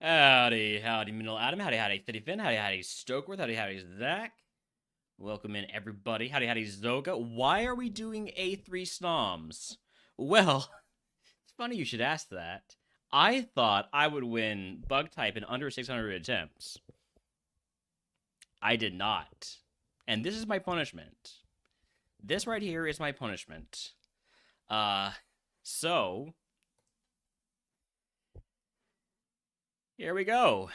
Howdy, howdy, Middle Adam, howdy, Fitty Finn, howdy, Stokeworth, howdy, Zach. Welcome in, everybody. Howdy, Zoga. Why are we doing A3 SNOMs? Well, it's funny you should ask that. I thought I would win bug type in under 600 attempts. I did not. And this is my punishment. This right here is my punishment. So here we go.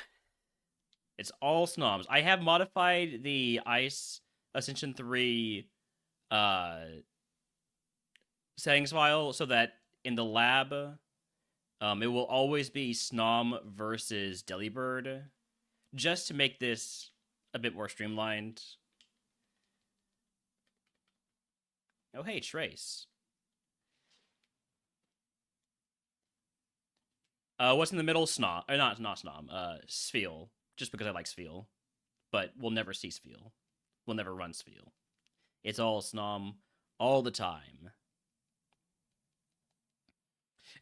It's all SNOMs. I have modified the Ice Ascension 3 settings file so that in the lab, it will always be SNOM versus Delibird, just to make this a bit more streamlined. Oh, hey, Trace. What's in the middle? SNOM. Or not SNOM. Spheal. Just because I like Spheal. But we'll never see Spheal. We'll never run Spheal. It's all SNOM all the time.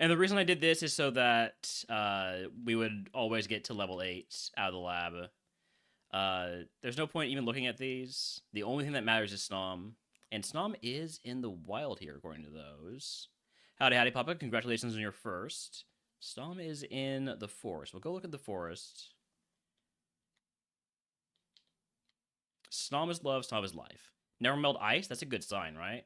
And the reason I did this is so that we would always get to level 8 out of the lab. There's no point even looking at these. The only thing that matters is SNOM. And SNOM is in the wild here, according to those. Howdy, Papa. Congratulations on your first. SNOM is in the forest. We'll go look at the forest. SNOM is love, SNOM is life. Never melt ice? That's a good sign, right?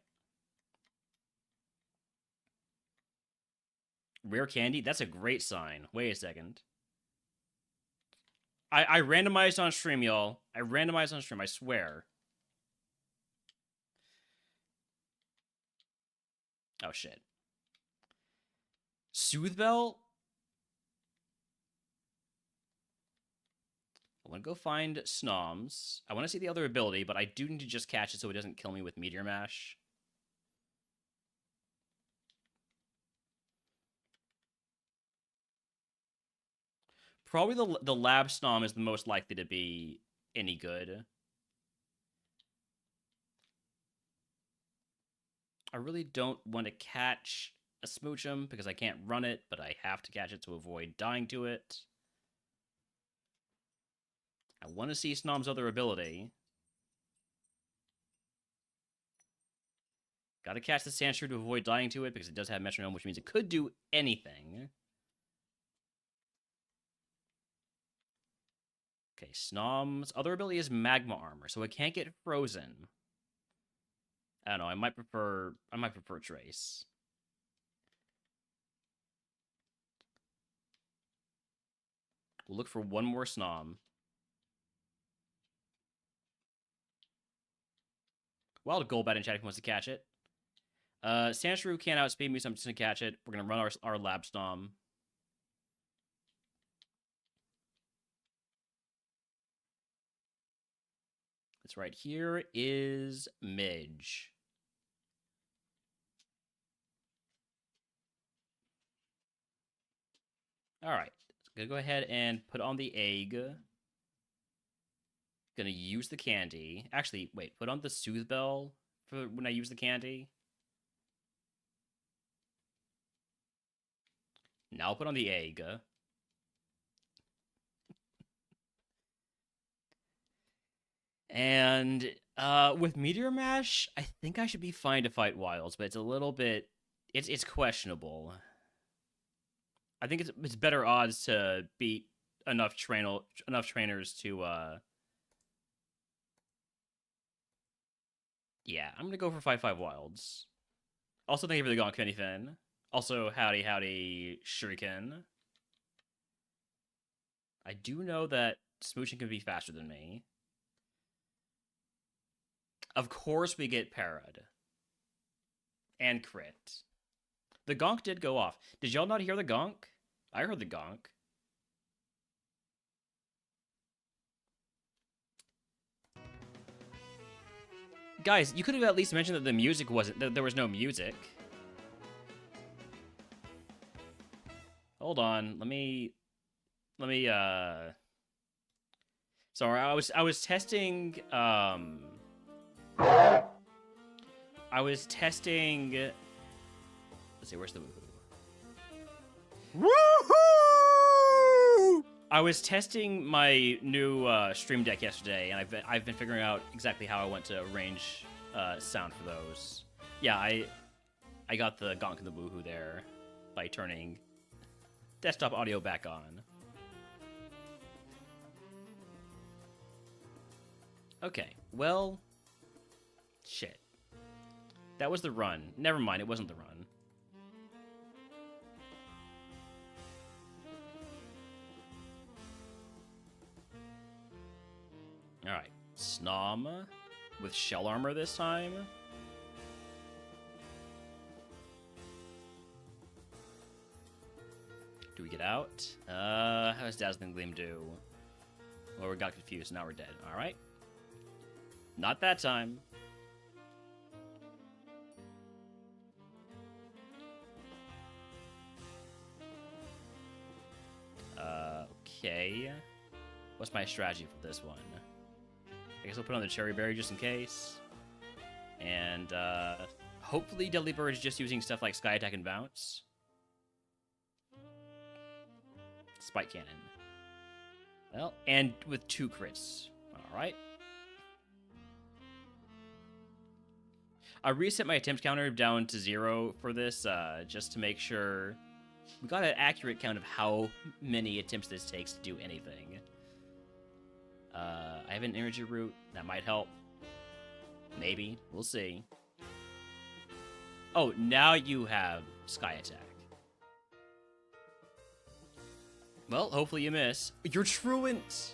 Rare candy? That's a great sign. Wait a second. I randomized on stream, y'all. I randomized on stream, I swear. Oh, shit. Soothbell? I want to go find SNOMs. I want to see the other ability, but I do need to just catch it so it doesn't kill me with Meteor Mash. Probably the lab SNOM is the most likely to be any good. I really don't want to catch a Smoochum because I can't run it, but I have to catch it to avoid dying to it. I want to see SNOM's other ability. Gotta catch the Sandshrew to avoid dying to it because it does have Metronome, which means it could do anything. Okay, SNOM's other ability is Magma Armor, so it can't get frozen. I don't know, I might prefer Trace. We'll look for one more SNOM. Wild Golbat in chat if he wants to catch it. Sandshrew can't outspeed me, so I'm just gonna catch it. We're gonna run our lab SNOM. It's right here is Midge. Alright. Gonna go ahead and put on the egg. Gonna use the candy. Actually, wait, put on the Soothbell for when I use the candy. Now I'll put on the egg. And with Meteor Mash, I think I should be fine to fight Wilds, but it's a little bit... It's questionable. I think it's better odds to beat enough trainers to... Yeah, I'm going to go for 5-5 Wilds. Also, thank you for the Gonk, Kenny Finn. Also, howdy, Shuriken. I do know that Smooching can be faster than me. Of course we get parried. And crit. The Gonk did go off. Did y'all not hear the Gonk? I heard the Gonk. Guys, you could have at least mentioned that the music wasn't... that there was no music. Hold on. Let me Sorry, I was testing let's see, where's the woohoo? Woohoo! I was testing my new stream deck yesterday, and I've been figuring out exactly how I want to arrange sound for those. Yeah, I got the gonk and the woohoo there by turning desktop audio back on. Okay, well, shit. That was the run. Never mind, it wasn't the run. Alright, SNOM with shell armor this time. Do we get out? How does Dazzling Gleam do? Well, we got confused, now we're dead. Alright. Not that time. Okay. What's my strategy for this one? I guess I'll put on the Cherry Berry just in case. And, hopefully Deadly Bird is just using stuff like Sky Attack and Bounce. Spike Cannon. Well, and with 2 crits. Alright. I reset my attempt counter down to 0 for this, just to make sure we got an accurate count of how many attempts this takes to do anything. I have an energy root. That might help. Maybe. We'll see. Oh, now you have Sky Attack. Well, hopefully you miss. You're truant!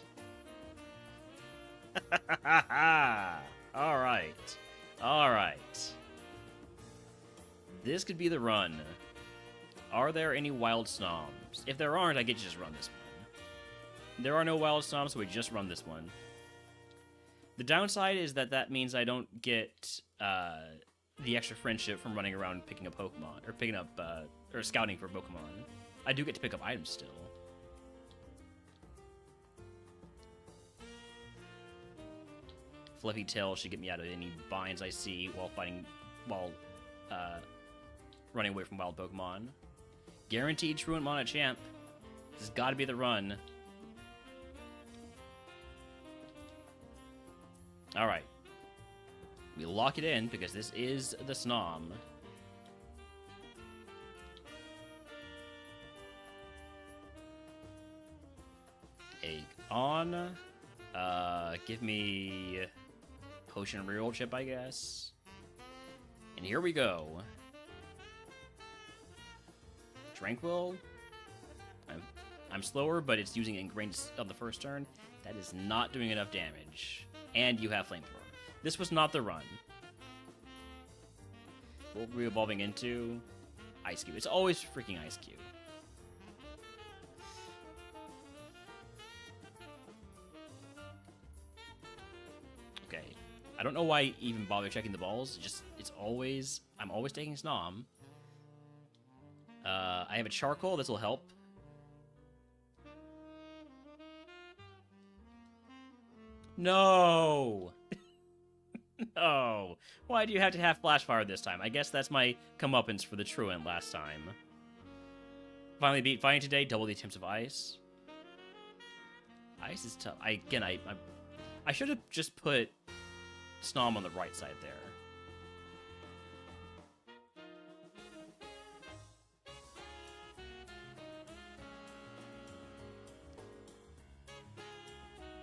Alright. Alright. This could be the run. Are there any wild SNOMs? If there aren't, I get to just run this one. There are no wild SNOMs, so we just run this one. The downside is that means I don't get the extra friendship from running around picking up Pokemon, or picking up, or scouting for Pokemon. I do get to pick up items still. Fluffy Tail should get me out of any binds I see while running away from wild Pokemon. Guaranteed Truant Mana Champ. This has got to be the run. Alright. We lock it in because this is the SNOM. Egg on. Give me Potion Reroll Chip, I guess. And here we go. Tranquil. I'm slower, but it's using Ingrained on the first turn. That is not doing enough damage. And you have Flamethrower. This was not the run. What we're evolving into? Ice Cube. It's always freaking Ice Cube. Okay. I don't know why I even bother checking the balls. I'm always taking SNOM. I have a Charcoal. This will help. No! No! Why do you have to have Flash Fire this time? I guess that's my comeuppance for the Truant last time. Finally beat Fighting today, double the attempts of Ice. Ice is tough. I should have just put SNOM on the right side there.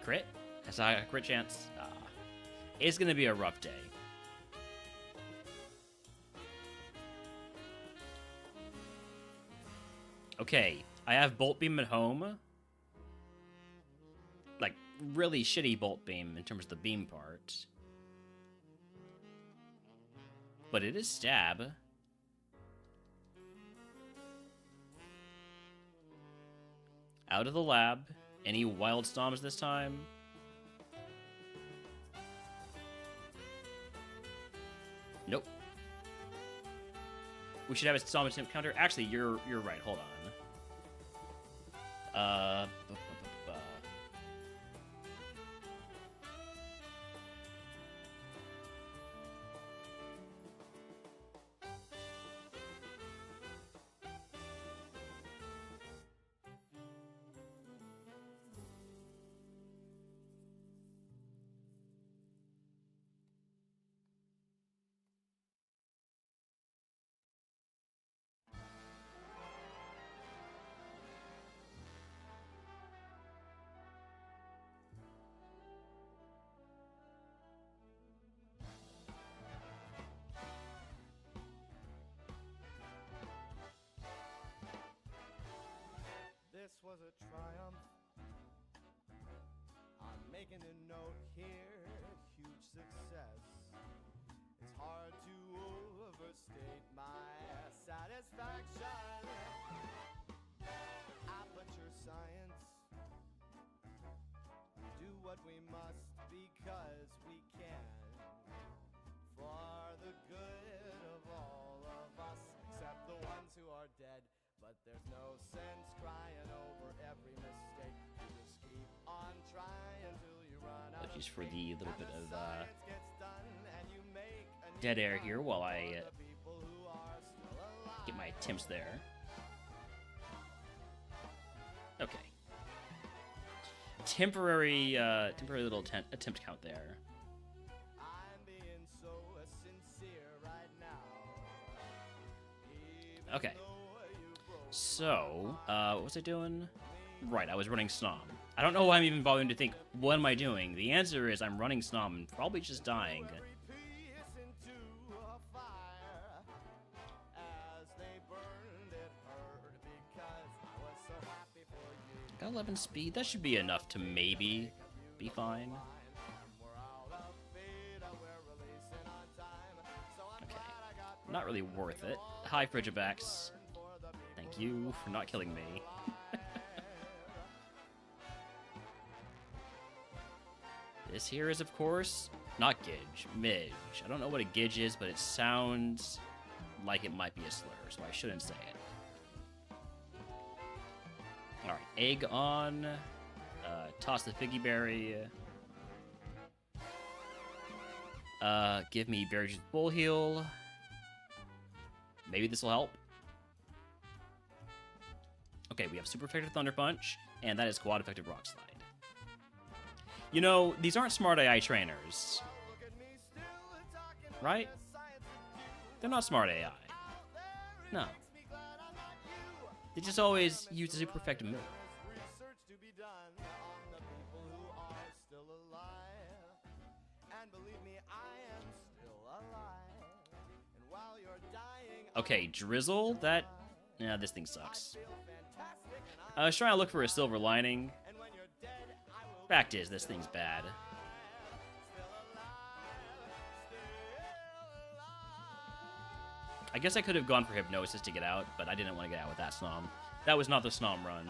Crit? That's a crit chance. It's gonna be a rough day. Okay, I have Bolt Beam at home. Like, really shitty Bolt Beam in terms of the beam part. But it is Stab. Out of the lab. Any wild SNOMs this time? Nope. We should have a SNOM attempt counter. Actually, you're right. Hold on. making a note here, huge success. It's hard to overstate my satisfaction. Aperture science. Do what we must because we can. For the good of all of us, except the ones who are dead. But there's no sense crying over every mistake. You just keep on trying till you run out. Just for the little bit of dead air here while I get my attempts there. Okay. Temporary little attempt count there. I'm being so sincere right now. Okay. So, what was I doing? Right, I was running SNOM. I don't know why I'm even bothering to think, what am I doing? The answer is I'm running SNOM and probably just dying. Got 11 speed, that should be enough to maybe be fine. Okay, not really worth it. Hi, Frigibacks. Thank you for not killing me. This here is, of course, not Gidge, Midge. I don't know what a Gidge is, but it sounds like it might be a slur, so I shouldn't say it. Alright, egg on. Toss the Figgy Berry. Give me Berry Juice Bull Heal. Maybe this will help. Okay, we have Super Effective Thunder Punch, and that is Quad Effective Rock Slide. You know, these aren't smart AI trainers. Right? They're not smart AI. No. They just always use a super effective move. Okay, Drizzle, that... Yeah, this thing sucks. I was trying to look for a silver lining. Fact is, this thing's bad. I guess I could have gone for Hypnosis to get out, but I didn't want to get out with that SNOM. That was not the SNOM run.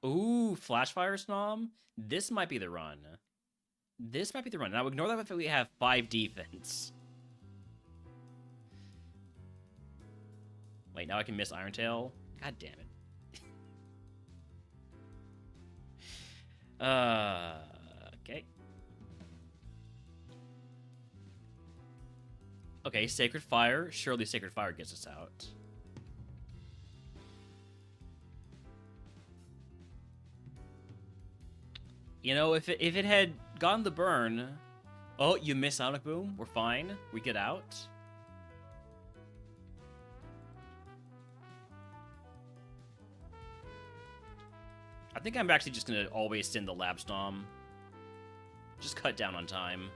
Ooh, Flashfire SNOM? This might be the run. This might be the run. Now, ignore that if we have 5 defense. Wait, now I can miss Iron Tail? God damn it. Okay. Okay, Sacred Fire. Surely Sacred Fire gets us out. You know, if it had gotten the burn... Oh, you miss Sonic Boom? We're fine. We get out. I think I'm actually just going to always send the Lab Stomp. Just cut down on time.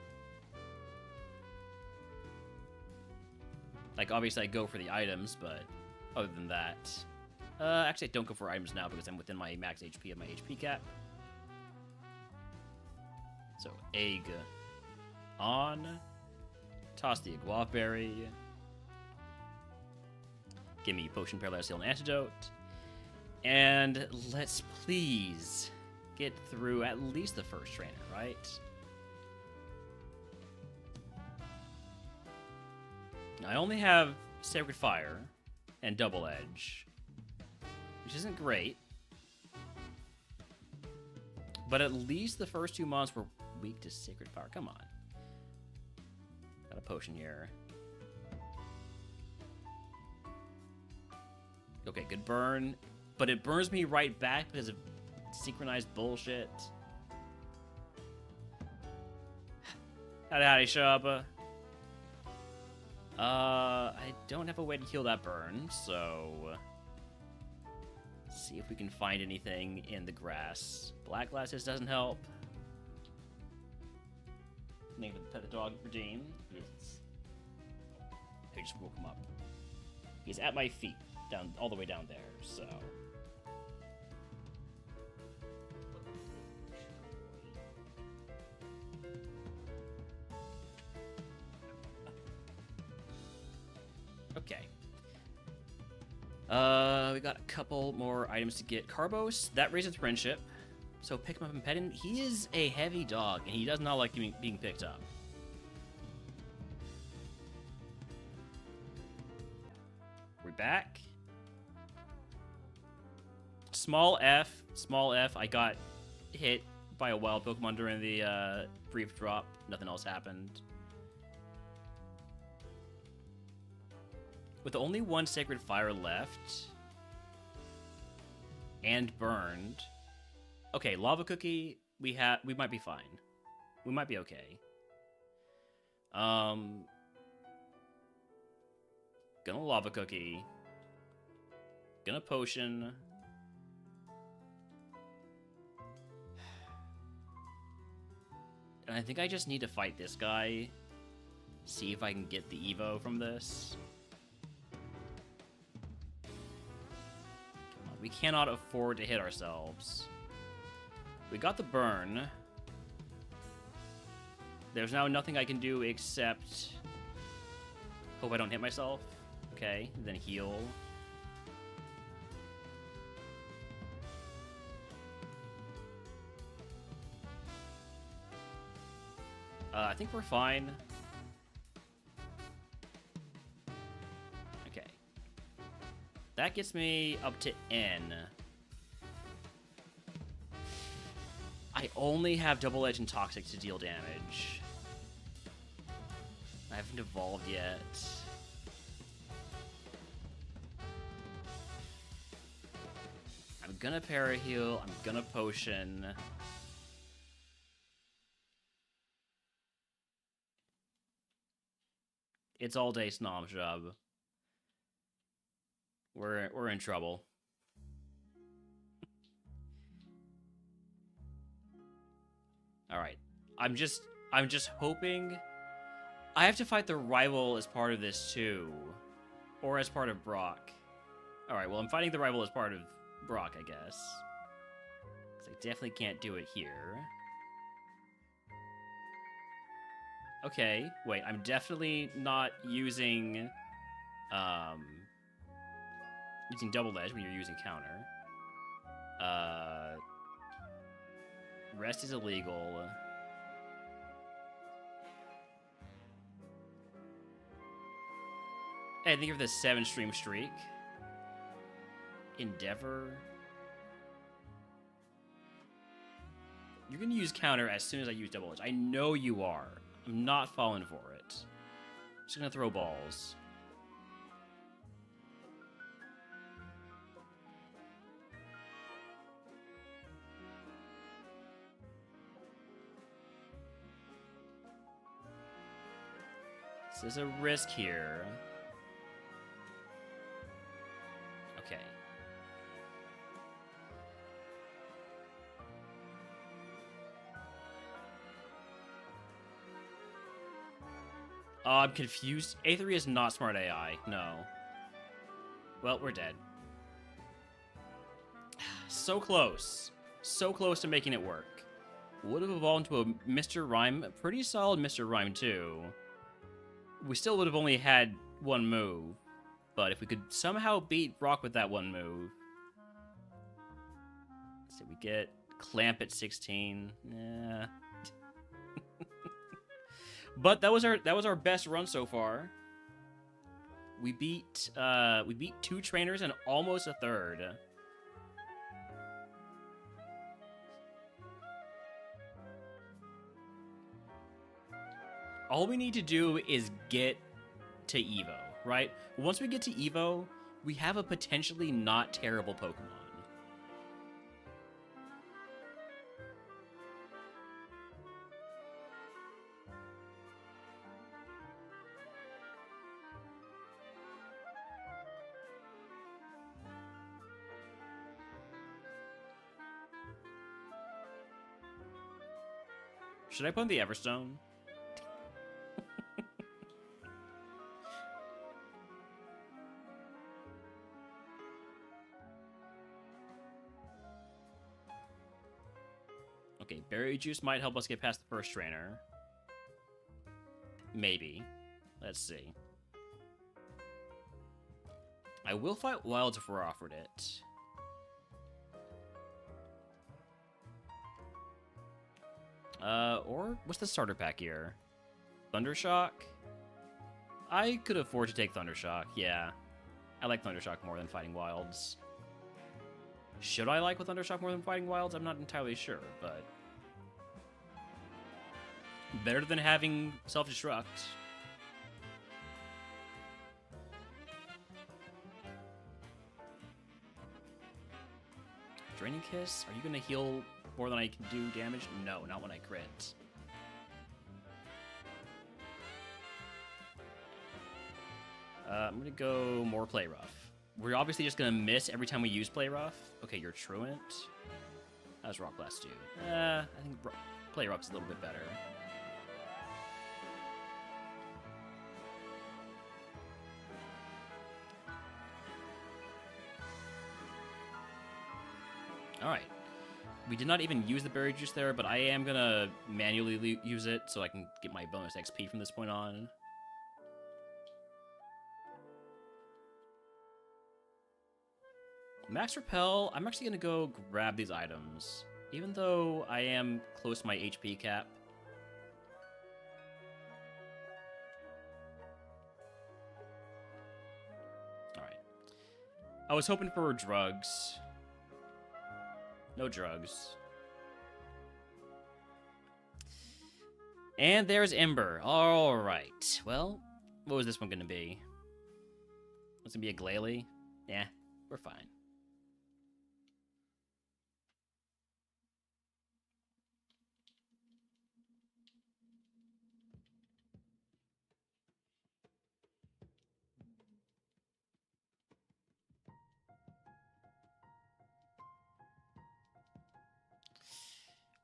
Like, obviously I go for the items, but other than that... actually, I don't go for items now because I'm within my max HP of my HP cap. So, egg on. Toss the Iguave Berry. Give me Potion, Paralyzed Heal, and Antidote. And let's please get through at least the first trainer, right? I only have Sacred Fire and Double Edge, which isn't great. But at least the first 2 months were weak to Sacred Fire. Come on. Got a potion here. Okay, good burn. But it burns me right back because of synchronized bullshit. Howdy, Shaba. I don't have a way to heal that burn, so... Let's see if we can find anything in the grass. Black glasses doesn't help. Name of the pet the dog redeem. Yes. I just woke him up. He's at my feet, down all the way down there, so... We got a couple more items to get. Carbos, that raises friendship. So pick him up and pet him. He is a heavy dog, and he does not like being picked up. We're back. Small F. I got hit by a wild Pokemon during the brief drop. Nothing else happened. With only one Sacred Fire left and burned. Okay, Lava Cookie, we might be fine. We might be okay. Gonna Lava Cookie. Gonna Potion. And I think I just need to fight this guy. See if I can get the Evo from this. Come on, we cannot afford to hit ourselves. We got the burn. There's now nothing I can do except... Hope I don't hit myself. Okay, then heal. I think we're fine. Okay. That gets me up to N. I only have Double Edge and Toxic to deal damage. I haven't evolved yet. I'm gonna Paraheal. I'm gonna Potion. It's all day SNOM job. We're in trouble. All right. I'm just hoping I have to fight the rival as part of this too, or as part of Brock. All right. Well, I'm fighting the rival as part of Brock, I guess. 'Cause I definitely can't do it here. Okay, wait, I'm definitely not using Double Edge when you're using counter. Rest is illegal. Hey, I think of the 7-stream streak. Endeavor. You're gonna use counter as soon as I use Double Edge. I know you are. I'm not falling for it. I'm just gonna throw balls. This is a risk here. Okay. I'm confused. A3 is not smart AI. No. Well, we're dead. So close. So close to making it work. Would have evolved into a Mr. Rhyme. A pretty solid Mr. Rhyme, too. We still would have only had one move. But if we could somehow beat Brock with that one move. So we get Clamp at 16. Yeah. But that was our best run so far. We beat 2 trainers and almost a third. All we need to do is get to Evo, right? Once we get to Evo, we have a potentially not terrible Pokemon. Should I put in the Everstone? Okay, Berry Juice might help us get past the first trainer. Maybe. Let's see. I will fight wilds if we're offered it. Or what's the starter pack here? Thundershock? I could afford to take Thundershock, yeah. I like Thundershock more than fighting wilds. Should I like with Thundershock more than fighting wilds? I'm not entirely sure, but... better than having self-destruct. Draining Kiss? Are you gonna heal more than I can do damage? No, not when I crit. I'm gonna go more Play Rough. We're obviously just gonna miss every time we use Play Rough. Okay, you're Truant. How does Rock Blast do? I think Play Rough's a little bit better. Alright. We did not even use the berry juice there, but I am gonna manually use it so I can get my bonus XP from this point on. Max Repel, I'm actually gonna go grab these items, even though I am close to my HP cap. Alright. I was hoping for drugs. No drugs. And there's Ember. Alright. Well, what was this one gonna be? Was it gonna be a Glalie? Yeah, we're fine.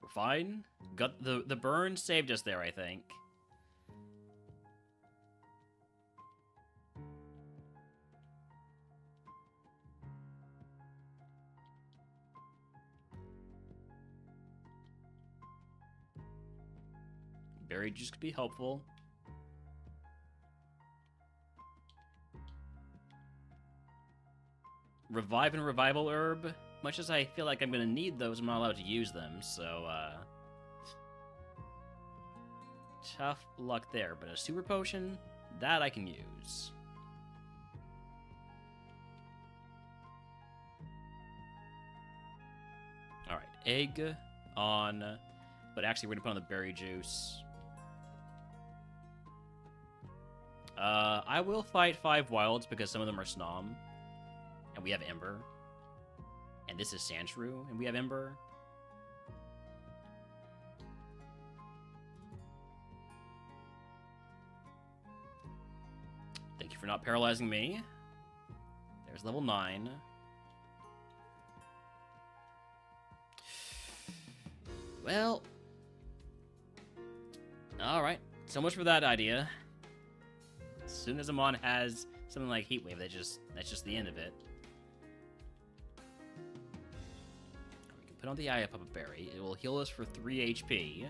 We're fine. Got the burn saved us there, I think. Berry juice could be helpful. Revive and Revival Herb. Much as I feel like I'm going to need those, I'm not allowed to use them, so, tough luck there. But a Super Potion, that I can use. Alright, egg on... but actually, we're going to put on the berry juice. I will fight 5 wilds because some of them are SNOM. And we have Ember. And this is Sandshrew, and we have Ember. Thank you for not paralyzing me. There's level 9. Well. Alright. So much for that idea. As soon as Amon has something like Heat Wave, that's just the end of it. Put on the Eye Papa Berry. It will heal us for 3 HP.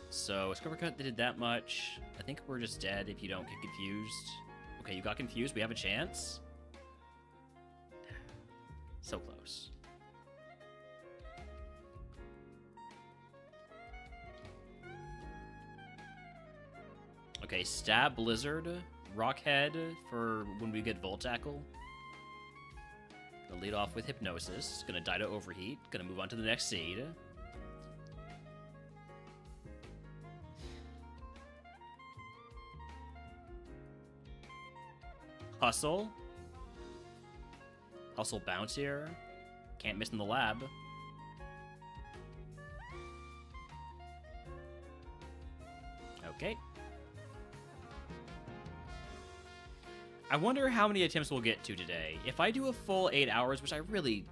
So, Scrubber Cut did that much. I think we're just dead if you don't get confused. Okay, you got confused. We have a chance. So close. Okay, Stab Blizzard, Rockhead for when we get Volt Tackle. Gonna lead off with Hypnosis. Gonna die to Overheat. Gonna move on to the next seed. Hustle. Hustle Bounce here. Can't miss in the lab. Okay. I wonder how many attempts we'll get to today. If I do a full 8 hours, which I really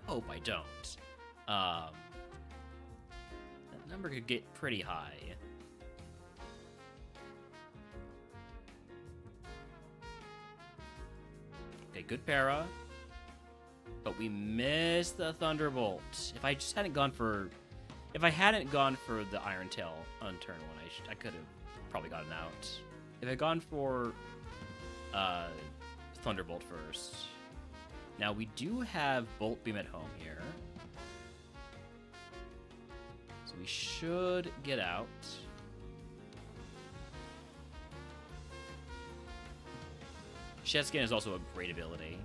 hope I don't, that number could get pretty high. Okay, good para. But we missed the Thunderbolt. If I just hadn't gone for... If I hadn't gone for the Iron Tail on turn 1, I could have probably gotten out. If I had gone for Thunderbolt first. Now, we do have Bolt Beam at home here. So we should get out. Shed Skin is also a great ability.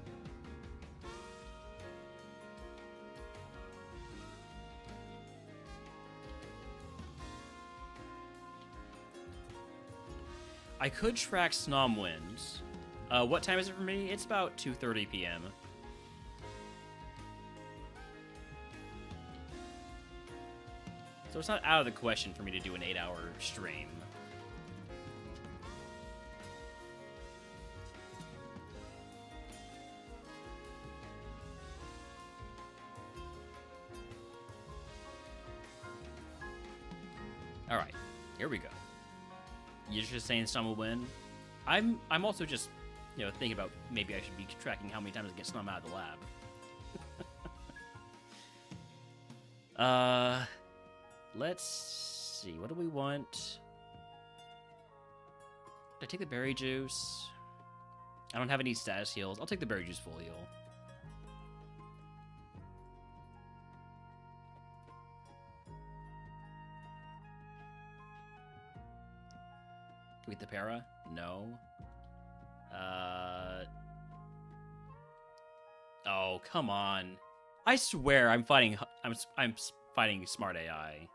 I could track SNOM wins. What time is it for me? It's about 2:30 p.m. So it's not out of the question for me to do an 8-hour stream. All right, here we go. You're just saying SNOM will win. I'm also just, thinking about maybe I should be tracking how many times I get SNOM out of the lab. Let's see. What do we want? Did I take the berry juice? I don't have any status heals. I'll take the berry juice full heal. Can we get the para? No. Oh, come on. I swear I'm fighting I'm fighting smart AI.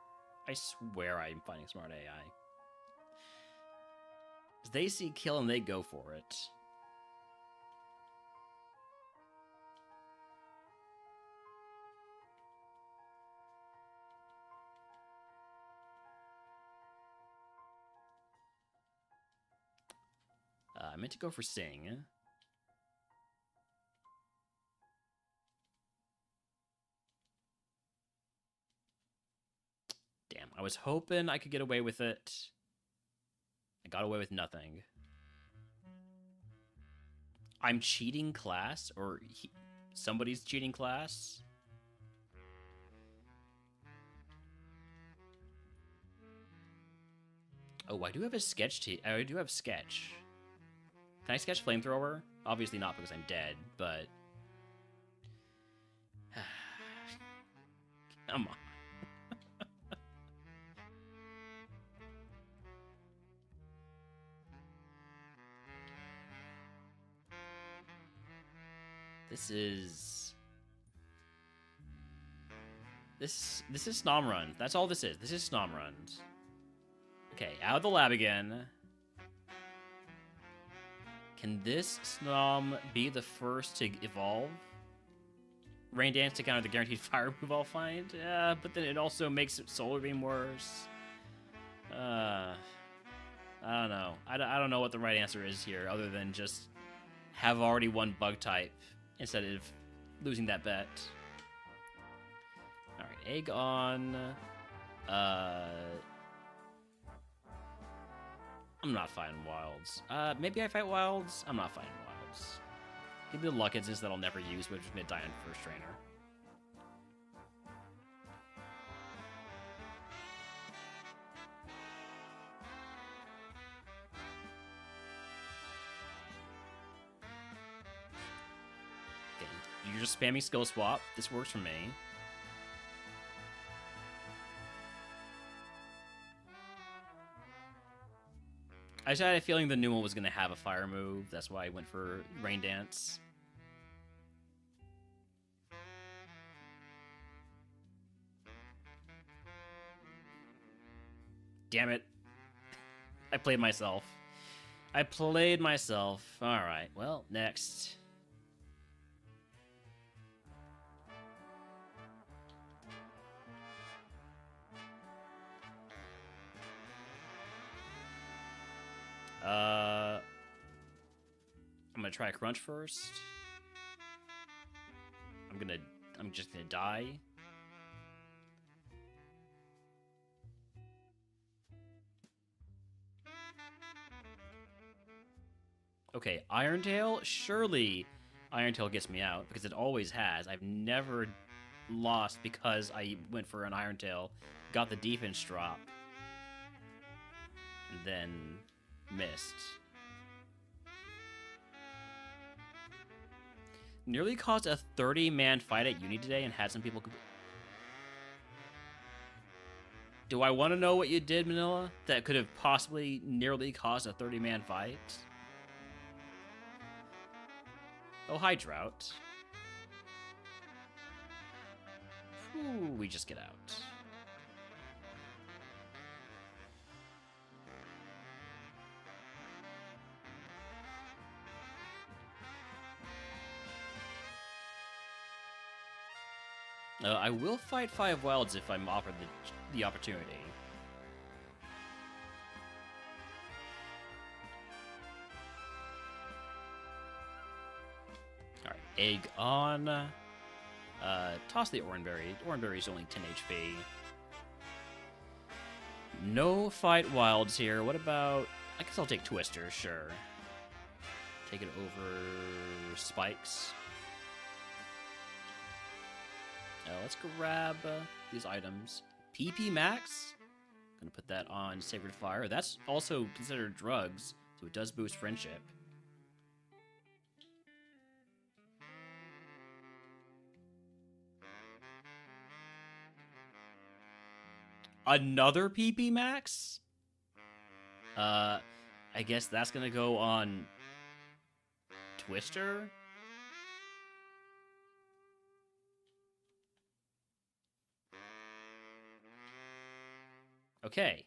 I swear I'm fighting smart AI. They see kill and they go for it. I meant to go for Sing. Damn, I was hoping I could get away with it. I got away with nothing. I'm cheating class, or somebody's cheating class. Oh, I do have a sketch. I do have sketch. Can I sketch flamethrower? Obviously not because I'm dead, but come on. This is SNOM run. That's all this is. This is SNOM runs. Okay, out of the lab again. Can this SNOM be the first to evolve? Rain Dance to counter the guaranteed fire move I'll find? Yeah, but then it also makes Solar Beam worse. I don't know. I don't know what the right answer is here, other than just have already won bug type instead of losing that bet. Alright, egg on. I'm not fighting wilds. Maybe I fight wilds? I'm not fighting wilds. Give me the luck instance that I'll never use, which is mid-die on first trainer. Okay, you're just spamming skill swap. This works for me. I just had a feeling the new one was going to have a fire move. That's why I went for Rain Dance. Damn it. I played myself. Alright, well, next. I'm gonna try a crunch first. I'm just gonna die. Okay, Iron Tail? Surely Iron Tail gets me out, because it always has. I've never lost because I went for an Iron Tail, got the defense drop, and then missed. Nearly caused a 30-man fight at Uni today and had some people... Do I want to know what you did, Manila, that could have possibly nearly caused a 30-man fight? Oh, hi, Drought. Ooh, we just get out. I will fight 5 wilds if I'm offered the opportunity. Alright, egg on. Toss the Oranberry. Oranberry's only 10 HP. No fight wilds here. What about... I guess I'll take Twister, sure. Take it over Spikes. Let's grab these items. PP Max. Gonna put that on Sacred Fire. That's also considered drugs, so it does boost friendship. Another PP Max? I guess that's gonna go on Twister? Okay.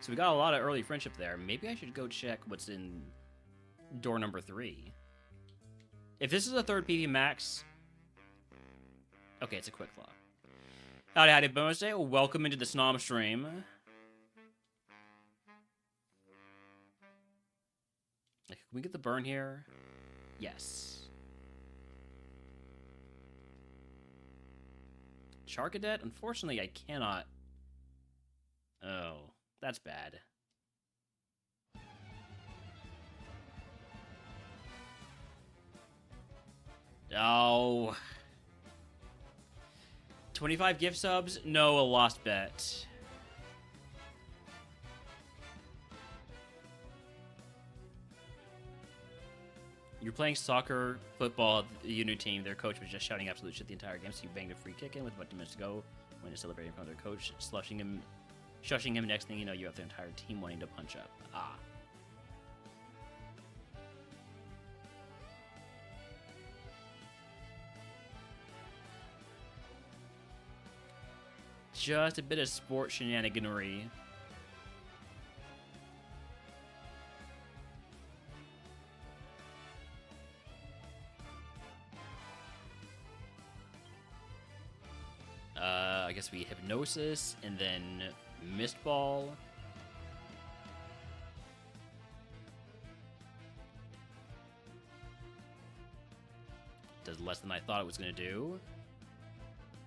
So we got a lot of early friendship there. Maybe I should go check what's in door number 3. If this is a third PP Max... Okay, it's a Quick Claw. Howdy, bonus day. Welcome into the SNOM stream. Can we get the burn here? Yes. Charcadet? Unfortunately, I cannot... Oh, that's bad. Oh. 25 gift subs? No, a lost bet. You're playing soccer, football, the new team. Their coach was just shouting absolute shit the entire game, so you banged a free kick in with about 2 minutes to go. When you're celebrating in front of their coach, shushing him, next thing you know, you have the entire team wanting to punch up. Ah. Just a bit of sport shenaniganery. I guess we Hypnosis, and then Mist Ball. Does less than I thought it was going to do.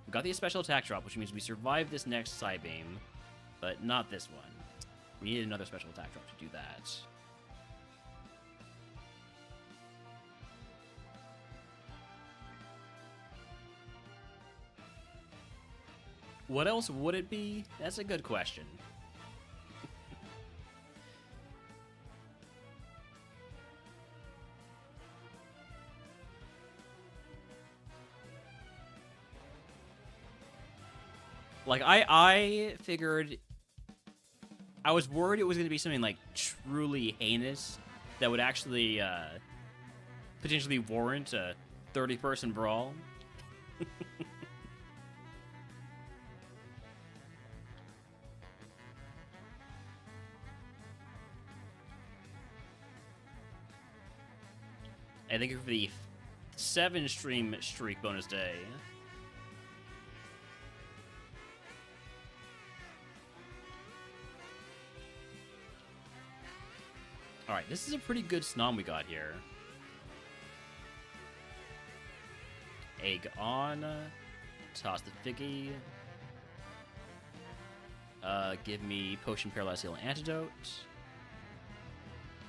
We got the special attack drop, which means we survived this next Psybeam, but not this one. We needed another special attack drop to do that. What else would it be? That's a good question. Like, I figured... I was worried it was going to be something, like, truly heinous that would actually, potentially warrant a 30-person brawl. I think for the 7-stream streak bonus day. Alright, this is a pretty good SNOM we got here. Egg on. Toss the Figgy. Give me Potion, Paralyzed Heal, and Antidote.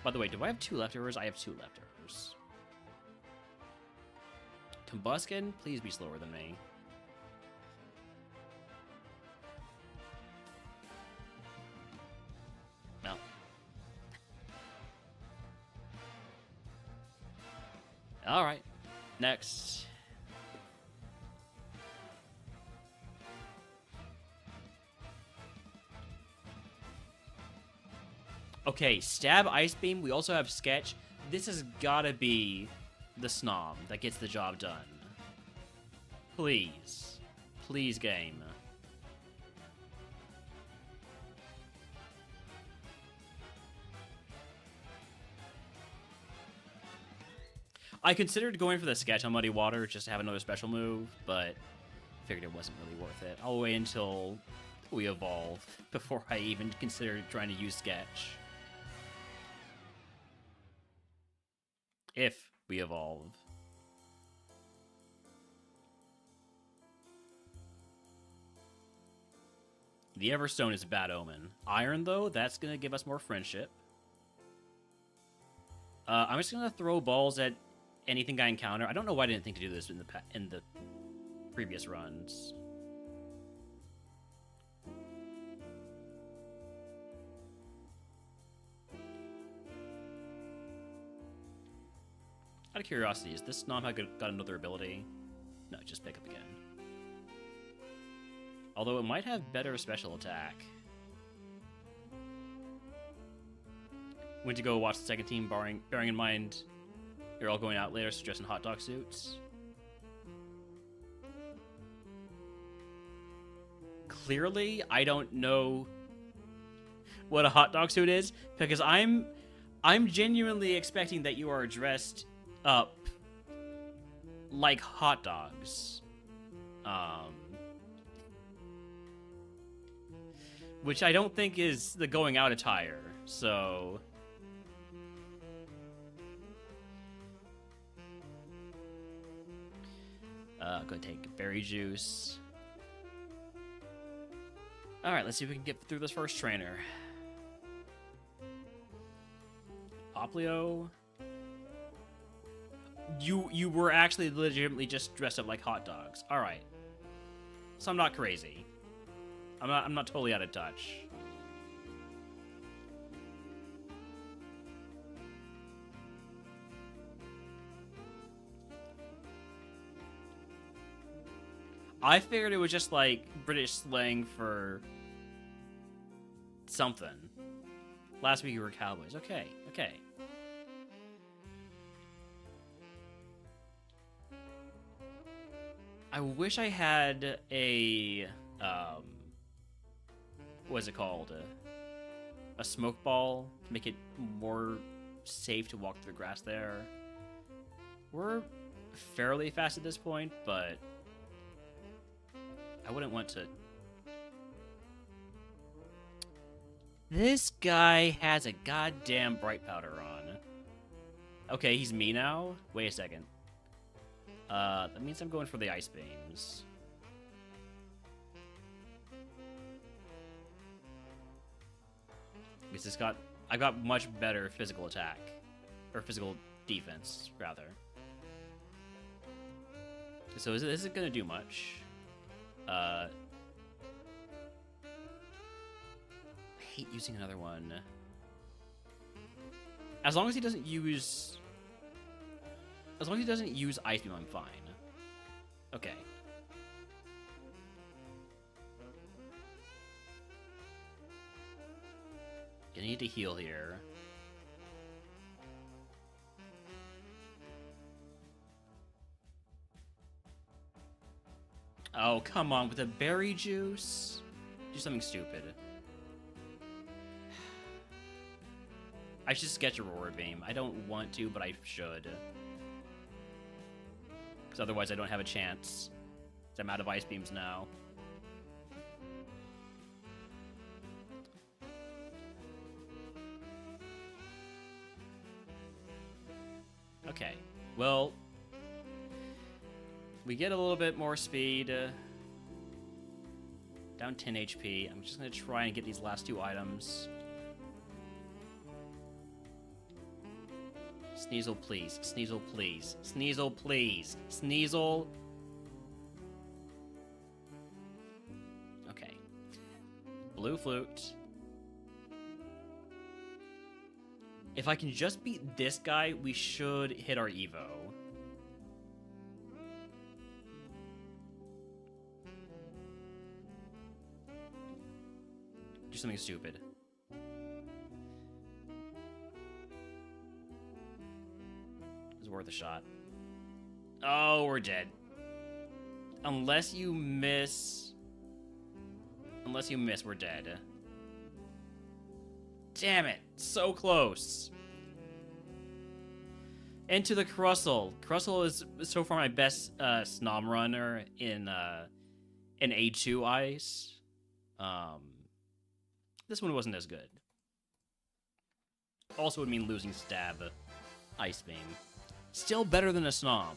By the way, do I have 2 leftovers? I have 2 leftovers. Combuskin, please be slower than me. Alright. Next. Okay, Stab, Ice Beam. We also have Sketch. This has gotta be the SNOM that gets the job done. Please. Please, game. I considered going for the Sketch on Muddy Water just to have another special move, but figured it wasn't really worth it. I'll wait until we evolve before I even consider trying to use Sketch. If we evolve. The Everstone is a bad omen. Iron, though, that's going to give us more friendship. I'm just going to throw balls at anything I encounter. I don't know why I didn't think to do this in the previous runs. Out of curiosity, is this SNOM got another ability? No, just pick up again. Although it might have better special attack. Went to go watch the second team, bearing in mind you're all going out later, so dressed in hot dog suits. Clearly, I don't know what a hot dog suit is, because I'm genuinely expecting that you are dressed up like hot dogs. Which I don't think is the going out attire, so... I'm gonna take berry juice. Alright, let's see if we can get through this first trainer. Poplio. You were actually legitimately just dressed up like hot dogs. Alright. So I'm not crazy. I'm not totally out of touch. I figured it was just like British slang for something. Last week you were cowboys. Okay, okay. I wish I had a what is it called? A smoke ball to make it more safe to walk through the grass there. We're fairly fast at this point, but I wouldn't want to... This guy has a goddamn bright powder on. Okay, he's me now? Wait a second. That means I'm going for the ice beams. Because I got much better physical attack. Or physical defense, rather. So this isn't gonna do much. I hate using another one. As long as he doesn't use Ice Beam, I'm fine. Okay. Gonna need to heal here. Oh, come on, with a berry juice? Do something stupid. I should sketch a Roar Beam. I don't want to, but I should. Because otherwise I don't have a chance. I'm out of Ice Beams now. Okay, well... we get a little bit more speed. Down 10 HP. I'm just going to try and get these last two items. Sneasel, please. Sneasel, please. Sneasel, please. Sneasel. Okay. Blue Flute. If I can just beat this guy, we should hit our Evo. Do something stupid. It's worth a shot. Oh, we're dead. Unless you miss, we're dead. Damn it. So close. Into the Crustle. Crustle is so far my best SNOM runner in A2 ice. This one wasn't as good. Also would mean losing stab ice beam. Still better than a SNOM.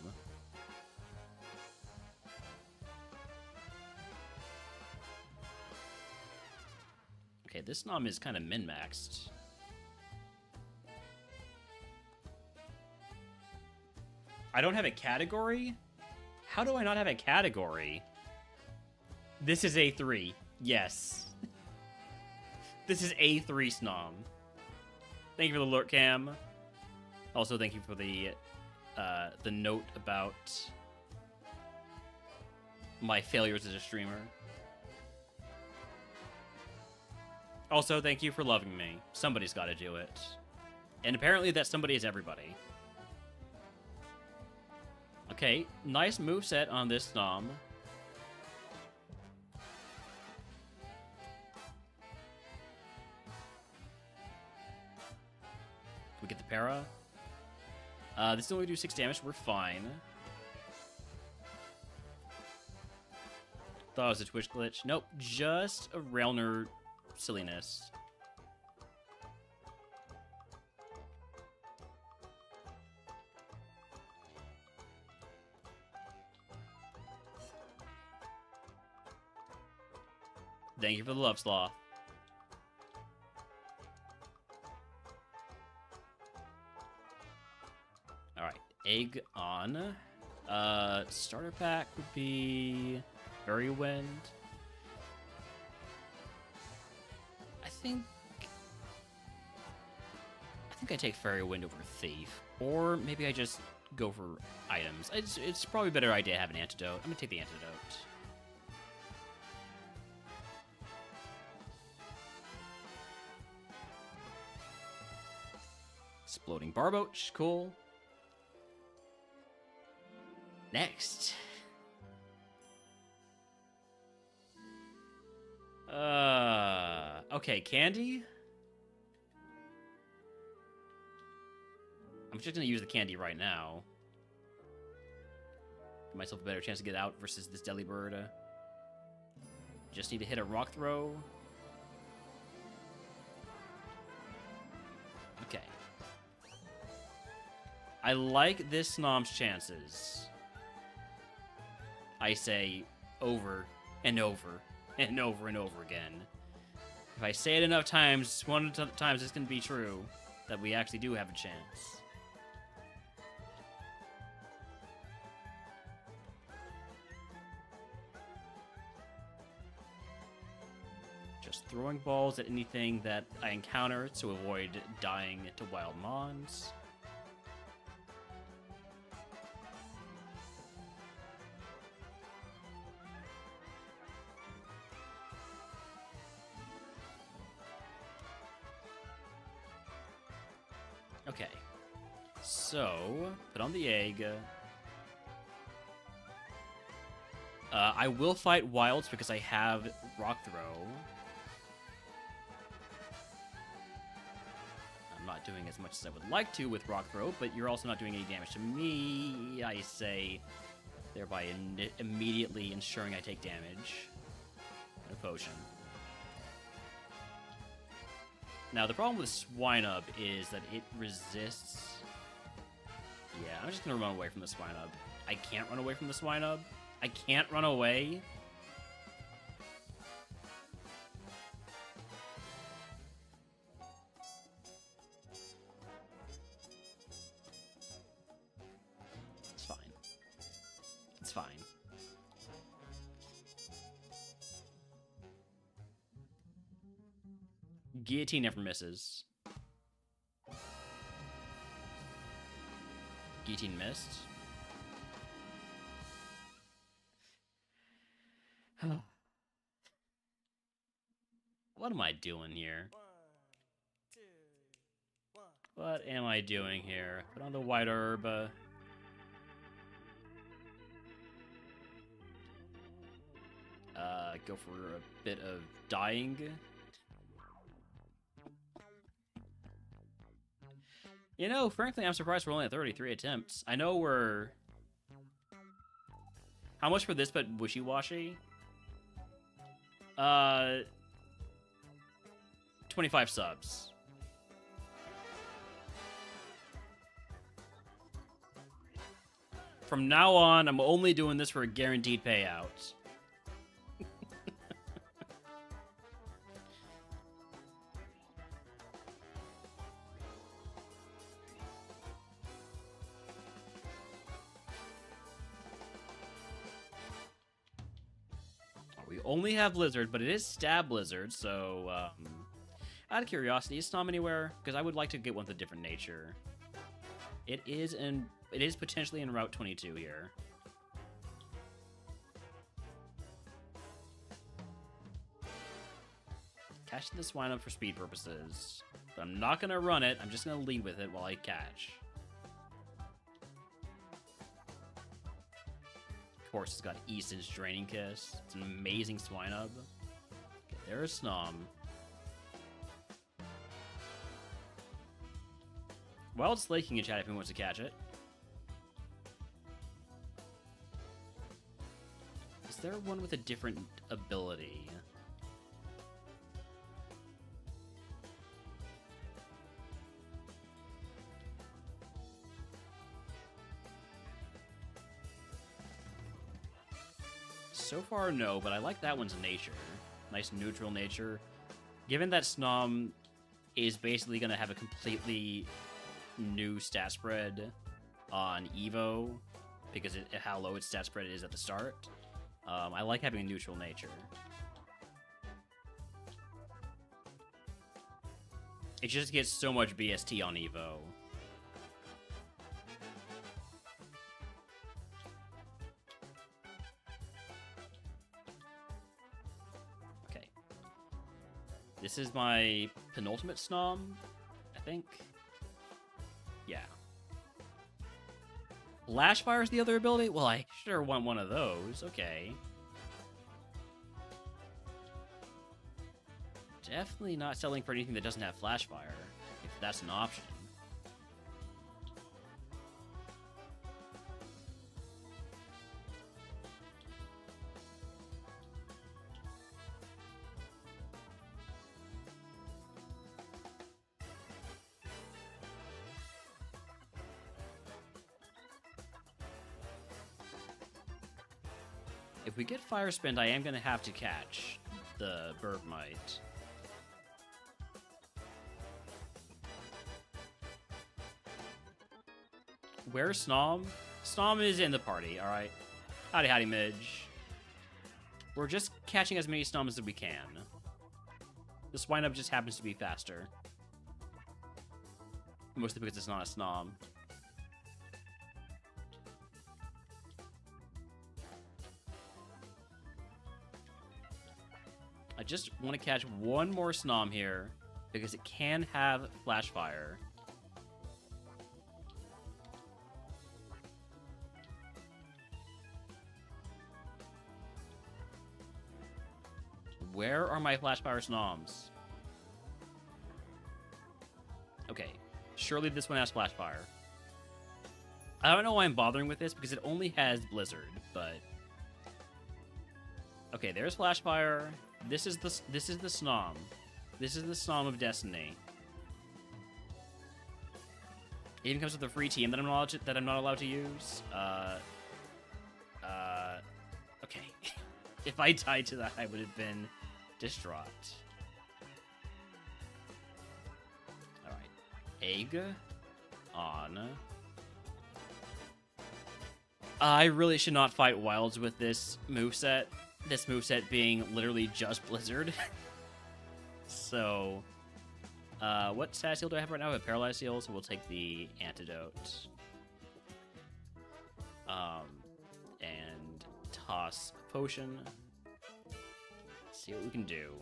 Okay, this SNOM is kind of min-maxed. I don't have a category? How do I not have a category? This is A3. Yes. This is A3 SNOM. Thank you for the lurk cam. Also, thank you for the note about my failures as a streamer. Also, thank you for loving me. Somebody's got to do it. And apparently that somebody is everybody. Okay, nice moveset on this SNOM. We get the para. This only do 6 damage. We're fine. Thought it was a Twitch glitch. Nope, just a Railner silliness. Thank you for the love, Sloth. Alright, egg on. Starter pack would be Fairy Wind. I think I take Fairy Wind over Thief. Or maybe I just go for items. It's probably a better idea to have an antidote. I'm gonna take the antidote. Exploding Barboach, cool. Next. Okay, candy? I'm just gonna use the candy right now. Give myself a better chance to get out versus this Delibird. Just need to hit a rock throw. Okay. I like this SNOM's chances. I say over and over and over and over again. If I say it enough times, one of the times it's going to be true that we actually do have a chance. Just throwing balls at anything that I encounter to avoid dying to wild mons. Okay, so put on the egg. I will fight wilds because I have rock throw. I'm not doing as much as I would like to with rock throw, but you're also not doing any damage to me, I say, thereby immediately ensuring I take damage. And a potion. Now, the problem with Swinub is that it resists... Yeah, I'm just going to run away from the Swinub. I can't run away from the Swinub. I can't run away. It's fine. It's fine. Guillotine never misses. Guillotine missed. What am I doing here? 1, 2, 1. What am I doing here? Put on the white herb. Go for a bit of dying. You know, frankly, I'm surprised we're only at 33 attempts. I know we're... How much for this, but wishy-washy? 25 subs. From now on, I'm only doing this for a guaranteed payout. We only have Blizzard, but it is Stab Blizzard, so, out of curiosity, is SNOM anywhere? Because I would like to get one with a different nature. It is potentially in Route 22 here. Catching the swine up for speed purposes. But I'm not going to run it, I'm just going to lead with it while I catch. Of course, it's got Easton's Draining Kiss. It's an amazing swine up. Okay, there's SNOM. Wild Slake in chat if he wants to catch it. Is there one with a different ability? So far, no, but I like that one's nature. Nice neutral nature. Given that SNOM is basically going to have a completely new stat spread on Evo, because how low its stat spread is at the start, I like having a neutral nature. It just gets so much BST on Evo. This is my penultimate SNOM, I think. Yeah. Lashfire is the other ability? Well, I sure want one of those. Okay. Definitely not selling for anything that doesn't have Flashfire, if that's an option. If we get Fire Spin, I am going to have to catch the Bergmite. Where's SNOM? SNOM is in the party, alright? Howdy, howdy, Midge. We're just catching as many SNOMs as we can. This windup just happens to be faster. Mostly because it's not a SNOM. I just want to catch one more SNOM here, because it can have Flash Fire. Where are my Flash Fire SNOMs? Okay, surely this one has Flash Fire. I don't know why I'm bothering with this, because it only has Blizzard, but... Okay, there's Flash Fire. This is the SNOM. This is the SNOM of Destiny. It even comes with a free team that I'm not allowed to use. Okay. If I died to that, I would have been distraught. All right, egg on. I really should not fight wilds with this moveset. This moveset being literally just Blizzard. So, what status heal do I have right now? I have Paralyzed Heal, so we'll take the Antidote. And toss a potion. See what we can do.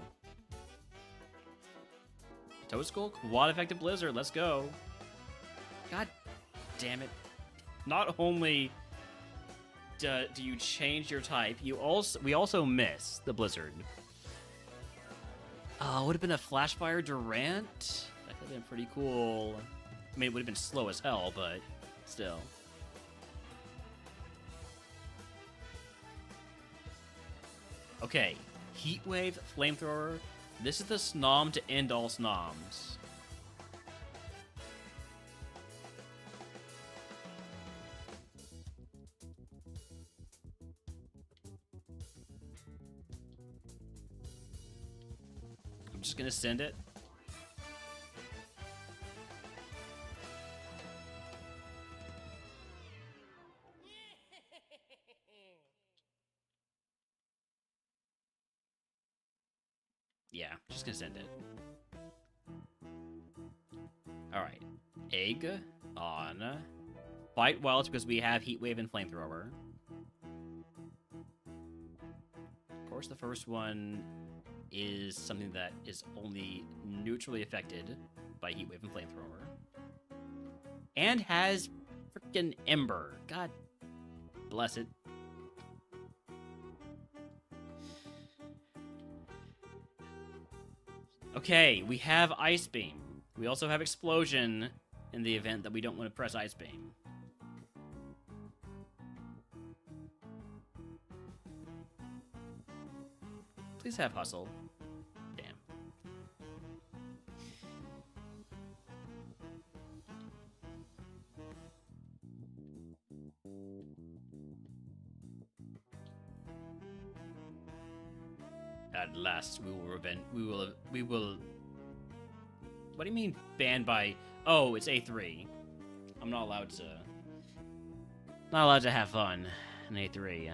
Toad-Skull, Quad Effective Blizzard, let's go. God damn it. Not only do you change your type, we also miss the Blizzard. Would have been a Flashfire Durant? That could have been pretty cool. I mean, it would have been slow as hell, but still. Okay, Heatwave, Flamethrower. This is the SNOM to end all SNOMs. I'm just gonna send it. Yeah, just gonna send it. Alright. Egg on. Fight Wilds because we have Heatwave and Flamethrower. Of course, the first one is something that is only neutrally affected by Heatwave and Flamethrower. And has freaking Ember. God bless it. Okay, we have Ice Beam. We also have Explosion in the event that we don't want to press Ice Beam. Please have Hustle. Damn. At last, we will. What do you mean banned by? Oh, it's A3. I'm not allowed to. Not allowed to have fun in A3.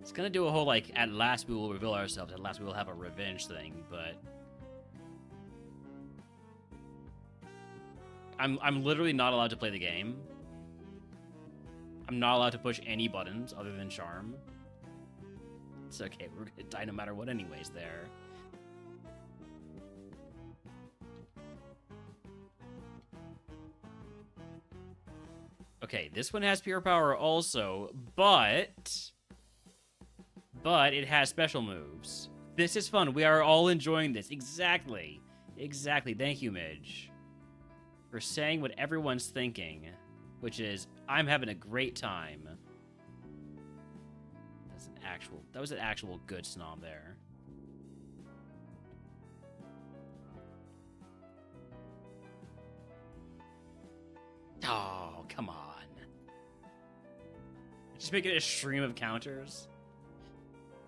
It's gonna do a whole like. At last, we will reveal ourselves. At last, we will have a revenge thing. But I'm literally not allowed to play the game. I'm not allowed to push any buttons other than Charm. It's okay, we're gonna die no matter what anyways there. Okay, this one has Pure Power also, but it has special moves. This is fun. We are all enjoying this. Exactly. Exactly. Thank you, Midge, for saying what everyone's thinking, which is, I'm having a great time. That was an actual good SNOM there. Oh, come on. Just make it a stream of counters.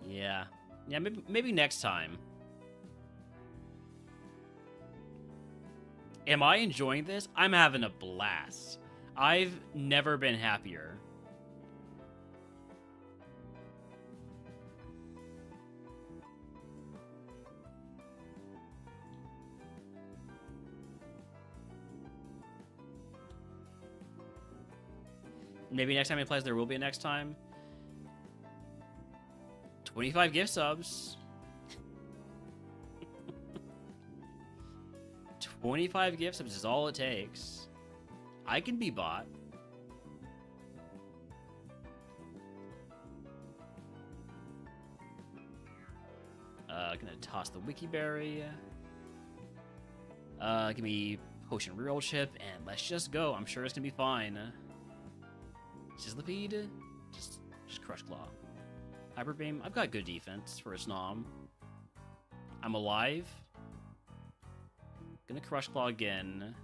Yeah. Yeah, maybe next time. Am I enjoying this? I'm having a blast. I've never been happier. Maybe next time he plays, there will be a next time. 25 gift subs. 25 gift subs is all it takes. I can be bought. Gonna toss the Wiki Berry. Give me Potion Reroll Chip, and let's just go. I'm sure it's gonna be fine. Sizzlipede? Just Crush Claw. Hyper Beam? I've got good defense for a SNOM. I'm alive. Gonna Crush Claw again.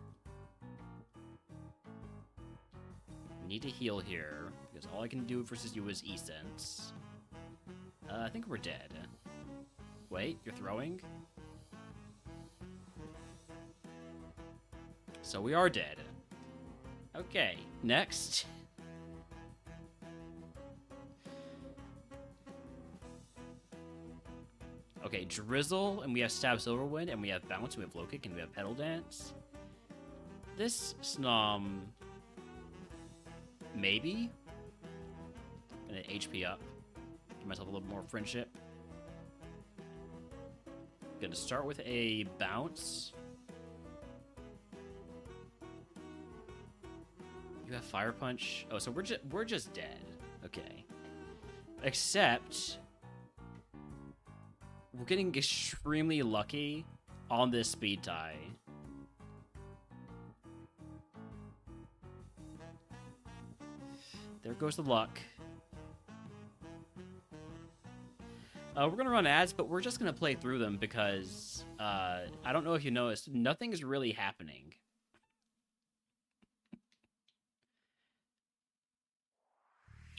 Need to heal here, because all I can do versus you is E-Sense. I think we're dead. Wait, you're throwing? So we are dead. Okay, next. Okay, Drizzle, and we have Stab Silverwind, and we have Bounce, we have Low Kick, and we have Pedal Dance. This SNOM... maybe? And an HP up. Give myself a little more friendship. Gonna start with a bounce. You have fire punch. Oh, so we're just dead. Okay. Except we're getting extremely lucky on this speed tie. There goes the luck. We're going to run ads, but we're just going to play through them because I don't know if you noticed, nothing's really happening.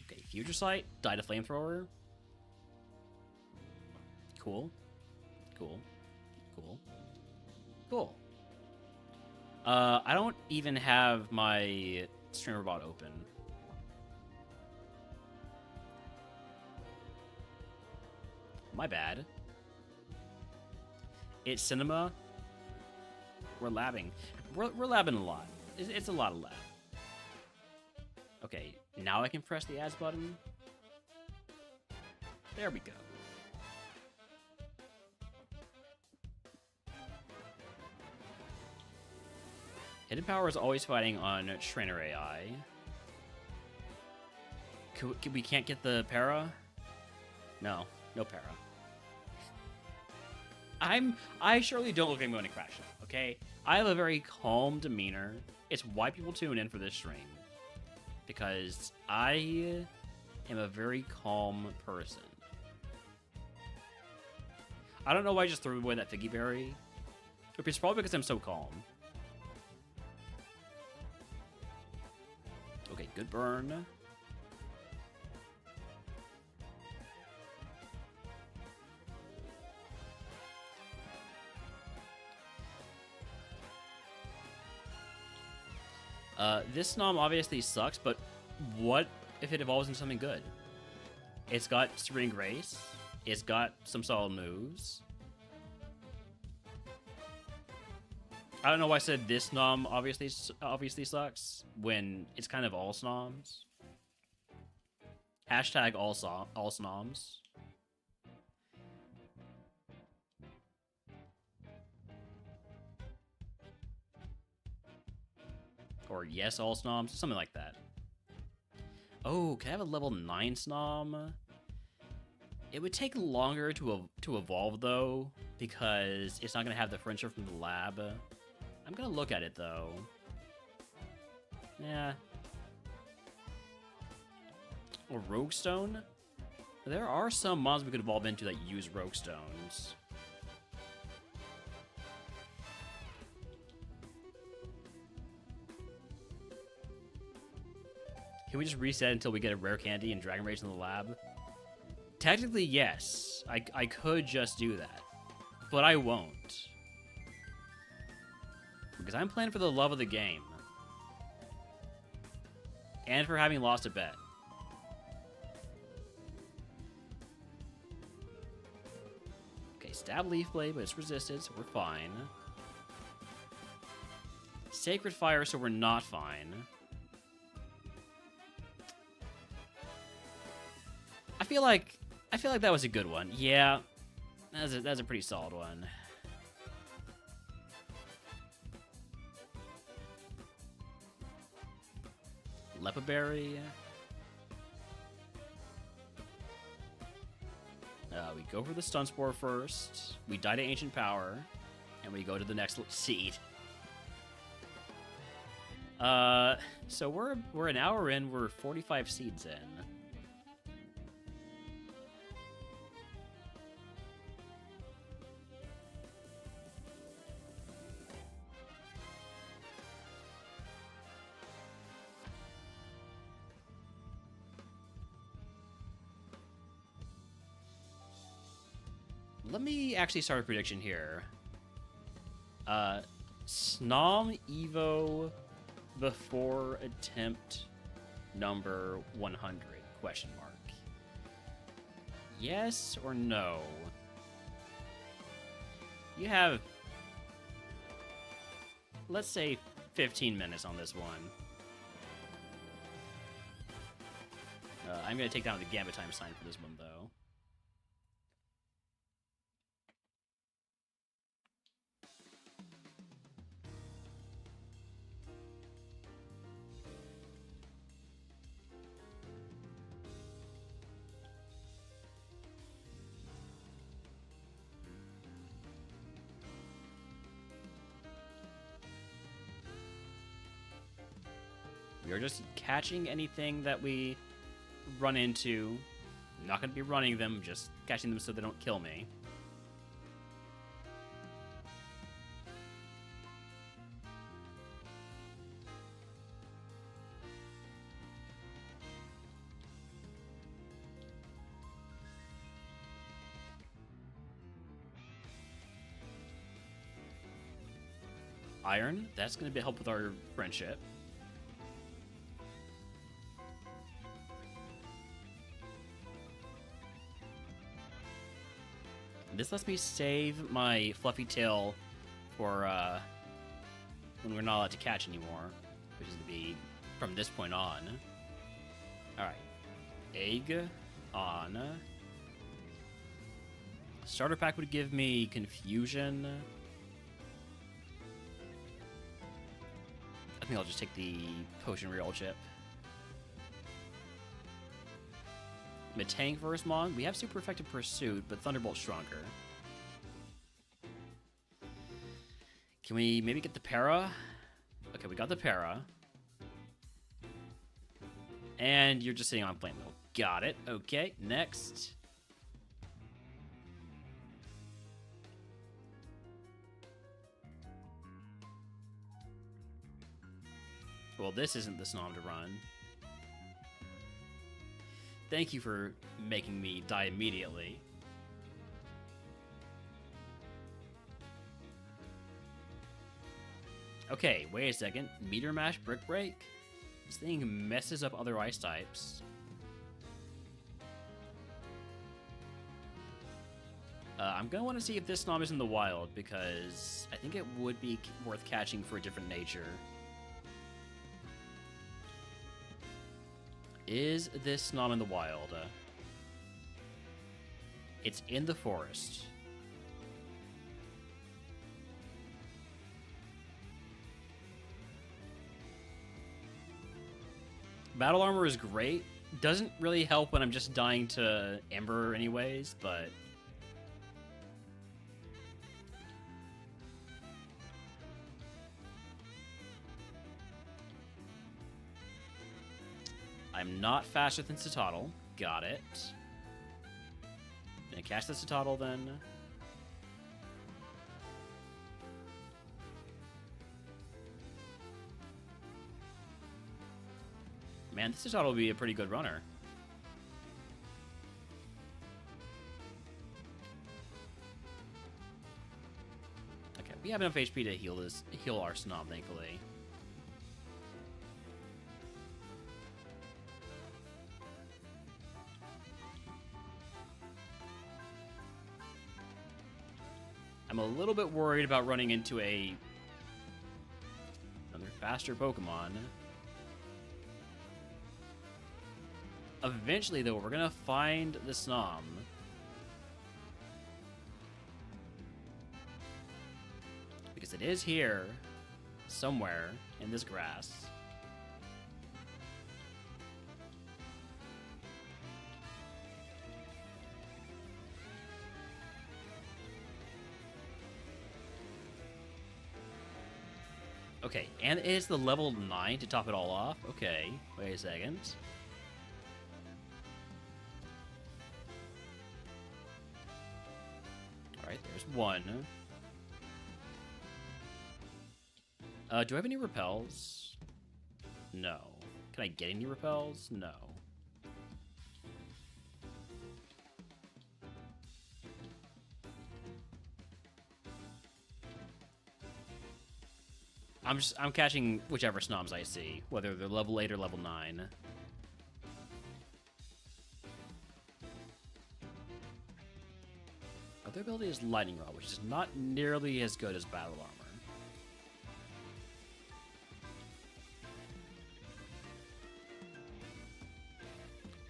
Okay, Future Sight, die to Flamethrower. Cool. Cool. Cool. Cool. I don't even have my streamer bot open. My bad. It's cinema. We're labbing. We're labbing a lot. It's a lot of lab. Okay, now I can press the ads button. There we go. Hidden Power is always fighting on Trainer AI. We can't get the para? No, no para. I surely don't look like I'm going to crash out, okay? I have a very calm demeanor. It's why people tune in for this stream. Because I am a very calm person. I don't know why I just threw away that Figgy Berry. It's probably because I'm so calm. Okay, good burn. This SNOM obviously sucks, but what if it evolves into something good? It's got Serene Grace. It's got some solid moves. I don't know why I said this SNOM obviously sucks when it's kind of all SNOMs. Hashtag all SNOMs. Or yes, all SNOMs, something like that. Oh, can I have a level 9 SNOM? It would take longer to evolve, though, because it's not going to have the friendship from the lab. I'm going to look at it, though. Yeah. Or Rogue Stone? There are some mons we could evolve into that use Rogue Stones. Can we just reset until we get a rare candy and Dragon Rage in the lab? Technically, yes. I could just do that. But I won't. Because I'm playing for the love of the game. And for having lost a bet. Okay, stab Leaf Blade, but it's resisted, so we're fine. Sacred Fire, so we're not fine. I feel like that was a good one. Yeah, that's a pretty solid one. Lepaberry. We go for the Stun Spore first. We die to Ancient Power, and we go to the next seed. So we're an hour in. We're 45 seeds in. Let me actually start a prediction here. SNOM Evo before attempt number 100, question mark. Yes or no? You have, let's say, 15 minutes on this one. I'm going to take down the Gambit Time sign for this one, though. We are just catching anything that we run into. I'm not going to be running them, just catching them so they don't kill me. Iron, that's going to help with our friendship. This lets me save my fluffy tail for when we're not allowed to catch anymore, which is going to be from this point on. Alright. Egg on. Starter pack would give me confusion. I think I'll just take the potion reroll chip. I'm a tank versus Mon. We have super effective pursuit, but Thunderbolt's stronger. Can we maybe get the para? Okay, we got the para. And you're just sitting on Flame Wheel. Got it. Okay, next. Well, this isn't the SNOM to run. Thank you for making me die immediately. Okay, wait a second. Meteor Mash, Brick Break? This thing messes up other ice types. I'm gonna want to see if this SNOM is in the wild, because I think it would be worth catching for a different nature. Is this SNOM in the wild? It's in the forest. Battle armor is great. Doesn't really help when I'm just dying to Ember anyways, but... I'm not faster than Citadel. Got it. Gonna cast the Citadel then. Man, this Citadel will be a pretty good runner. Okay, we have enough HP to heal our SNOM, thankfully. I'm a little bit worried about running into another faster Pokemon. Eventually, though, we're gonna find the SNOM. Because it is here, somewhere, in this grass. Okay, and it's the level 9 to top it all off? Okay, wait a second. Alright, there's one. Do I have any repels? No. Can I get any repels? No. I'm catching whichever SNOMs I see, whether they're level 8 or level 9. Other ability is Lightning Rod, which is not nearly as good as Battle Armor.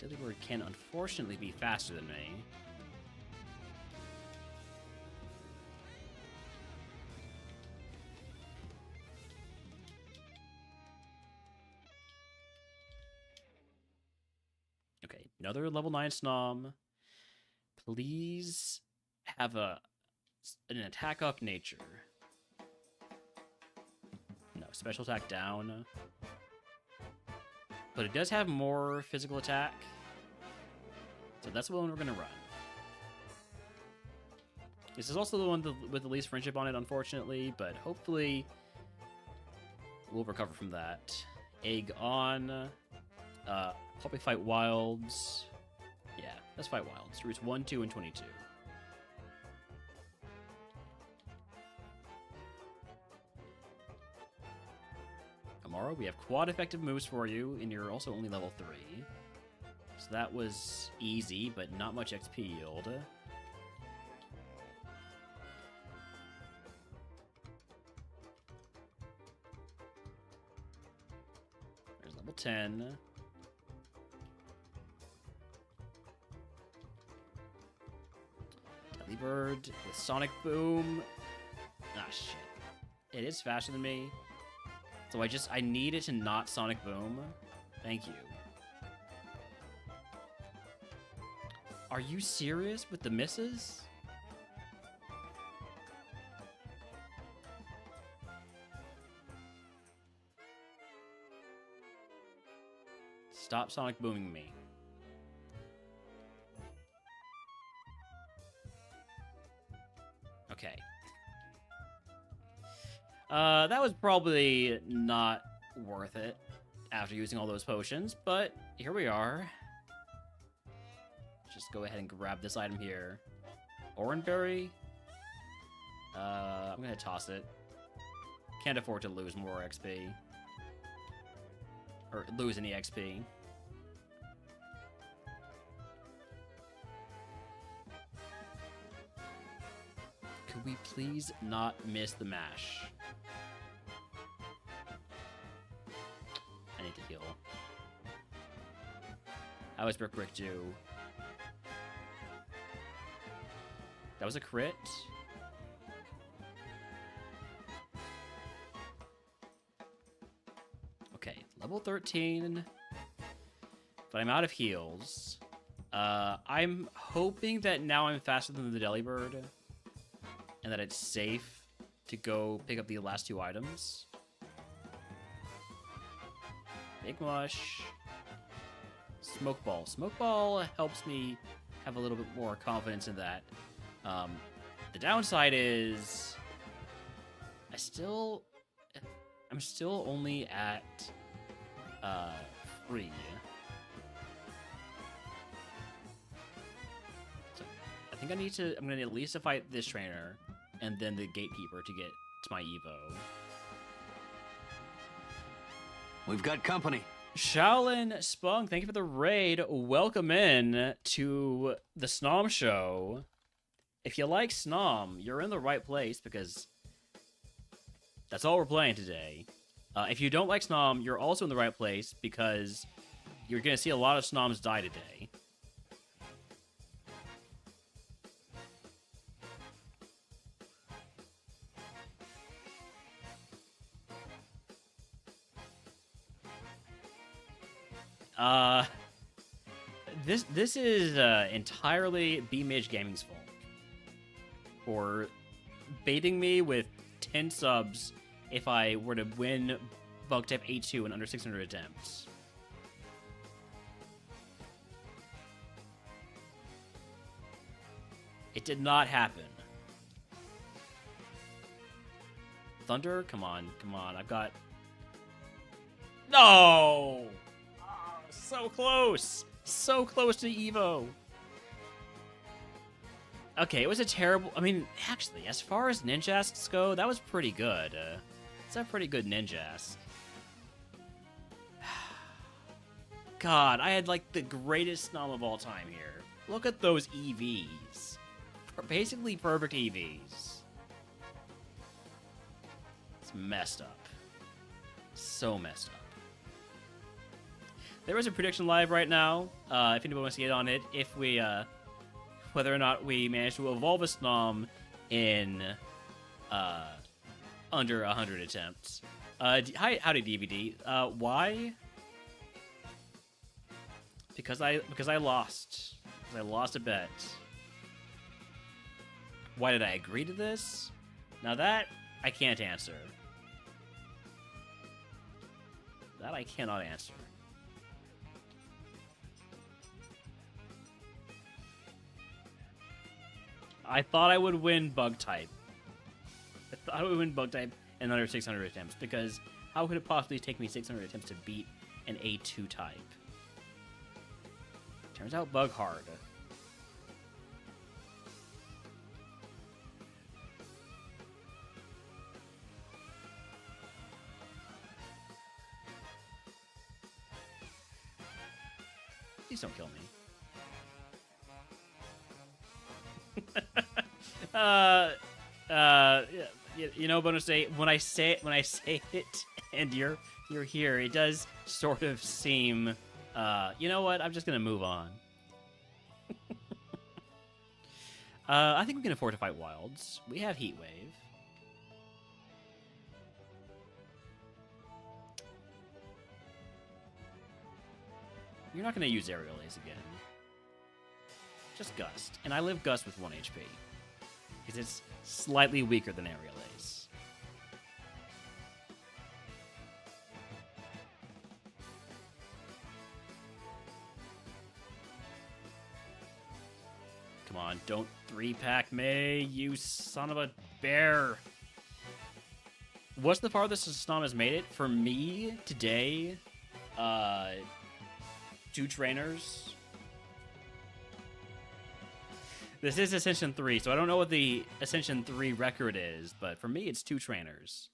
Deadly Word can unfortunately be faster than me. Okay, another level 9 SNOM. Please have an attack up nature. No, special attack down. but it does have more physical attack. So that's the one we're going to run. This is also the one with the least friendship on it, unfortunately, but hopefully we'll recover from that. Egg on. Probably fight wilds. Yeah, let's fight wilds. Routes 1, 2, and 22. Amara, we have quad effective moves for you, and you're also only level 3. So that was easy, but not much XP yield. There's level 10. Bird with Sonic Boom. Ah, shit. It is faster than me. So I need it to not Sonic Boom. Thank you. Are you serious with the misses? Stop Sonic Booming me. Okay. That was probably not worth it after using all those potions, but here we are. Just go ahead and grab this item here. Oranberry. I'm gonna toss it. Can't afford to lose more XP. Or lose any XP. Could we please not miss the mash? I need to heal. How does Brick Brick do? That was a crit. Okay, level 13. But I'm out of heals. I'm hoping that now I'm faster than the Delibird. And that it's safe to go pick up the last 2 items. Big Mush. Smoke Ball. Smoke Ball helps me have a little bit more confidence in that. The downside is I'm still only at 3. So I think I'm gonna at least fight this trainer and then the gatekeeper to get to my Evo. We've got company. Shaolin Spunk, thank you for the raid. Welcome in to the SNOM show. If you like SNOM, you're in the right place because that's all we're playing today. If you don't like SNOM, you're also in the right place because you're going to see a lot of SNOMs die today. This is entirely B-Midge Gaming's fault for baiting me with 10 subs if I were to win Bug Type A2 in under 600 attempts. It did not happen. Thunder, come on, I've got... No! Oh, so close! So close to Evo! Okay, it was a terrible... I mean, actually, as far as Ninjasks go, that was pretty good. It's a pretty good Ninjask. God, I had, like, the greatest SNOM of all time here. Look at those EVs. Basically perfect EVs. It's messed up. So messed up. There is a prediction live right now, if anybody wants to get on it, if we, whether or not we manage to evolve a SNOM in, under 100 attempts. Howdy DVD. Why? Because I lost. Because I lost a bet. Why did I agree to this? Now that, I can't answer. That I cannot answer. I thought I would win bug type. I thought I would win bug type in under 600 attempts, because how could it possibly take me 600 attempts to beat an A2 type? Turns out bug hard. Please don't kill me. You know, bonus day. When I say it, and you're here, it does sort of seem. You know what? I'm just gonna move on. I think we can afford to fight wilds. We have Heat Wave. You're not gonna use Aerial Ace again. Just Gust. And I live Gust with 1 HP. Because it's slightly weaker than Aerial Ace. Come on, don't 3-pack me, you son of a bear. What's the farthest a SNOM has made it? For me, today, 2 trainers. This is Ascension 3, so I don't know what the Ascension 3 record is, but for me, it's 2 trainers.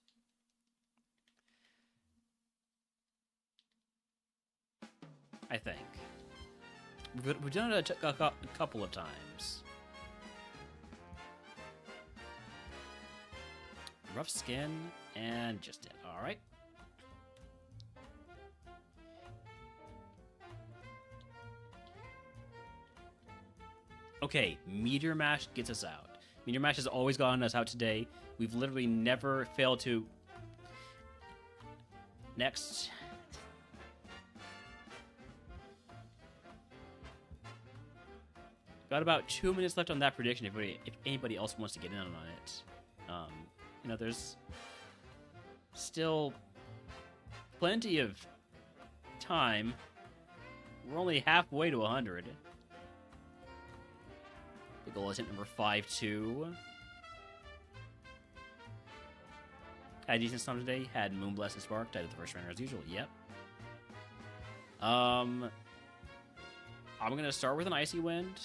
I think. We've done it a couple of times. Rough skin, and just dead. Alright. Okay, Meteor Mash gets us out. Meteor Mash has always gotten us out today. We've literally never failed to... Next. Got about 2 minutes left on that prediction if anybody else wants to get in on it. You know, there's still plenty of time. We're only halfway to 100. The goal is hit number 5-2. Had a decent storm today. Had Moonblast and Spark. Died at the first trainer as usual. Yep. I'm gonna start with an Icy Wind.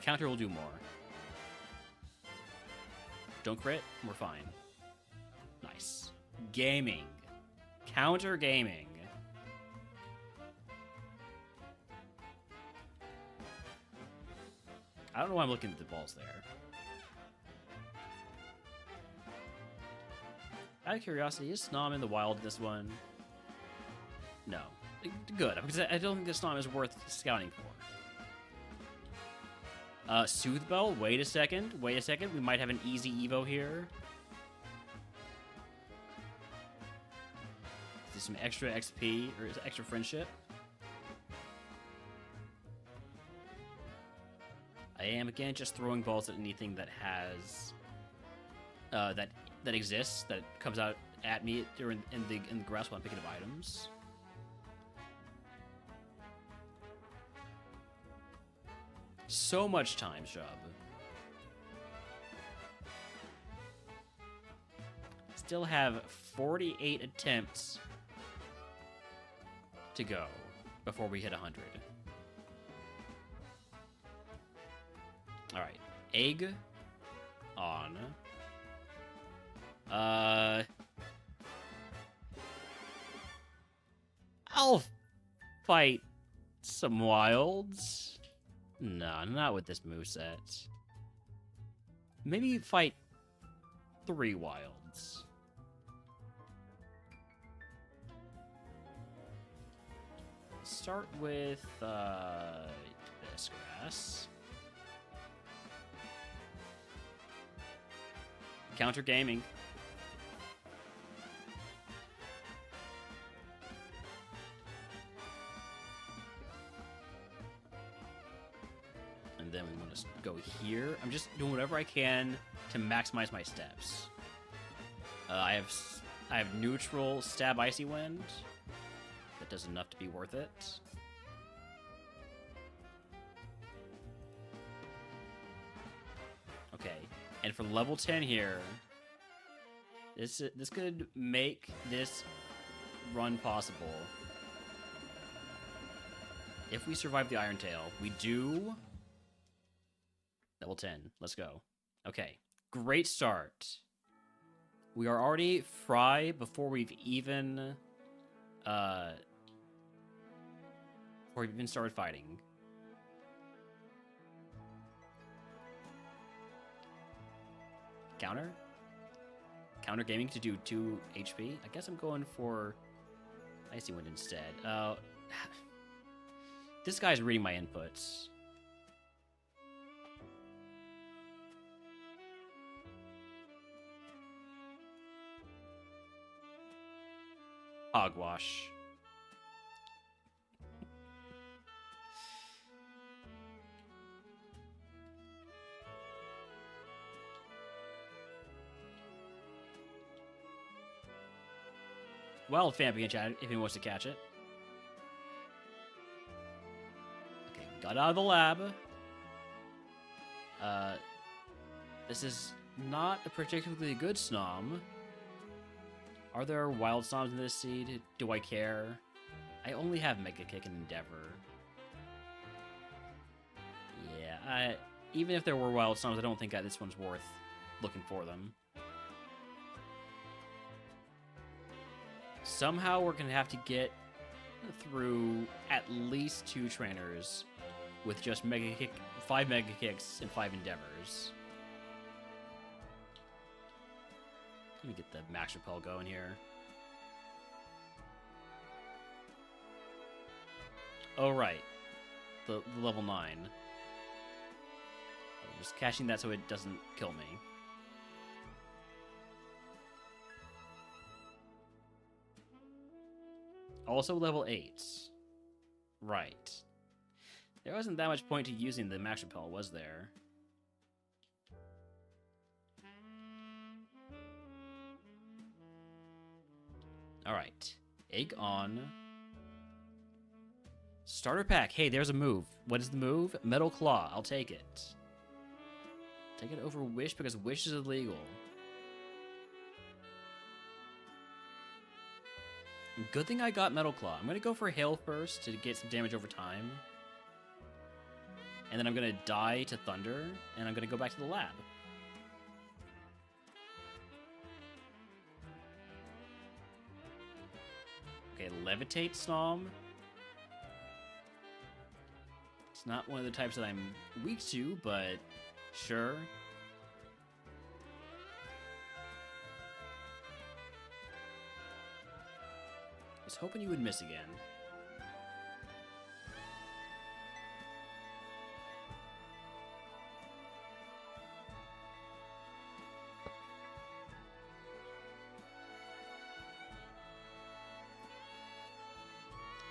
Counter will do more. Don't crit. We're fine. Nice. Gaming. Counter gaming. I don't know why I'm looking at the balls there. Out of curiosity, is SNOM in the wild in this one? No. Good, because I don't think the SNOM is worth scouting for. Soothe Bell, wait a second. We might have an easy Evo here. Is this some extra XP, or extra friendship? I am, again, just throwing balls at anything that has... that exists, that comes out at me during in the grass while I'm picking up items. So much time, Shub. Still have 48 attempts to go before we hit 100. Alright. Egg on. I'll fight some wilds. No, not with this moveset. Maybe fight 3 wilds. Start with this grass. Counter gaming. And then we want to go here. I'm just doing whatever I can to maximize my steps. I have neutral stab Icy Wind. That does enough to be worth it. And for level 10 here, this could make this run possible. If we survive the Iron Tail, we do level 10. Let's go. Okay, great start. We are already Fry before we've even started fighting. Counter gaming to do 2 HP. I guess I'm going for Icy Wind instead. This guy's reading my inputs. Hogwash. Wild Famp can chat if he wants to catch it. Okay, got out of the lab. This is not a particularly good SNOM. Are there wild SNOMs in this seed? Do I care? I only have Mega Kick and Endeavor. Yeah, even if there were wild SNOMs, I don't think this one's worth looking for them. Somehow we're gonna have to get through at least 2 trainers with just 5 Mega Kicks and 5 Endeavors. Let me get the Max Repel going here. Oh, right. The level 9. I'm just caching that so it doesn't kill me. Also level 8. Right. There wasn't that much point to using the Max Repel, was there? Alright. Egg on. Starter pack. Hey, there's a move. What is the move? Metal Claw. I'll take it. Take it over Wish because Wish is illegal. Good thing I got Metal Claw. I'm going to go for Hail first to get some damage over time. And then I'm going to die to Thunder, and I'm going to go back to the lab. Okay, Levitate SNOM. It's not one of the types that I'm weak to, but sure. I was hoping you would miss again.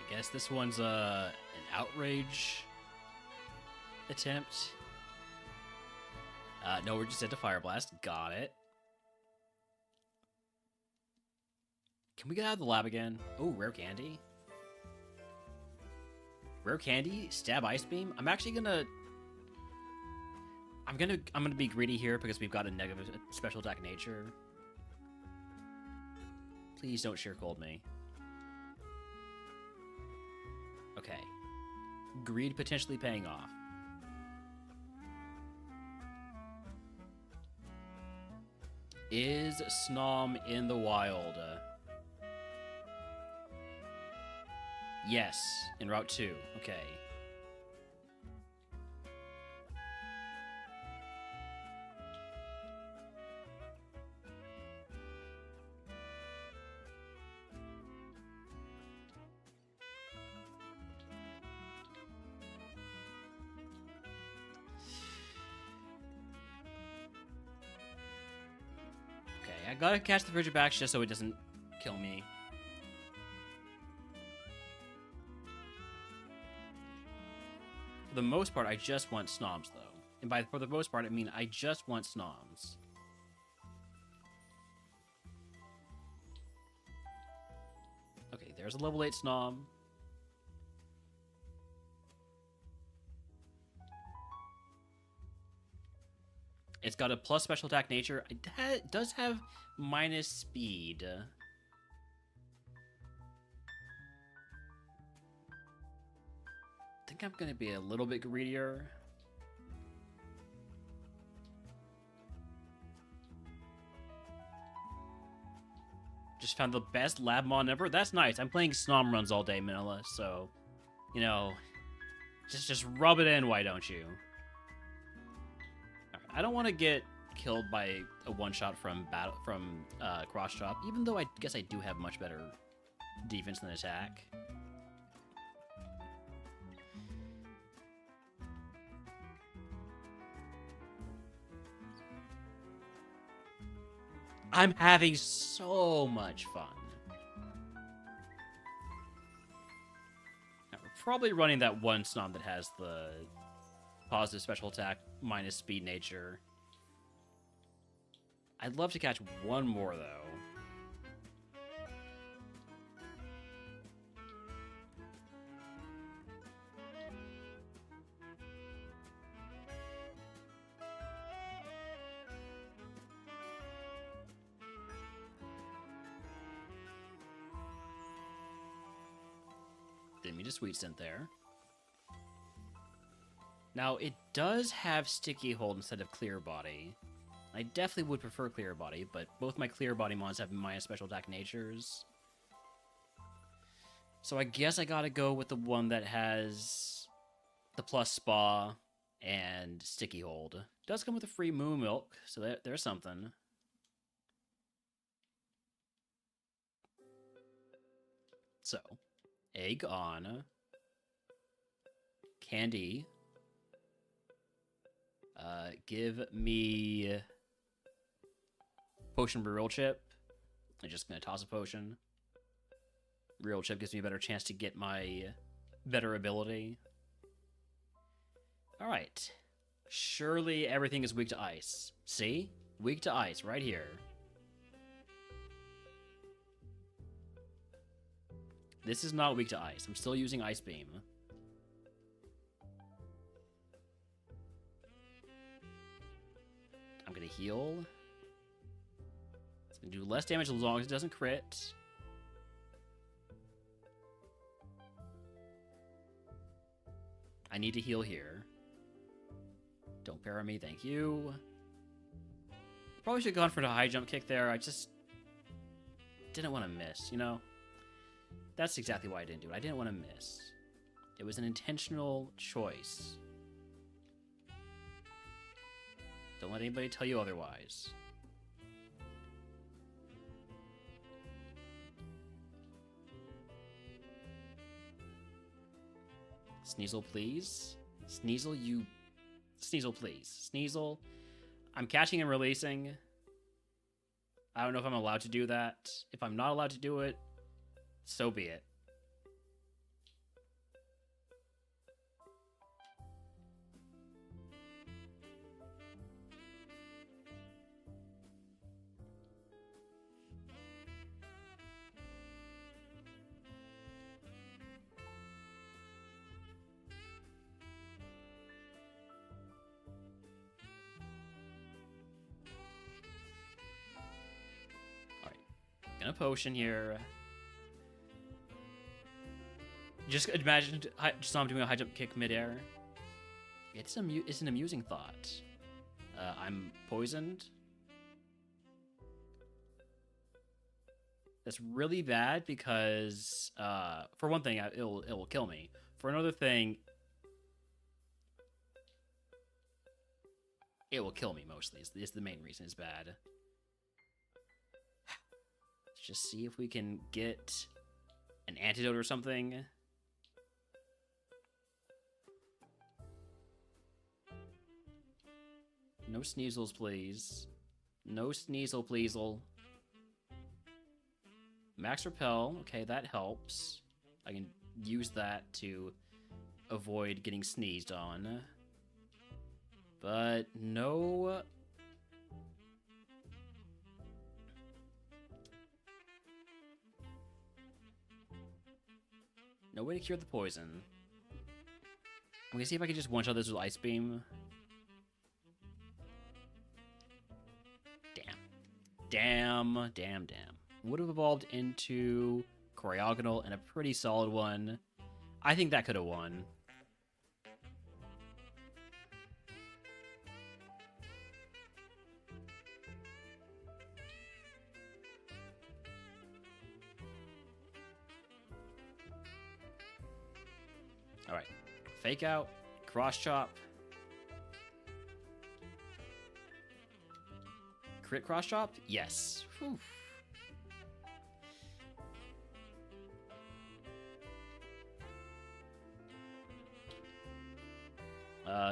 I guess this one's an outrage attempt. No, we're just into Fire Blast. Got it. Can we get out of the lab again? Oh, rare candy. Rare candy, stab ice beam. I'm actually gonna. I'm gonna be greedy here because we've got a negative special attack nature. Please don't sheer cold me. Okay. Greed potentially paying off. Is SNOM in the wild? Yes, in Route 2. Okay. Okay, I gotta catch the Frigibax just so it doesn't kill me. For the most part, I just want SNOMs, though. And by for the most part, I mean I just want SNOMs. Okay, there's a level 8 SNOM. It's got a plus special attack nature. It does have minus speed. I think I'm going to be a little bit greedier. Just found the best LabMon ever. That's nice. I'm playing SNOM runs all day, Manila, so, you know, just rub it in, why don't you? Right, I don't want to get killed by a one-shot from cross chop, even though I guess I do have much better defense than attack. I'm having so much fun. Now, we're probably running that one SNOM that has the positive special attack minus speed nature. I'd love to catch one more, though. Didn't mean to sweet scent there. Now, it does have sticky hold instead of clear body. I definitely would prefer clear body, but both my clear body mons have minus special attack natures. So I guess I gotta go with the one that has the plus spa and sticky hold. It does come with a free moo milk, so there's something. So, egg on. Candy. Give me potion real chip. I'm just gonna toss a potion. Real chip gives me a better chance to get my better ability. Alright. Surely everything is weak to ice. See? Weak to ice, right here. This is not weak to ice. I'm still using Ice Beam. I'm gonna heal. It's gonna do less damage as long as it doesn't crit. I need to heal here. Don't para me, thank you. Probably should have gone for the high jump kick there. I just didn't want to miss, you know? That's exactly why I didn't do it. I didn't want to miss. It was an intentional choice. Don't let anybody tell you otherwise. Sneasel, please. Sneasel, you... Sneasel, please. Sneasel. I'm catching and releasing. I don't know if I'm allowed to do that. If I'm not allowed to do it, so be it. Gonna potion here. Just imagine just I'm doing a high jump kick midair. It's an amusing thought. I'm poisoned. That's really bad because for one thing, it will kill me. For another thing, it will kill me mostly. It's the main reason it's bad. Just see if we can get an antidote or something. No sneasels, please. No sneasel, please'll. Max repel. Okay, that helps. I can use that to avoid getting sneezed on. But no... No way to cure the poison. I'm gonna see if I can just one-shot this with Ice Beam. Damn. Would have evolved into Choreogonal and a pretty solid one. I think that could have won. Alright. Fake out. Cross chop. Crit cross chop? Yes. Whew.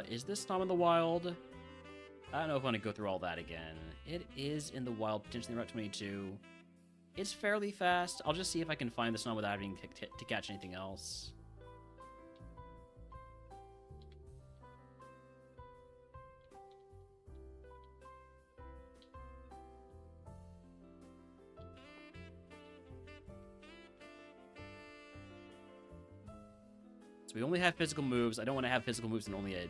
Is this SNOM in the wild? I don't know if I want to go through all that again. It is in the wild, potentially Route 22. It's fairly fast. I'll just see if I can find the SNOM without having to catch anything else. So we only have physical moves. I don't want to have physical moves and only a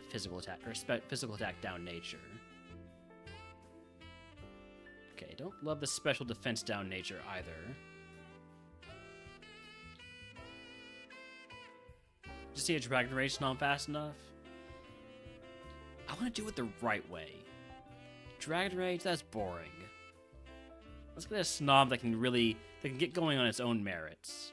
physical attack or physical attack down nature. Okay, don't love the special defense down nature either. Just see a Dragon Rage SNOM fast enough? I want to do it the right way. Dragon Rage, that's boring. Let's get a SNOM that can get going on its own merits.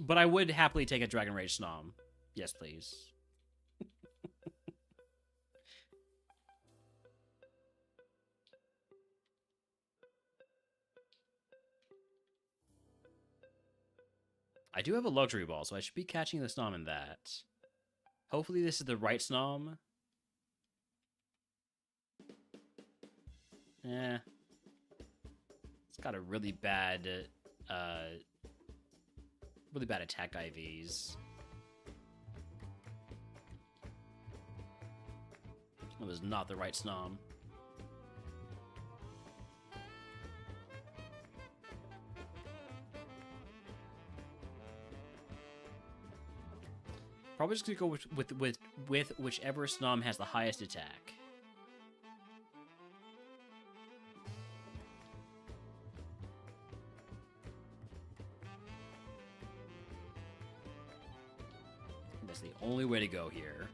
But I would happily take a Dragon Rage SNOM. Yes, please. I do have a luxury ball, so I should be catching the SNOM in that. Hopefully this is the right SNOM. Eh. It's got a really bad attack IVs. It was not the right SNOM. Probably just gonna go with whichever SNOM has the highest attack. That's the only way to go here.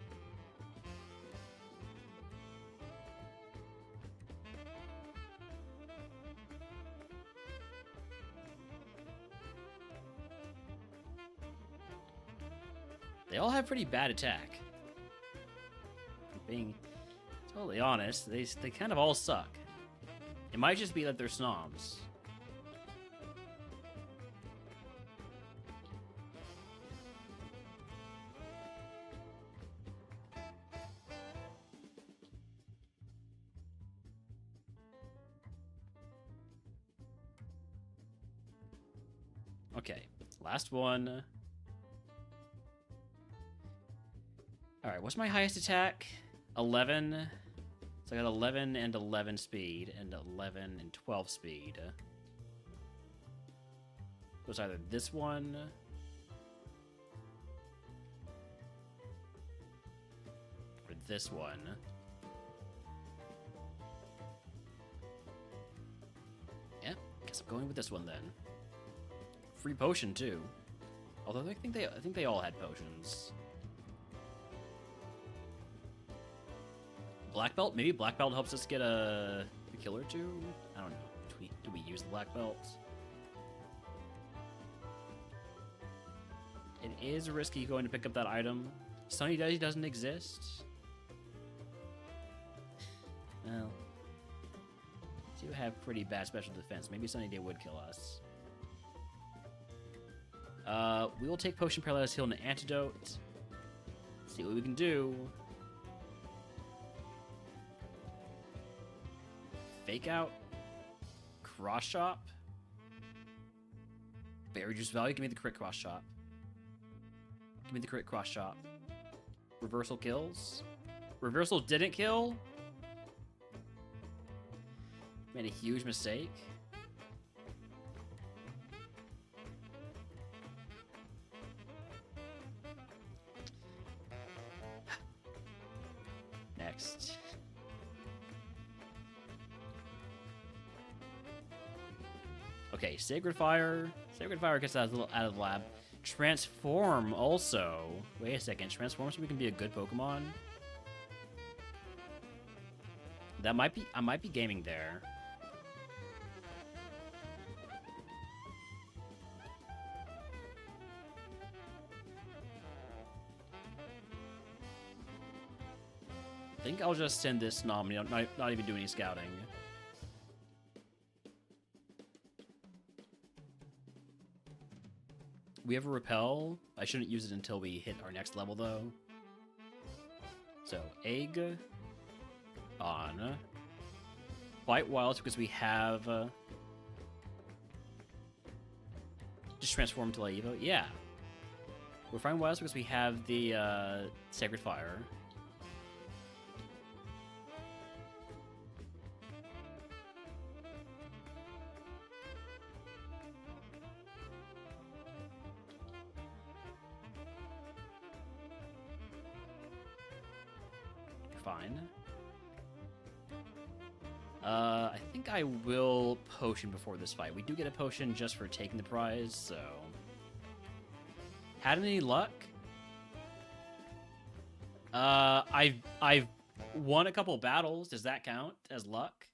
They all have pretty bad attack. Being totally honest, they kind of all suck. It might just be that they're SNOMs. Okay, last one. Alright, what's my highest attack? 11. So I got 11 and 11 speed, and 11 and 12 speed. So it's either this one... or this one. Yeah, guess I'm going with this one then. Free potion too. Although I think they all had potions. Black belt? Maybe black belt helps us get a kill or two? I don't know. Do we use the black belt? It is risky going to pick up that item. Sunny Day doesn't exist. Well, do have pretty bad special defense. Maybe Sunny Day would kill us. We will take Potion Paralysis Heal and an Antidote. See what we can do. Fake out. Cross chop. Berry Juice Value. Give me the crit cross chop. Give me the crit cross chop. Reversal kills. Reversal didn't kill. Made a huge mistake. next. Okay, Sacred Fire. Sacred Fire gets out of the lab. Transform also. Wait a second. Transform so we can be a good Pokemon? That might be... I might be gaming there. I think I'll just send this SNOM, not even do any scouting. We have a Repel. I shouldn't use it until we hit our next level, though. So, Egg on. Fight Wilds because we have... just transform to Evo? Yeah. We're fighting Wilds because we have the Sacred Fire. Fine. I think I will potion before this fight. We do get a potion just for taking the prize, so... Had any luck? I've won a couple battles. Does that count as luck?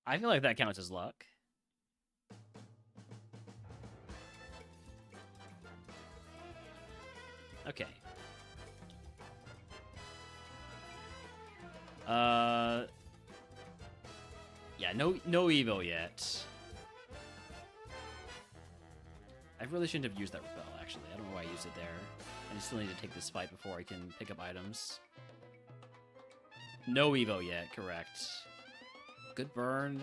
I feel like that counts as luck. Okay. Yeah, no Evo yet. I really shouldn't have used that Repel, actually. I don't know why I used it there. I still need to take this fight before I can pick up items. No Evo yet, correct. Good burn.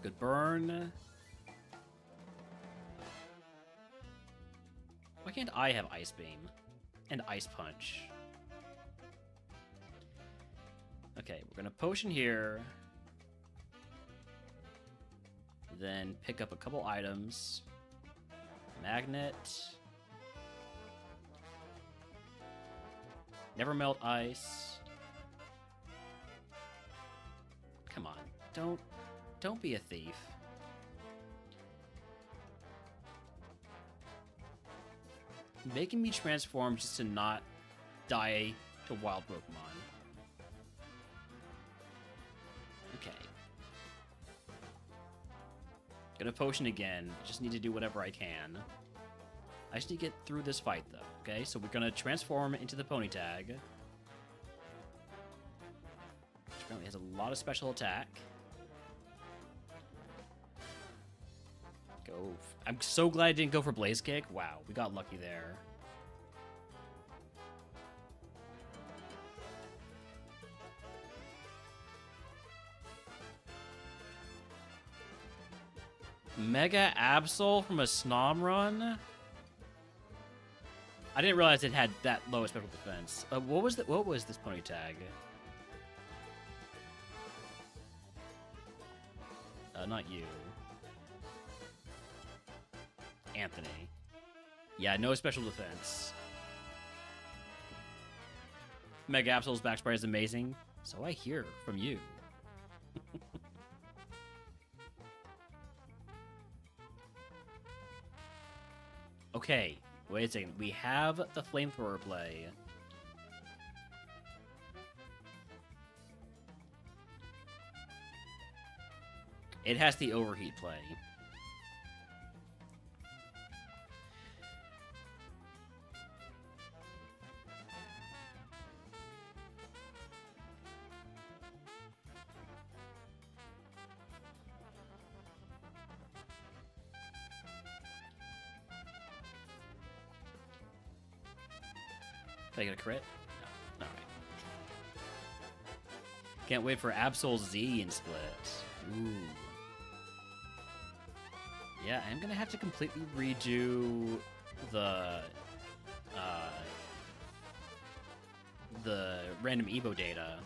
Good burn. Why can't I have Ice Beam and Ice Punch? Okay, we're gonna potion here. Then pick up a couple items. Magnet. Never melt ice. Come on, don't be a thief. Making me transform just to not die to wild Pokemon. Okay. Gonna potion again. Just need to do whatever I can. I just need to get through this fight, though. Okay, so we're gonna transform into the Ponytag. Which apparently has a lot of special attack. Go. I'm so glad I didn't go for Blaze Kick. Wow, we got lucky there. Mega Absol from a SNOM run? I didn't realize it had that low special defense. What was this Ponytag? Not you. Anthony. Yeah, no special defense. Mega Absol's back spray is amazing. So I hear from you. Okay, wait a second. We have the flamethrower play. It has the overheat play. Did I get a crit? No. Alright. Can't wait for Absol Z in Split. Ooh. Yeah, I'm gonna have to completely redo the random Evo data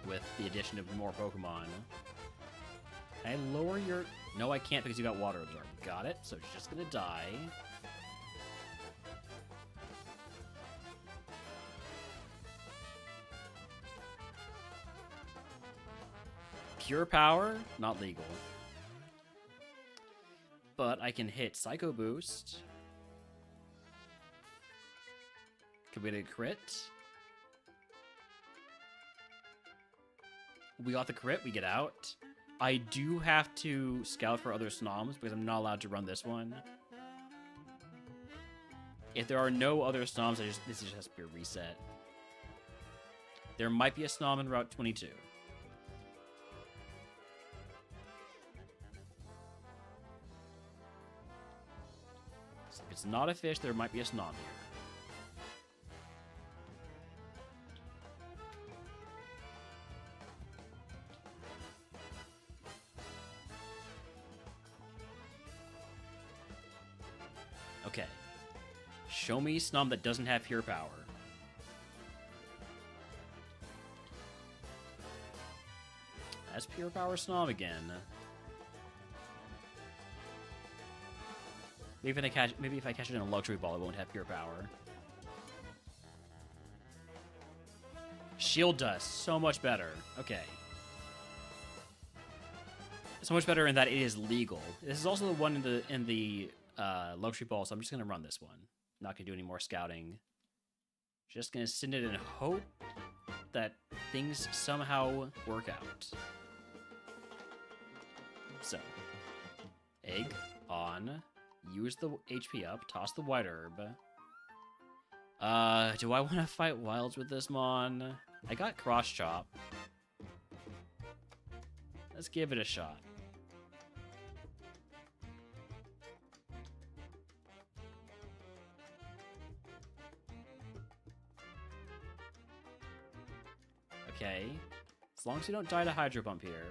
with the addition of more Pokemon. Can I lower your... No, I can't because you got water absorb. Got it. So it's just gonna die. Pure power, not legal. But I can hit Psycho Boost. Could we get a crit? We got the crit, we get out. I do have to scout for other SNOMs because I'm not allowed to run this one. If there are no other SNOMs, this just has to be a reset. There might be a SNOM in Route 22. So if it's not a fish, there might be a SNOM here. Okay. Show me SNOM that doesn't have pure power. That's pure power SNOM again. Maybe if I catch it in a luxury ball, it won't have pure power. Shield dust, so much better. Okay. So much better in that it is legal. This is also the one in the luxury ball, so I'm just gonna run this one. Not gonna do any more scouting. Just gonna send it and hope that things somehow work out. So, egg on. Use the HP up. Toss the white herb. Do I want to fight wilds with this mon? I got cross chop. Let's give it a shot. Okay. As long as you don't die to Hydro Pump here.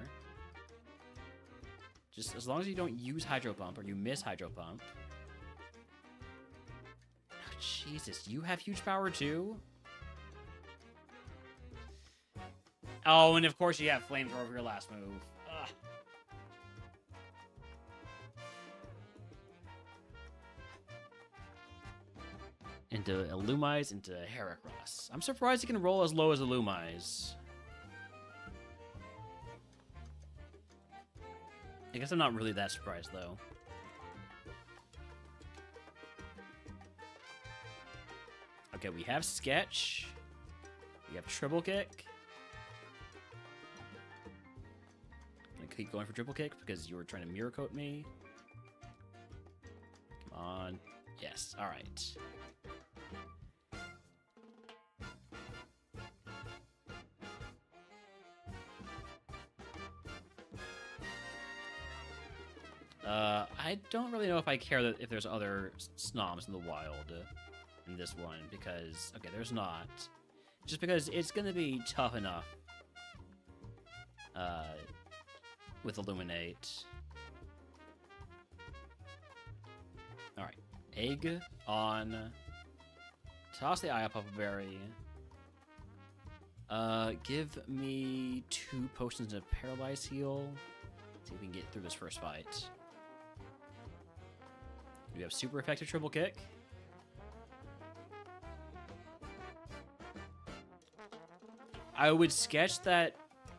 Just as long as you don't use Hydro Pump or you miss Hydro Pump. Oh, Jesus, you have huge power too? Oh, and of course you have Flamethrower for your last move. Ugh. Into Illumise, into Heracross. I'm surprised he can roll as low as Illumise. I guess I'm not really that surprised, though. Okay, we have Sketch. We have Triple Kick. I'm gonna keep going for Triple Kick because you were trying to Mirror Coat me. Come on. Yes, alright. I don't really know if I care that if there's other SNOMs in the wild in this one, because, okay, there's not. Just because it's going to be tough enough with Illuminate. Alright, egg on. Toss the Eye Papa Berry. Give me 2 potions of Paralyze Heal. See if we can get through this first fight. We have super effective Triple Kick. I would sketch that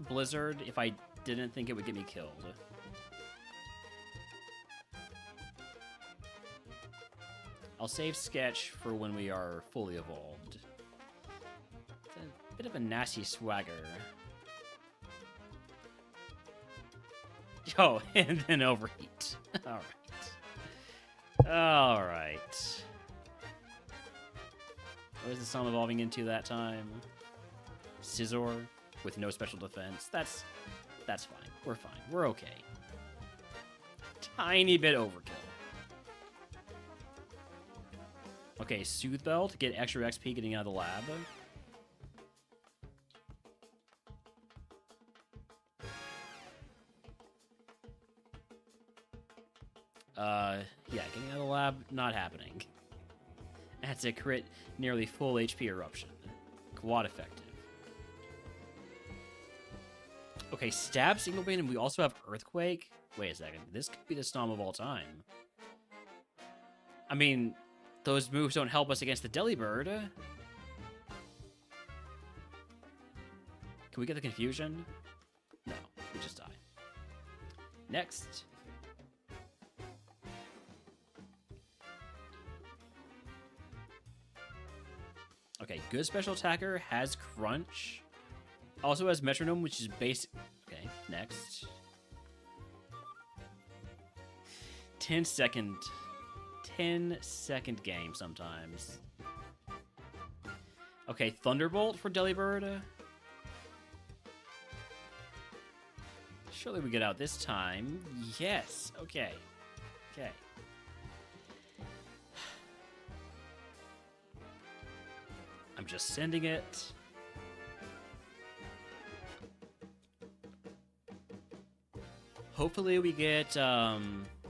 Blizzard if I didn't think it would get me killed. I'll save Sketch for when we are fully evolved. It's a bit of a nasty swagger. Oh, and then overheat. Alright. Alright. What is the song evolving into that time? Scizor with no special defense. That's fine. We're fine. We're okay. Tiny bit overkill. Okay, Soothe Bell to get extra XP getting out of the lab. Yeah, getting out of the lab, not happening. That's a crit, nearly full HP eruption. Quad effective. Okay, Stab, Signal Bane, and we also have Earthquake. Wait a second. This could be the Snom of all time. I mean, those moves don't help us against the Delibird. Can we get the Confusion? No, we just die. Next. Okay, good special attacker, has Crunch. Also has Metronome, which is basic. Okay, next. 10-second game sometimes. Okay, Thunderbolt for Delibird. Surely we get out this time. Yes, okay. Okay. I'm just sending it. Hopefully we get, I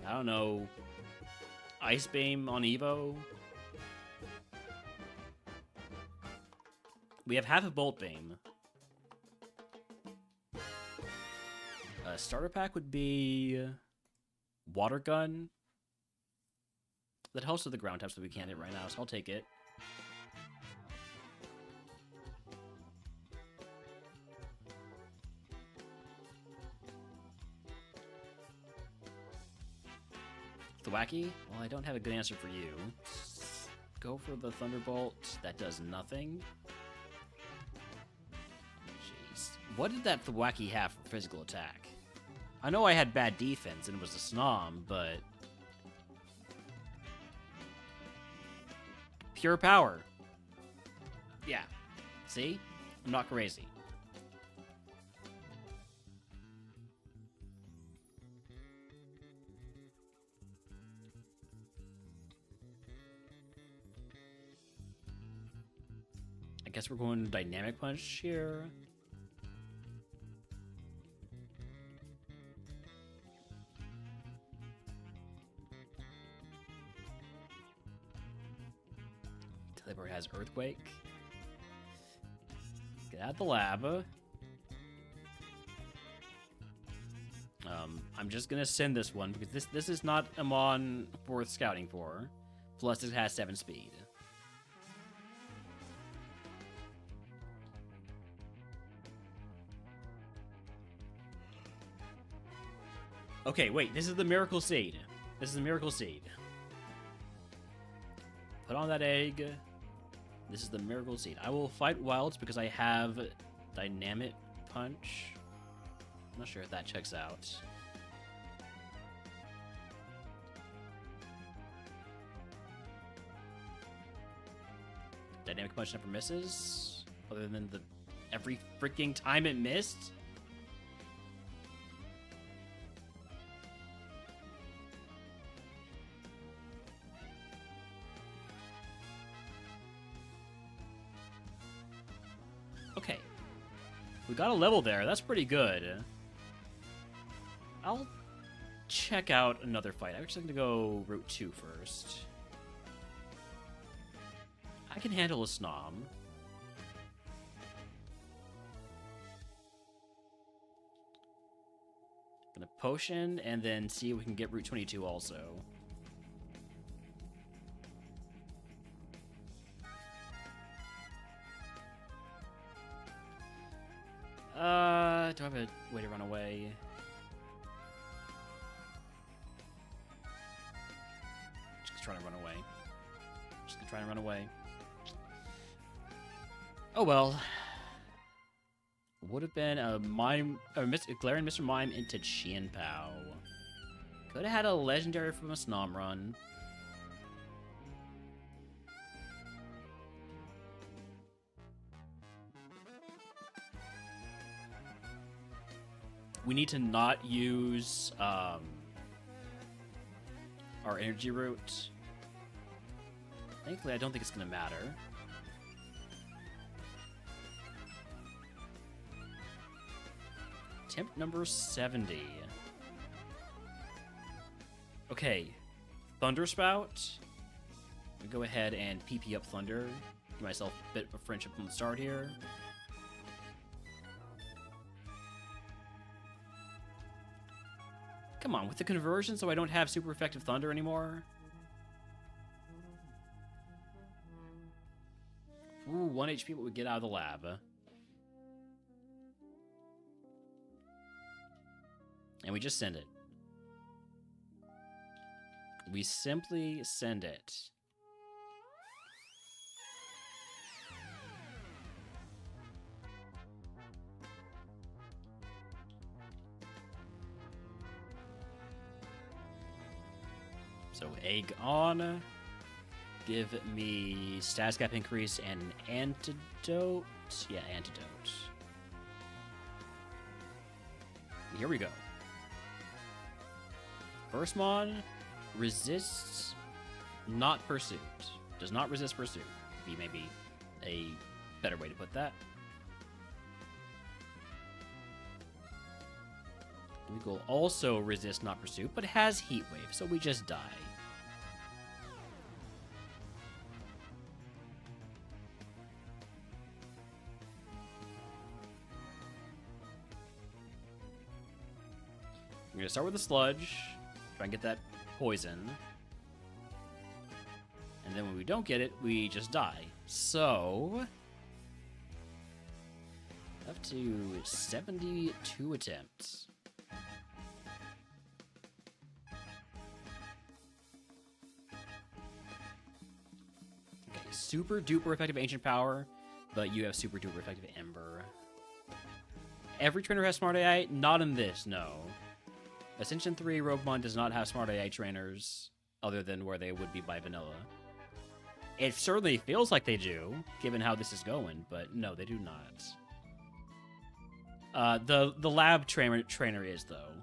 don't know, Ice Beam on Evo. We have half a Bolt Beam. A starter pack would be Water Gun. That helps with the ground types that we can't hit right now, so I'll take it. Thwacky? Well, I don't have a good answer for you. Go for the Thunderbolt. That does nothing. Jeez. What did that Thwacky have for physical attack? I know I had bad defense and it was a Snom, but... Pure power. Yeah. See? I'm not crazy. I guess we're going Dynamic Punch here. Delibird has Earthquake. Get out the lab. I'm just gonna send this one because this is not a mon worth scouting for. Plus, it has 7 speed. Okay, wait, this is the Miracle Seed. This is the Miracle Seed. Put on that egg. This is the Miracle Seed. I will fight Wilds because I have Dynamic Punch. I'm not sure if that checks out. Dynamic Punch never misses. Other than the every freaking time it missed. Okay. We got a level there. That's pretty good. I'll check out another fight. I'm actually going to go Route 2 first. I can handle a Snom. Gonna potion and then see if we can get Route 22 also. Do I have a way to run away? Just trying to run away. Just gonna try and run away. Oh well. Would have been a glaring Mr. Mime into Chien Pao. Could have had a legendary from a Snom run. We need to not use our energy route. Thankfully, I don't think it's going to matter. Temp number 70. Okay, Thunder Spout. I'm gonna go ahead and PP up Thunder. Give myself a bit of friendship from the start here. Come on, with the conversion so I don't have super effective thunder anymore? Ooh, 1 HP, what we get out of the lab. And we just send it. We simply send it. So egg on. Give me status gap increase and an antidote. Yeah, antidote. Here we go. First mon resists not pursuit. Does not resist pursuit. Be maybe a better way to put that. We will also resist not pursuit, but has heat wave, so we just die. We're gonna start with the sludge, try and get that poison. And then when we don't get it, we just die. So, up to 72 attempts. Okay, super duper effective ancient power, but you have super duper effective ember. Every trainer has smart AI, not in this, no. Ascension 3 RogueMon does not have smart AI trainers, other than where they would be by vanilla. It certainly feels like they do, given how this is going, but no, they do not. The lab trainer is, though.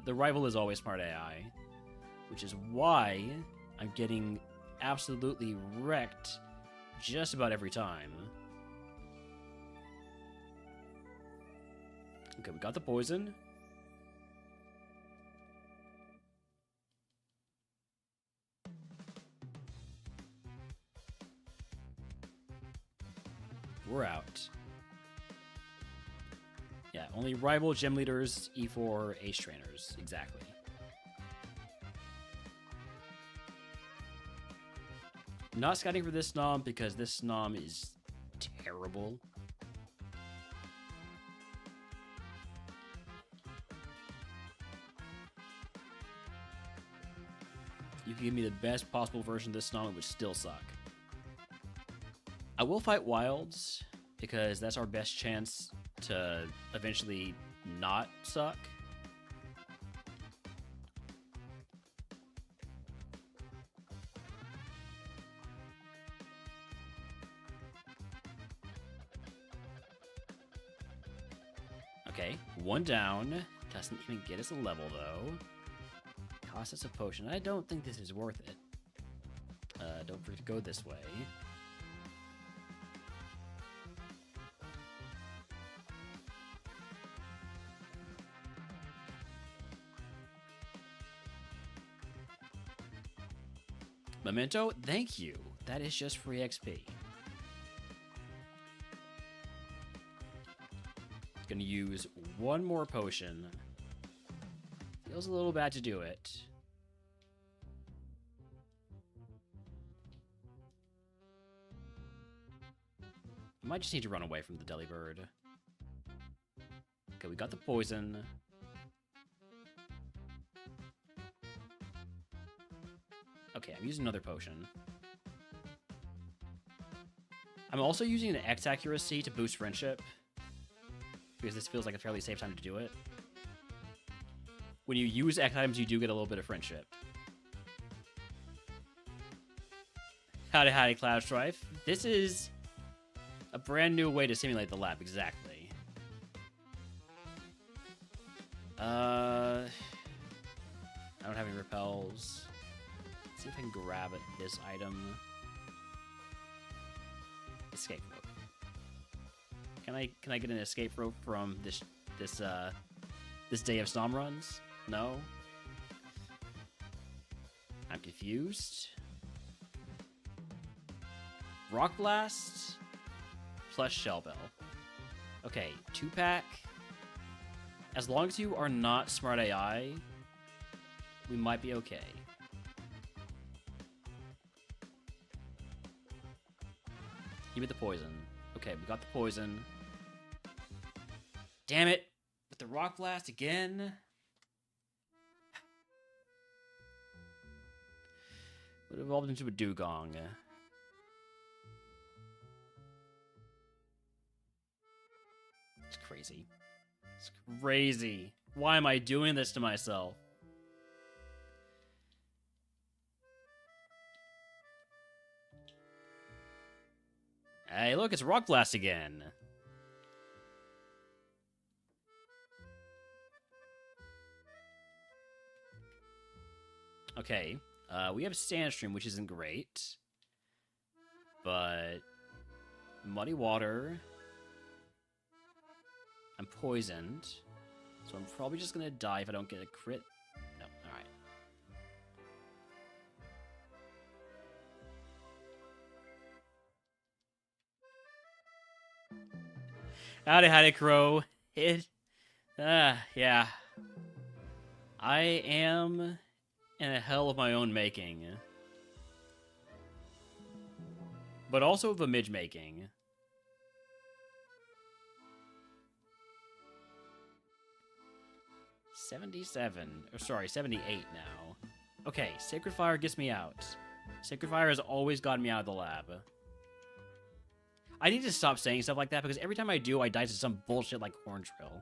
The rival is always smart AI, which is why I'm getting absolutely wrecked just about every time. Okay, we got the poison. We're out. Yeah, only rival gem leaders, E4 ace trainers. Exactly. Not scouting for this SNOM because this SNOM is terrible. You can give me the best possible version of this SNOM, it would still suck. I will fight wilds, because that's our best chance to eventually not suck. Okay, one down. Doesn't even get us a level, though. Cost us a potion. I don't think this is worth it. Don't forget to go this way. Memento, thank you. That is just free XP. Gonna use one more potion. Feels a little bad to do it. I might just need to run away from the Delibird. Okay, we got the poison. Okay, I'm using another potion. I'm also using an X accuracy to boost friendship, because this feels like a fairly safe time to do it. When you use X items, you do get a little bit of friendship. Howdy, howdy, Cloud Strife. This is a brand new way to simulate the lab, exactly. I don't have any repels. Let's see if I can grab this item. Escape rope. Can I get an escape rope from this day of SNOM runs? No. I'm confused. Rock Blast plus Shell Bell. Okay, 2-pack. As long as you are not smart AI, We might be okay. Give me the poison. Okay, we got the poison. Damn it! With the rock blast again? It evolved into a dugong. It's crazy. It's crazy. Why am I doing this to myself? Hey, look, it's Rock Blast again. Okay, we have Sandstream, which isn't great. But Muddy Water. I'm poisoned. So I'm probably just gonna die if I don't get a crit. No, alright. Howdy, Crow. Yeah. I am in a hell of my own making. But also of a midge making. Sorry, 78 now. Okay, Sacred Fire gets me out. Sacred Fire has always gotten me out of the lab. I need to stop saying stuff like that because every time I do, I die to some bullshit like Horn Trail.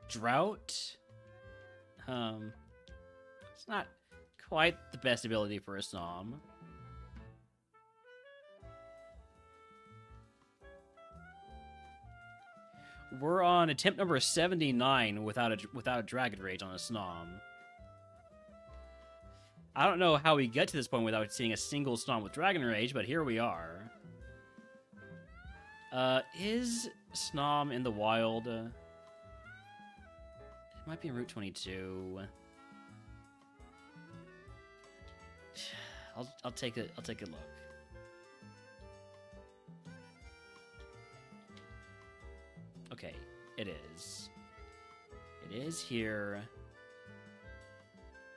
Drought? It's not quite the best ability for a SNOM. We're on attempt number 79 without a Dragon Rage on a SNOM. I don't know how we get to this point without seeing a single SNOM with Dragon Rage, but here we are. Is SNOM in the wild? It might be in Route 22. I'll take a look. Okay, it is. It is here.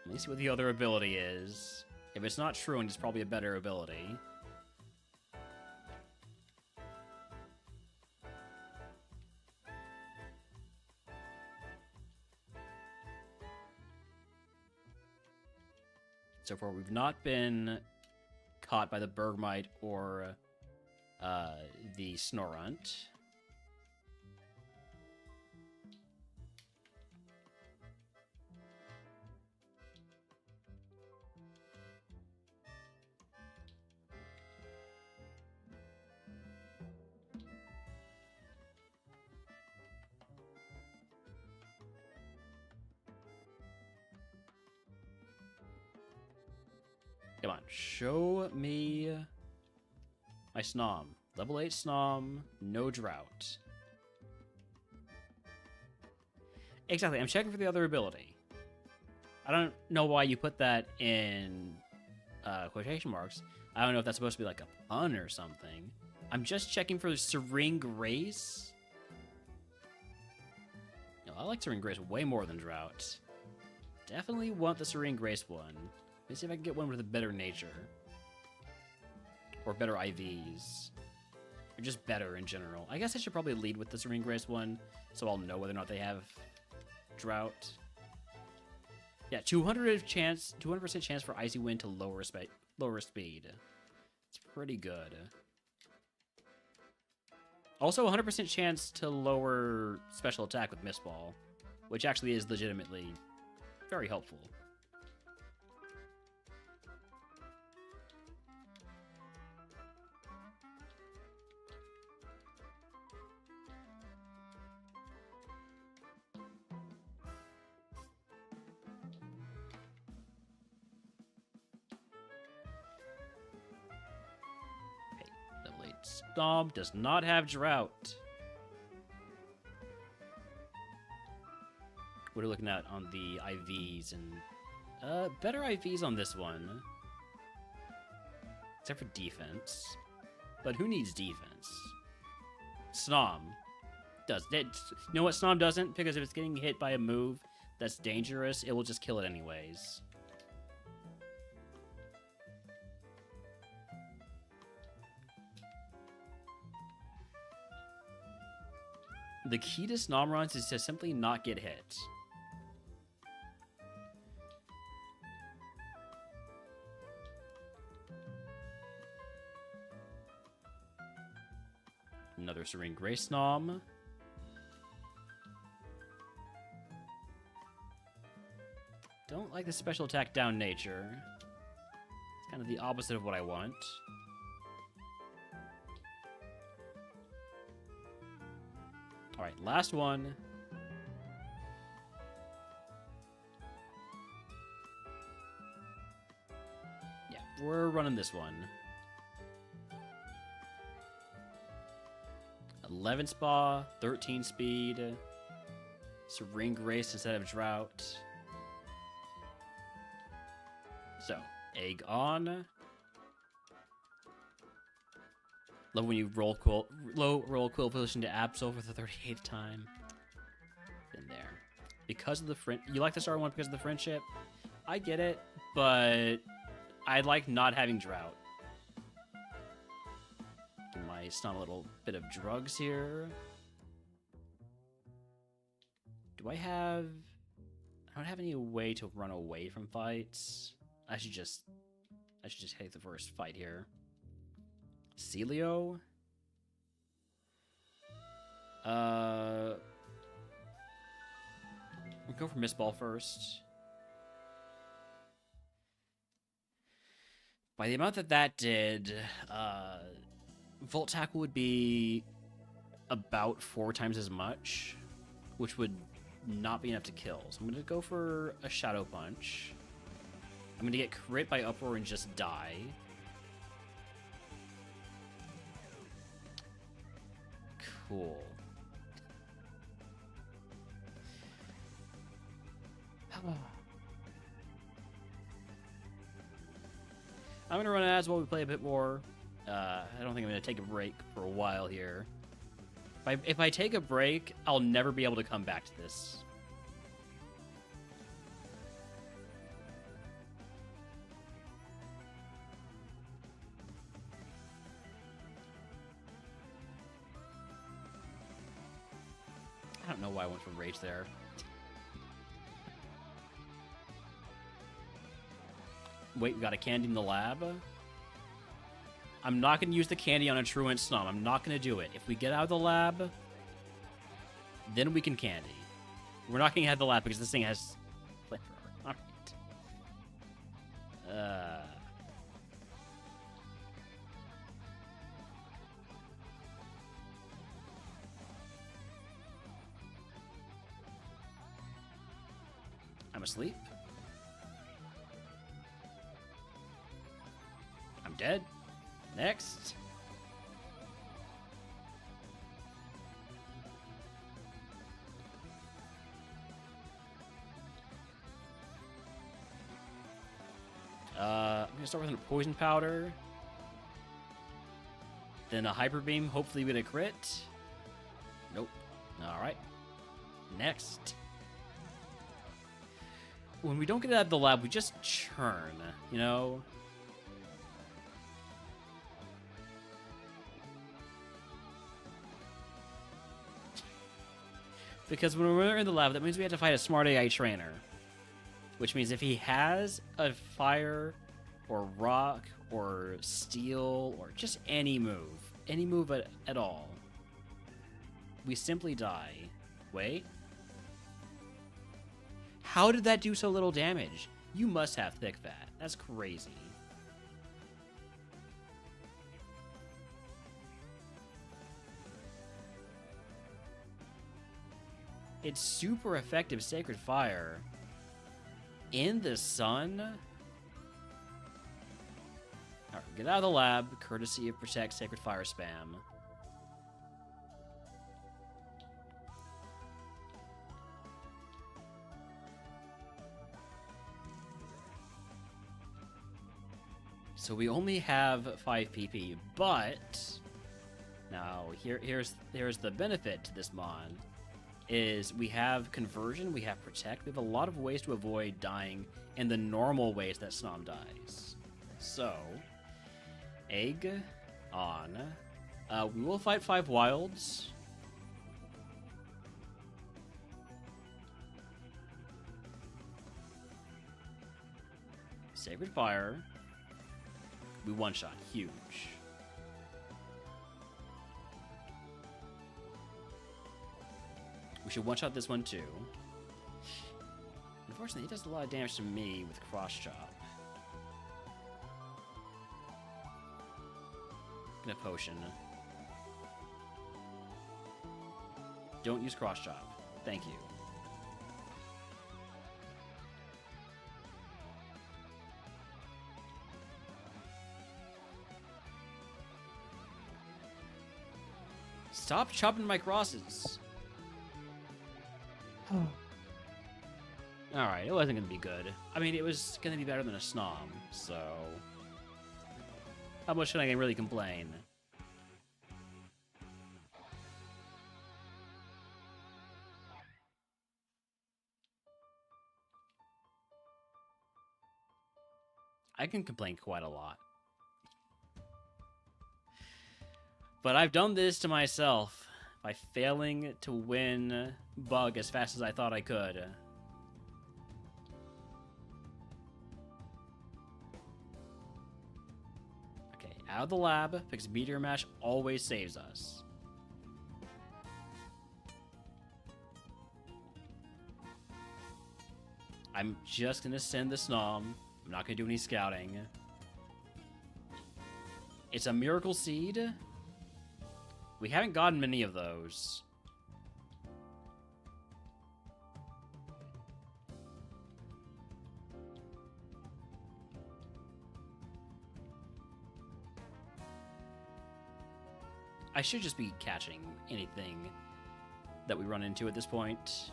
Let me see what the other ability is. If it's not Truant, it's probably a better ability. So far, we've not been caught by the Bergmite or the Snorunt. Come on, show me my SNOM. Level 8 SNOM, no drought. Exactly, I'm checking for the other ability. I don't know why you put that in quotation marks. I don't know if that's supposed to be like a pun or something. I'm just checking for Serene Grace. No, I like Serene Grace way more than Drought. Definitely want the Serene Grace one. Let's see if I can get one with a better nature. Or better IVs. Or just better in general. I guess I should probably lead with the Serene Grace one, so I'll know whether or not they have Drought. Yeah, 200% chance for Icy Wind to lower speed. It's pretty good. Also, 100% chance to lower special attack with Mist Ball, which actually is legitimately very helpful. SNOM does not have Drought. What are we looking at on the IVs? And better IVs on this one. Except for defense. But who needs defense? SNOM does it. You know what SNOM doesn't? Because if it's getting hit by a move that's dangerous, it will just kill it anyways. The key to SNOM runs is to simply not get hit. Another Serene Grace SNOM. Don't like the special attack down nature. It's kind of the opposite of what I want. Alright, last one. Yeah, we're running this one. 11 spa, 13 speed, Serene Grace instead of Drought. So, egg on. Love when you roll quill position to Absol for the 38th time. Been there. Because of the you like the star one because of the friendship? I get it, but I like not having Drought. Might stun a little bit of drugs here. I don't have any way to run away from fights. I should just take the first fight here. Celio. We'll go for Miss Ball first. By the amount that did, Volt Tackle would be about 4 times as much, which would not be enough to kill. So I'm going to go for a Shadow Punch. I'm going to get crit by Uproar and just die. Cool. I'm going to run as while we play a bit more. I don't think I'm going to take a break for a while here. If I take a break, I'll never be able to come back to this. I don't know why I went for Rage there. Wait, we got a candy in the lab? I'm not going to use the candy on a Truant SNOM. I'm not going to do it. If we get out of the lab, then we can candy. We're not going to have the lab because this thing has flavor. All right. I'm asleep. I'm dead. Next. I'm gonna start with a poison powder. Then a hyper beam. Hopefully we get a crit. Nope. Alright. Next. When we don't get out of the lab, we just churn, you know? Because when we're in the lab, that means we have to fight a smart AI trainer. Which means if he has a fire, or rock, or steel, or just any move at all, we simply die. Wait. How did that do so little damage? You must have thick fat. That's crazy. It's super effective Sacred Fire. In the sun? Alright, get out of the lab, courtesy of Protect Sacred Fire spam. So we only have 5 PP, but Now, here's the benefit to this mod, is we have conversion, we have protect, we have a lot of ways to avoid dying in the normal ways that SNOM dies. So, egg on. We will fight 5 wilds. Sacred Fire. We one-shot. Huge. We should one-shot this one too. Unfortunately, he does a lot of damage to me with cross-chop. Gonna potion. Don't use cross-chop. Thank you. Stop chopping my crosses. Alright, it wasn't going to be good. I mean, it was going to be better than a SNOM, so... How much can I really complain? I can complain quite a lot. But I've done this to myself by failing to win Bug as fast as I thought I could. Okay, out of the lab, because Meteor Mash always saves us. I'm just going to send the SNOM. I'm not going to do any scouting. It's a Miracle Seed. We haven't gotten many of those. I should just be catching anything that we run into at this point.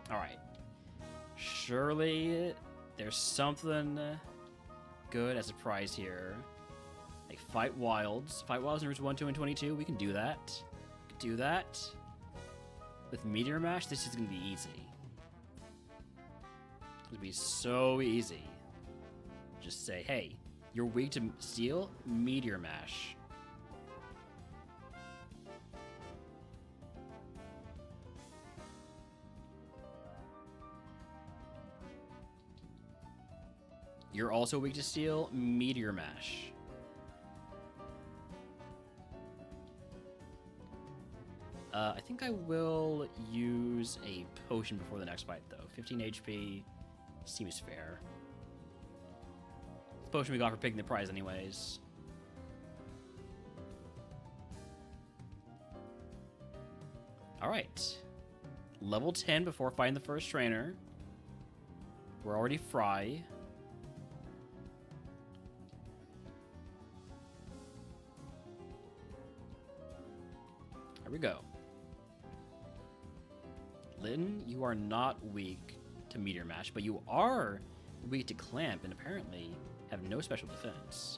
Alright. Surely there's something good as a prize here. Like fight wilds. Fight wilds in routes 1, 2, and 22. We can do that. Do that. With Meteor Mash, this is going to be easy. It's going to be so easy. Just say, hey, you're weak to steel? Meteor Mash. You're also weak to steel? Meteor Mash. I think I will use a potion before the next fight, though. 15 HP seems fair. The potion we got for picking the prize anyways. Alright. Level 10 before fighting the first trainer. We're already Fry. Here we go. Litten, you are not weak to Meteor Mash, but you are weak to Clamp and apparently have no special defense.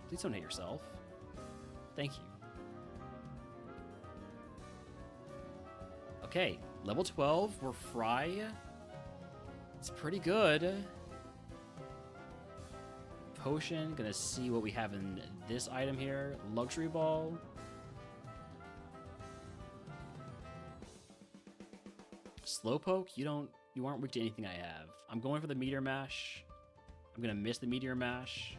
Please don't hit yourself. Thank you. Okay, level 12, we're Fry. It's pretty good. Potion, gonna see what we have in this item here. Luxury Ball. Slowpoke, you aren't weak to anything I have. I'm going for the Meteor Mash. I'm gonna miss the Meteor Mash.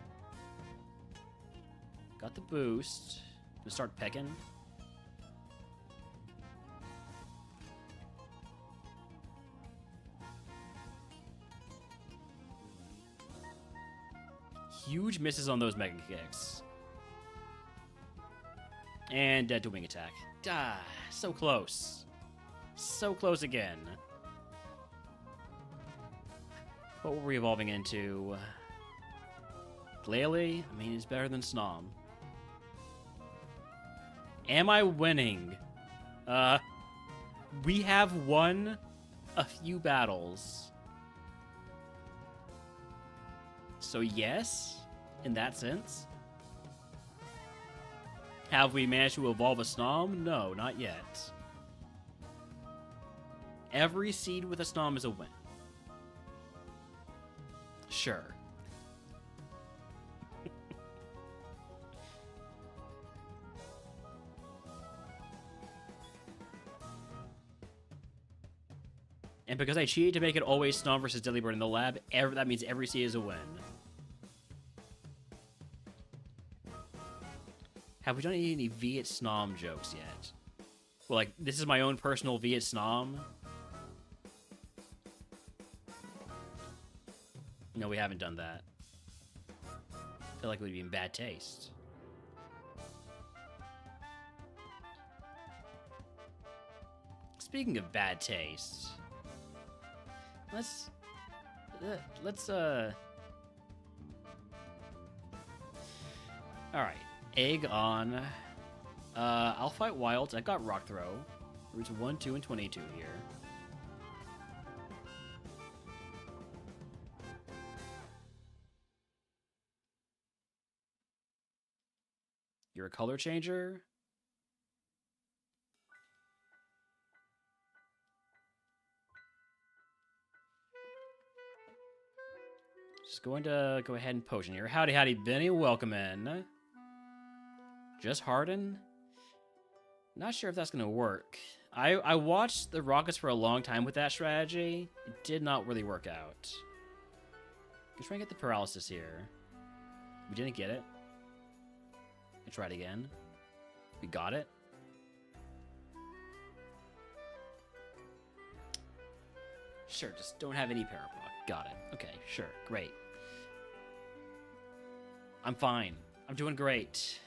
Got the boost. Gonna start pecking. Huge misses on those Mega Kicks. And dead to Wing Attack. Ah, so close. So close again. What were we evolving into? Glalie? I mean, it's better than SNOM. Am I winning? We have won a few battles. So yes, in that sense. Have we managed to evolve a SNOM? No, not yet. Every seed with a SNOM is a win. Sure. And because I cheated to make it always SNOM versus Delibird in the lab, that means every seed is a win. Have we done any Viet SNOM jokes yet? Well, like, this is my own personal Viet SNOM. No, we haven't done that. I feel like it would be in bad taste. Speaking of bad taste, let's all right, egg on. I'll fight wilds. I got rock throw. Routes 1, 2, and 22 here. You're a color changer. Just going to go ahead and potion here. Howdy, howdy, Benny. Welcome in. Just harden? Not sure if that's going to work. I watched the Rockets for a long time with that strategy. It did not really work out. Let's try and get the paralysis here. We didn't get it. I tried again. We got it. Sure, just don't have any paraproc. Got it. Okay, sure, great. I'm fine. I'm doing great.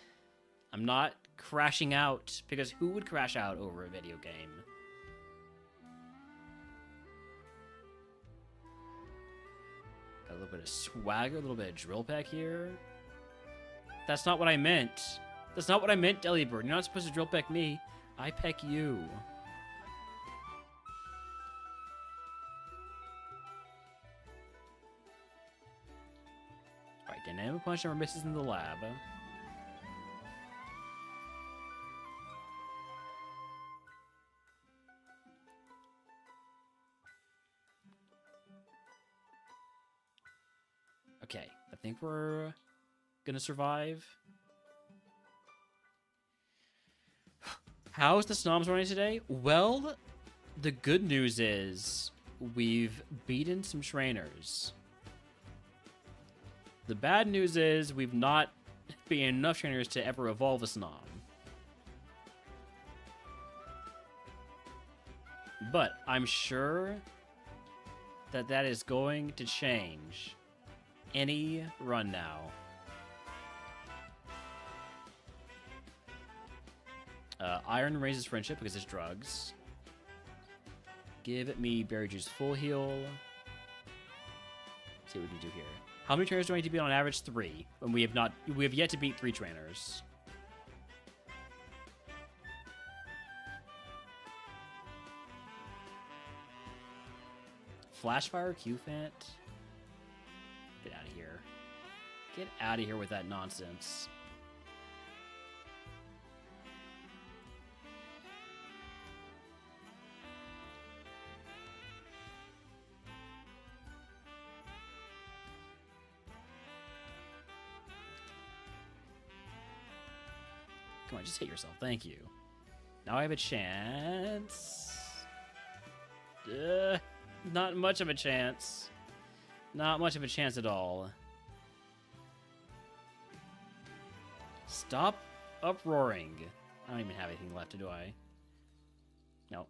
I'm not crashing out, because who would crash out over a video game? Got a little bit of swagger, a little bit of drill peck here. That's not what I meant. That's not what I meant, Delibird. You're not supposed to drill peck me. I peck you. Alright, Dynamic Punch never misses in the lab. Okay, I think we're gonna survive. How's the SNOMs running today? Well, the good news is we've beaten some trainers. The bad news is we've not beaten enough trainers to ever evolve a SNOM. But I'm sure that that is going to change any run now. Iron raises friendship because it's drugs. Give me berry juice full heal. See what we can do here. How many trainers do I need to beat on average? 3. And we have yet to beat 3 trainers. Flashfire, Q-Fant. Get out of here. Get out of here with that nonsense. Come on, just hit yourself. Thank you. Now I have a chance. Not much of a chance. Not much of a chance at all. Stop uproaring. I don't even have anything left, do I? No.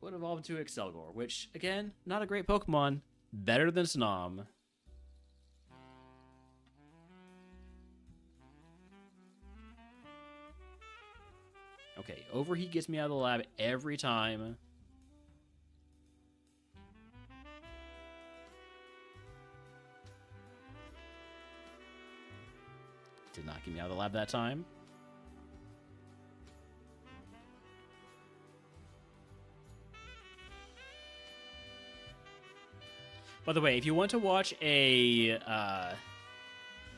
Would evolve into Excelgor, which, again, not a great Pokemon. Better than SNOM. Okay, Overheat gets me out of the lab every time. Did not get me out of the lab that time. By the way, if you want to watch if you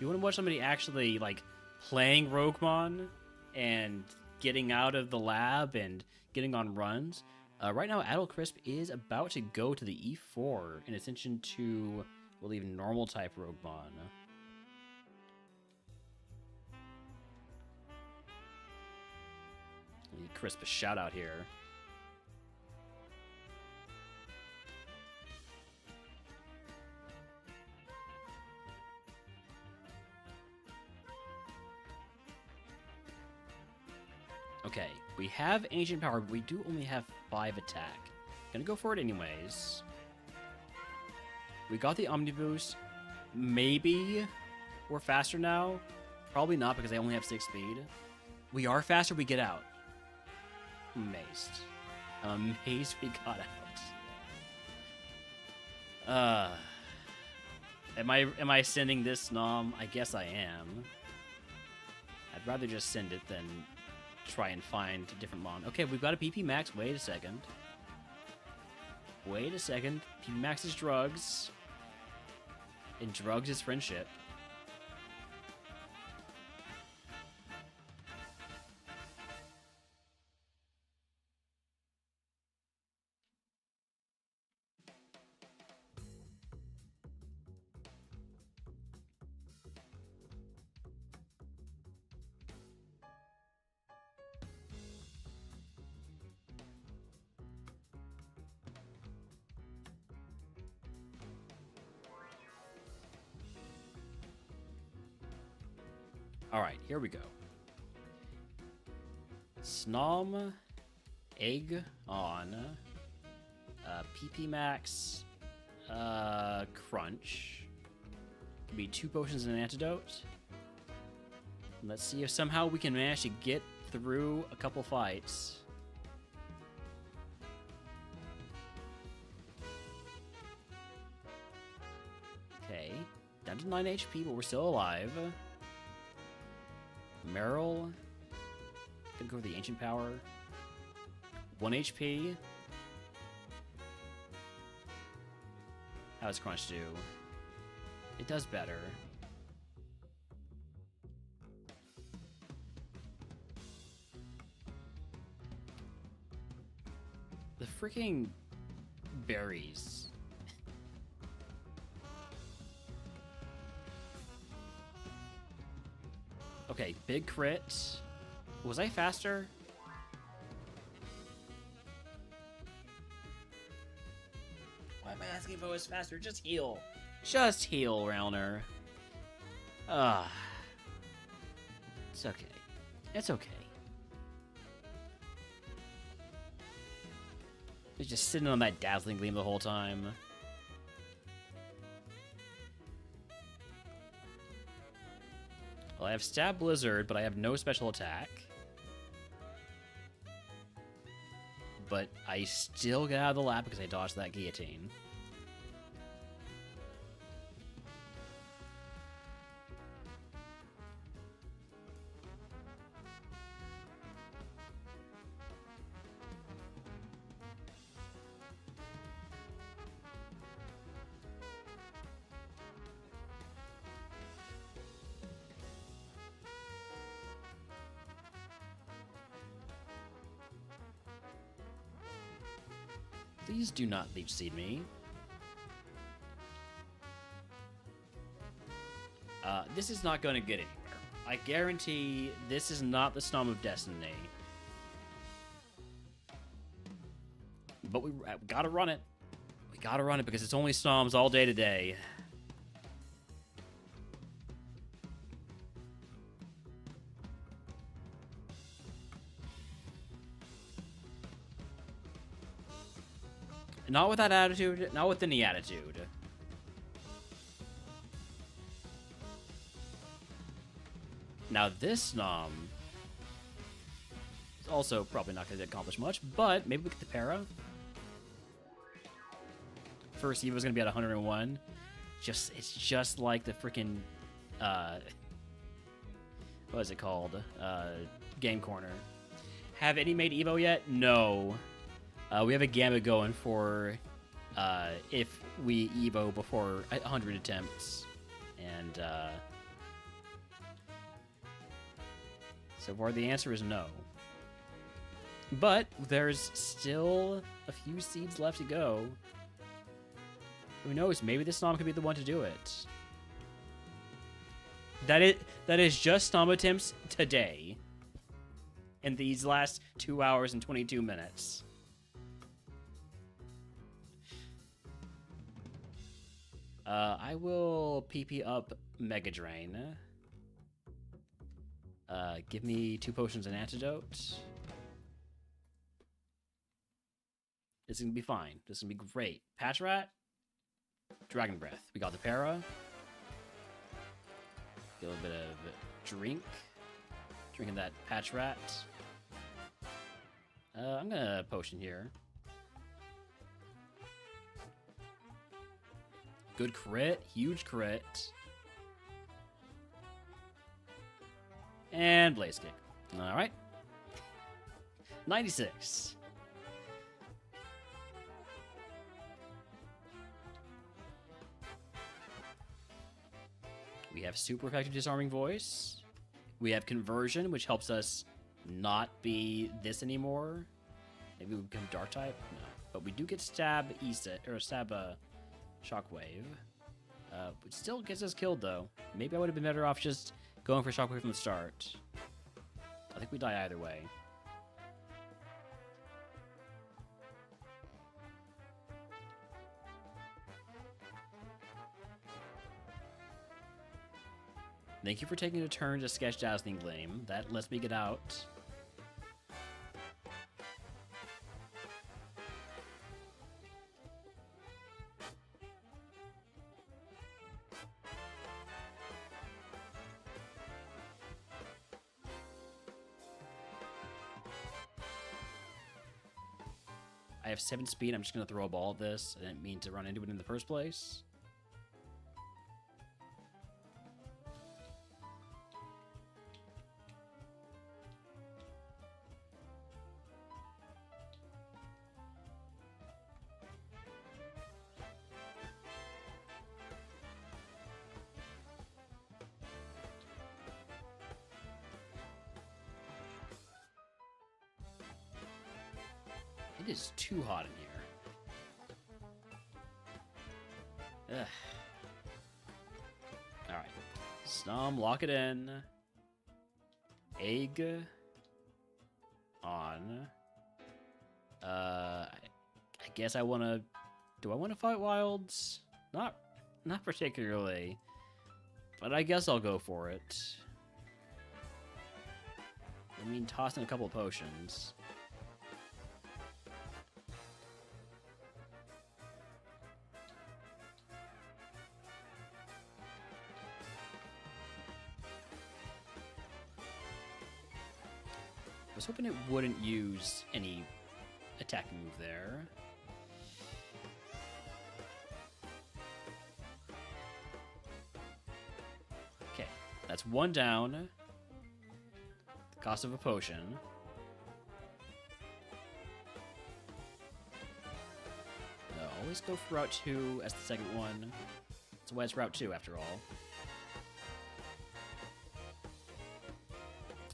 want to watch somebody actually like playing RogueMon and getting out of the lab and getting on runs, right now Adult Crisp is about to go to the E4 in addition to, I believe, normal type RogueMon. Crisp a shout out here. Okay, we have Ancient Power, but we do only have 5 attack. Gonna go for it anyways. We got the Omni Boost. Maybe we're faster now. Probably not because I only have 6 speed. We are faster, we get out. Amazed. I'm amazed we got out. Am I sending this SNOM? I guess I am. I'd rather just send it than try and find a different mon. Okay, we've got a PP Max. Wait a second. Wait a second. PP Max is drugs. And drugs is friendship. Alright, here we go. SNOM, Egg on, PP Max, Crunch. Could be 2 potions and an antidote. Let's see if somehow we can manage to get through a couple fights. Okay, down to 9 HP, but we're still alive. Meryl. Gonna go with the Ancient Power. 1 HP. How does Crunch do? It does better. The freaking berries. Okay, big crit. Was I faster? Why am I asking if I was faster? Just heal. Just heal, Rauner. It's okay. It's okay. He's just sitting on that dazzling gleam the whole time. Well, I have Stab Blizzard, but I have no special attack. But I still get out of the lab because I dodged that guillotine. Please do not leech seed me. This is not going to get anywhere. I guarantee this is not the SNOM of Destiny. But we gotta run it. We gotta run it because it's only SNOMs all day today. Not with that attitude, not with any attitude. Now this SNOM is also probably not going to accomplish much, but maybe we get the para. First Eva is going to be at 101. It's just like the freaking what is it called? Game Corner. Have any made Evo yet? No. We have a Gambit going for if we Evo before 100 attempts. And, so far the answer is no. But there's still a few seeds left to go. Who knows? Maybe this SNOM could be the one to do it. That is just SNOM attempts today. In these last 2 hours and 22 minutes. I will PP up Mega Drain. Give me 2 potions and antidote. This is gonna be fine. This is gonna be great. Patch Rat, Dragon Breath. We got the Para. Get a little bit of drink. Drinking that Patch Rat. I'm gonna potion here. Good crit, huge crit. And Blaze Kick. Alright. 96. We have super effective disarming voice. We have conversion, which helps us not be this anymore. Maybe we become dark type? No. But we do get stab shockwave. Which still gets us killed though. Maybe I would have been better off just going for shockwave from the start. I think we die either way. Thank you for taking a turn to sketch Dazzling Gleam. That lets me get out. I have 7 speed. I'm just going to throw a ball at this. I didn't mean to run into it in the first place. It is too hot in here. Ugh. Alright. SNOM, lock it in. Egg. On. I guess I want to... Do I want to fight wilds? Not particularly. But I guess I'll go for it. I mean, toss in a couple of potions. I was hoping it wouldn't use any attack move there. Okay, that's 1 down. The cost of a potion. Always go for Route 2 as the second one. That's why it's Route 2 after all.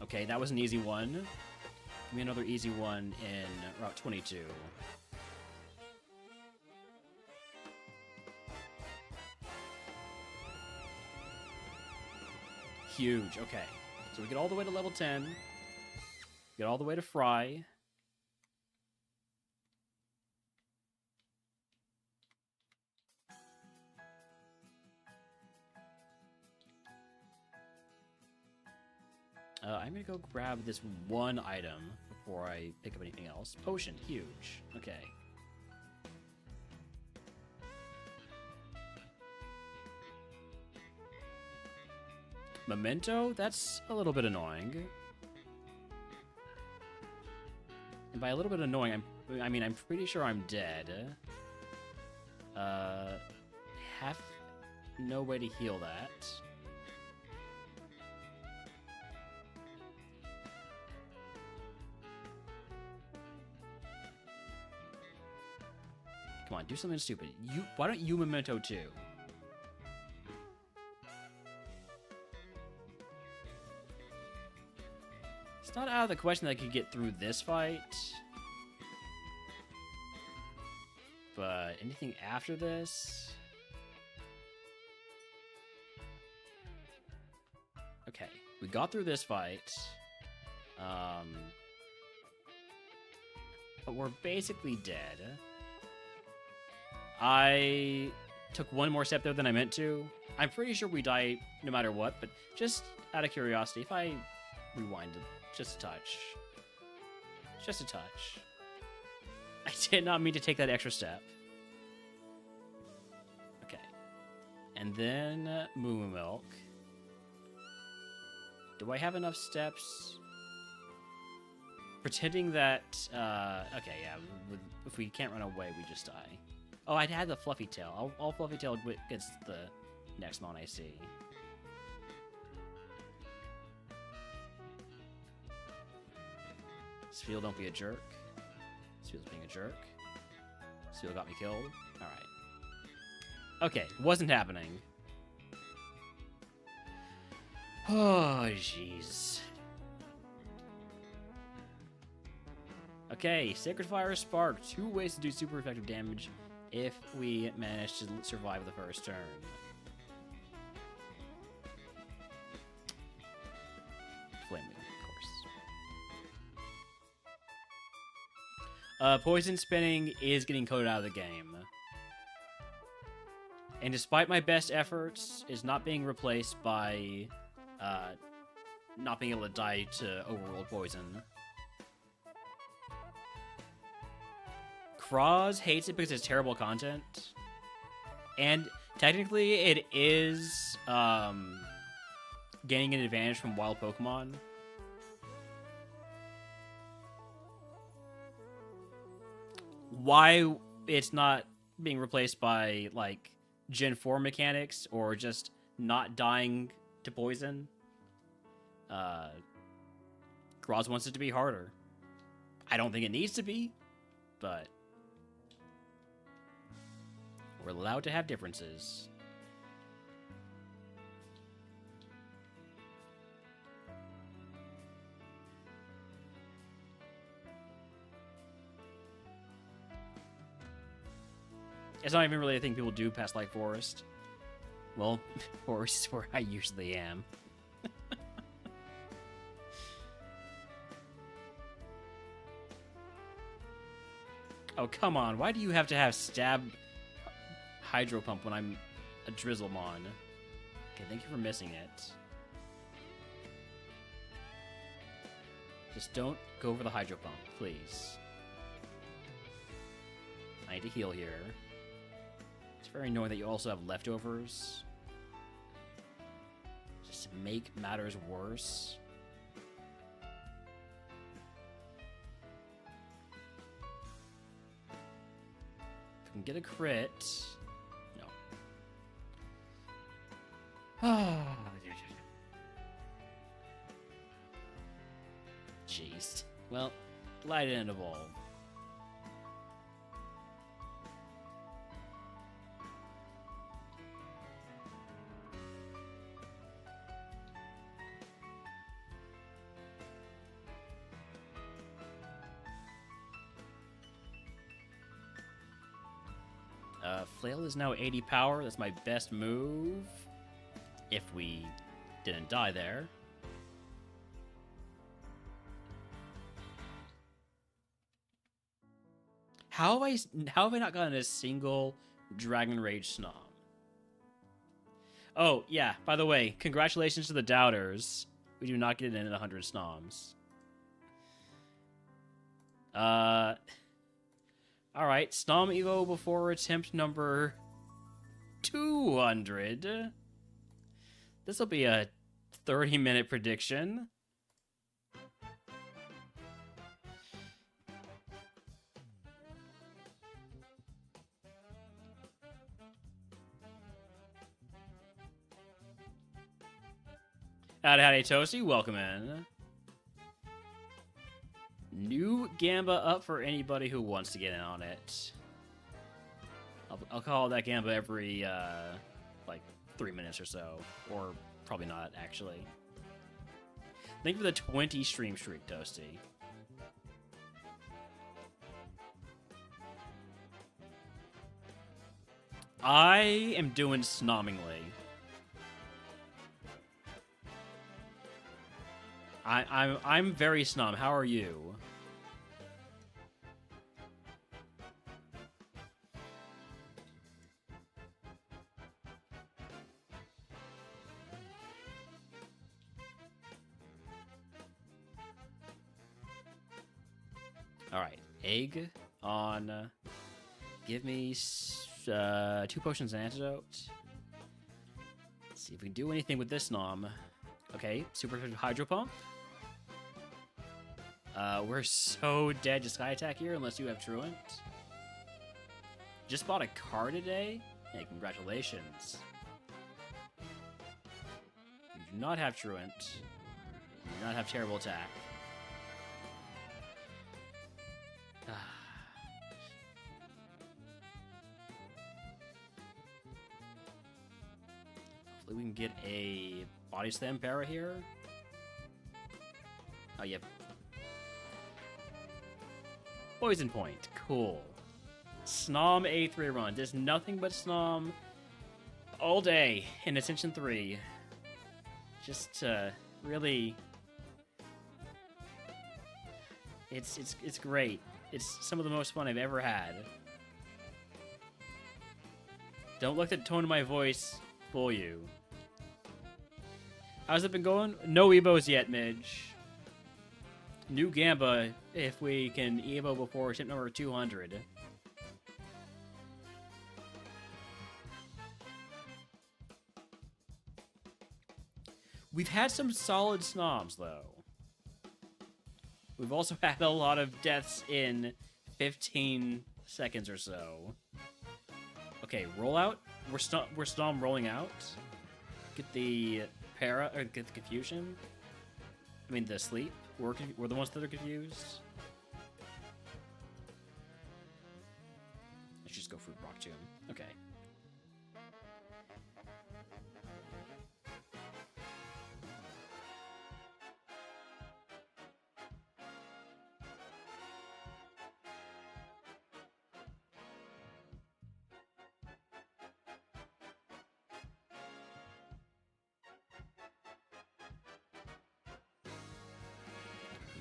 Okay, that was an easy one. Give me another easy one in Route 22. Huge, okay. So we get all the way to level 10. Get all the way to Fry. I'm gonna go grab this one item before I pick up anything else. Potion, huge. Okay. Memento? That's a little bit annoying. And by a little bit annoying, I'm pretty sure I'm dead. Have no way to heal that. Come on, do something stupid. Why don't you Memento too? It's not out of the question that I could get through this fight. But anything after this? Okay, we got through this fight. But we're basically dead. I took one more step there than I meant to. I'm pretty sure we die no matter what, but just out of curiosity, if I rewind just a touch. Just a touch. I did not mean to take that extra step. Okay. And then Moo Milk. Do I have enough steps? Pretending that, okay, yeah, if we can't run away, we just die. Oh, I'd had the Fluffy Tail. I'll Fluffy Tail gets the next mon I see. Spiel, don't be a jerk. Spiel's being a jerk. Spiel got me killed. Alright. Okay, wasn't happening. Oh, jeez. Okay, Sacred Fire Spark. 2 ways to do super effective damage if we manage to survive the first turn. Flame Wheel, of course. Poison Spinning is getting coded out of the game. And despite my best efforts, is not being replaced by not being able to die to overworld poison. Kraz hates it because it's terrible content. And technically it is gaining an advantage from wild Pokemon. Why it's not being replaced by, like, Gen 4 mechanics or just not dying to poison? Kraz wants it to be harder. I don't think it needs to be, but we're allowed to have differences. It's not even really a thing people do past like Forest. Well, Forest is where I usually am. Oh, come on. Why do you have to have Stab Hydro Pump when I'm a Drizzlemon? Okay, thank you for missing it. Just don't go for the Hydro Pump, please. I need to heal here. It's very annoying that you also have leftovers. Just to make matters worse. If we can get a crit... No. Jeez. Well, glad it didn't evolve. Flail is now 80 power. That's my best move. If we didn't die there. How have I not gotten a single Dragon Rage Snom? Oh, yeah, by the way, congratulations to the doubters. We do not get in at 100 Snoms. Alright, Snom Evo before attempt number 200. This will be a 30-minute prediction. Howdy, Toasty. Welcome in. New Gamba up for anybody who wants to get in on it. I'll call that Gamba every, like, 3 minutes or so. Or probably not, actually. Thank you for the 20 stream streak, Toasty. I am doing snommingly. I'm very snom. How are you? All right, egg on. Give me 2 potions and antidote. Let's see if we can do anything with this nom. Okay, super hydro pump. We're so dead to sky attack here unless you have truant. Just bought a car today. Hey, congratulations. You do not have truant. You do not have terrible attack. Hopefully we can get a body slam para here. Oh, yep. Poison point. Cool. SNOM A3 run. There's nothing but SNOM all day in Ascension 3. Just really... It's great. It's some of the most fun I've ever had. Don't let the tone of my voice fool you. How's it been going? No Ebos yet, Midge. New Gamba if we can Evo before tip number 200. We've had some solid snoms, though. We've also had a lot of deaths in 15 seconds or so. Okay, rollout. We're snom rolling out. Get the para, or get the confusion. I mean, the sleep. We're the ones that are confused. Let's just go for Rock Tomb. Okay.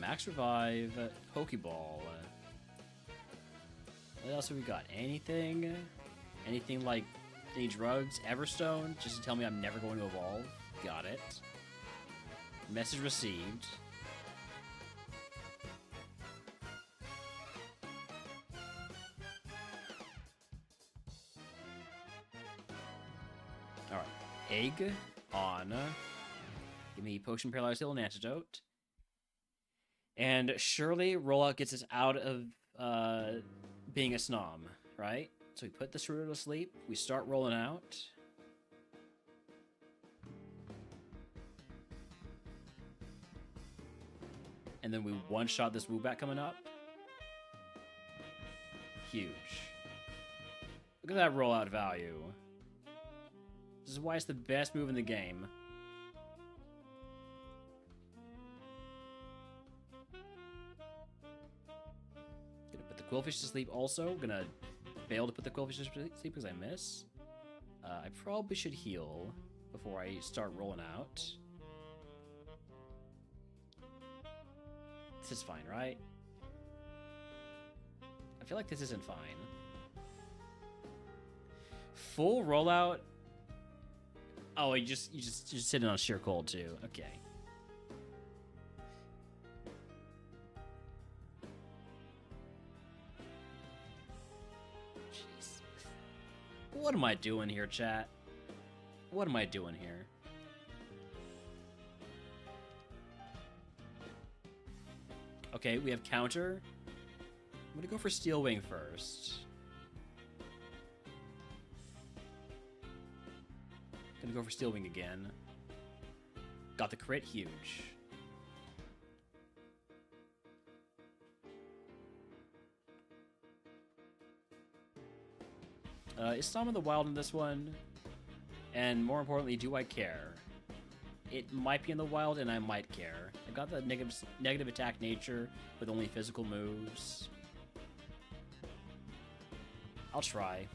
Max Revive, Pokeball. What else have we got? Anything? Anything like any drugs? Everstone? Just to tell me I'm never going to evolve? Got it. Message received. Alright. Egg on. Give me Potion Paralyzed Heal and Antidote. And surely rollout gets us out of being a snom, right? So we put the Ceruto to sleep. We start rolling out. And then we one-shot this Woobat coming up. Huge. Look at that rollout value. This is why it's the best move in the game. Quillfish to sleep also. Gonna fail to put the Quillfish to sleep because I miss. I probably should heal before I start rolling out. This is fine, right? I feel like this isn't fine. Full rollout. Oh, you just sitting on sheer cold too. Okay. What am I doing here, chat? What am I doing here? Okay, we have counter. I'm gonna go for Steel Wing first. Gonna go for Steel Wing again. Got the crit, huge. Is Snom in the wild in this one? And more importantly, do I care? It might be in the wild, and I might care. I got the negative attack nature with only physical moves. I'll try.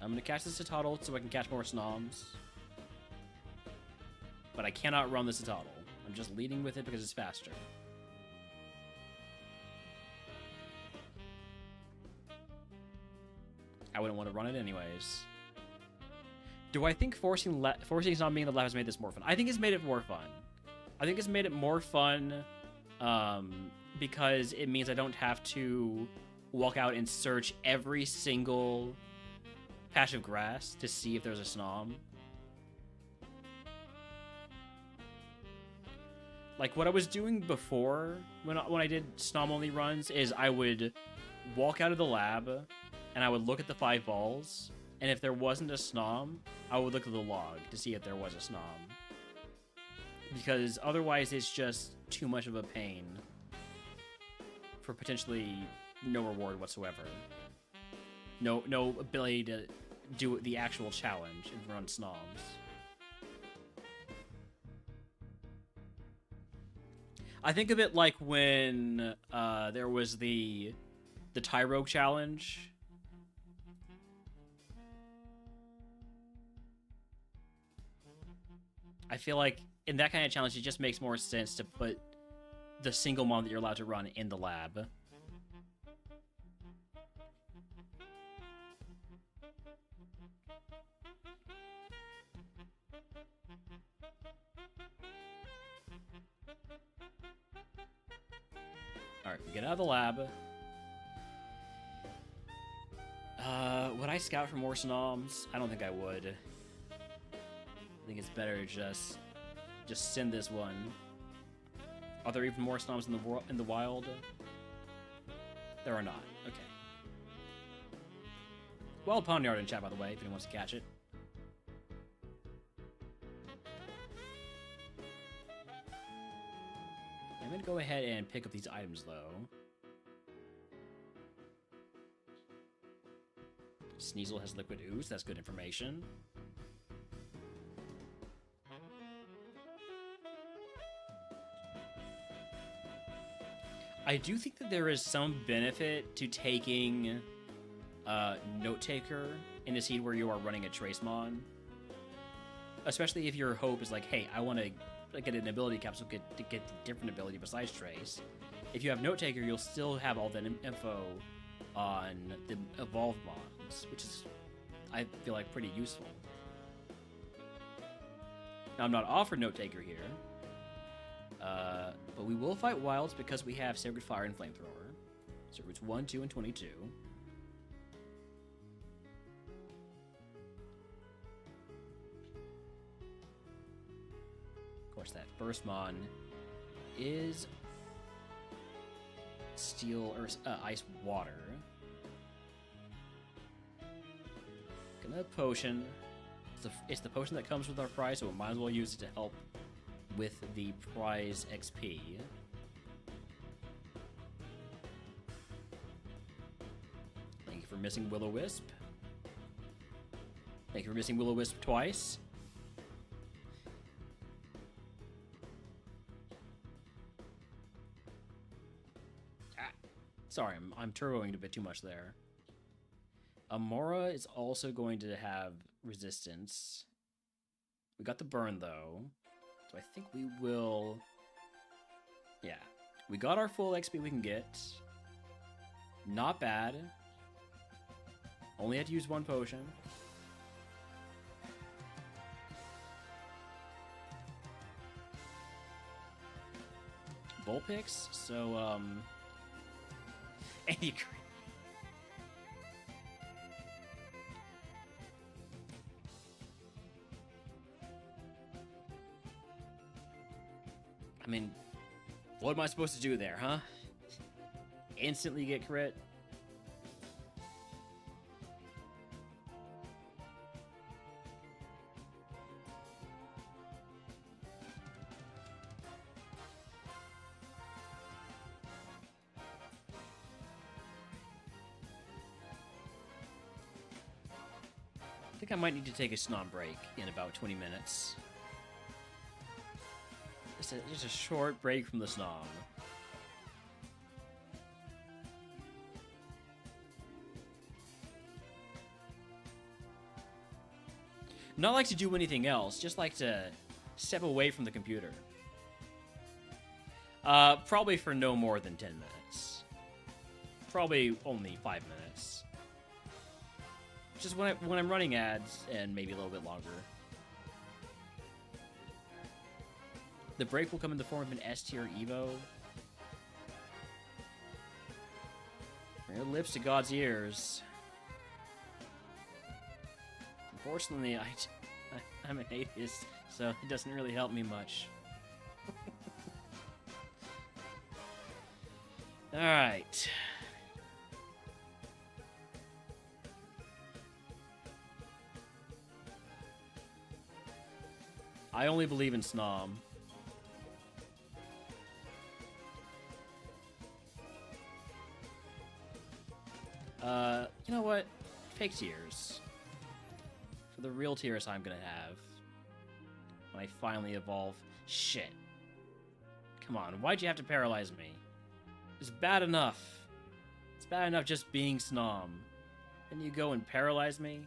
I'm gonna catch this Citadel so I can catch more Snoms. But I cannot run this Citadel. I'm just leading with it because it's faster. I wouldn't want to run it anyways. Do I think forcing Snom being the left has made this more fun? I think it's made it more fun. I think it's made it more fun because it means I don't have to walk out and search every single patch of grass to see if there's a Snom. Like, what I was doing before, when I did Snom-only runs, is I would walk out of the lab, and I would look at the 5 balls, and if there wasn't a Snom, I would look at the log to see if there was a Snom. Because otherwise, it's just too much of a pain for potentially no reward whatsoever. No ability to do the actual challenge and run Snoms. I think of it like when there was the Tyrogue challenge. I feel like in that kind of challenge, it just makes more sense to put the single mon that you're allowed to run in the lab. Alright, we get out of the lab. Would I scout for more Snoms? I don't think I would. I think it's better to just send this one. Are there even more Snoms in the wild? There are not. Okay. Wild Poniard in chat, by the way, if anyone wants to catch it. I'm gonna go ahead and pick up these items, though. Sneasel has liquid ooze. That's good information. I do think that there is some benefit to taking Note Taker in a seed where you are running a Tracemon. Especially if your hope is like, hey, I want to get an ability capsule to get a different ability besides Trace. If you have Note Taker, you'll still have all that info on the evolved mons, which is, I feel like, pretty useful. Now, I'm not offered Note Taker here. But we will fight wilds because we have Sacred Fire and Flamethrower. So routes 1, 2, and 22. Of course, that first mon is Steel or Ice Water. Gonna potion. It's the potion that comes with our prize, so we might as well use it to help with the prize XP. Thank you for missing Will-O-Wisp. Thank you for missing Will-O-Wisp twice. Sorry, I'm turboing a bit too much there. Amora is also going to have resistance. We got the burn, though. So I think we will... Yeah. We got our full XP we can get. Not bad. Only had to use one potion. Vulpix, so, and you... I mean, what am I supposed to do there, huh? Instantly get crit? think I might need to take a SNOM break in about 20 minutes. Just a short break from the SNOM. Not like to do anything else, just like to step away from the computer. Probably for no more than 10 minutes. Probably only 5 minutes. Just when I'm running ads, and maybe a little bit longer. The break will come in the form of an S tier Evo. From your lips to God's ears. Unfortunately, I'm an atheist, so it doesn't really help me much. Alright. I only believe in SNOM. You know what? Fake tears. For the real tears I'm gonna have. When I finally evolve. Shit. Come on, why'd you have to paralyze me? It's bad enough. It's bad enough just being SNOM. Then you go and paralyze me?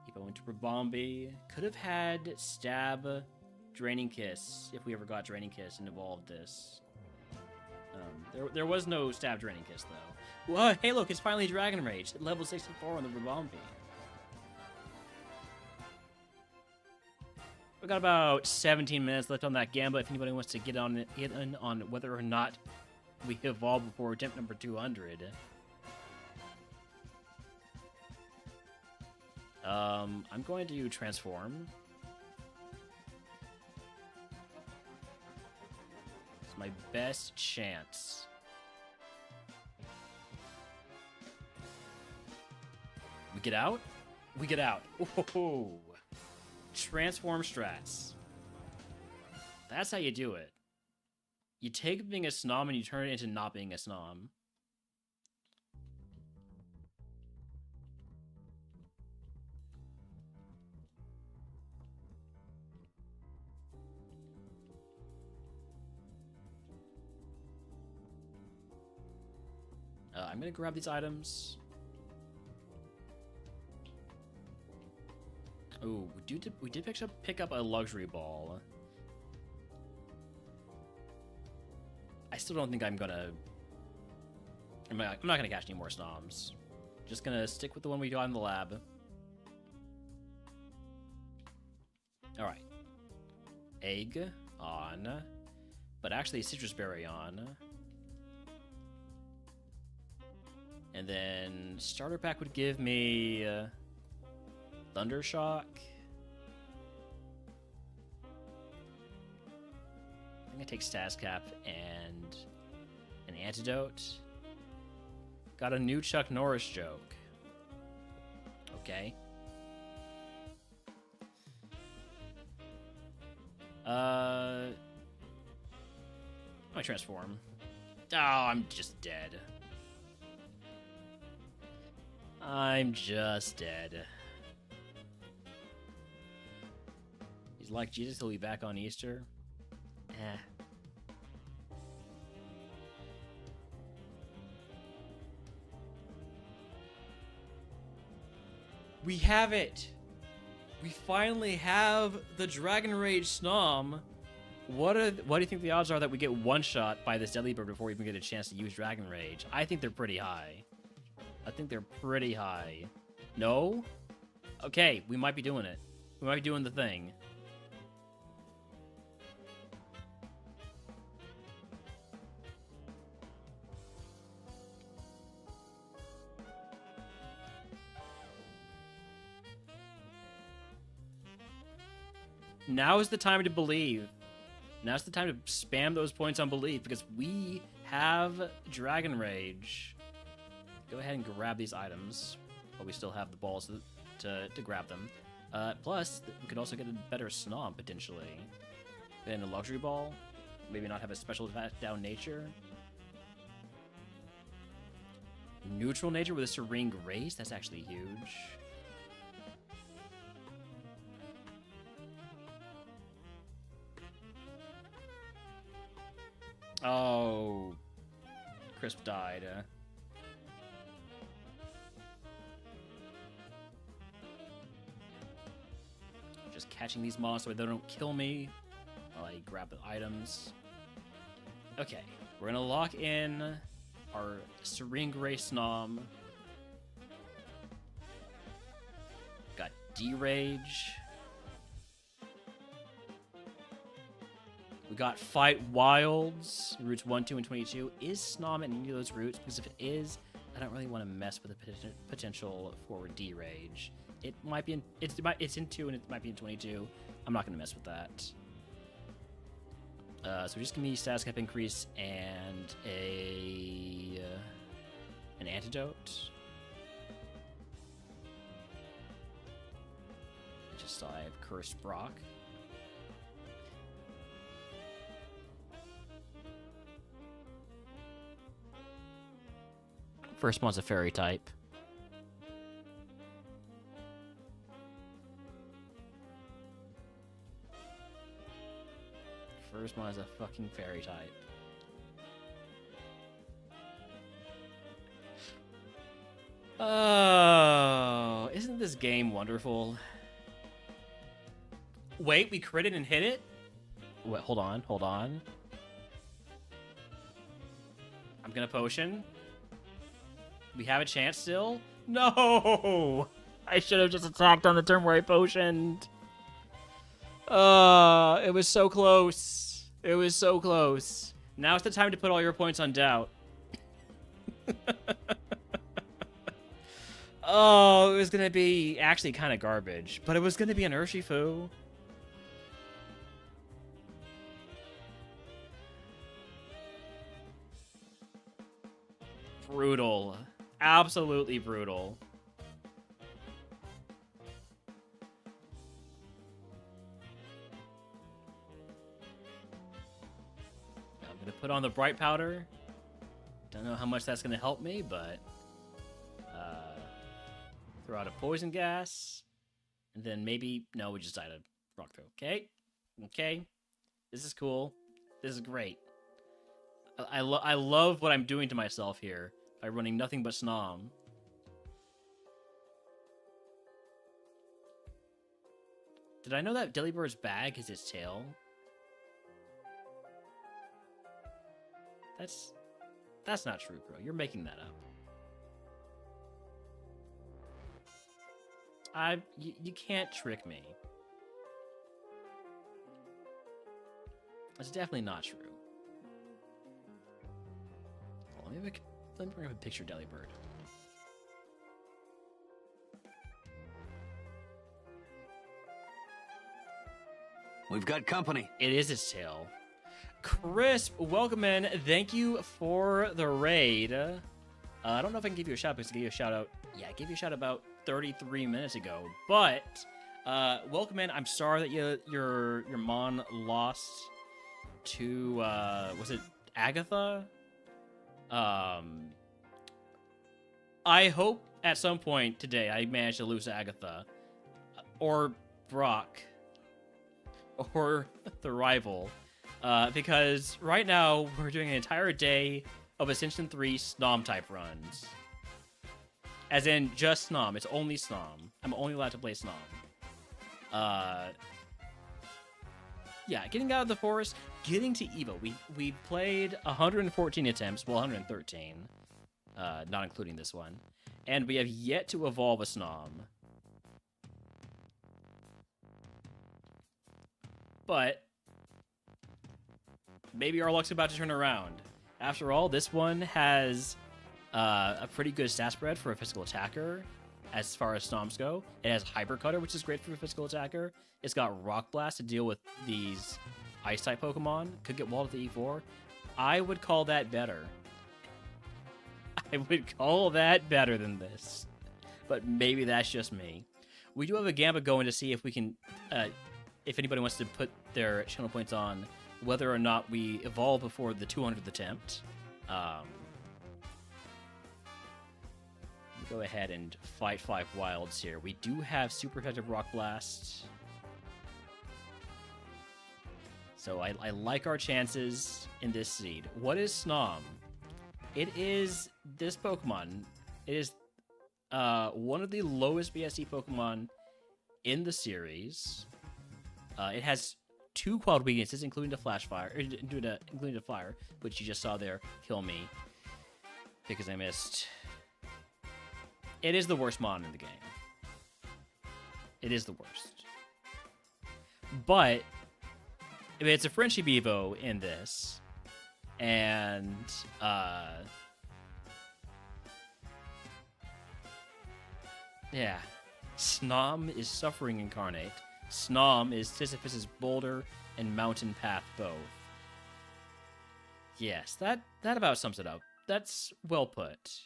If I went to Rabombi, could have had Stab, Draining Kiss, if we ever got Draining Kiss and evolved this. There was no Stab Draining Kiss, though. Whoa, hey look, it's finally Dragon Rage, at level 64 on the Rabombi. We got about 17 minutes left on that Gamba if anybody wants to get in on whether or not we evolve before attempt number 200. I'm going to transform. It's my best chance. We get out? We get out. Oh, transform strats. That's how you do it. You take being a SNOM and you turn it into not being a SNOM. I'm gonna grab these items. Oh, we did pick up a luxury ball. I still don't think I'm not gonna catch any more SNOMs. Just gonna stick with the one we got in the lab. Alright. Egg on. But actually citrus berry on. And then starter pack would give me Thunder Shock. I'm gonna take Status Cap and an Antidote. Got a new Chuck Norris joke. Okay. I transform. Oh, I'm just dead. I'm just dead. He's like Jesus, he'll be back on Easter. Eh. We have it! We finally have the Dragon Rage SNOM. What do you think the odds are that we get one shot by this Deadly Bird before we even get a chance to use Dragon Rage? I think they're pretty high. I think they're pretty high. No? Okay, we might be doing it. We might be doing the thing. Now is the time to believe. Now's the time to spam those points on belief because we have Dragon Rage. Go ahead and grab these items while we still have the balls to grab them. Plus, we could also get a better SNOM potentially. Then a luxury ball. Maybe not have a special down nature. Neutral nature with a serene grace. That's actually huge. Oh, Crisp died. Just catching these monsters so they don't kill me while I grab the items. Okay, we're gonna lock in our Serene Grace SNOM. Got D-Rage. We got Fight Wilds, routes 1, 2, and 22. Is SNOM in any of those routes? Because if it is, I don't really want to mess with the potential for D-Rage. It might be in, it's in 2 and it might be in 22. I'm not going to mess with that. So just give me status cap increase and an antidote. Just I have Cursed Brock. First one's a fairy type. First one is a fucking fairy type. Oh, isn't this game wonderful? Wait, we critted and hit it? Wait, hold on. I'm gonna potion. We have a chance still? No! I should have just attacked on the turn where I potioned. It was so close. It was so close. Now's the time to put all your points on doubt. Oh, it was gonna be actually kind of garbage, but it was gonna be an Urshifu. Brutal. Absolutely brutal. I'm gonna put on the bright powder. Don't know how much that's gonna help me, but throw out a poison gas, and then maybe we just died a rock throw. Okay, this is cool. This is great. I love what I'm doing to myself here by running nothing but SNOM. Did I know that Delibir's bag is its tail? That's not true, bro. You're making that up. You can't trick me. That's definitely not true. Let me bring up a picture of Delibird. We've got company. It is its tail. Crisp, welcome in. Thank you for the raid. I don't know if I can give you a shout because I gave you a shout out. Yeah, I gave you a shout about 33 minutes ago. But welcome in. I'm sorry that your Mon lost to was it Agatha? I hope at some point today I manage to lose to Agatha or Brock or the rival. Because right now we're doing an entire day of Ascension 3 SNOM type runs. As in just SNOM. It's only SNOM. I'm only allowed to play SNOM. Yeah, getting out of the forest, getting to Evo. We played 114 attempts, well 113, not including this one, and we have yet to evolve a SNOM. But maybe our luck's about to turn around. After all, this one has a pretty good stat spread for a physical attacker as far as SNOMs go. It has Hyper Cutter, which is great for a physical attacker. It's got Rock Blast to deal with these Ice-type Pokemon. Could get walled at the E4. I would call that better. I would call that better than this. But maybe that's just me. We do have a Gambit going to see if we can... if anybody wants to put their channel points on whether or not we evolve before the 200th attempt. go ahead and fight 5 wilds here. We do have super effective Rock Blast. So I like our chances in this seed. What is SNOM? It is this Pokemon. It is one of the lowest BSC Pokemon in the series. It has 2 quad weaknesses, including the including the fire, which you just saw there kill me because I missed. It is the worst mon in the game. It is the worst. But it's a friendship Evo in this, and yeah, SNOM is Suffering Incarnate. SNOM is Sisyphus's Boulder and Mountain Path both. Yes, that about sums it up. That's well put.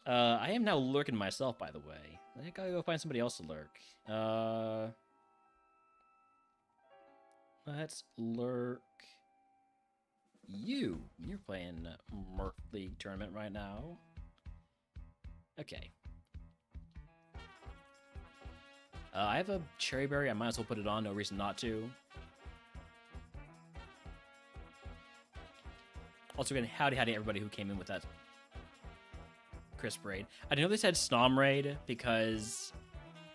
I am now lurking myself, by the way. I think I'll go find somebody else to lurk. Let's lurk you. You're playing Merc League tournament right now. Okay. I have a Cherry Berry. I might as well put it on. No reason not to. Also, again, howdy everybody who came in with that crisp raid. I know they said SNOM raid because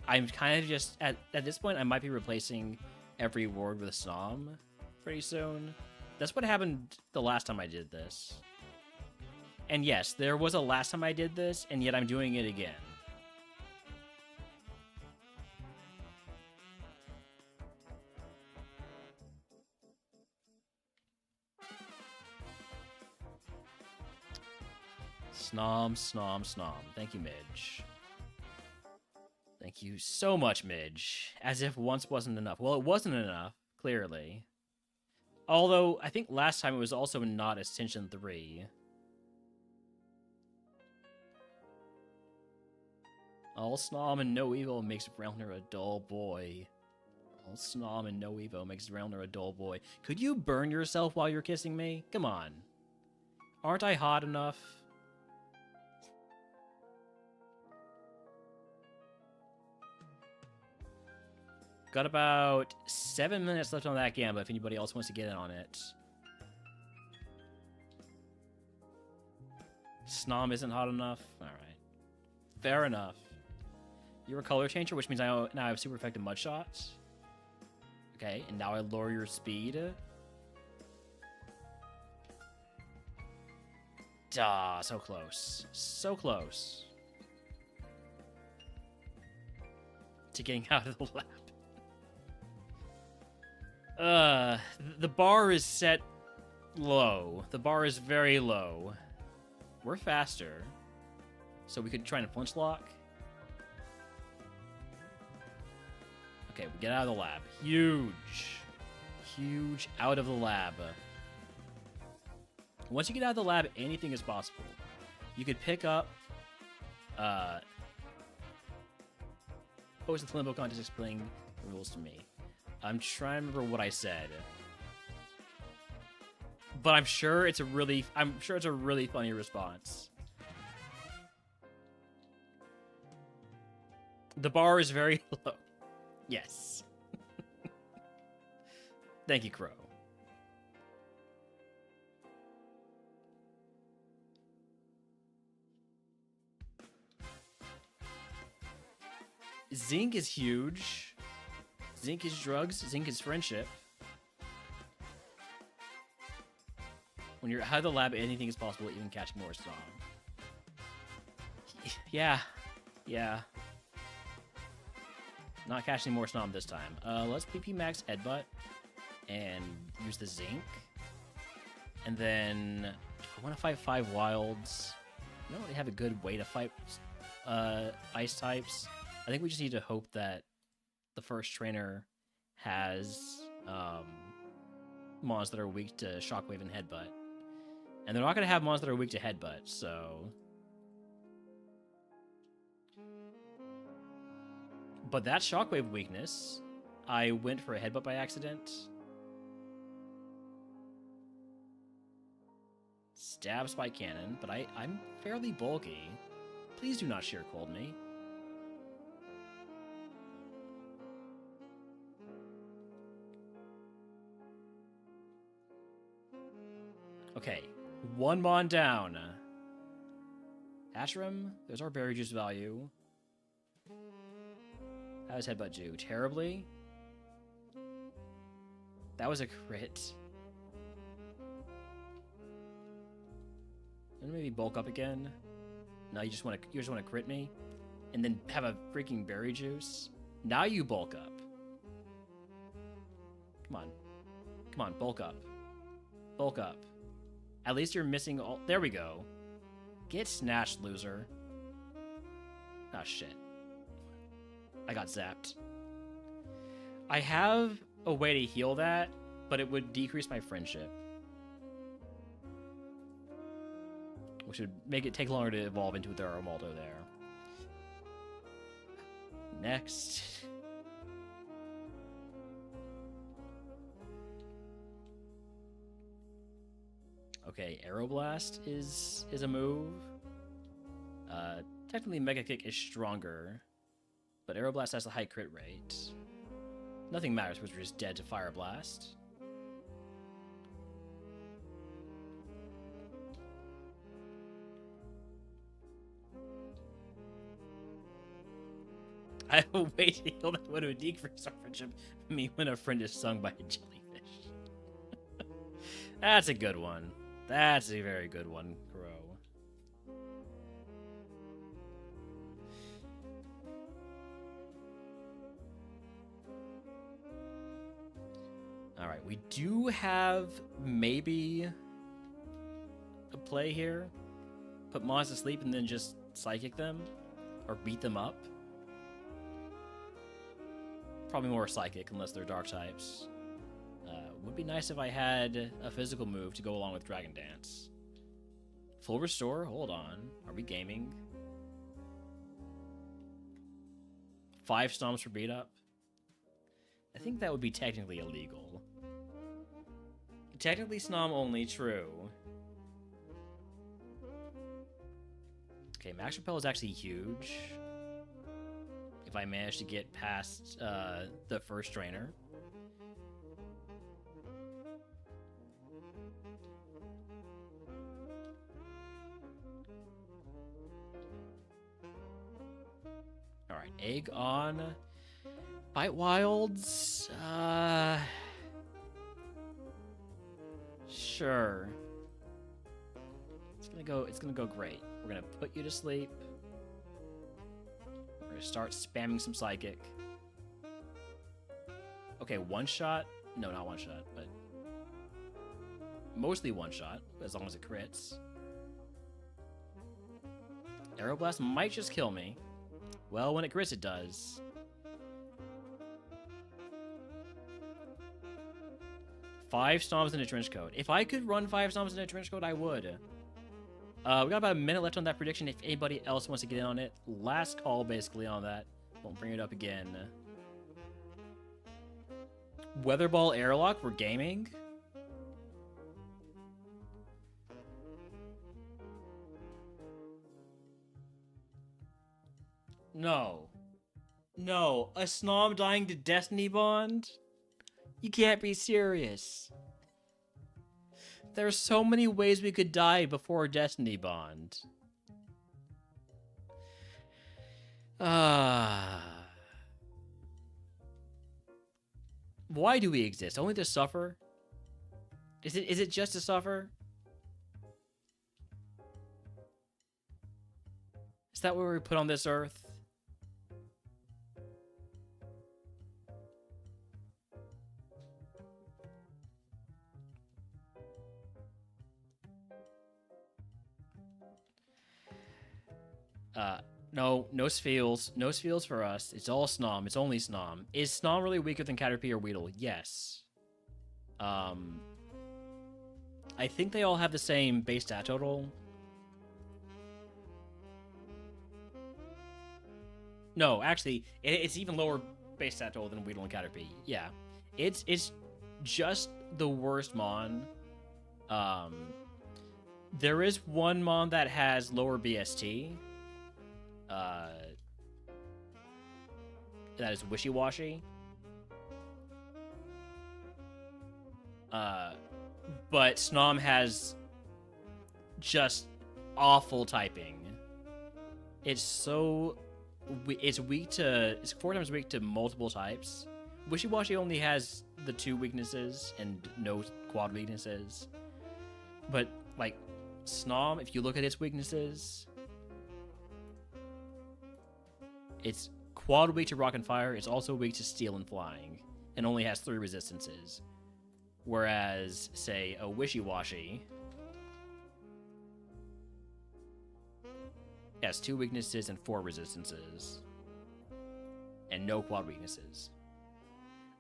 I'm kind of just at this point I might be replacing every word with a SNOM pretty soon. That's what happened the last time I did this. And yes, there was a last time I did this, and yet I'm doing it again. SNOM, SNOM, SNOM. Thank you, Midge. Thank you so much, Midge. As if once wasn't enough. Well, it wasn't enough, clearly. Although, I think last time it was also not Ascension 3. All SNOM and no Evo makes Realner a dull boy. All SNOM and no Evo makes Realner a dull boy. Could you burn yourself while you're kissing me? Come on. Aren't I hot enough? Got about 7 minutes left on that gambit if anybody else wants to get in on it. SNOM isn't hot enough? Alright. Fair enough. You're a color changer, which means I now have super effective mud shots. Okay, and now I lower your speed. Ah, so close. So close. To getting out of the lab. The bar is set low. The bar is very low. We're faster. So we could try and punch lock. Okay, we get out of the lab. Huge. Huge out of the lab. Once you get out of the lab, anything is possible. You could pick up... Host the Limbo contest explaining the rules to me. I'm trying to remember what I said. But I'm sure it's a really funny response. The bar is very low. Yes. Thank you, Crow. Zinc is huge. Zinc is drugs. Zinc is friendship. When you're out of the lab, anything is possible, even catching more SNOM. Yeah. Yeah. Not catching more SNOM this time. Let's PP max Headbutt and use the Zinc. And then I want to fight 5 wilds. I don't really have a good way to fight ice types. I think we just need to hope that the first trainer has mons that are weak to Shockwave and Headbutt. And they're not going to have mons that are weak to Headbutt, so... But that Shockwave weakness, I went for a Headbutt by accident. stab spike cannon, but I'm fairly bulky. Please do not sheer cold me. Okay, one mon down. Ashram, there's our berry juice value. How does headbutt do? Terribly? That was a crit. And maybe bulk up again. No, you just want to crit me, and then have a freaking berry juice. Now you bulk up. Come on, bulk up, bulk up. At least you're missing all. There we go. Get snatched, loser. Ah, shit. I got zapped. I have a way to heal that, but it would decrease my friendship, which would make it take longer to evolve into the Romaldo there. Next. Okay, Aeroblast is a move. Technically Mega Kick is stronger, but Aeroblast has a high crit rate. Nothing matters because we're just dead to Fire Blast. I have a way to heal that would decrease our friendship me when a friend is stung by a jellyfish. That's a good one. That's a very good one, Crow. Alright, we do have maybe a play here. Put Mons to sleep and then just Psychic them. Or beat them up. Probably more Psychic unless they're Dark types. Would be nice if I had a physical move to go along with Dragon Dance. Full Restore? Hold on. Are we gaming? 5 stomps for beat up? I think that would be technically illegal. Technically SNOM only, true. Okay, Max Repel is actually huge. If I manage to get past the first trainer. Alright, egg on. Bite Wilds. Sure. It's gonna go great. We're gonna put you to sleep. We're gonna start spamming some Psychic. Okay, one shot. No, not one shot, but mostly one shot, as long as it crits. Aeroblast might just kill me. Well, when it crits, it does. Five stomps in a trench coat. If I could run 5 stomps in a trench coat, I would. We got about a minute left on that prediction. If anybody else wants to get in on it, last call basically on that. Won't bring it up again. Weatherball Airlock, we're gaming. No. No, a SNOM dying to Destiny Bond? You can't be serious. There are so many ways we could die before Destiny Bond. Why do we exist? Only to suffer? Is it just to suffer? Is that what we were put on this earth? No Spheals. No Spheals for us. It's all SNOM. It's only SNOM. Is SNOM really weaker than Caterpie or Weedle? Yes. I think they all have the same base stat total. No, actually, it's even lower base stat total than Weedle and Caterpie. Yeah. It's just the worst Mon. There is one mon that has lower BST. That is wishy-washy. But SNOM has just awful typing. It's weak to, it's 4 times weak to multiple types. Wishy-washy only has the 2 weaknesses and no quad weaknesses. But like SNOM, if you look at its weaknesses, it's quad weak to rock and fire. It's also weak to steel and flying, and only has 3 resistances. Whereas, say, a wishy-washy has 2 weaknesses and 4 resistances, and no quad weaknesses.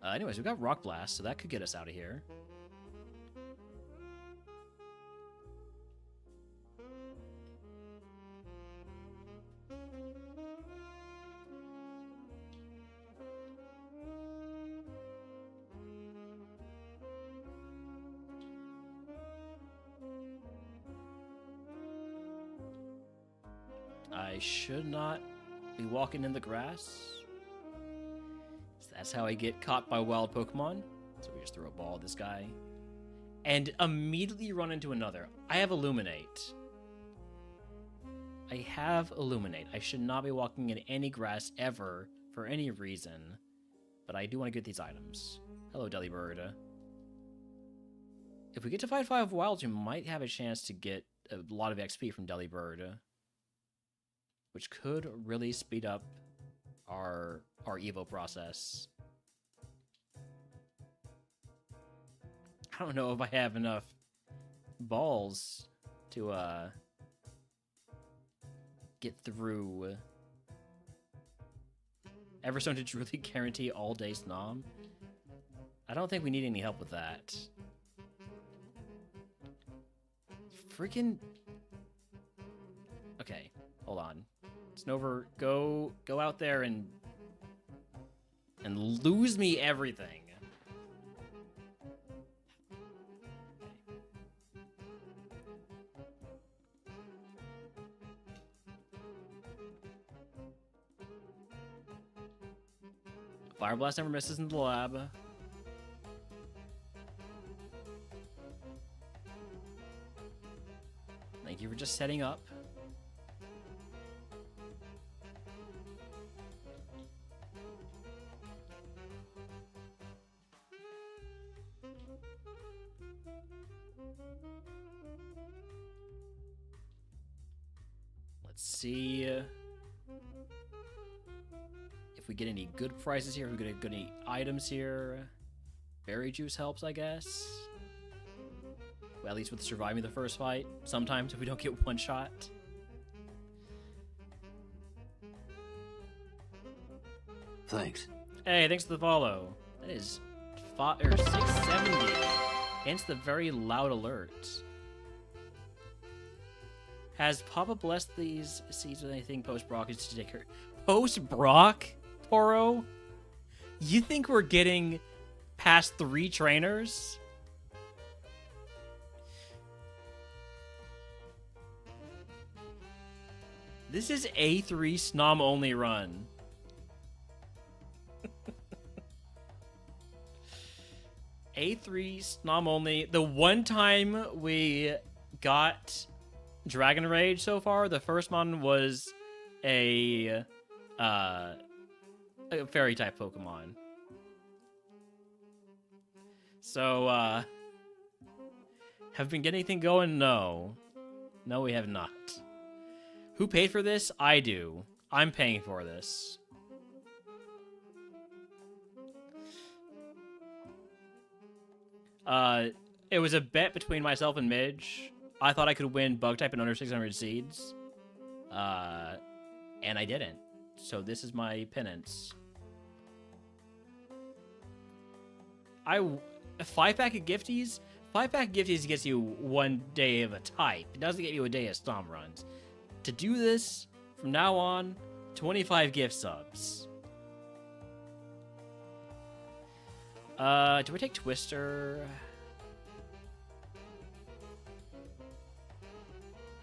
Anyways, we got Rock Blast, so that could get us out of here. I should not be walking in the grass. So that's how I get caught by wild Pokemon. So we just throw a ball at this guy. And immediately run into another. I have Illuminate. I should not be walking in any grass ever for any reason. But I do want to get these items. Hello, Delibird. If we get to fight 5 wilds, we might have a chance to get a lot of XP from Delibird, which could really speed up our Evo process. I don't know if I have enough balls to get through Everstone to really guarantee all-day SNOM. I don't think we need any help with that. Freaking... Okay, hold on. Snover, go out there and lose me everything. Fire Blast never misses in the lab. Thank you for just setting up. Let's see if we get any good prices here, if we get any items here. Berry juice helps, I guess. Well, at least with surviving the first fight. Sometimes if we don't get one shot. Thanks. Hey, thanks for the follow. That is 670. Hence the very loud alert. Has Papa blessed these seeds with anything post-Brock? Is to take her post-Brock, Toro? You think we're getting past 3 trainers? This is A3 SNOM only run. A3 SNOM only. The one time we got Dragon Rage so far, the first one was a fairy type Pokemon. So, have we been getting anything going? No. No, we have not. Who paid for this? I do. I'm paying for this. It was a bet between myself and Midge. I thought I could win bug type in under 600 seeds. And I didn't. So this is my penance. A 5-pack of gifties? 5-pack of gifties gets you 1 day of a type. It doesn't get you a day of SNOM runs. To do this, from now on, 25 gift subs. Do I take Twister?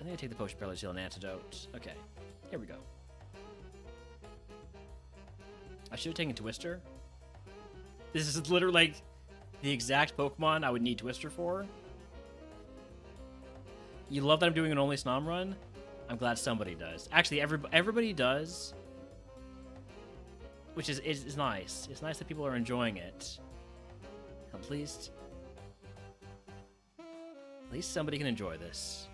I think I take the potion barrel to heal an antidote. Okay, here we go. I should have taken Twister. This is literally like the exact Pokemon I would need Twister for. You love that I'm doing an only SNOM run? I'm glad somebody does. Actually, everybody does. Which is nice. It's nice that people are enjoying it. At least somebody can enjoy this.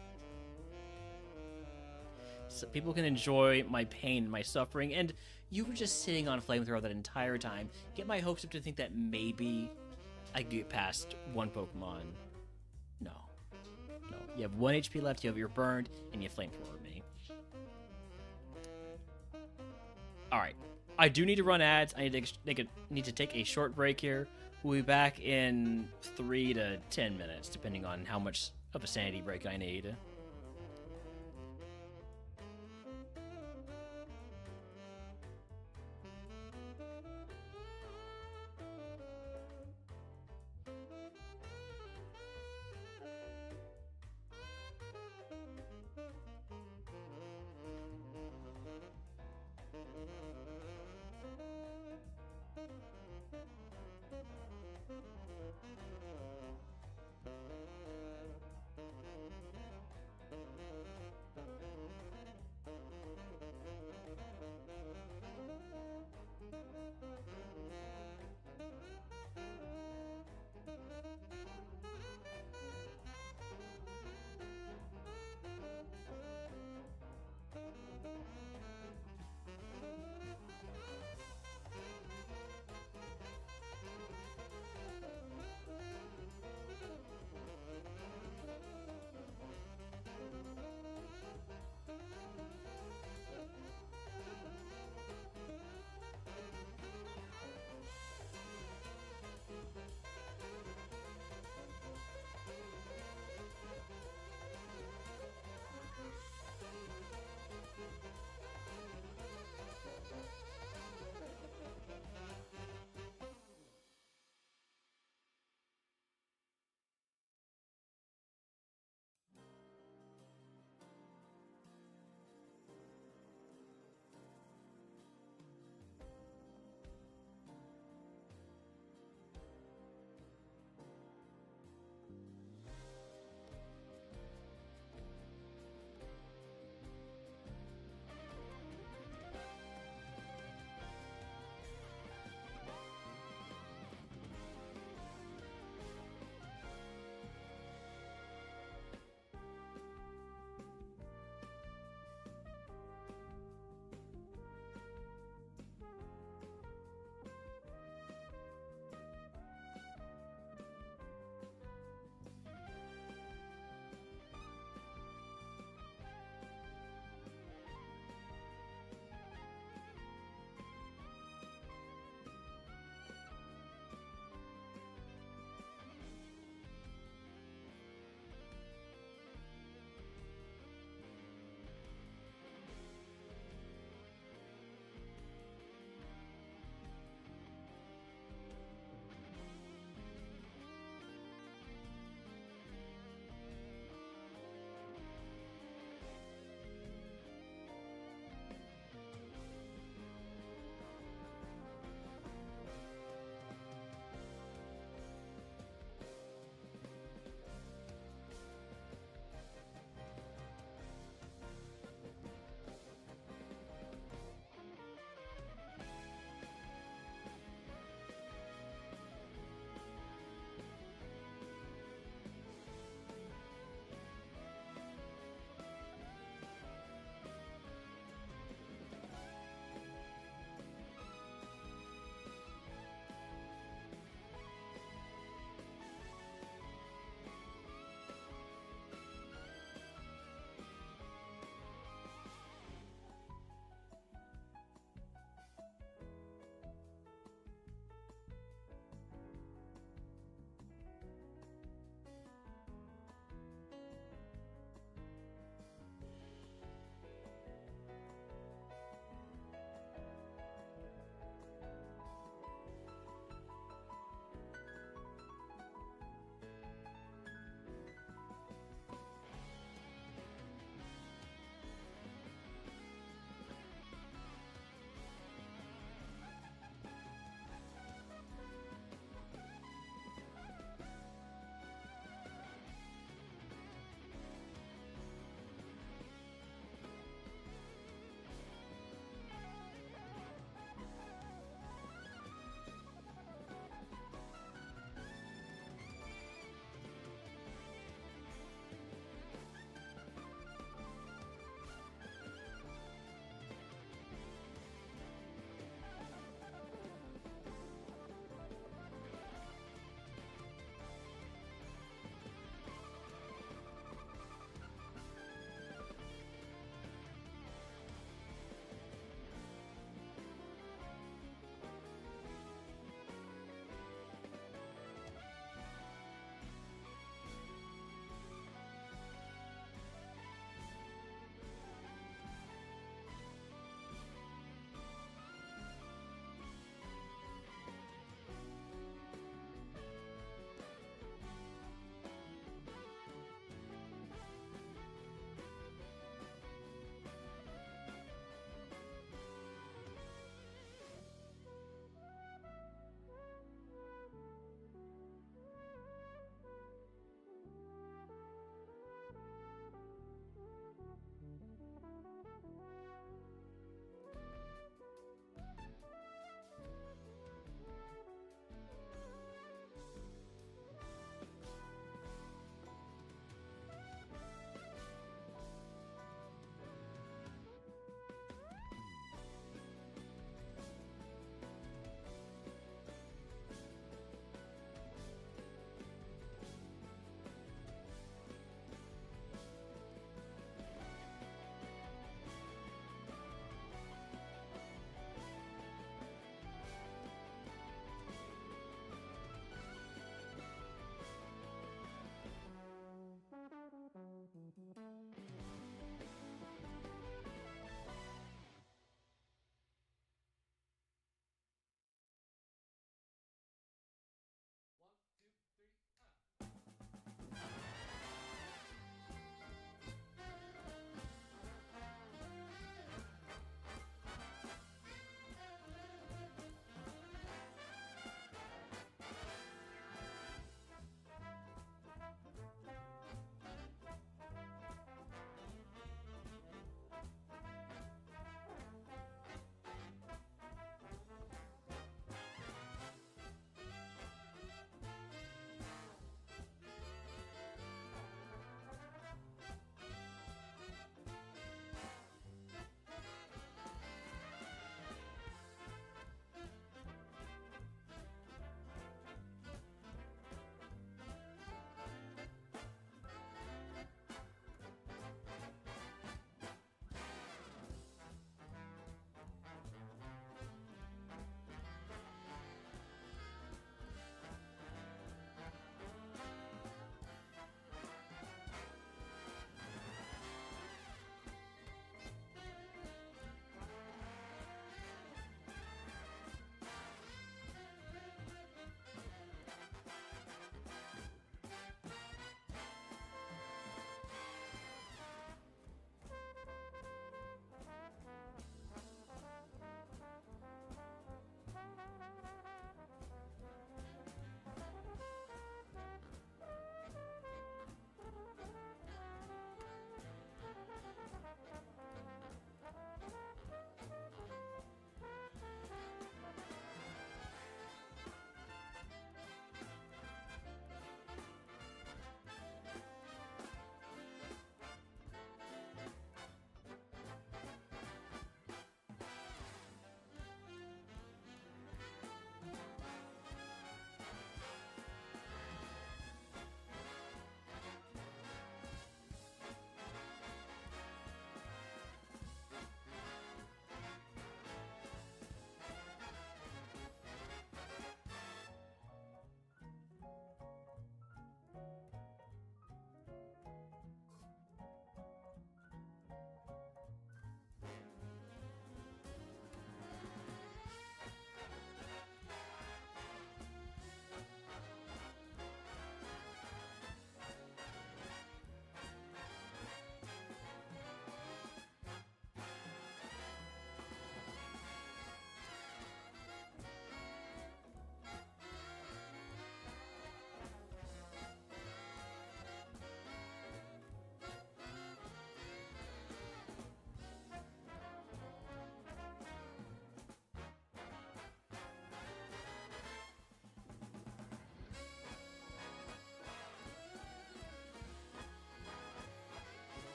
So people can enjoy my pain, my suffering, and you were just sitting on Flamethrower that entire time. Get my hopes up to think that maybe I could get past one Pokemon. No. No. You have 1 HP left, you're burned, and you Flamethrower me. Alright. I do need to run ads. I need to take a short break here. We'll be back in 3 to 10 minutes, depending on how much of a sanity break I need.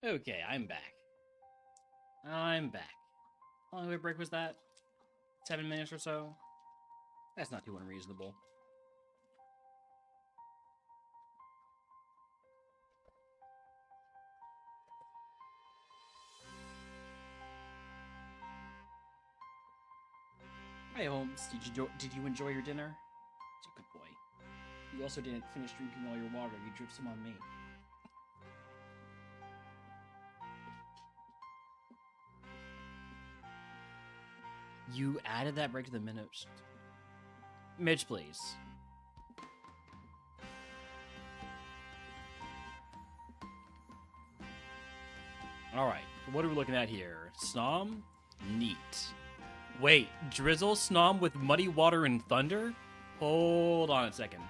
Okay, I'm back. I'm back. How long of a break was that? 7 minutes or so? That's not too unreasonable. Hi, Holmes. Did you enjoy your dinner? It's a good boy. You also didn't finish drinking all your water. You dripped some on me. You added that break to the minutes. Mitch, please. Alright, what are we looking at here? SNOM? Neat. Wait, drizzle SNOM with muddy water and thunder? Hold on a second.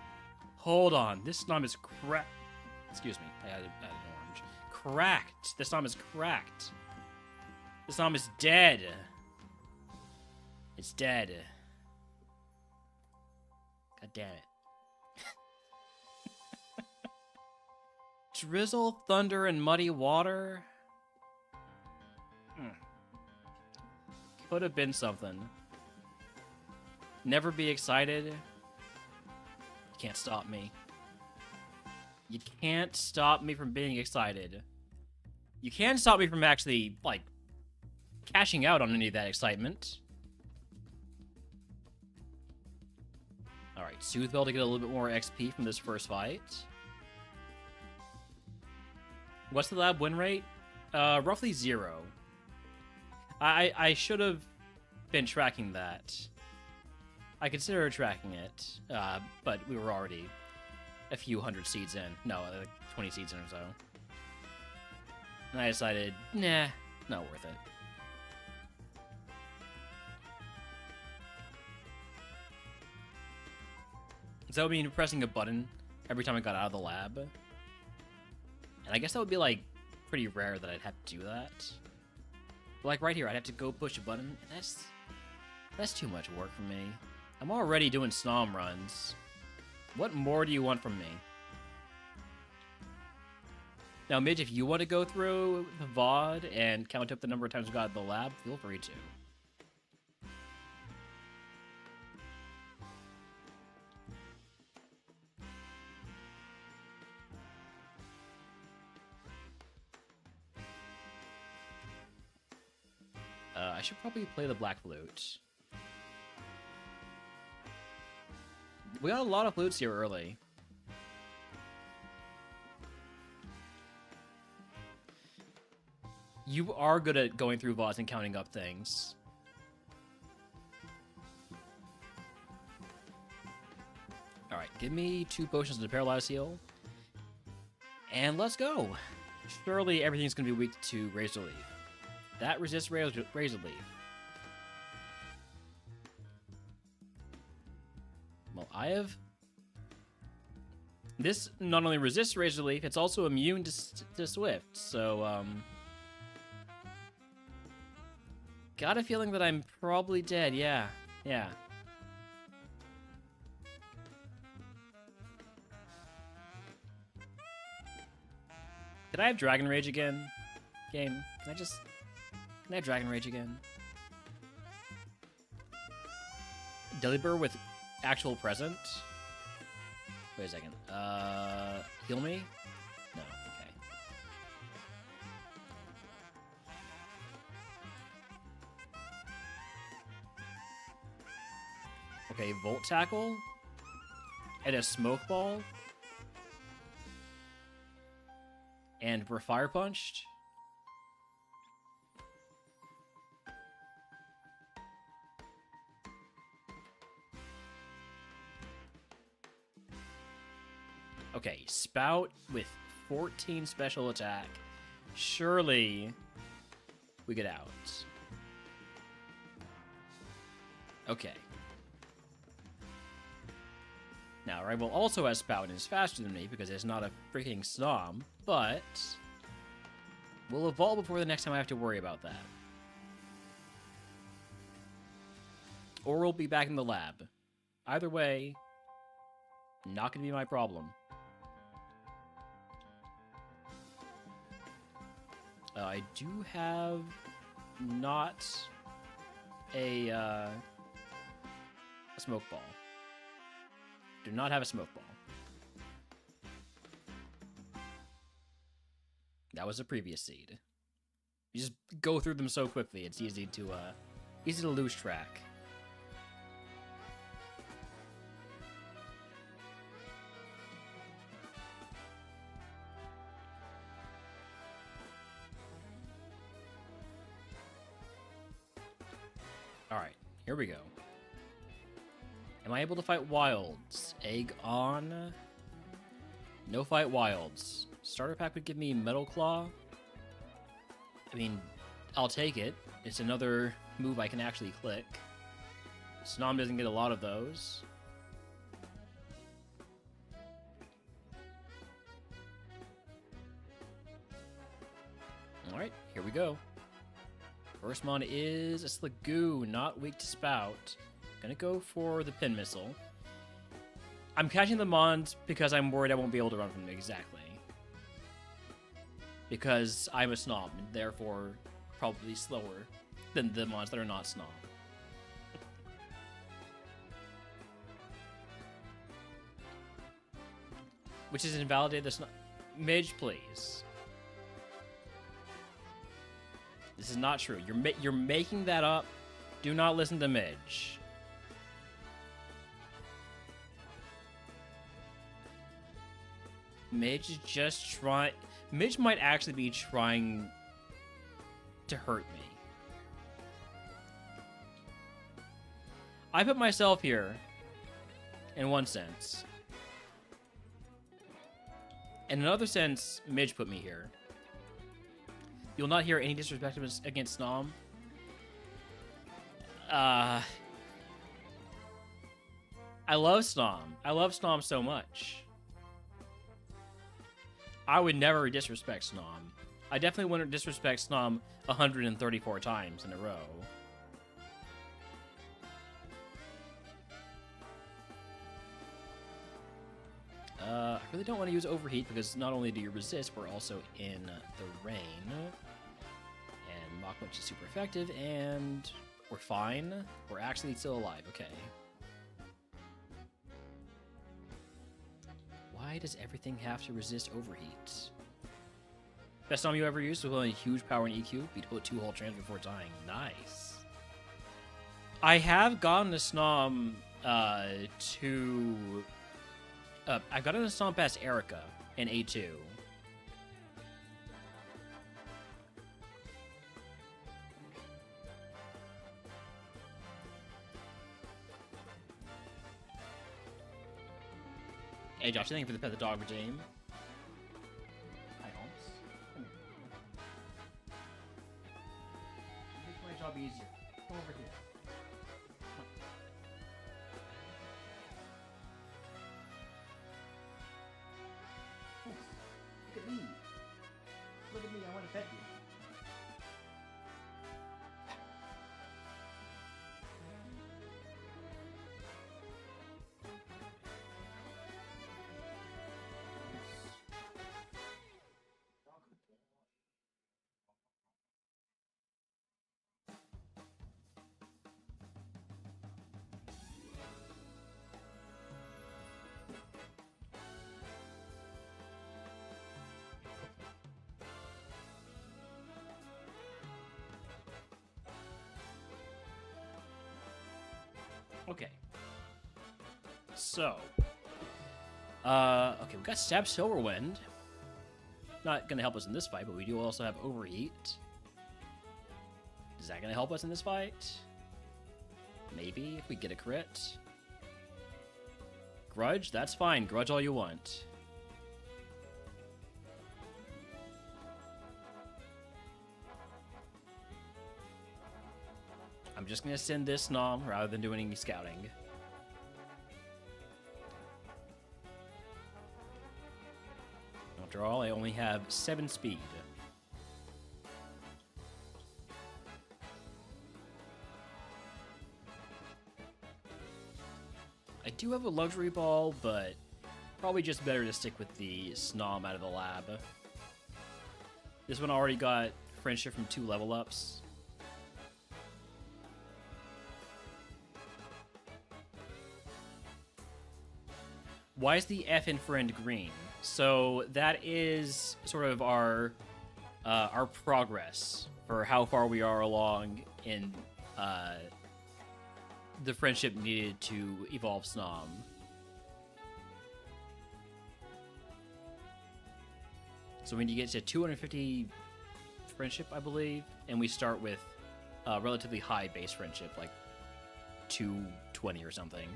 Hold on. This SNOM is cracked. Excuse me, I added an orange. Cracked. This SNOM is cracked. This SNOM is dead. It's dead. God damn it. Drizzle, thunder, and muddy water? Could have been something. Never be excited. You can't stop me. You can't stop me from being excited. You can't stop me from actually, like, cashing out on any of that excitement. Alright, Soothe Bell to get a little bit more XP from this first fight. What's the lab win rate? Roughly 0. I should have been tracking that. I considered tracking it, but we were already a few hundred seeds in. No, 20 seeds in or so. And I decided, nah, not worth it. So that would mean pressing a button every time I got out of the lab. And I guess that would be, like, pretty rare that I'd have to do that. But, like, right here, I'd have to go push a button. That's too much work for me. I'm already doing SNOM runs. What more do you want from me? Now, Midge, if you want to go through the VOD and count up the number of times we got in the lab, feel free to. I should probably play the Black Flute. We got a lot of flutes here early. You are good at going through VODs and counting up things. Alright, give me 2 potions to Paralyze Heal. And let's go. Surely everything's going to be weak to Razor Leaf. That resists Razor Leaf. Well, I have... This not only resists Razor Leaf, it's also immune to Swift, so, got a feeling that I'm probably dead, yeah. Yeah. Did I have Dragon Rage again? Game, can I have Dragon Rage again? Delibur with actual present? Wait a second. Heal me? No, okay. Okay, Volt Tackle? And a Smoke Ball? And we're Fire Punched? Okay, Spout with 14 special attack. Surely we get out. Okay. Now, Rival also has Spout and is faster than me because it's not a freaking SNOM, but we'll evolve before the next time I have to worry about that. Or we'll be back in the lab. Either way, not gonna be my problem. I do have not a smoke ball. Do not have a smoke ball. That was a previous seed. You just go through them so quickly, it's easy to lose track. Alright, here we go. Am I able to fight wilds? Egg on. No fight wilds. Starter pack would give me Metal Claw. I mean, I'll take it. It's another move I can actually click. SNOM doesn't get a lot of those. Alright, here we go. First mon is a Sligoo, not weak to Spout. Gonna go for the Pin Missile. I'm catching the mons because I'm worried I won't be able to run from them exactly. Because I'm a SNOM, and therefore probably slower than the mons that are not SNOM. Which is invalidated the SNOM. Midge, please. This is not true. You're making that up. Do not listen to Midge. Midge is just trying. Midge might actually be trying to hurt me. I put myself here, in one sense. In another sense, Midge put me here. You'll not hear any disrespect against SNOM. I love SNOM. I love SNOM so much. I would never disrespect SNOM. I definitely wouldn't disrespect SNOM 134 times in a row. I really don't want to use Overheat because not only do you resist, we're also in the rain. And Mach Punch is super effective, and we're fine. We're actually still alive, okay. Why does everything have to resist Overheat? Best SNOM you ever used with only huge power and EQ? Beat 2 whole trans before dying. Nice. I have gotten a SNOM to... I got a SNOM past Erica in A2. Hey Josh, thank you for the Pet the Dog regime. Hi Holmes. Come here. Make my job easier. Come over here. Come on. Yes. Look at me. Look at me, I want to pet you. Okay. So. Okay, we got Stab Silverwind. Not gonna help us in this fight, but we do also have Overheat. Is that gonna help us in this fight? Maybe, if we get a crit. Grudge? That's fine. Grudge all you want. I'm just gonna send this SNOM rather than doing any scouting. After all, I only have 7 speed. I do have a luxury ball, but probably just better to stick with the SNOM out of the lab. This one already got friendship from 2 level ups. Why is the F in friend green? So that is sort of our progress for how far we are along in the friendship needed to evolve SNOM. So when you get to 250 friendship, I believe, and we start with relatively high base friendship, like 220 or something.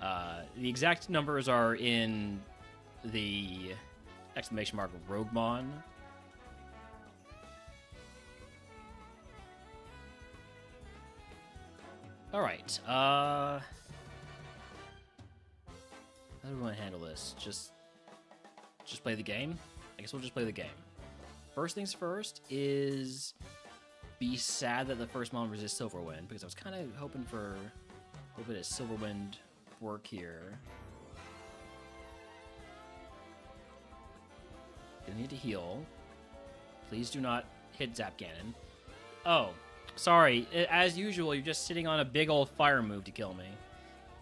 The exact numbers are in the exclamation mark RogueMon. All right. How do we want to handle this? Just play the game? I guess we'll just play the game. First things first is be sad that the first mon resists Silverwind, because I was kind of hoping for a little bit of Silverwind work here. Gonna need to heal. Please do not hit Zap Cannon. Oh, sorry. As usual, you're just sitting on a big old fire move to kill me.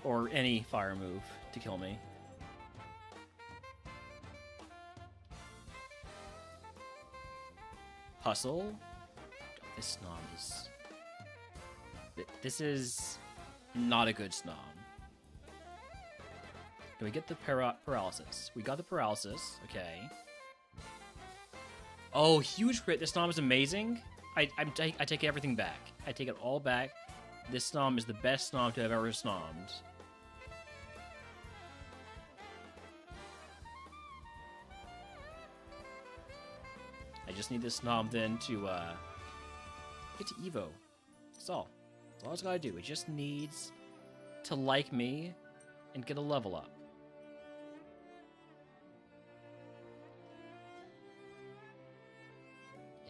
Or any fire move to kill me. Hustle. This SNOM is... This is not a good SNOM. Can we get the paralysis? We got the paralysis. Okay. Oh, huge crit. This SNOM is amazing. I take everything back. I take it all back. This SNOM is the best SNOM to have ever SNOMmed. I just need this SNOM then to get to Evo. That's all. That's all it's gotta do. It just needs to like me and get a level up.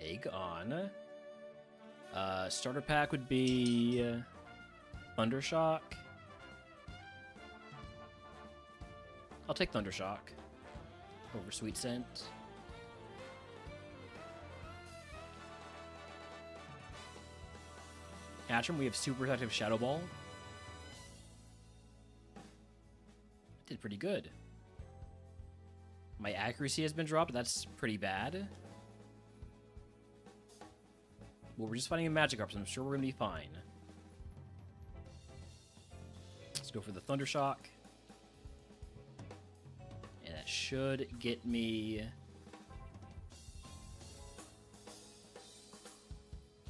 Egg on. Starter pack would be Thundershock. I'll take Thundershock over Sweet Scent. Hatcham, we have Super Protective Shadow Ball. Did pretty good. My accuracy has been dropped. That's pretty bad. Well, we're just fighting a Magikarp, so I'm sure we're going to be fine. Let's go for the Thundershock. And that should get me...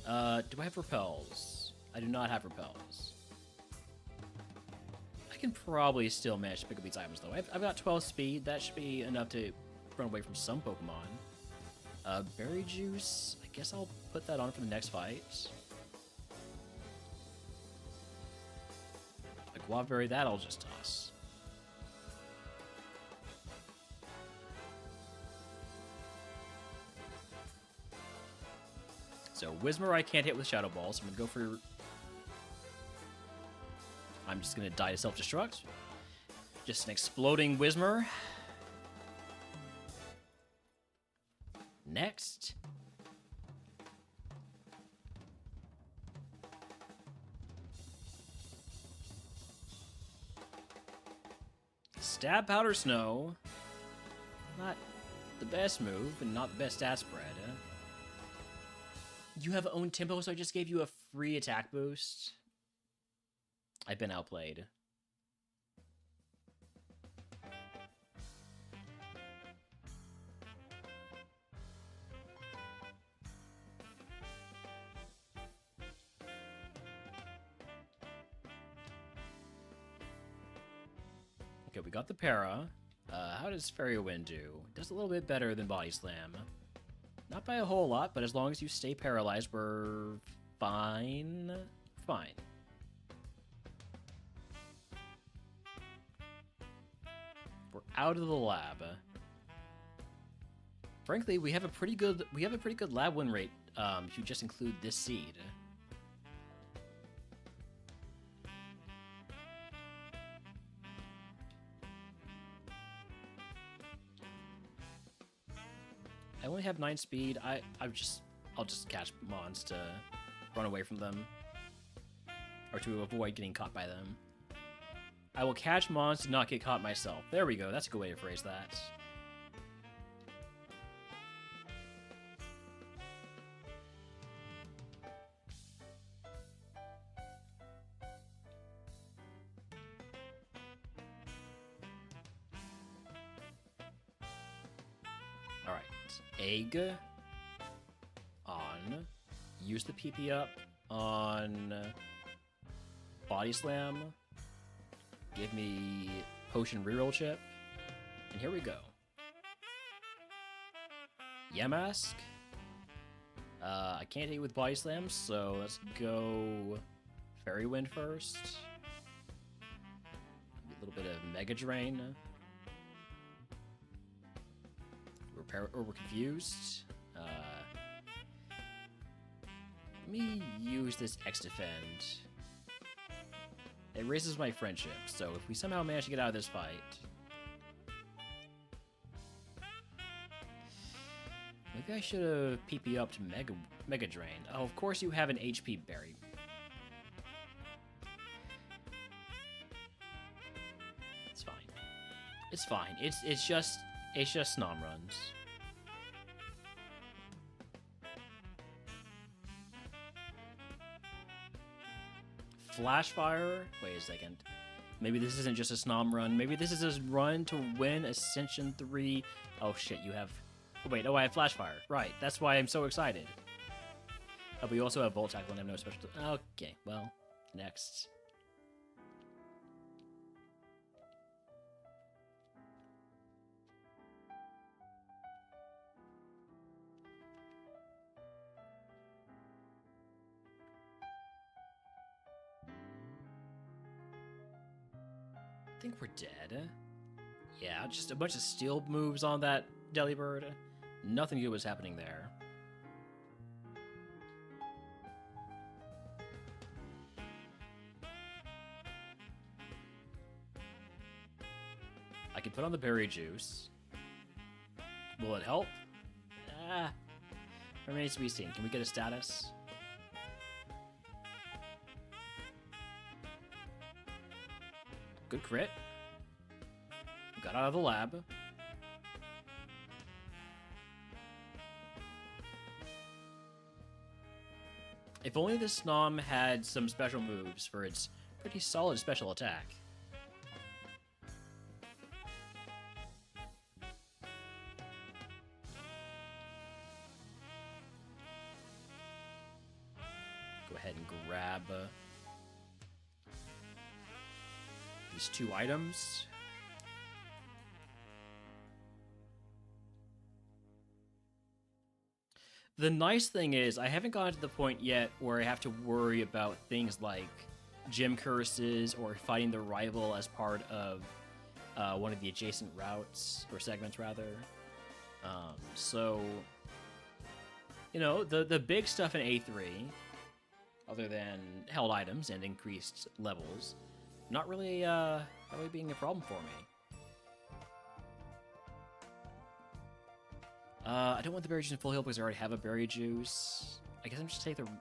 do I have Repels? I do not have Repels. I can probably still manage to pick up these items, though. I've got 12 speed. That should be enough to run away from some Pokemon. Berry Juice. I guess I'll put that on for the next fight. A Guavaberry, that I'll just toss. So Whismur I can't hit with Shadow Ball, so I'm going to go for... I'm just going to die to self-destruct. Just an exploding Whismur. Next. Stab Powder Snow. Not the best move, and not the best stat spread. You have own tempo, so I just gave you a free attack boost. I've been outplayed. Okay, we got the para. How does Fairy Wind do? It does a little bit better than Body Slam. Not by a whole lot, but as long as you stay paralyzed, we're fine. Fine. We're out of the lab. Frankly, we have a pretty good lab win rate if you just include this seed. I only have 9 speed. I just I'll just catch mons to run away from them. Or to avoid getting caught by them. I will catch mons to not get caught myself. There we go. That's a good way to phrase that. Alright. Egg. On. Use the PP up on Body Slam. Give me Potion Reroll Chip. And here we go. Yamask. I can't hit with Body Slam, so let's go Fairy Wind first. A little bit of Mega Drain. We're confused. Let me use this X Defend. It raises my friendship, so if we somehow manage to get out of this fight... Maybe I should have PP up to Mega Drain. Oh, of course you have an HP berry. It's fine. It's fine. It's just SNOM runs. Flashfire? Wait a second. Maybe this isn't just a SNOM run. Maybe this is a run to win Ascension 3. Oh shit, you have... Oh, wait, oh, I have Flashfire. Right, that's why I'm so excited. Oh, but you also have Volt Tackle and I have no special... Okay, well, next. I think we're dead. Yeah, just a bunch of steel moves on that Delibird. Nothing good was happening there. I can put on the berry juice. Will it help? Remains to be seen. Can we get a status? Good crit. Got out of the lab. If only the SNOM had some special moves for its pretty solid special attack. Go ahead and grab these 2 items. The nice thing is, I haven't gotten to the point yet where I have to worry about things like gym curses or fighting the rival as part of one of the adjacent routes, or segments rather. So, you know, the big stuff in A3, other than held items and increased levels, not really being a problem for me. I don't want the berry juice in full heal because I already have a berry juice. I guess I'm just gonna take the...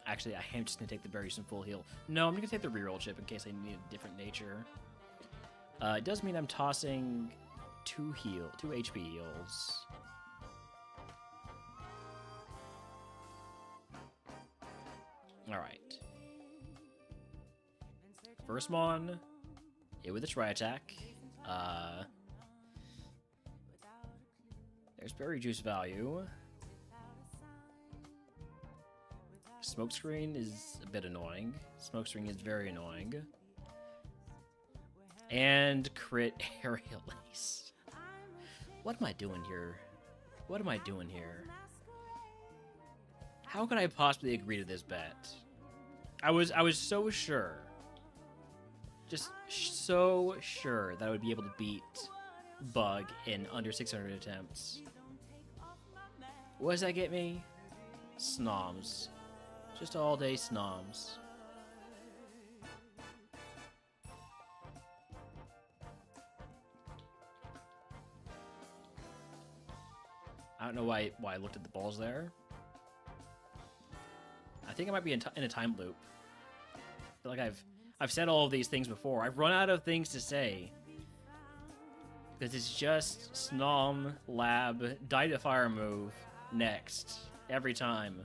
Actually, I am just gonna take the berry juice in full heal. No, I'm gonna take the reroll chip in case I need a different nature. It does mean I'm tossing 2 HP heals. Alright. First Mon, hit with a tri-attack. There's berry juice value. Smokescreen is a bit annoying. Smokescreen is very annoying. And crit aerial ace. What am I doing here? What am I doing here? How could I possibly agree to this bet? I was so sure. Just so sure that I would be able to beat Bug in under 600 attempts. What does that get me? SNOMs. Just all day SNOMs. I don't know why I looked at the balls there. I think I might be in a time loop. I feel like I've said all of these things before. I've run out of things to say. Because it's just SNOM, lab, die to fire move, next. Every time.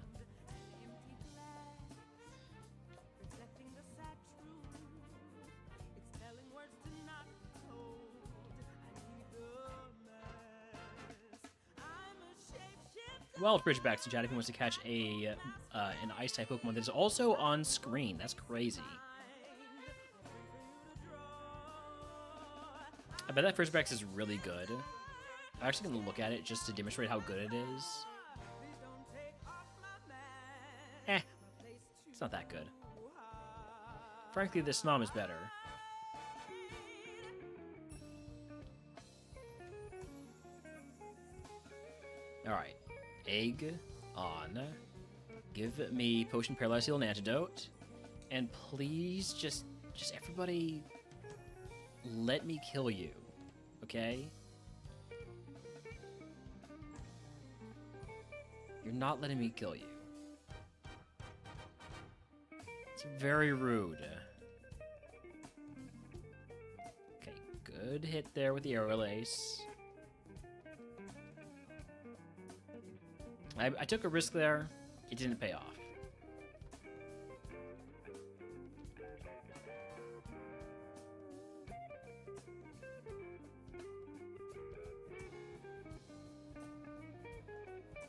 Well, Bridgebacks in chat if he wants to catch an ice-type Pokemon that is also on screen. That's crazy. I bet that Bridgebacks is really good. I'm actually going to look at it just to demonstrate how good it is. It's not that good. Frankly, the SNOM is better. Alright. Egg on. Give me Potion, Paralyze, Heal, and Antidote. And please, just everybody, let me kill you. Okay? You're not letting me kill you. It's very rude. Okay, good hit there with the Aerial Ace. I took a risk there. It didn't pay off.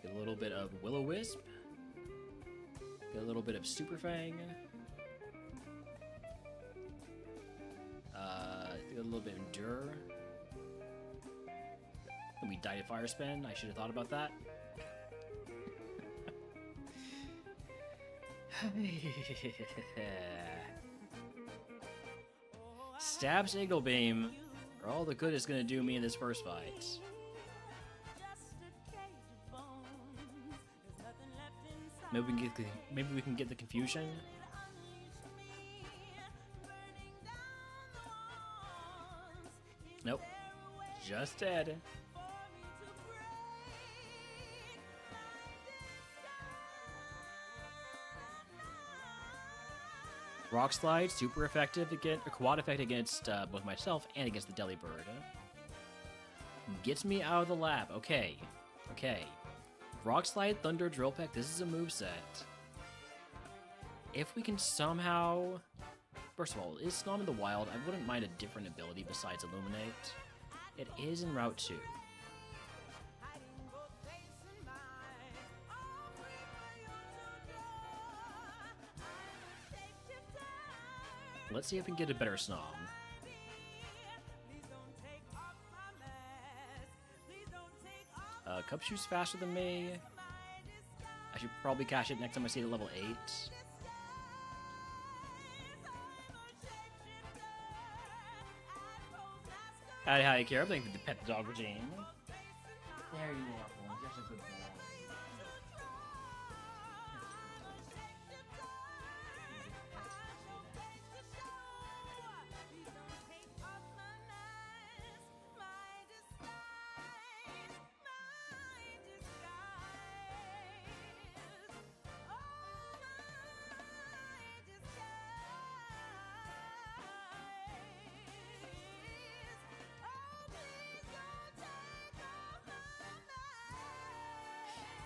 Get a little bit of Will-O-Wisp. Get a little bit of Super Fang. Get a little bit of Endure. And we die to Fire Spin. I should have thought about that. Stab Signal Beam are all the good it's gonna do me in this first fight. Maybe we can get the confusion. Nope. Just dead. Rock Slide, super effective against, or quad effect against both myself and against the Delibird. Gets me out of the lab. Okay. Okay. Rock Slide, Thunder, Drill Peck, this is a moveset. If we can somehow... First of all, is SNOM in the wild? I wouldn't mind a different ability besides Illuminate. It is in Route 2. Let's see if we can get a better SNOM. Cupshoe's faster than me. I should probably cash it next time I see it at level 8. Hi, Kira. Thank you for the pet dog regime. There you are, boy. That's a good boy.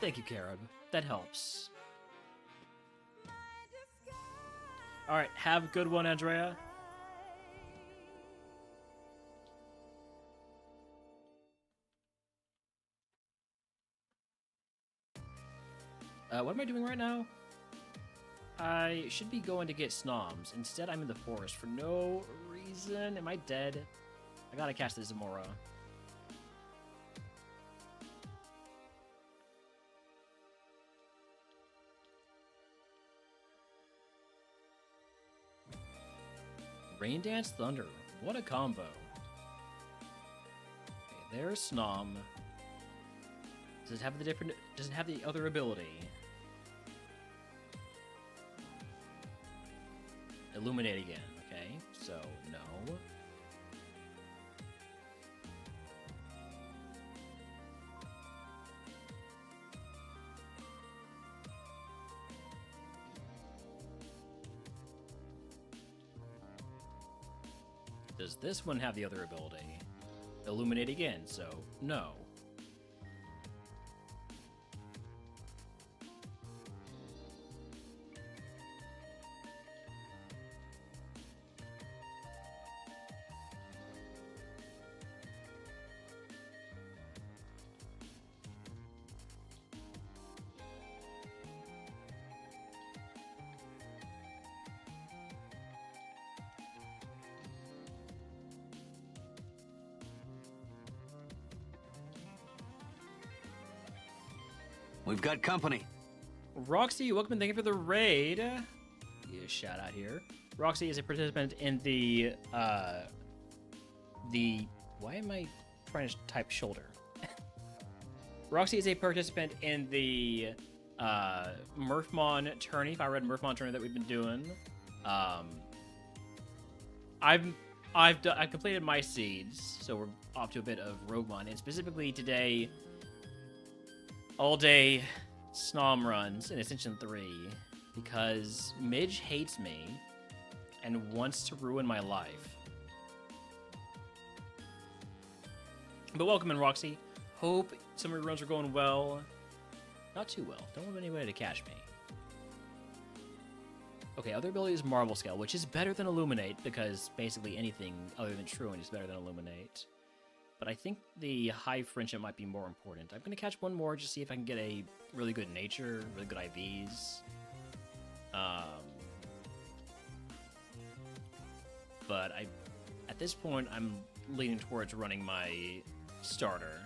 Thank you, Carib. That helps. Alright, have a good one, Andrea. What am I doing right now? I should be going to get SNOMs. Instead, I'm in the forest for no reason. Am I dead? I gotta catch the Zamora. Rain Dance Thunder. What a combo. Okay, there's SNOM. Does it have the different... Does it have the other ability? Illuminate again. Okay, so no. Does this one have the other ability? Illuminate again, so no. We've got company. Roxy, welcome and thank you for the raid. Give you a shout out here. Roxy is a participant in the why am I trying to type shoulder? Roxy is a participant in the Murphmon tourney, Fire Red Murphmon tourney that we've been doing. I've completed my seeds, so we're off to a bit of RogueMon, and specifically today, all day SNOM runs in Ascension 3 because Midge hates me and wants to ruin my life. But welcome in, Roxy. Hope some of your runs are going well. Not too well. Don't have anybody to catch me. Okay, other ability is Marble Scale, which is better than Illuminate because basically anything other than Truant is better than Illuminate. But I think the High Friendship might be more important. I'm going to catch one more just to see if I can get a really good Nature, really good IVs. But at this point, I'm leaning towards running my starter.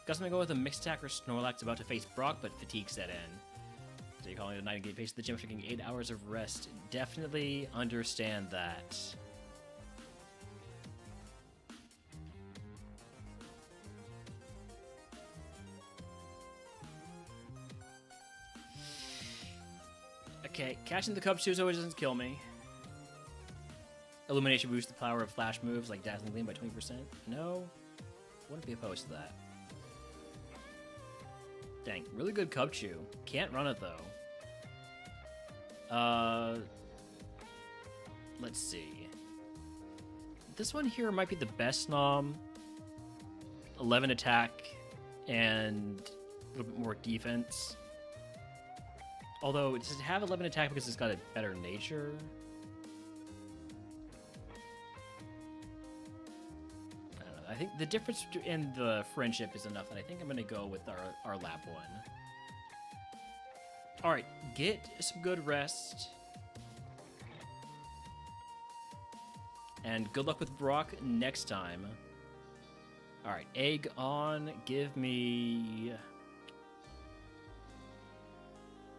Guess I'm going to go with a Mixed Attacker Snorlax about to face Brock, but fatigue set in. So you're calling it a night and get face the gym after getting 8 hours of rest. Definitely understand that. Okay, catching the Cub Shoes always doesn't kill me. Illumination boosts the power of flash moves like Dazzling Gleam by 20%. No, wouldn't be opposed to that. Dang, really good Cub Chew. Can't run it though. Let's see. This one here might be the best SNOM. 11 attack and a little bit more defense. Although, does it have 11 attack because it's got a better nature? I don't know. I think the difference in the friendship is enough that I think I'm going to go with our lap one. Alright, get some good rest. And good luck with Brock next time. Alright, egg on. Give me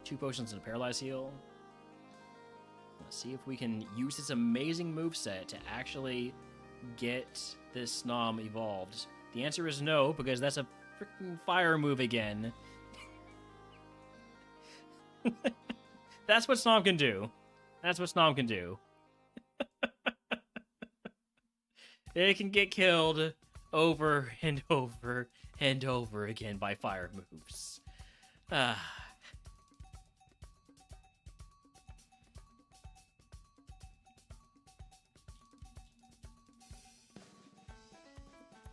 2 potions and a paralyze heal. Let's see if we can use this amazing moveset to actually get this SNOM evolved. The answer is no, because that's a freaking fire move again. That's what SNOM can do. That's what SNOM can do. It can get killed over and over and over again by fire moves.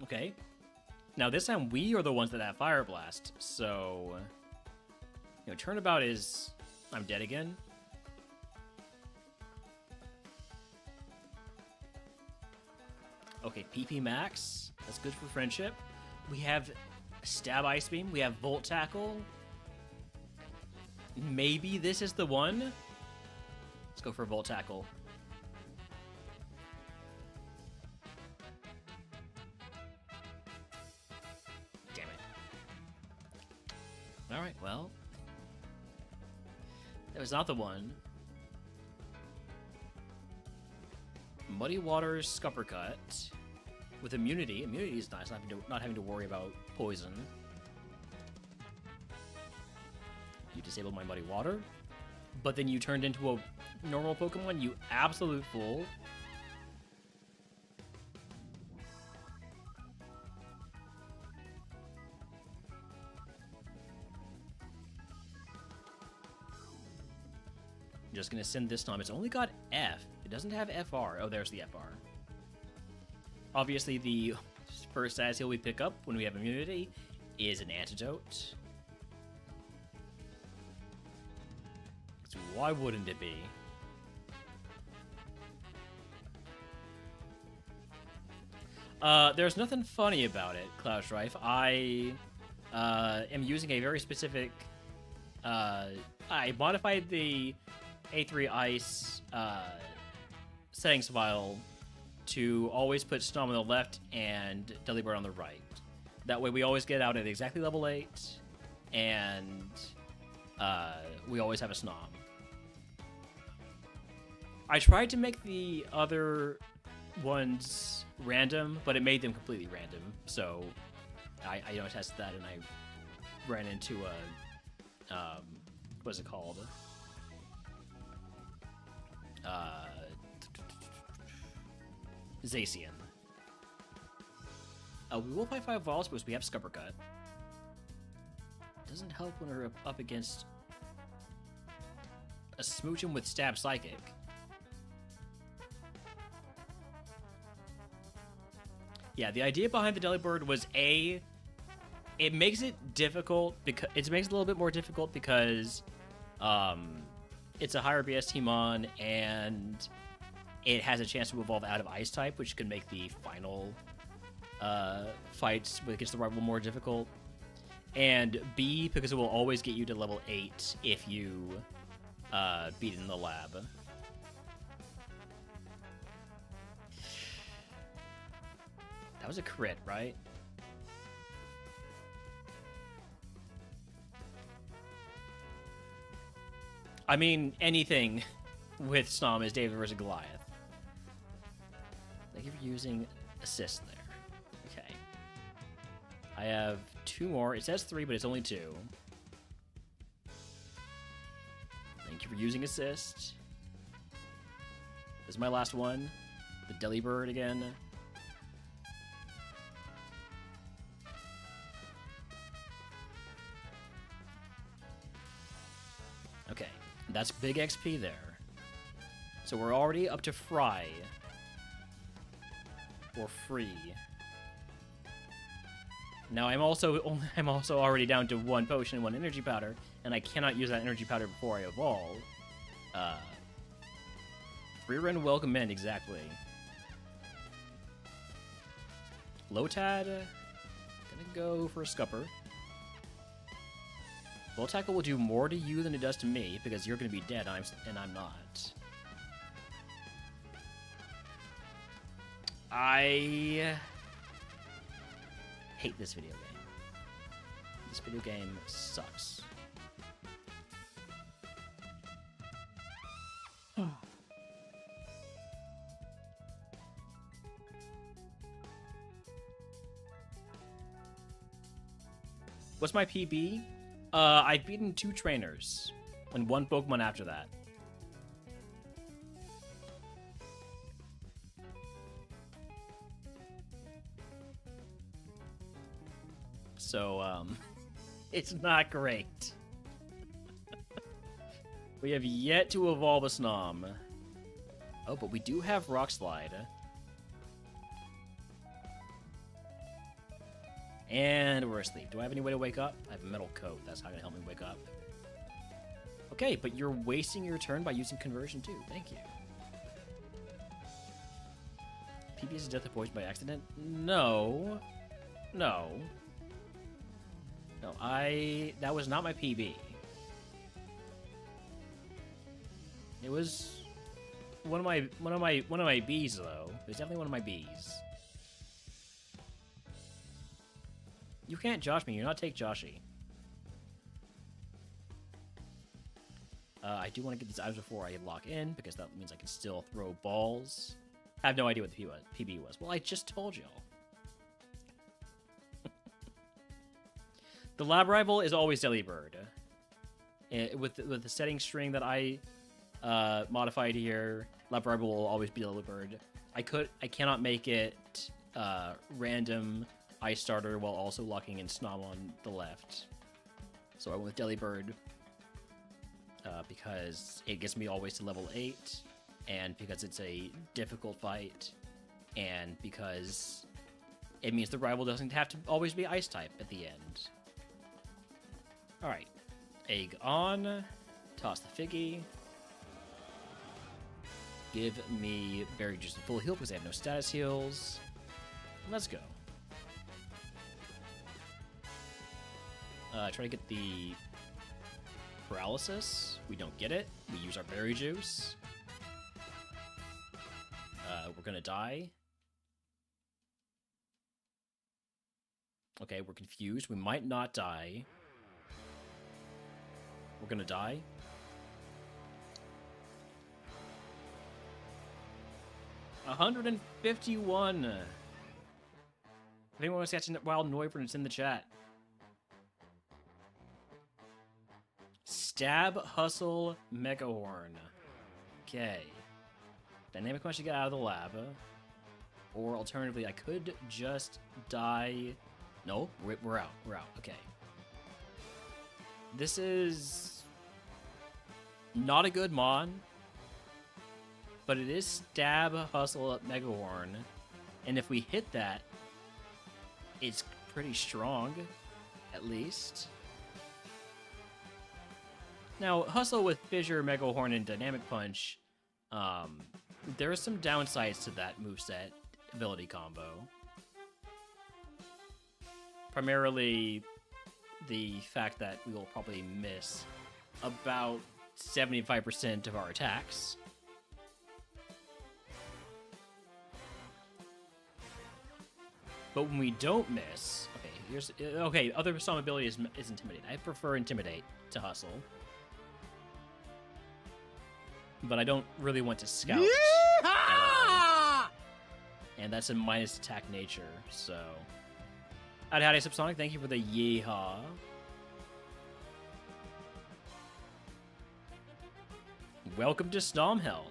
Okay. Now this time we are the ones that have Fire Blast, so turnabout is I'm dead again. Okay, PP Max. That's good for friendship. We have Stab Ice Beam. We have Volt Tackle. Maybe this is the one. Let's go for Volt Tackle. Damn it. Alright, well. That was not the one. Muddy Waters Scupper Cut. With immunity. Immunity is nice, not having to worry about poison. You disabled my Muddy Water. But then you turned into a normal Pokemon, you absolute fool. I'm just gonna send this time. It's only got F. It doesn't have FR. Oh, there's the FR. Obviously, the first status heal we pick up when we have immunity is an antidote. So why wouldn't it be? There's nothing funny about it, Cloud Strife. I am using a very specific... I modified the A3 Ice settings file to always put SNOM on the left and Delibird on the right. That way we always get out at exactly level 8, and we always have a SNOM. I tried to make the other ones random, but it made them completely random. So I tested that, and I ran into a what's it called? Zacian. We will fight 5 walls because we have Scupper Cut. Doesn't help when we're up against a Smoochum with Stab Psychic. Yeah, the idea behind the Delibird was it makes it difficult because it makes it a little bit more difficult because it's a higher BST mon and it has a chance to evolve out of Ice type, which can make the final fights against the rival more difficult. And B, because it will always get you to level 8 if you beat it in the lab. That was a crit, right? I mean, anything with SNOM is David versus Goliath. Thank you for using assist there. Okay. I have 2 more. It says 3, but it's only 2. Thank you for using assist. This is my last one. The Delibird again. Okay, that's big XP there. So we're already up to Fry. Or Free. Now I'm also already down to 1 potion and 1 energy powder, and I cannot use that energy powder before I evolve. Free run welcome in, exactly. Lotad, gonna go for a Scupper. Volt Tackle will do more to you than it does to me, because you're going to be dead, and I'm not. I hate this video game. This video game sucks. What's my PB? I've beaten 2 trainers and 1 Pokemon after that. So, it's not great. We have yet to evolve a SNOM. Oh, but we do have Rock Slide. And we're asleep. Do I have any way to wake up? I have a metal coat. That's not going to help me wake up. Okay, but you're wasting your turn by using conversion too. Thank you. PB is a death of poison by accident? No. No. No, that was not my PB. It was one of my B's though. It was definitely one of my B's. You can't josh me. You're not take Joshy. I do want to get these items before I lock in, because that means I can still throw balls. I have no idea what the PB was. Well, I just told y'all. The lab rival is always Delibird. With the setting string that I modified here, lab rival will always be Delibird. I cannot make it random Ice Starter while also locking in SNOM on the left. So I went with Delibird because it gets me always to level 8, and because it's a difficult fight, and because it means the rival doesn't have to always be ice type at the end. Alright. Egg on. Toss the Figgy. Give me Berry Juice and full heal because I have no status heals. Let's go. Try to get the paralysis. We don't get it. We use our Berry Juice. We're gonna die. Okay, we're confused. We might not die. We're gonna die. $151. If anyone wants to catch Wild Noivern, it's in the chat. Stab, Hustle, Megahorn. Okay. Dynamic Punch to get out of the lab. Or alternatively, I could just die. No, we're out. We're out. Okay. This is not a good Mon, but it is Stab, Hustle, Megahorn. And if we hit that, it's pretty strong, at least. Now, Hustle with Fissure, Megahorn, and Dynamic Punch, there are some downsides to that moveset ability combo. Primarily, the fact that we will probably miss about 75% of our attacks. But when we don't miss... Okay, other SNOM ability is Intimidate. I prefer Intimidate to Hustle. But I don't really want to scout. And that's a minus attack nature, so... Howdy, Subsonic, thank you for the yeehaw. Welcome to SNOM Hell.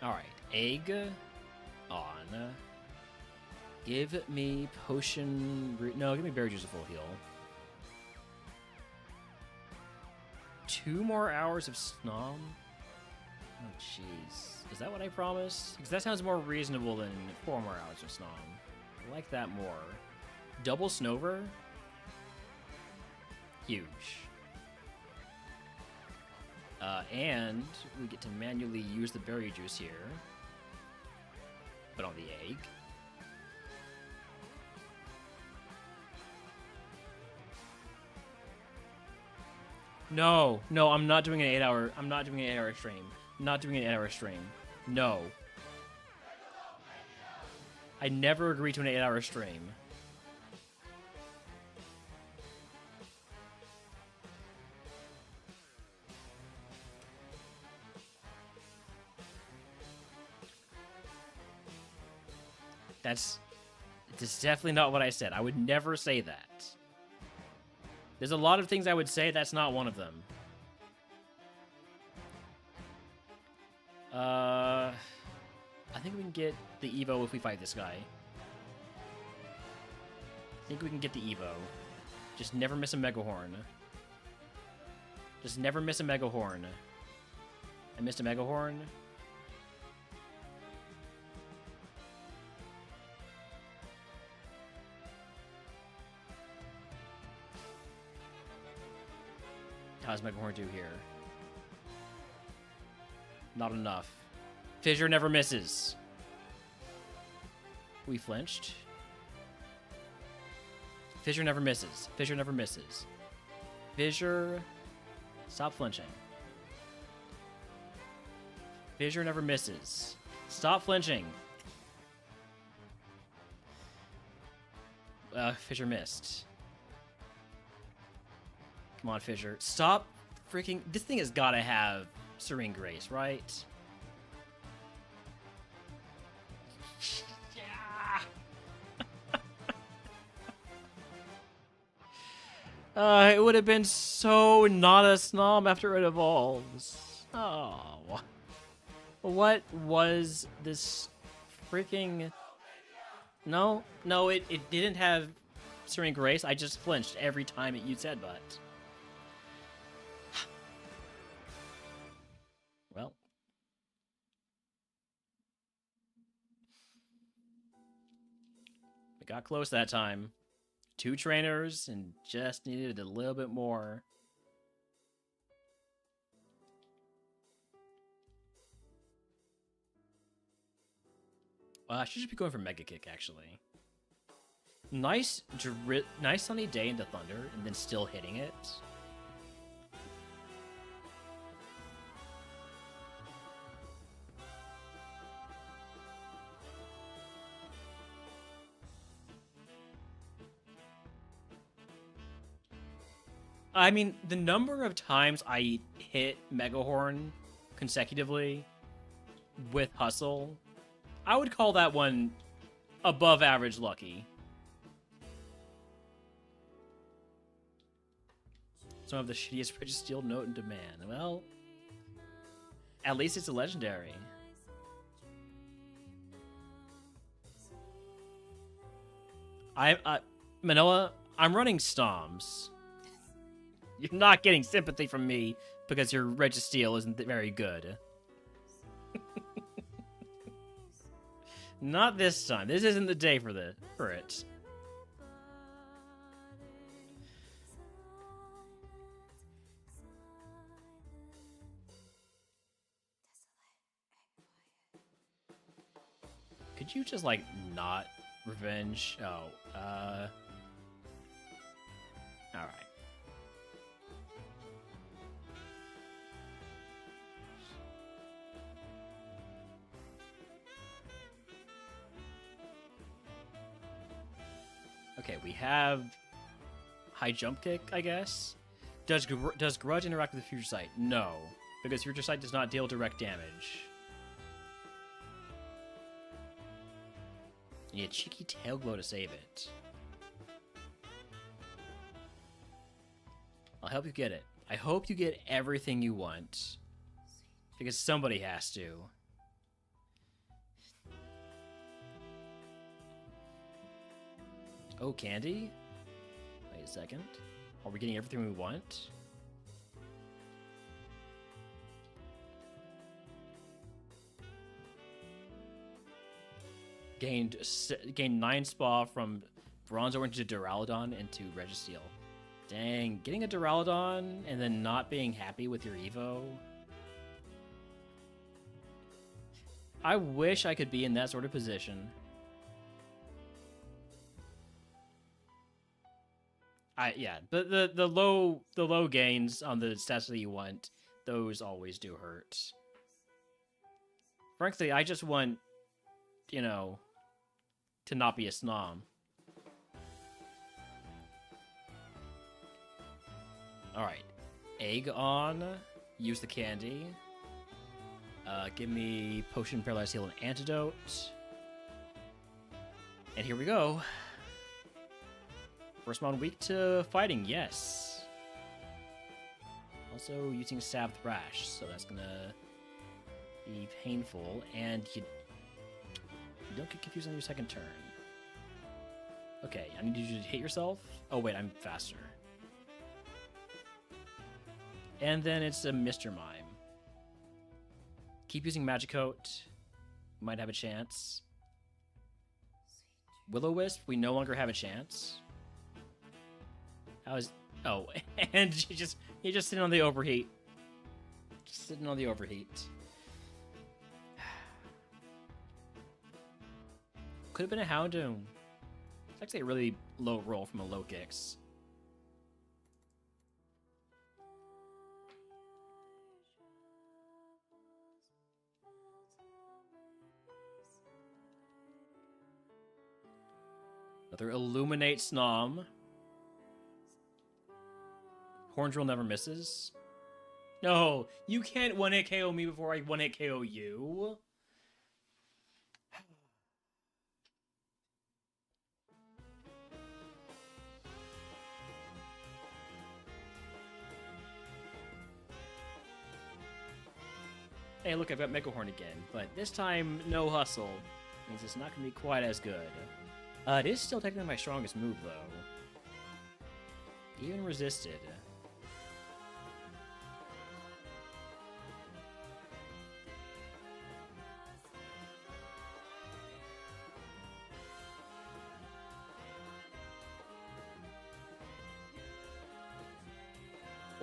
Alright, egg on. Give me potion... No, give me Berry Juice a full heal. 2 more hours of SNOM? Oh, jeez. Is that what I promised? Because that sounds more reasonable than 4 more hours of SNOM. I like that more. Double Snover? Huge. And we get to manually use the Berry Juice here. But on the egg. No, I'm not doing an 8-hour. I'm not doing an 8-hour stream. Not doing an 8-hour stream. No. I never agreed to an 8-hour stream. That's definitely not what I said. I would never say that. There's a lot of things I would say, that's not one of them. I think we can get the Evo if we fight this guy. I think we can get the Evo. Just never miss a Megahorn. Just never miss a Megahorn. I missed a Megahorn. How does Megahorn do here? Not enough. Fissure never misses. We flinched. Fissure never misses. Fissure never misses. Fissure... Stop flinching. Fissure never misses. Stop flinching. Fissure missed. Come on, Fissure. Stop freaking... This thing has got to have Serene Grace, right? It would have been so not a SNOM after it evolves. Oh. What was this freaking... No, it didn't have Serene Grace. I just flinched every time it used Headbutt. We got close that time. 2 trainers and just needed a little bit more. I should just be going for Mega Kick, actually. Nice sunny day into Thunder, and then still hitting it. I mean, the number of times I hit Megahorn consecutively with Hustle, I would call that one above average lucky. Some of the shittiest Registeel note in demand. Well, at least it's a legendary. Manoa, I'm running SNOMs. You're not getting sympathy from me because your Registeel isn't very good. Not this time. This isn't the day for it. Could you just, like, not revenge? Oh, alright. Okay, we have high jump kick, I guess. Does Grudge interact with the Future Sight? No, because Future Sight does not deal direct damage. You need a cheeky tail glow to save it. I'll help you get it. I hope you get everything you want, because somebody has to. Oh, candy? Wait a second. Are we getting everything we want? Gained 9 spa from Bronze Orange to Duraludon into Registeel. Dang, getting a Duraludon and then not being happy with your Evo? I wish I could be in that sort of position. Yeah, the low gains on the stats that you want, those always do hurt. Frankly, I just want, you know, to not be a SNOM. Alright. Egg on. Use the candy. Give me Potion, Paralyzed Heal, and Antidote. And here we go. First Mon weak to fighting, yes. Also using Sab Thrash, so that's gonna be painful, and you don't get confused on your second turn. Okay, I need you to hit yourself. Oh wait, I'm faster. And then it's a Mr. Mime. Keep using Magicoat. Might have a chance. Will-O-Wisp, we no longer have a chance. Oh, and he just sitting on the overheat. Just sitting on the overheat. Could have been a Houndoom. It's actually a really low roll from a low kicks. Another Illuminate SNOM. Horn Drill never misses. No, you can't one-hit KO me before I one-hit KO you. Hey, look, I've got Megahorn again, but this time, no hustle. Means it's not going to be quite as good. It is still technically my strongest move, though. Even resisted.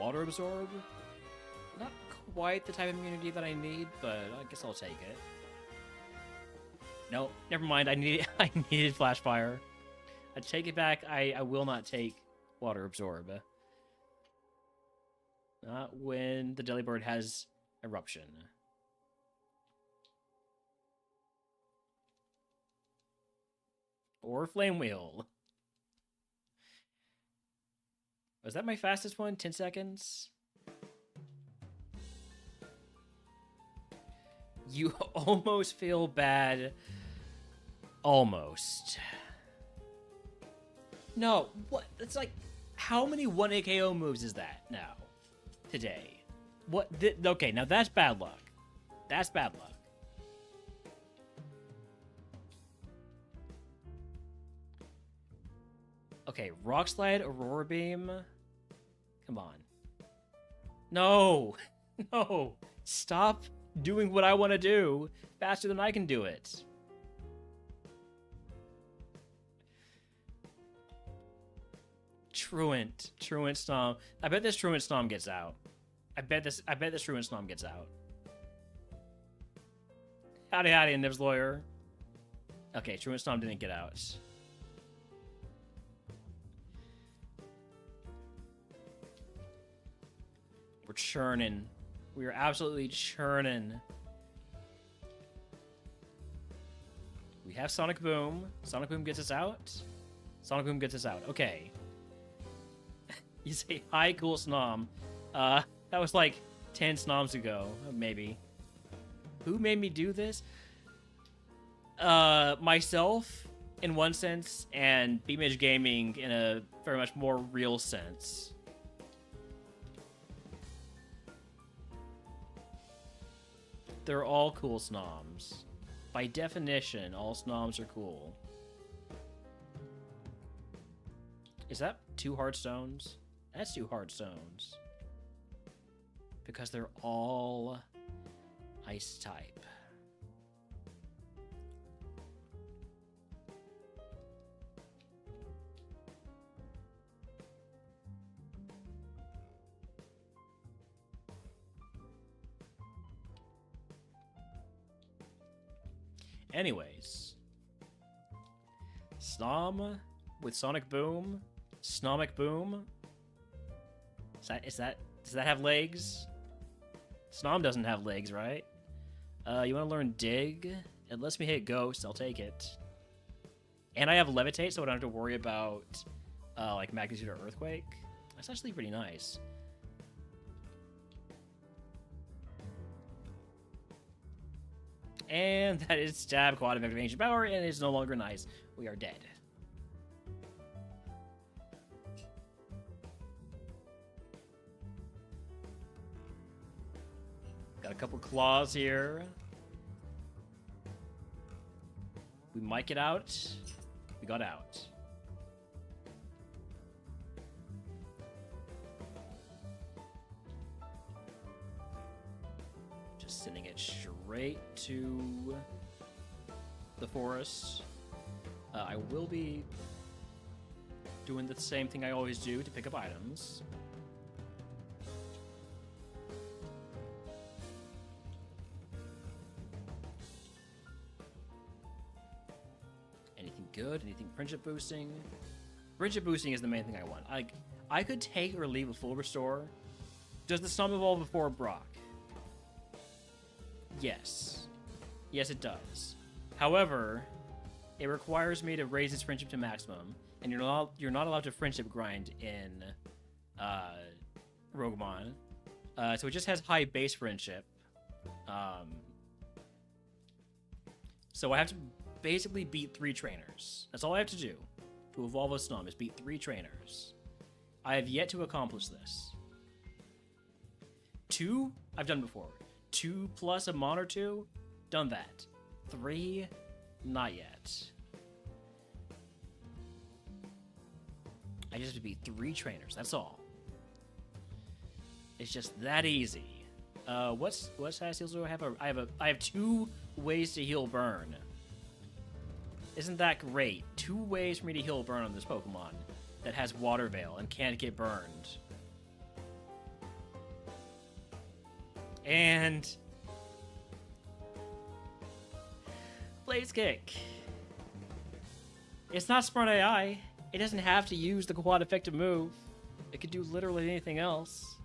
Water Absorb. Not quite the type of immunity that I need, but I guess I'll take it. No, never mind. I needed Flash Fire. I take it back. I will not take Water Absorb. Not when the Delibird has Eruption. Or Flame Wheel. Was that my fastest one? 10 seconds? You almost feel bad. Almost. No, what? It's like, how many 1 AKO moves is that now? Today. What? Okay, now that's bad luck. That's bad luck. Okay, Rock Slide, Aurora Beam. Come on. No! No! Stop doing what I want to do faster than I can do it. Truant SNOM. I bet this Truant SNOM gets out. I bet this Truant SNOM gets out. Howdy, Nibs Lawyer. Okay, Truant SNOM didn't get out. We're churning. We are absolutely churning. We have Sonic Boom. Sonic Boom gets us out. Sonic Boom gets us out. Okay. You say, hi, cool SNOM. That was like 10 SNOMs ago, maybe. Who made me do this? Myself, in one sense, and Beamage Gaming in a very much more real sense. They're all cool SNOMs. By definition, all SNOMs are cool. Is that 2 Heartstones? That's 2 Heartstones. Because they're all ice type. Anyways, SNOM with Sonic Boom, Snomic Boom. Does that have legs? SNOM doesn't have legs, right? You want to learn Dig? It lets me hit Ghost. I'll take it. And I have Levitate, so I don't have to worry about like Magnitude or Earthquake. That's actually pretty nice. And that is Stab, Quad, Effective Ancient Power, and it is no longer nice. We are dead. Got a couple claws here. We might get out. We got out. Just sending it straight to the forest. I will be doing the same thing I always do to pick up items. Anything good? Anything friendship boosting? Friendship boosting is the main thing I want. I could take or leave a full restore. Does the SNOM evolve before Brock? Yes. Yes, it does. However, it requires me to raise its friendship to maximum, and you're not allowed to friendship grind in RogueMon. So it just has high base friendship. So I have to basically beat 3 trainers. That's all I have to do to evolve a SNOM, is beat 3 trainers. I have yet to accomplish this. 2, I've done before. 2 plus a Mon or 2, done that. 3, not yet. I just have to beat 3 trainers, that's all. It's just that easy. What status heals do I have? I have 2 ways to heal burn. Isn't that great? 2 ways for me to heal burn on this Pokemon that has Water Veil and can't get burned. And Blaze Kick. It's not smart AI. It doesn't have to use the quad effective move. It could do literally anything else.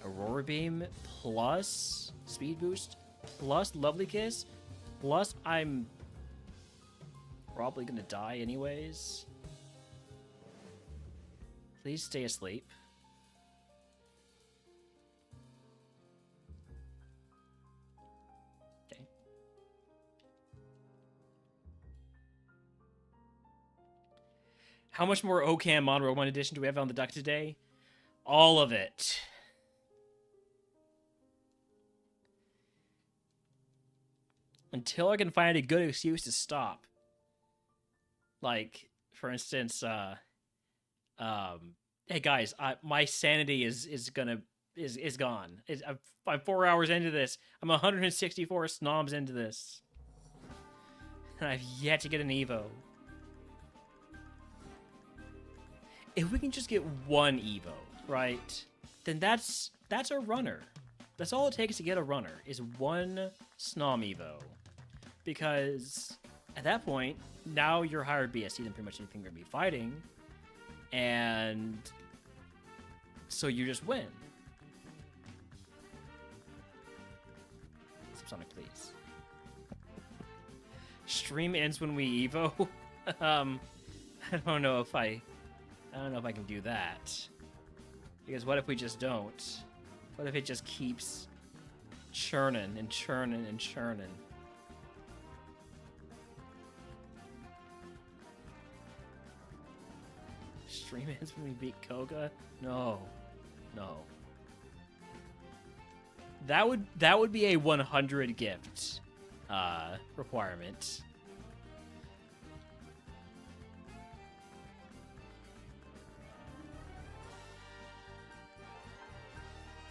Aurora Beam plus Speed Boost plus Lovely Kiss plus I'm probably gonna die anyways. Please stay asleep. Okay. How much more OCAM on RogueMon Edition do we have on the dock today? All of it. Until I can find a good excuse to stop. Like, for instance, hey guys, my sanity is gone. I'm 4 hours into this. I'm 164 SNOMs into this, and I've yet to get an Evo. If we can just get one Evo, right, then that's a runner. That's all it takes to get a runner is one SNOM Evo, because at that point, now you're higher BSC than pretty much anything you're gonna be fighting. And so you just win. Subsonic, please. Stream ends when we Evo. I don't know if I can do that. Because what if we just don't? What if it just keeps churning and churning and churning? Stream ends when we beat Koga? No. That would be a 100 gift requirement.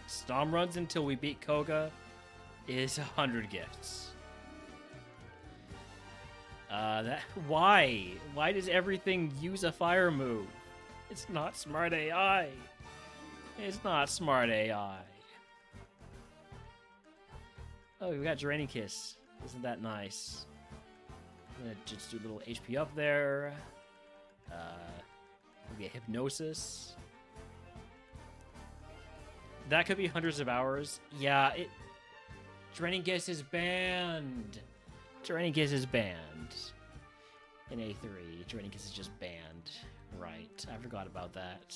SNOM runs until we beat Koga is 100 gifts. Why? Why does everything use a fire move? It's not smart AI. It's not smart AI. Oh, we got Draining Kiss. Isn't that nice? I'm gonna just do a little HP up there. We get Hypnosis. That could be hundreds of hours. Yeah, Draining Kiss is banned. Draining Kiss is banned. In A3, Draining Kiss is just banned. Right, I forgot about that.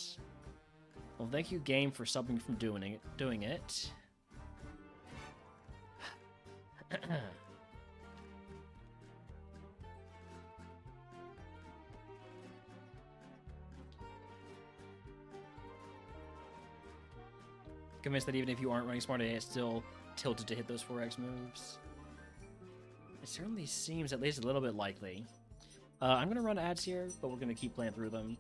Well, thank you, game, for stopping me from doing it. Convinced that even if you aren't running smart AI, it's still tilted to hit those 4x moves. It certainly seems at least a little bit likely. I'm going to run ads here, but we're going to keep playing through them.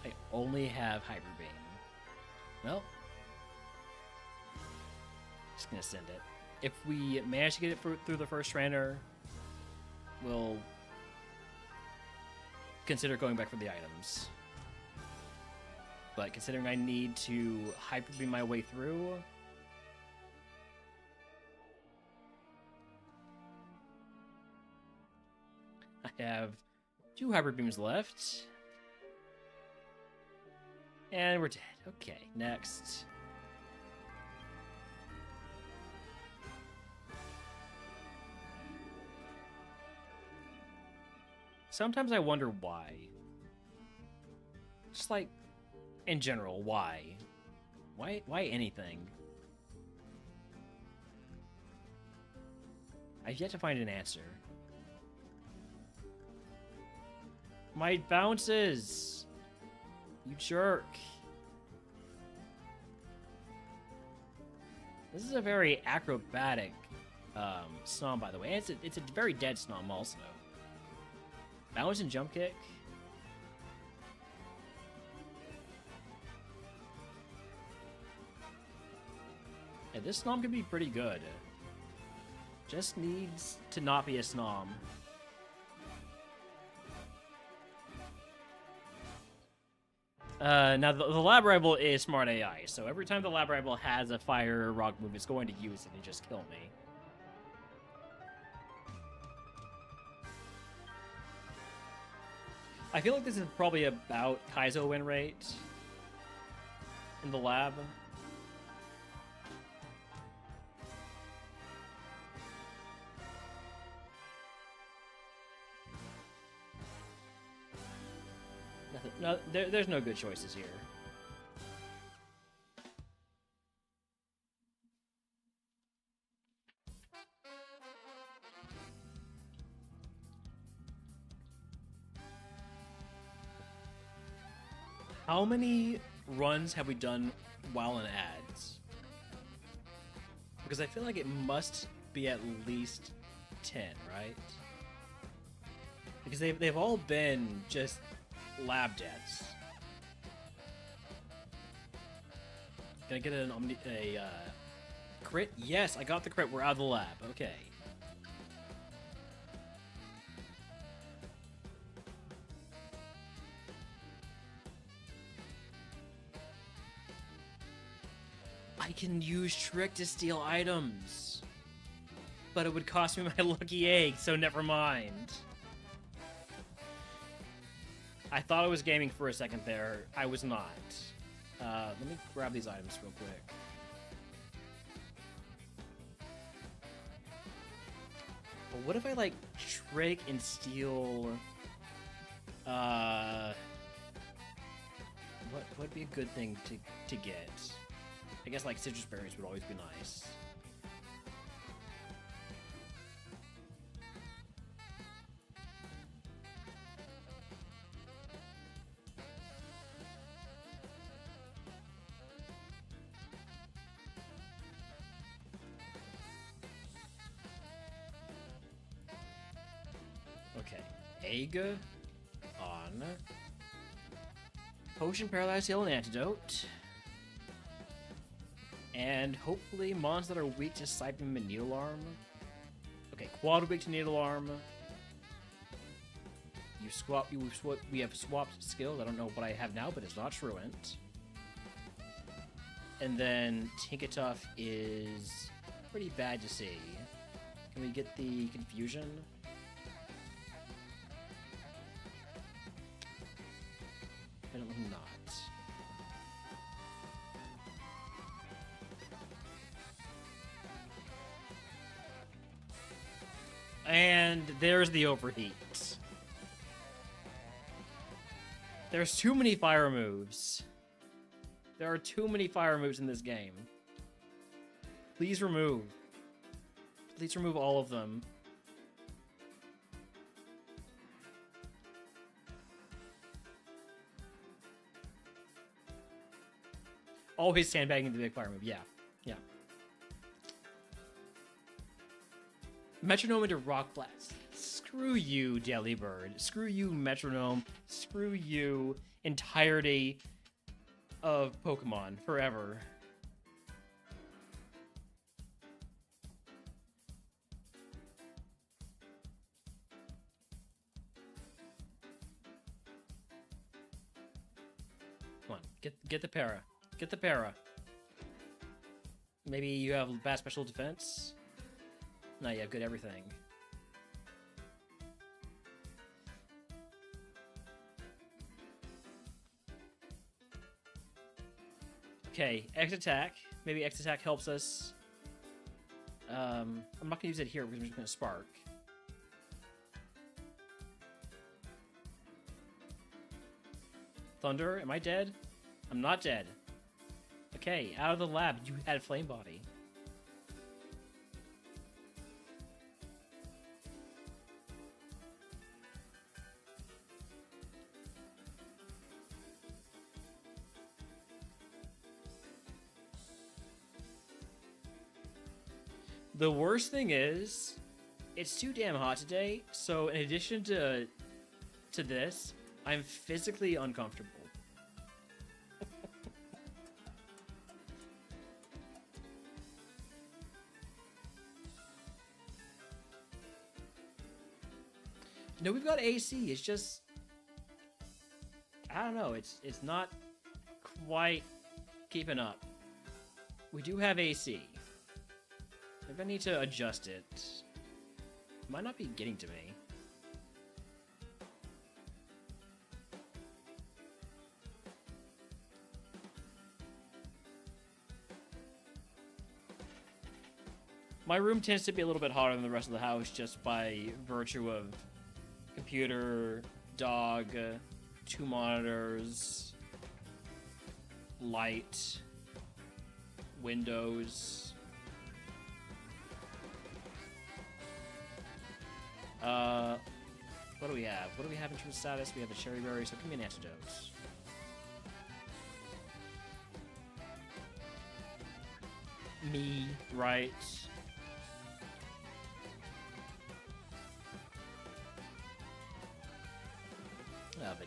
I only have Hyper Beam. Well, just going to send it. If we manage to get it through the first trainer, we'll consider going back for the items. But considering I need to Hyper Beam my way through, I have 2 Hyper Beams left. And we're dead. Okay, next. Sometimes I wonder why. Just like, in general, why? Why anything? I've yet to find an answer. My bounces! You jerk. This is a very acrobatic SNOM, by the way. It's a very dead SNOM also. Bounce and jump kick. Yeah, this SNOM could be pretty good. Just needs to not be a SNOM. Now the lab rival is smart AI, so every time the lab rival has a fire rock move, it's going to use it and just kill me. I feel like this is probably about Kaizo win rate in the lab. No, there's no good choices here. How many runs have we done while in ads? Because I feel like it must be at least 10, right? Because they've all been just lab deaths. Can I get a crit? Yes, I got the crit. We're out of the lab. Okay. I can use Trick to steal items. But it would cost me my lucky egg, so never mind. I thought I was gaming for a second there. I was not. Let me grab these items real quick. But what if I, like, trick and steal... What would be a good thing to get? I guess, like, citrus berries would always be nice. Okay, egg on potion, paralyzed heal, and antidote, and hopefully mons that are weak to Siphon and Needle Arm. Okay, quad weak to Needle Arm. We have swapped skills. I don't know what I have now, but it's not Truant. And then Tinkatuff is pretty bad to see. Can we get the Confusion? Definitely not. And there's the overheat. There's too many fire moves. There are too many fire moves in this game. Please remove. Please remove all of them. Always sandbagging the big fire move. Yeah. Yeah. Metronome into Rock Blast. Screw you, Delibird. Screw you, Metronome. Screw you, entirety of Pokemon. Forever. Come on. Get the para. Get the para. Maybe you have bad special defense? No, you have good everything. Okay, X attack. Maybe X attack helps us. I'm not gonna use it here because I'm just gonna spark. Thunder, am I dead? I'm not dead. Okay, out of the lab, you had Flame Body. The worst thing is, it's too damn hot today, so in addition to this, I'm physically uncomfortable. No, we've got AC. It's just, I don't know. It's not quite keeping up. We do have AC. Maybe I need to adjust it. It might not be getting to me. My room tends to be a little bit hotter than the rest of the house just by virtue of computer, dog, 2 monitors, light, windows. What do we have? What do we have in terms of status? We have a cherry berry, so give me an antidote. Me, right?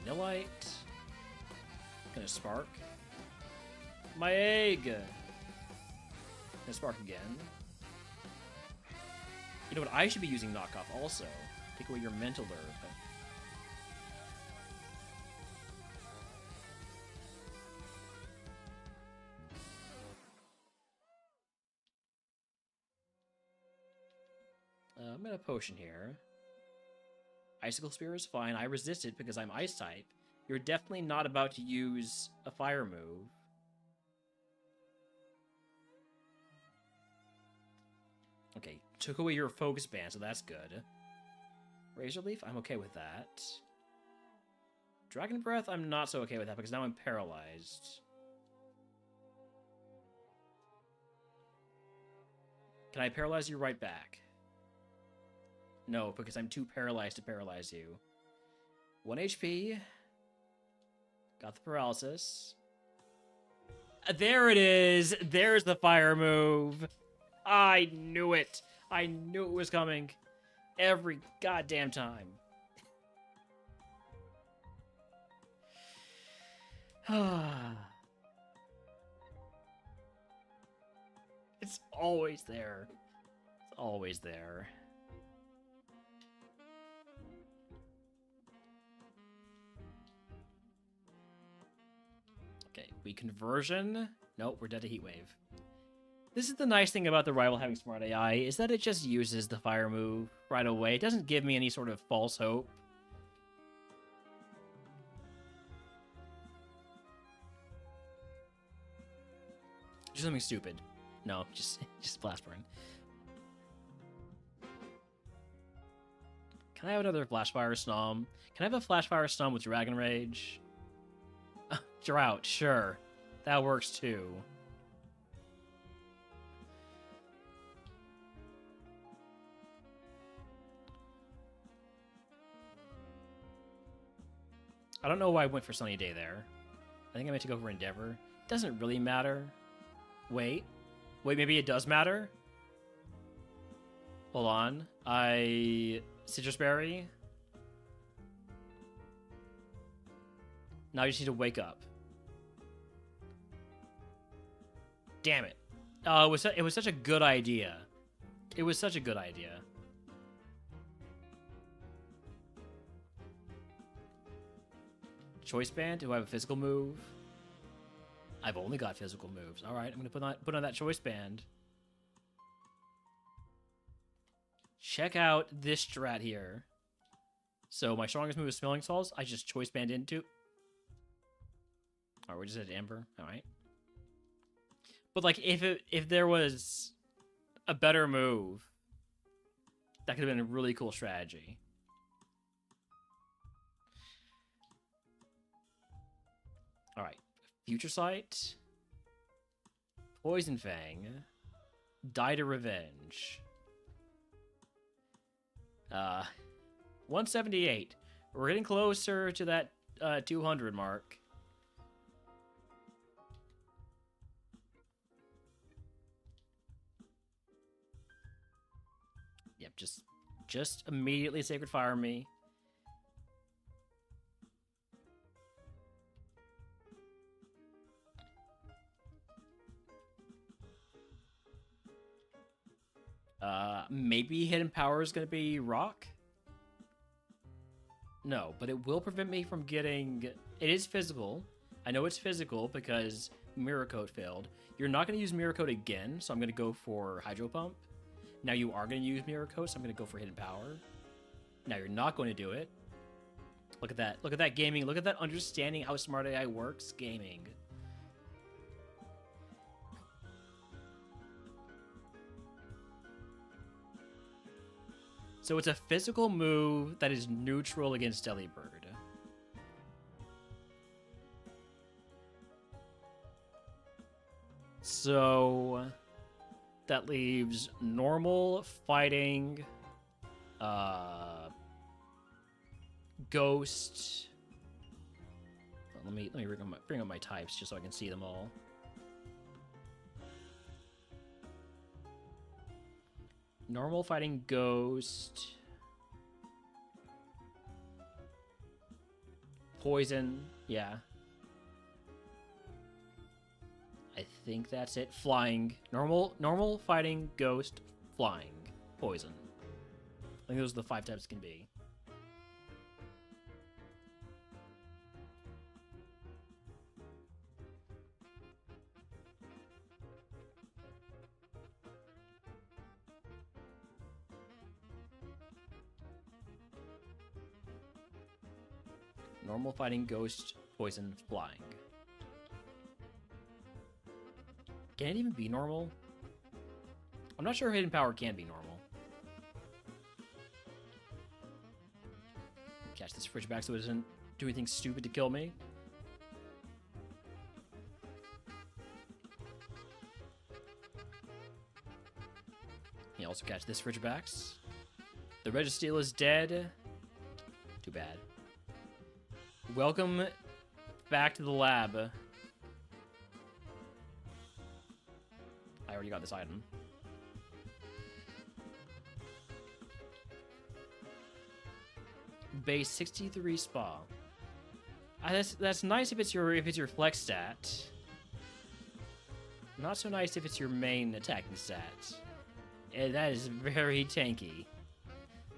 Vanillite. Gonna spark. My egg! Gonna spark again. You know what? I should be using knockoff also. Take away your mental herb. I'm gonna potion here. Icicle Spear is fine. I resist it because I'm ice type. You're definitely not about to use a fire move. Okay, took away your focus band, so that's good. Razor Leaf, I'm okay with that. Dragon Breath, I'm not so okay with that because now I'm paralyzed. Can I paralyze you right back? No, because I'm too paralyzed to paralyze you. 1 HP. Got the paralysis. There it is! There's the fire move! I knew it! I knew it was coming. Every goddamn time. It's always there. It's always there. Okay, we conversion. Nope, we're dead to heat wave. This is the nice thing about the rival having smart AI, is that it just uses the fire move right away. It doesn't give me any sort of false hope. Do something stupid. No, just blast burn. Can I have another Flashfire SNOM? Can I have a Flashfire SNOM with Dragon Rage? Drought, sure. That works too. I don't know why I went for Sunny Day there. I think I meant to go for Endeavor. Doesn't really matter. Wait, maybe it does matter? Hold on. Citrus Berry? Now you just need to wake up. Damn it. It was such a good idea. It was such a good idea. Choice Band? Do I have a physical move? I've only got physical moves. All right, I'm gonna put on that Choice Band. Check out this strat here. So my strongest move is Smelling Salts. I just Choice Band into. All right, we're just at Amber. All right. But like, if there was a better move, that could have been a really cool strategy. All right, Future Sight, Poison Fang, Die to Revenge. 178. We're getting closer to that 200 mark. Yep, just immediately Sacred Fire me. Maybe Hidden Power is going to be Rock? No, but it will prevent me from getting... It is physical, I know it's physical because Mirror Coat failed. You're not going to use Mirror Coat again, so I'm going to go for Hydro Pump. Now you are going to use Mirror Coat, so I'm going to go for Hidden Power. Now you're not going to do it. Look at that. Look at that gaming. Look at that understanding how smart AI works gaming. So it's a physical move that is neutral against Delibird. So that leaves normal, fighting, ghost. Let me bring up my types just so I can see them all. Normal, fighting, ghost, poison. Yeah. I think that's it. Flying. Normal, fighting, ghost, flying, poison. I think those are the 5 types it can be. Normal, fighting, ghost, poison, flying. Can it even be normal? I'm not sure Hidden Power can be normal. Catch this fridge back so it doesn't do anything stupid to kill me. You also catch this fridge backs. The Registeel is dead. Too bad. Welcome back to the lab. I already got this item. Base 63 spa. That's nice if it's your flex stat. Not so nice if it's your main attacking stat. That is very tanky.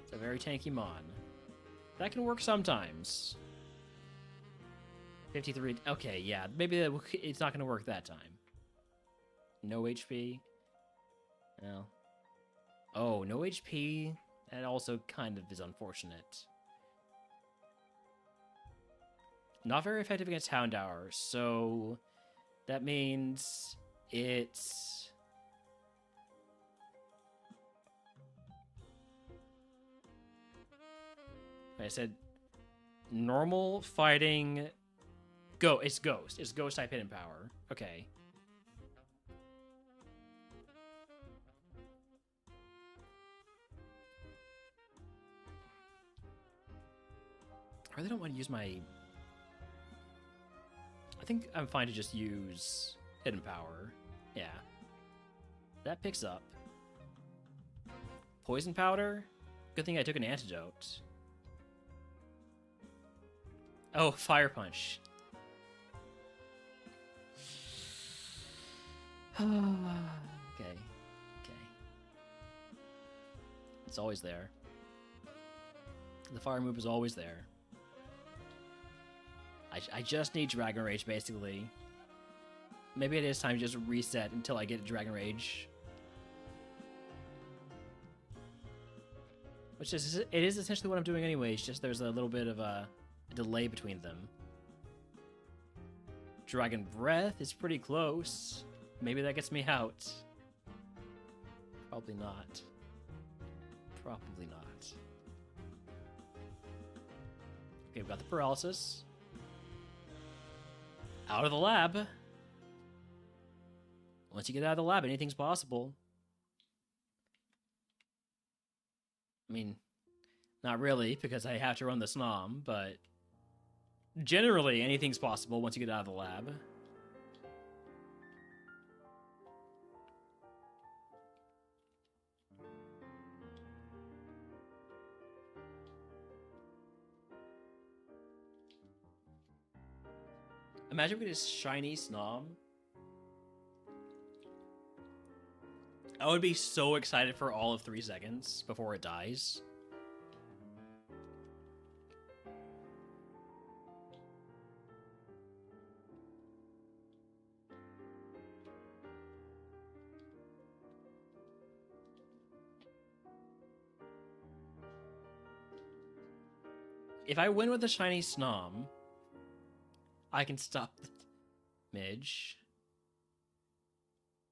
It's a very tanky mon. That can work sometimes. 53. Okay, yeah, maybe it's not going to work that time. No HP. Well. Oh, no HP. That also kind of is unfortunate. Not very effective against Houndour, so that means it's... I said normal, fighting... It's Ghost. It's Ghost type Hidden Power. Okay. I really don't want to use my... I think I'm fine to just use Hidden Power. Yeah. That picks up. Poison Powder? Good thing I took an antidote. Oh, Fire Punch. Okay. It's always there. The fire move is always there. I just need Dragon Rage, basically. Maybe it is time to just reset until I get Dragon Rage. Which is, it is essentially what I'm doing anyways, just there's a little bit of a delay between them. Dragon Breath is pretty close. Maybe that gets me out. Probably not. Probably not. Okay, we've got the paralysis. Out of the lab. Once you get out of the lab, anything's possible. I mean, not really, because I have to run the SNOM, but generally anything's possible once you get out of the lab. Imagine we get a shiny SNOM. I would be so excited for all of 3 seconds before it dies. If I win with a shiny SNOM, I can stop the Midge.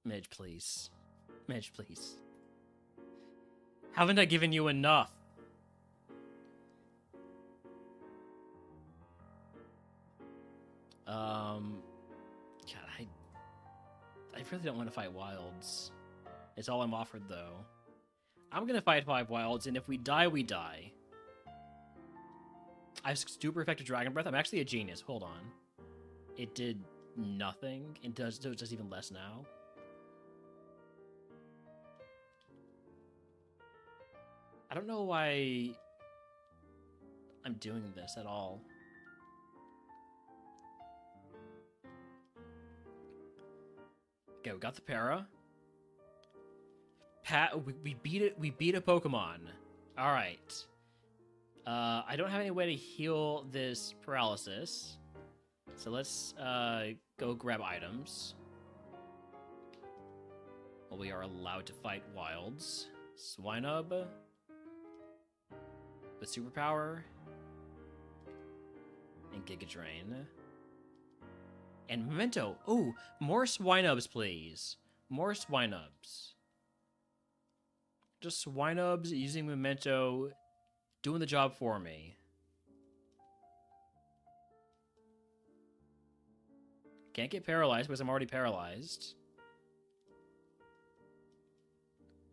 Midge, please. Midge, please. Haven't I given you enough? God, I really don't want to fight wilds. It's all I'm offered, though. I'm gonna fight 5 wilds, and if we die, we die. I have super effective Dragon Breath. I'm actually a genius. Hold on. It did nothing. It does even less now. I don't know why I'm doing this at all. Okay, we got the para. We beat it. We beat a Pokemon. All right. I don't have any way to heal this paralysis, so let's go grab items. Well, we are allowed to fight wilds. Swinub with superpower and Giga Drain. And Memento. Ooh, more Swinubs, please. More Swinubs. Just Swinubs using Memento, doing the job for me. Can't get paralyzed because I'm already paralyzed.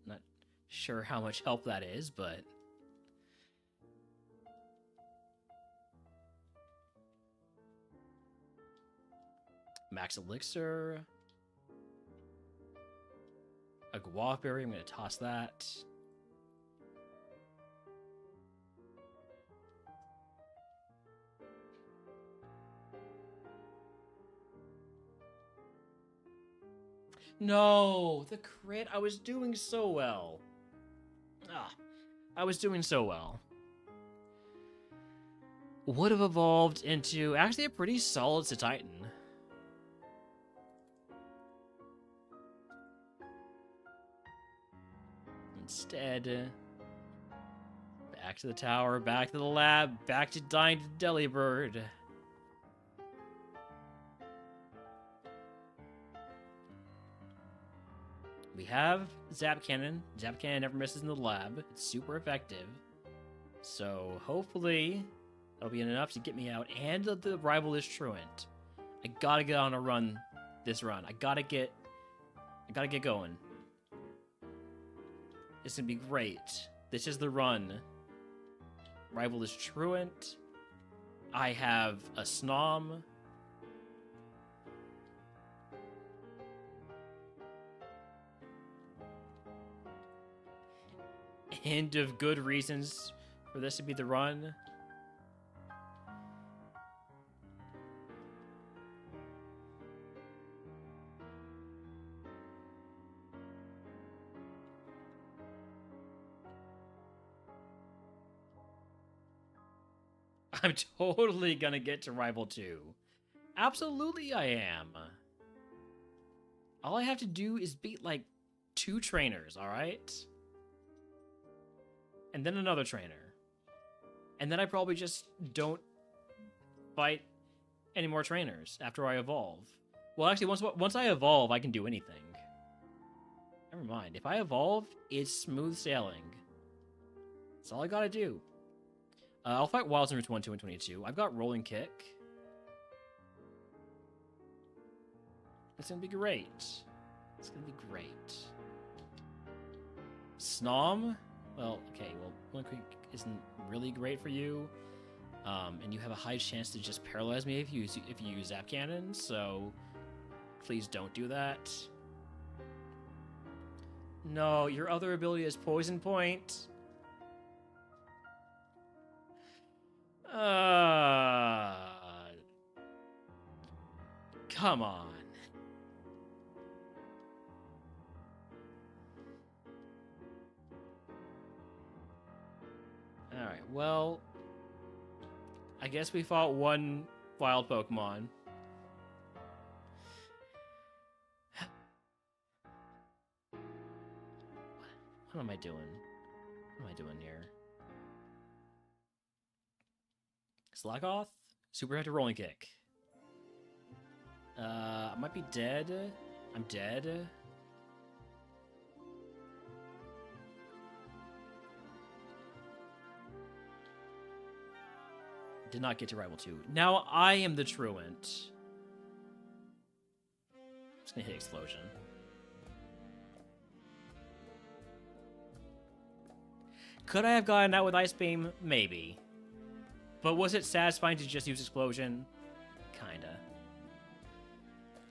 Not sure how much help that is, but... Max Elixir. A Guavaberry, I'm going to toss that. No, the crit. I was doing so well. I was doing so well. Would have evolved into actually a pretty solid Titan. Instead, back to the tower, back to the lab, back to dying to Delibird. We have Zap Cannon. Zap Cannon never misses in the lab. It's super effective. So hopefully that'll be enough to get me out. And the rival is Truant. I gotta get on a run this run. I gotta get going. It's gonna be great. This is the run. Rival is Truant. I have a SNOM. And of good reasons for this to be the run. I'm totally gonna get to Rival 2. Absolutely I am. All I have to do is beat, like, 2 trainers, alright? And then another trainer. And then I probably just don't fight any more trainers after I evolve. Well, actually, once I evolve, I can do anything. Never mind. If I evolve, it's smooth sailing. That's all I gotta do. I'll fight Wilds numbers 1, 2, and 22. I've got Rolling Kick. It's gonna be great. It's gonna be great. SNOM? Well, okay, well, Rolling Kick isn't really great for you. And you have a high chance to just paralyze me if you use Zap Cannon, so please don't do that. No, your other ability is Poison Point. Come on. Alright, well, I guess we fought one wild Pokemon. What am I doing? What am I doing here? Slackoff? Super effective rolling kick. I might be dead. I'm dead. Did not get to rival 2. Now I am the truant. Just gonna hit explosion. Could I have gotten out with Ice Beam? Maybe. But was it satisfying to just use explosion? Kinda.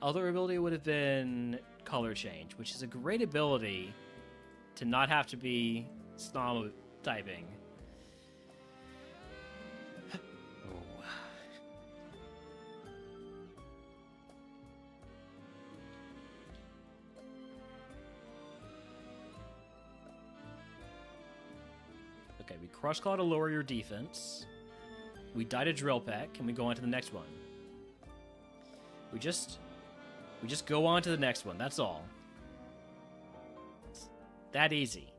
Other ability would have been color change, which is a great ability to not have to be SNOM typing. Okay, we Crush Claw to lower your defense. We die to Drill Peck, and we go on to the next one. We just go on to the next one, that's all. It's that easy.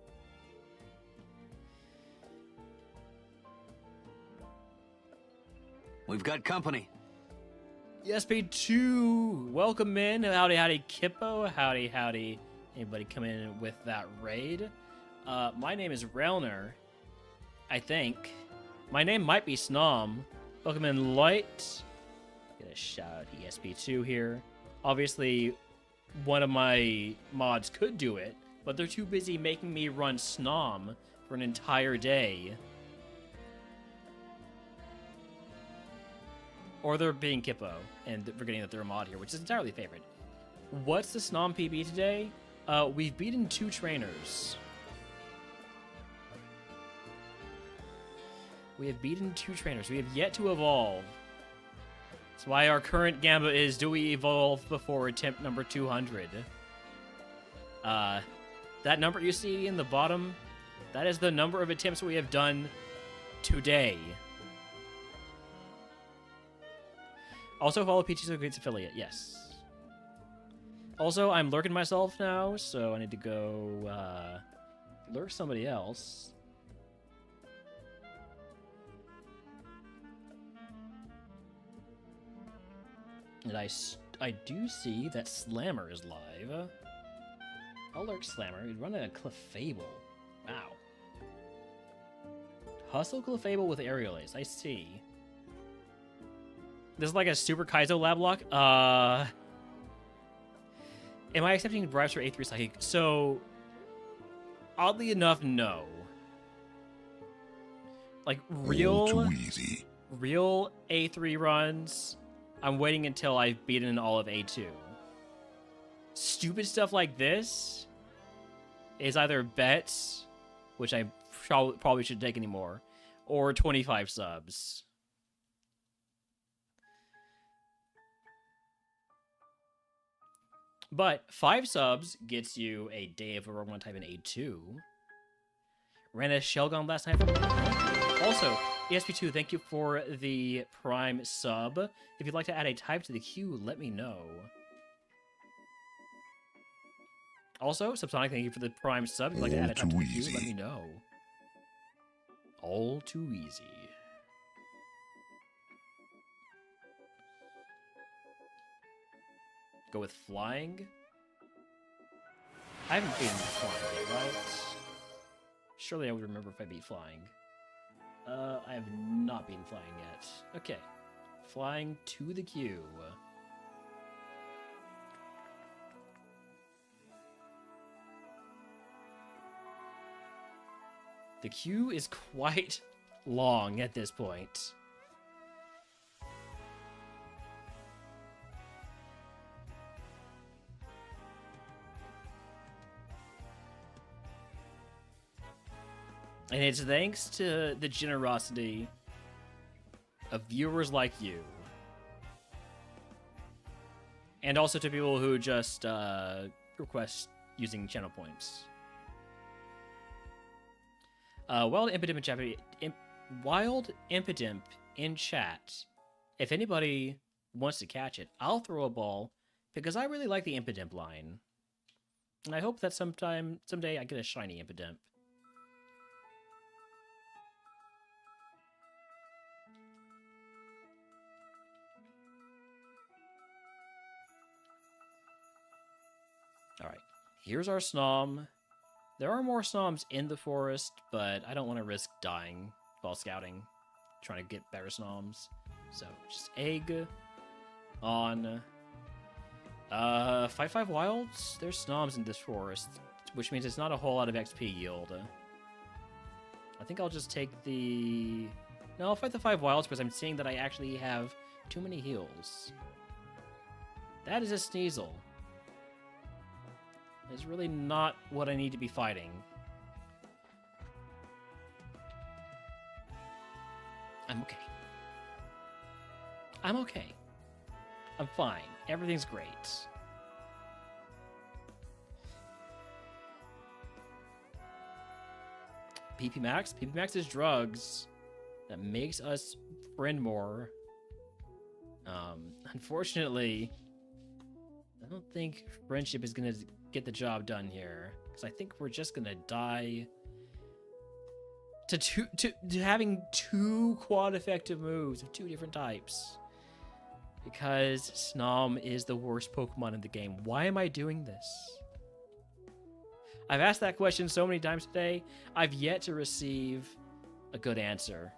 We've got company. ESP2, welcome in. Howdy, howdy, Kippo. Howdy, howdy. Anybody come in with that raid? My name is Relner, I think. My name might be SNOM. Welcome in, Light. Get a shout out to ESP2 here. Obviously, one of my mods could do it, but they're too busy making me run SNOM for an entire day. Or they're being Kippo and forgetting that they're a mod here, which is entirely favored. What's the SNOM PB today? We've beaten 2 trainers. We have beaten 2 trainers. We have yet to evolve. That's why our current gambit is, do we evolve before attempt number 200? That number you see in the bottom, that is the number of attempts we have done today. Also, follow PT's Greats affiliate, yes. Also, I'm lurking myself now, so I need to go lurk somebody else. And I do see that Slammer is live. I'll lurk Slammer. He's running a Clefable. Wow. Hustle Clefable with Aerial Ace. I see. This is like a Super Kaizo lab lock. Am I accepting bribes for A3 Psychic? So, oddly enough, no. Like, All too easy. real A3 runs, I'm waiting until I've beaten all of A2. Stupid stuff like this is either bets, which I probably should take anymore, or 25 subs. But 5 subs gets you a day of a RogueMon type in A2. Ran a shell gun last night. Also, ESP2, thank you for the Prime sub. If you'd like to add a type to the queue, let me know. Also, Subsonic, thank you for the Prime sub. If you'd like to add a type to the queue, let me know. All too easy. Go with flying. I haven't beaten flying yet, right? Surely I would remember if I beat flying. I have not beaten flying yet. Okay. Flying to the queue. The queue is quite long at this point. And it's thanks to the generosity of viewers like you. And also to people who just request using channel points. Wild Impidimp in chat. If anybody wants to catch it, I'll throw a ball because I really like the Impidimp line. And I hope that someday I get a shiny Impidimp. Alright, here's our SNOM. There are more SNOMs in the forest, but I don't want to risk dying while scouting, trying to get better SNOMs. So, just egg on 5-5 wilds. There's SNOMs in this forest, which means it's not a whole lot of XP yield. I think I'll just take the... No, I'll fight the 5 wilds because I'm seeing that I actually have too many heals. That is a Sneasel. It's really not what I need to be fighting. I'm okay. I'm okay. I'm fine. Everything's great. PP Max? PP Max is drugs that makes us friend more. Unfortunately, I don't think friendship is gonna get the job done here, because I think we're just gonna die to having 2 quad effective moves of 2 different types. Because SNOM is the worst Pokemon in the game. Why am I doing this? I've asked that question so many times today. I've yet to receive a good answer.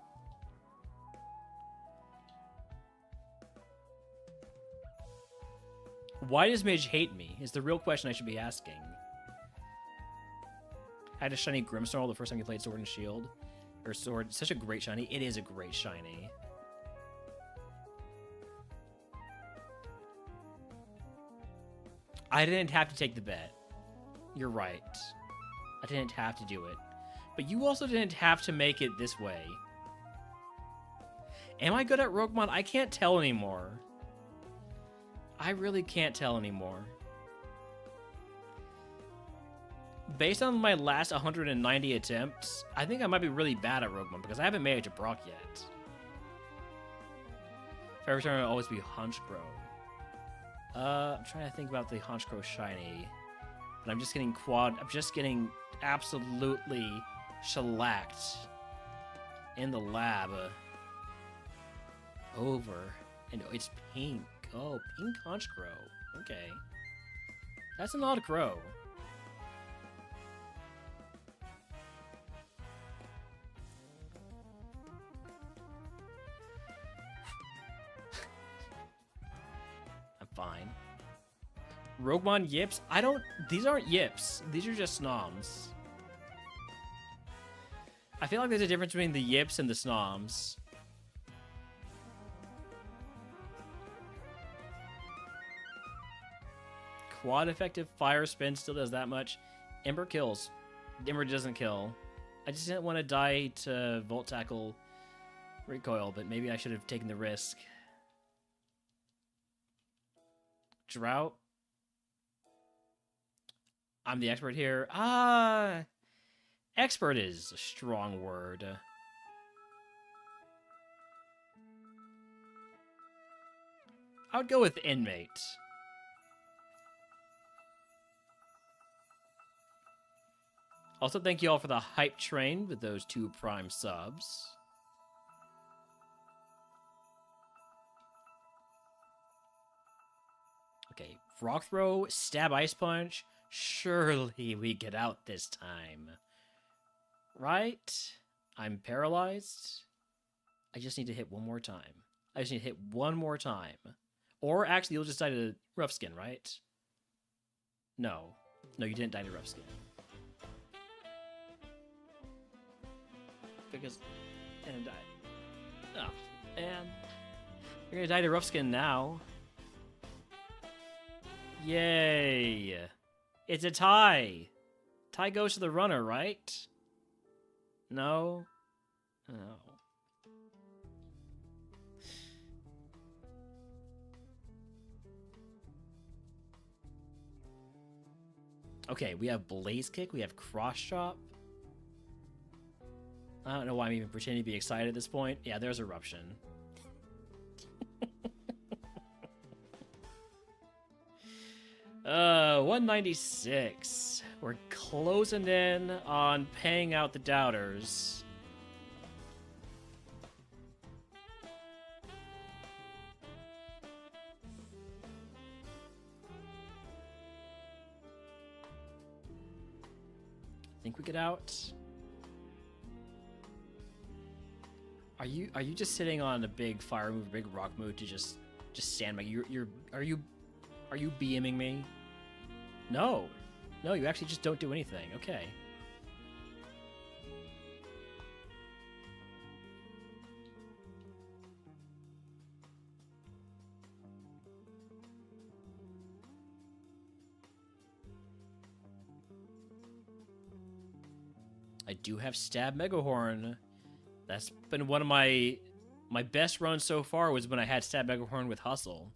Why does Midge hate me? Is the real question I should be asking. I had a shiny Grimmsnarl the first time you played Sword and Shield. Or Sword, such a great shiny. It is a great shiny. I didn't have to take the bet. You're right. I didn't have to do it. But you also didn't have to make it this way. Am I good at RogueMon? I can't tell anymore. I really can't tell anymore. Based on my last 190 attempts, I think I might be really bad at RogueMon because I haven't made it to Brock yet. Favorite turn will always be Honchkrow. I'm trying to think about the Honchkrow shiny. But I'm just getting absolutely shellacked in the lab. Over. And it's pink. Oh, pink Honchkrow. Okay. That's an odd crow. I'm fine. RogueMon yips? These aren't yips. These are just SNOMs. I feel like there's a difference between the yips and the SNOMs. Quad effective fire spin still does that much. Ember kills. Ember doesn't kill. I just didn't want to die to Volt Tackle recoil, but maybe I should have taken the risk. Drought. I'm the expert here. Expert is a strong word. I would go with inmate. Also, thank you all for the hype train with those 2 Prime subs. Okay, Rock Throw, Stab Ice Punch. Surely we get out this time. Right? I'm paralyzed. I just need to hit one more time. I just need to hit one more time. Or actually, you'll just die to Rough Skin, right? No. No, you didn't die to Rough Skin. Because... And die. Oh, man. You're gonna die to Rough Skin now. Yay! It's a tie! Tie goes to the runner, right? No? No. Okay, we have Blaze Kick, we have Cross Chop. I don't know why I'm even pretending to be excited at this point. Yeah, there's Eruption. 196. We're closing in on paying out the doubters. think we get out. Are you just sitting on a big fire move, a big rock move to just sandbag? Are you BMing me? No, you actually just don't do anything. Okay. I do have Stab Megahorn. That's been one of my best runs so far was when I had Stab Megahorn with Hustle.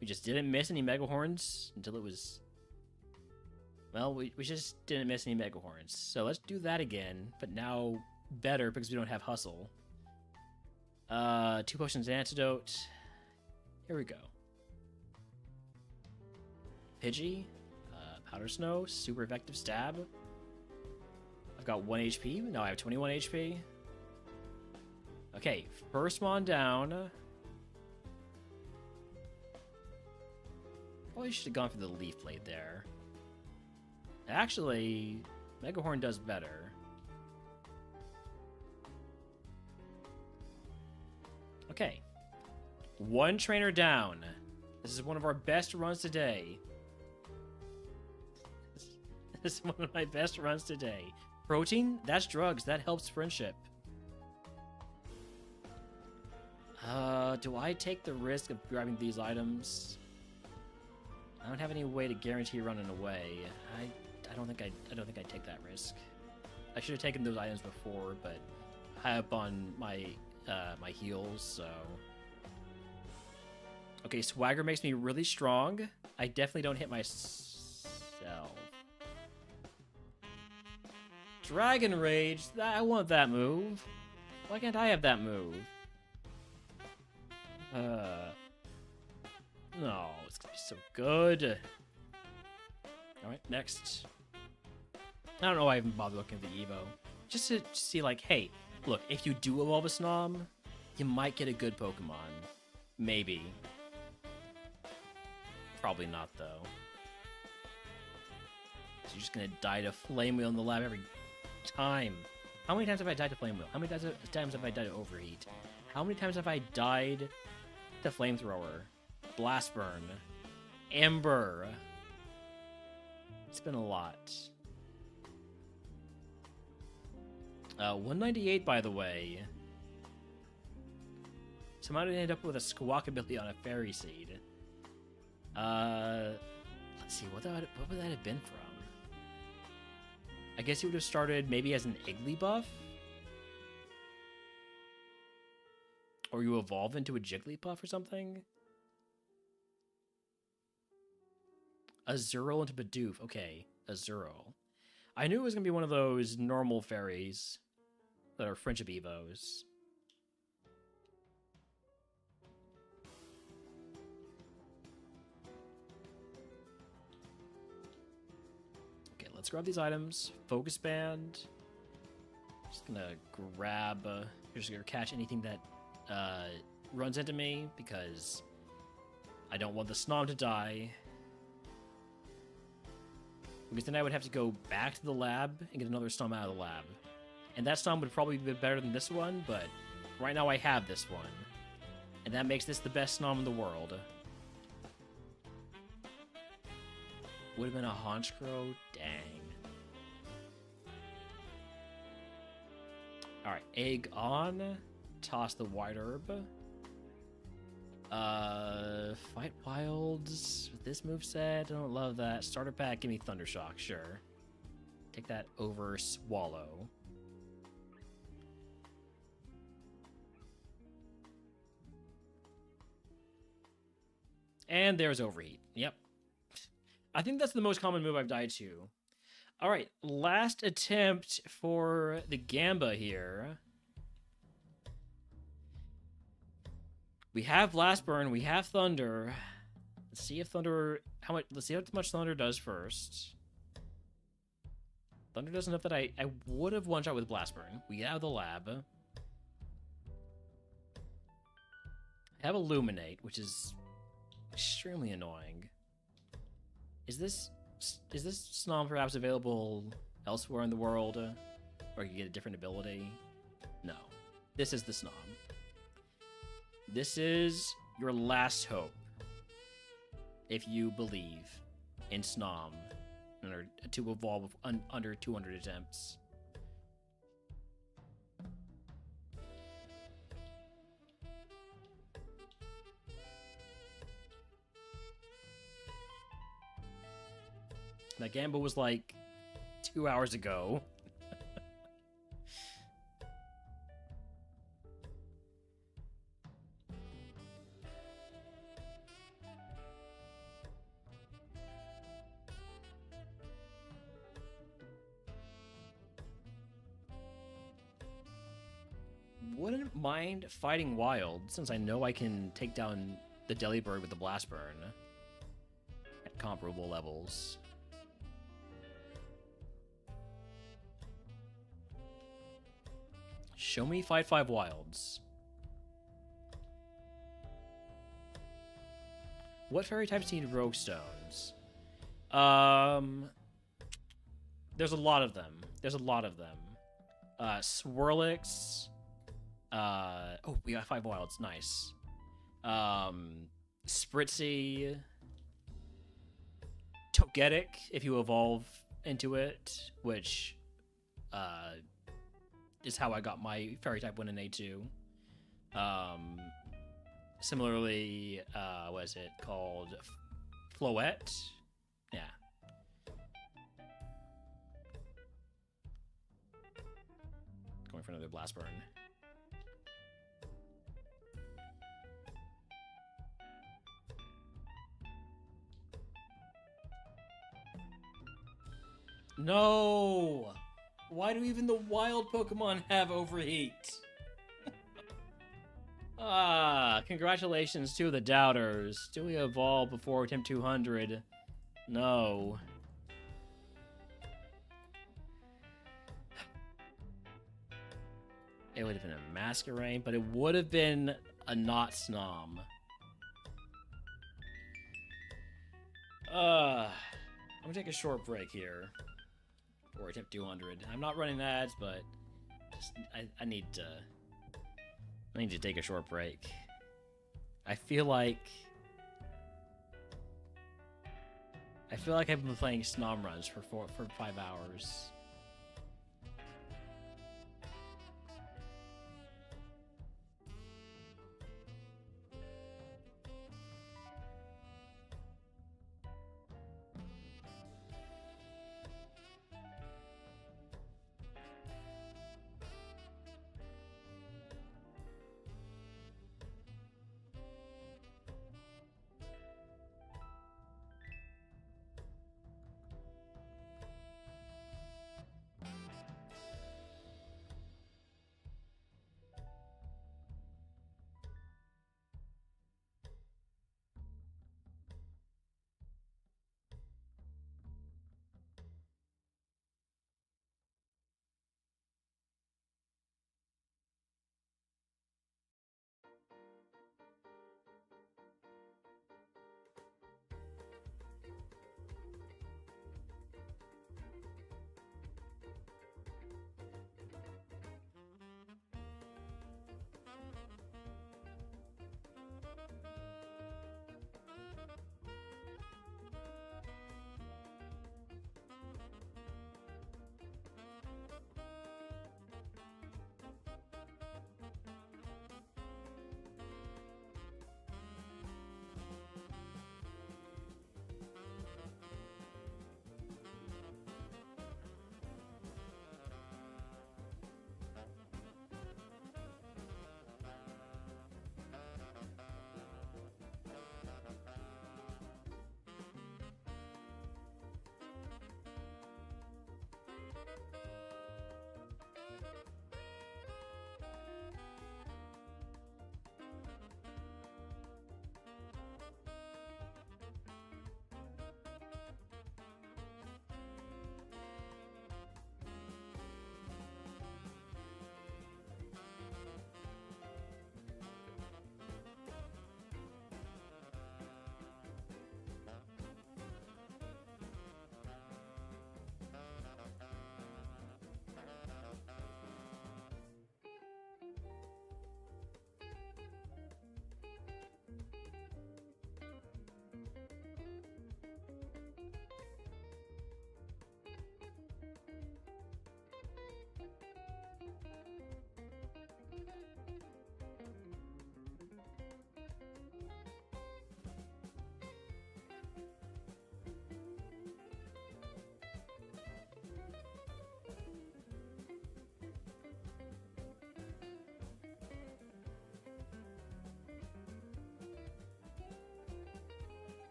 We just didn't miss any Megahorns until it was... Well, we just didn't miss any Megahorns. So let's do that again, but now better because we don't have Hustle. 2 potions and antidote. Here we go. Pidgey. Powder Snow. Super effective stab. I've got 1 HP. Now I have 21 HP. Okay, first mon down. Probably should have gone for the Leaf Blade there. Actually, Megahorn does better. Okay. 1 trainer down. This is one of our best runs today. This is one of my best runs today. Protein? That's drugs. That helps friendship. Do I take the risk of grabbing these items? I don't have any way to guarantee running away. I don't think I'd take that risk. I should have taken those items before, but high up on my my heals, so. Okay, Swagger makes me really strong. I definitely don't hit myself. Dragon Rage. I want that move. Why can't I have that move? No, it's gonna be so good. Alright, next. I don't know why I even bother looking at the Evo. Just to see, like, hey, look, if you do evolve a SNOM, you might get a good Pokemon. Maybe. Probably not, though. So you're just gonna die to Flame Wheel in the lab every time. How many times have I died to Flame Wheel? How many times have I died to Overheat? How many times have I died to Flamethrower? Blast Burn? Ember? It's been a lot. 198, by the way. Somehow I ended up with a Squawkabilly on a Fairy Seed. Let's see, what would that have been from? I guess he would have started maybe as an Igglybuff? Or you evolve into a Jigglypuff or something? Azurill into Bidoof. Okay, Azurill. I knew it was going to be one of those normal fairies that are Friendship Evos. Okay, let's grab these items. Focus Band. Just gonna grab... just gonna catch anything that runs into me, because I don't want the SNOM to die. Because then I would have to go back to the lab and get another SNOM out of the lab. And that SNOM would probably be better than this one, but right now I have this one. And that makes this the best SNOM in the world. Would have been a Honchkrow? Dang. Alright, egg on. Toss the White Herb. Fight Wilds with this moveset. I don't love that. Starter pack, give me Thundershock, sure. Take that over Swallow. And there's Overheat. Yep. I think that's the most common move I've died to. Alright, last attempt for the Gamba here. We have Blast Burn, we have Thunder. Let's see if Thunder... let's see how much Thunder does first. Thunder does enough that I would have one-shot with Blast Burn. We get out of the lab. I have Illuminate, which is extremely annoying. Is this SNOM perhaps available elsewhere in the world, or you get a different ability. No. This is the SNOM. This is your last hope if you believe in SNOM to evolve under 200 attempts. That gamble was like 2 hours ago. Wouldn't mind fighting wild, since I know I can take down the Delibird with the Blast Burn at comparable levels. Show me fight 5 wilds. What fairy types need rogue stones? There's a lot of them. Swirlix. Oh, we got 5 wilds. Nice. Spritzy. Togetic, if you evolve into it, which is how I got my fairy type 1 in A2. Similarly, what is it called? Floette? Yeah. Going for another Blast Burn. No! Why do even the wild Pokemon have Overheat? Congratulations to the doubters. Do we evolve before attempt 200? No. It would have been a Masquerain, but it would have been a not SNOM. I'm gonna take a short break here. Or attempt 200. I'm not running ads, but just, I need to take a short break. I feel like I've been playing SNOM runs for 5 hours.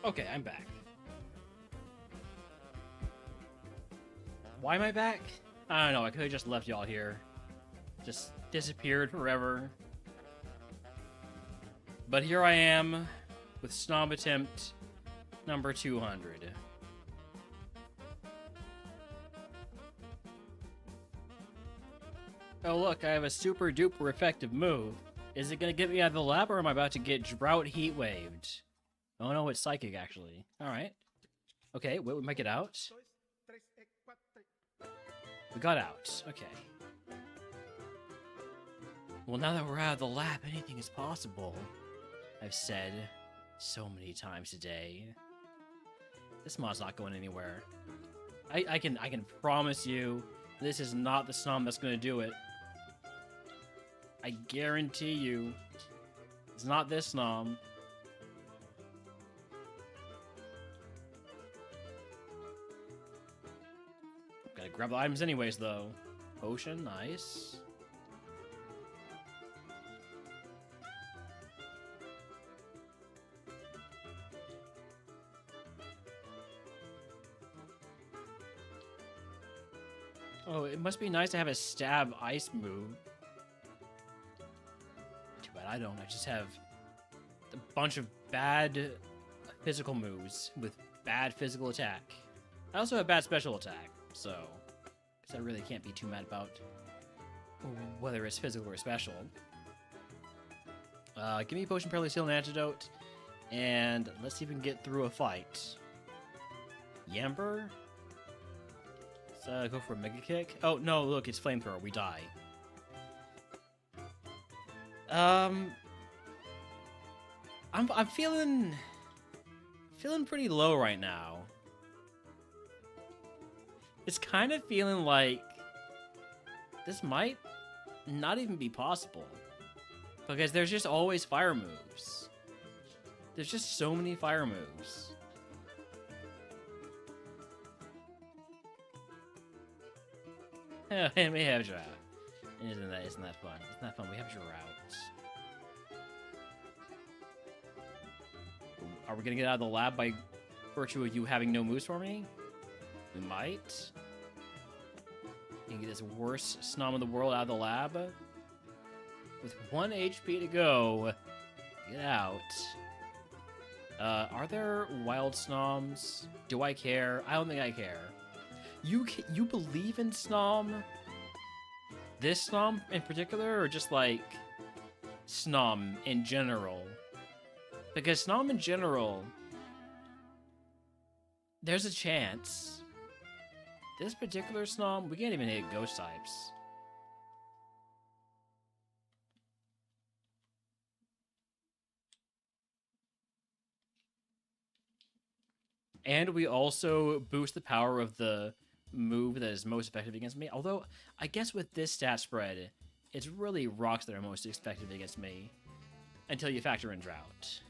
Okay, I'm back. Why am I back? I don't know, I could have just left y'all here. Just disappeared forever. But here I am with SNOM attempt number 200. Oh look, I have a super duper effective move. Is it gonna get me out of the lab, or am I about to get drought heat waved? Oh no, it's psychic actually. Alright. Okay, wait, we might get out. We got out. Okay. Well, now that we're out of the lab, anything is possible. I've said so many times today. This mod's not going anywhere. I can promise you, this is not the SNOM that's gonna do it. I guarantee you, it's not this SNOM. Gotta grab the items anyways, though. Potion, nice. Oh, it must be nice to have a stab ice move. Too bad I don't. I just have a bunch of bad physical moves with bad physical attack. I also have bad special attack, so I guess I really can't be too mad about whether it's physical or special. Give me a potion, pearly seal, and antidote, and let's see if we can get through a fight. Yamper? Go for a mega kick. Oh no! Look, it's flamethrower. We die. I'm feeling pretty low right now. It's kind of feeling like this might not even be possible, because there's just always fire moves. There's just so many fire moves. And we have drought. Isn't that fun? It's not fun. We have drought. Are we gonna get out of the lab by virtue of you having no moves for me? We might. You can get this worst SNOM in the world out of the lab. With 1 HP to go. Get out. Are there wild SNOMs? Do I care? I don't think I care. You believe in SNOM? This SNOM in particular, or just like SNOM in general? Because SNOM in general, there's a chance. This particular SNOM, we can't even hit ghost types. And we also boost the power of the move that is most effective against me. Although, I guess with this stat spread, it's really rocks that are most effective against me. Until you factor in drought.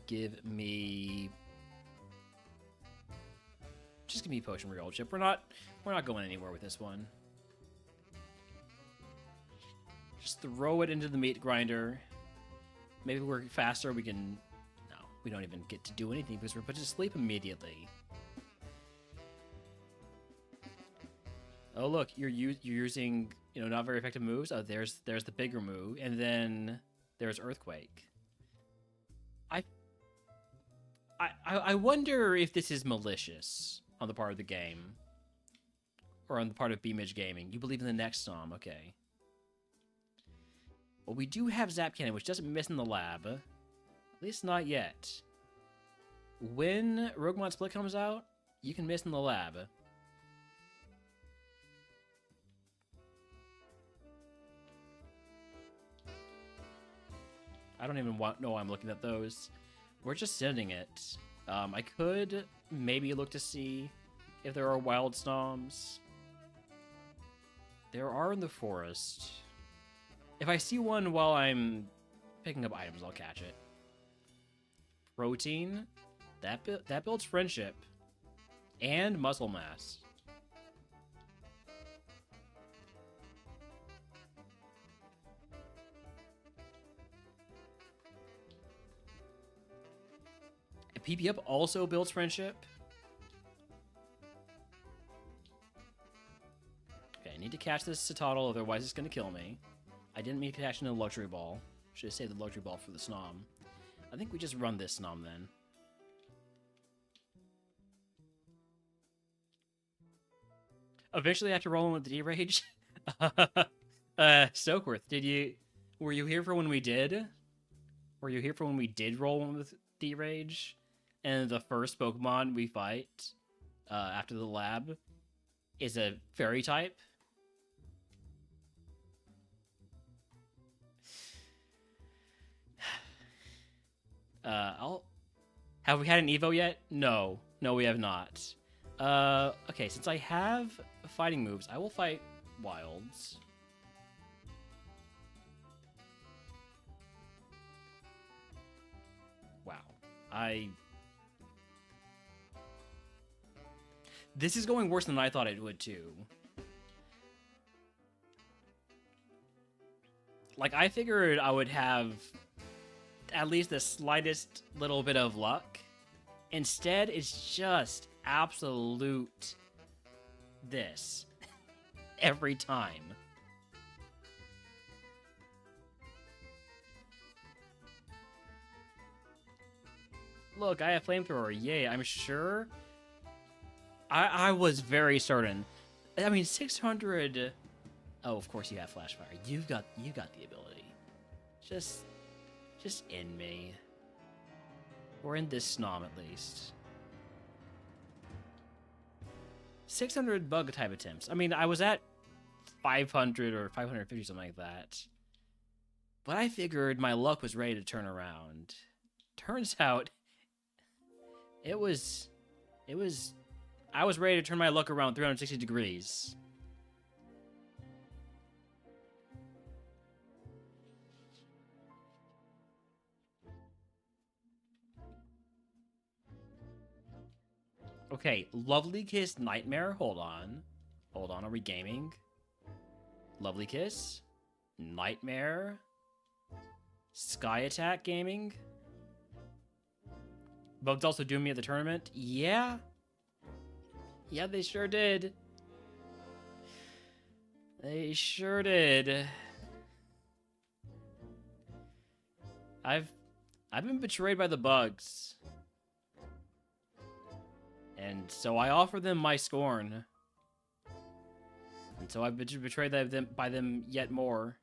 Give me... Just give me potion reroll chip. We're not going anywhere with this one. Just throw it into the meat grinder. Maybe we're faster, we can... No, we don't even get to do anything because we're put to sleep immediately. Oh, look, you're using, not very effective moves. Oh, there's the bigger move, and then there's Earthquake. I wonder if this is malicious on the part of the game. Or on the part of Beamage Gaming. You believe in the next SNOM, okay. Well, we do have Zap Cannon, which doesn't miss in the lab. At least not yet. When RogueMon Split comes out, you can miss in the lab. I don't even know why I'm looking at those. We're just sending it. I could maybe look to see if there are wild SNOMs. There are in the forest. If I see one while I'm picking up items, I'll catch it. Protein. That builds friendship. And muscle mass. PP up also builds friendship. Okay, I need to catch this Citadel, otherwise it's gonna kill me. I didn't mean to catch no luxury ball. Should have saved the luxury ball for the SNOM. I think we just run this SNOM then. Eventually, after rolling with the D-Rage, Stokeworth, were you here for when we did? Were you here for when we did roll with D-Rage? And the first Pokemon we fight after the lab is a fairy type? Have we had an Evo yet? No, we have not. Okay, since I have fighting moves, I will fight Wilds. Wow. This is going worse than I thought it would, too. Like, I figured I would have at least the slightest little bit of luck. Instead, it's just absolute this every time. Look, I have flamethrower. Yay, I'm sure. I was very certain. I mean, 600. Oh, of course you have flash fire. You got the ability. Just in me. Or in this SNOM at least. 600 bug type attempts. I mean, I was at 500 or 550, something like that. But I figured my luck was ready to turn around. Turns out, I was ready to turn my luck around 360 degrees. Okay, Lovely Kiss Nightmare. Hold on, are we gaming? Lovely Kiss, Nightmare, Sky Attack gaming. Bugs also do me at the tournament. Yeah, they sure did. They sure did. I've been betrayed by the bugs. And so I offer them my scorn. And so I've been betrayed by them yet more.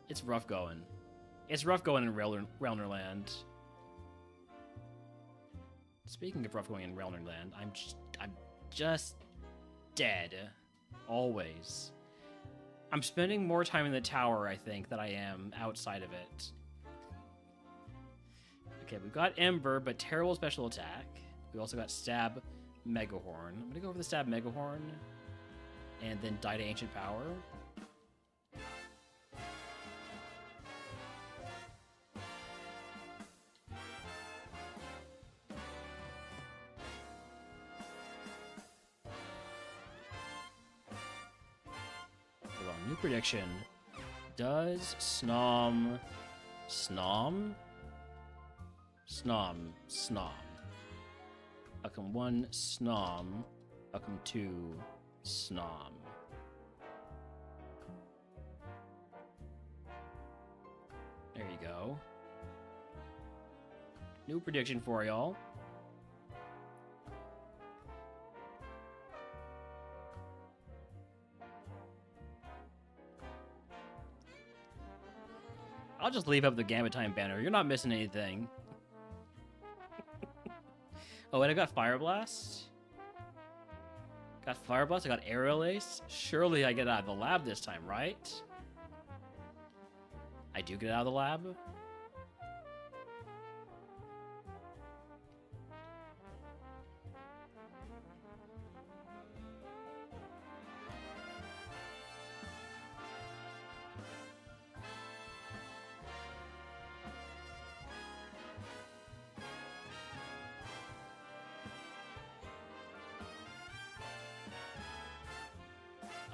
It's rough going. It's rough going in Realnerland. Speaking of rough going in Realnerland, I'm just dead. Always. I'm spending more time in the tower, I think, than I am outside of it. Okay, we've got Ember, but terrible special attack. We also got Stab Megahorn. I'm gonna go over the Stab Megahorn and then die to Ancient Power. Hold on, new prediction. Does SNOM. Outcome 1, SNOM. Outcome 2, SNOM. There you go. New prediction for y'all. I'll just leave up the Gambit Time banner. You're not missing anything. Oh, and I got Fire Blast. Got Fire Blast. I got Aerial Ace. Surely I get out of the lab this time, right? I do get out of the lab.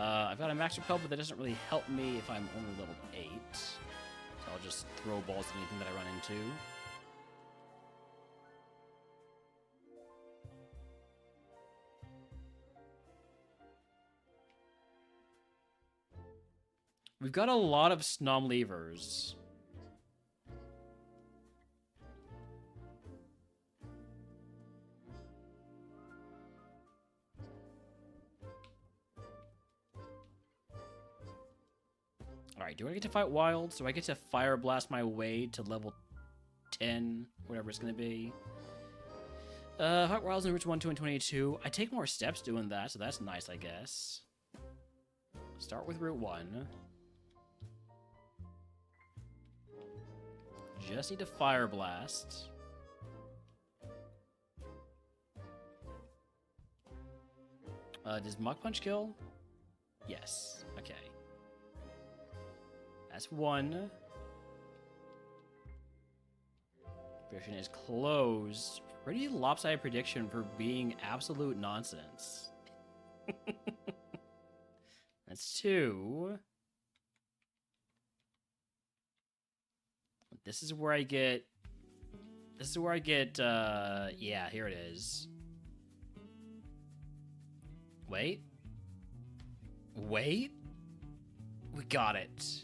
I've got a Max Repel, but that doesn't really help me if I'm only level 8. So I'll just throw balls at anything that I run into. We've got a lot of SNOM levers. Alright, do I get to fight wilds? Do I get to fire blast my way to level 10? Whatever it's gonna be. Fight wilds in routes 1, 2, and 22. I take more steps doing that, so that's nice, I guess. Start with route 1. Just need to fire blast. Does Mach Punch kill? Yes. Okay. That's 1. Prediction is closed. Pretty lopsided prediction for being absolute nonsense. That's 2. This is where I get... yeah, here it is. Wait. Wait? We got it.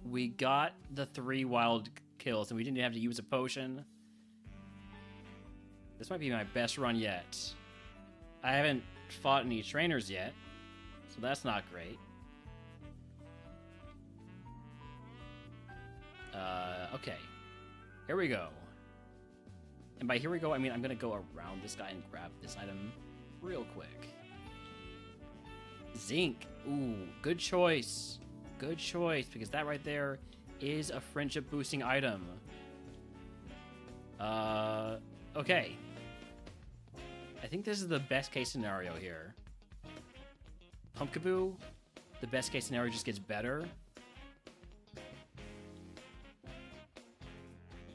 We got the 3 wild kills, and we didn't have to use a potion. This might be my best run yet. I haven't fought any trainers yet, so that's not great. Okay. Here we go. And by here we go, I mean I'm gonna go around this guy and grab this item real quick. Zinc. Ooh, good choice. Good choice, because that right there is a friendship boosting item. Okay. I think this is the best case scenario here. Pumpkaboo, the best case scenario just gets better.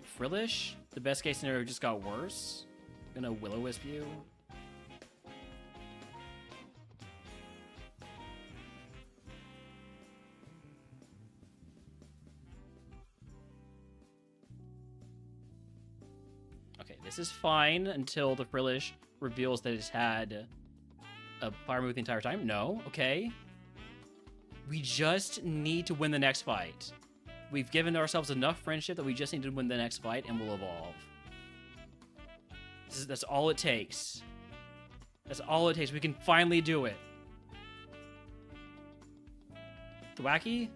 Frillish, the best case scenario just got worse. I'm gonna Will-O-Wisp you. Okay, this is fine until the Frillish reveals that it's had a fire move the entire time. No, okay. We just need to win the next fight. We've given ourselves enough friendship that we just need to win the next fight and we'll evolve. That's all it takes. That's all it takes. We can finally do it. Thwacky?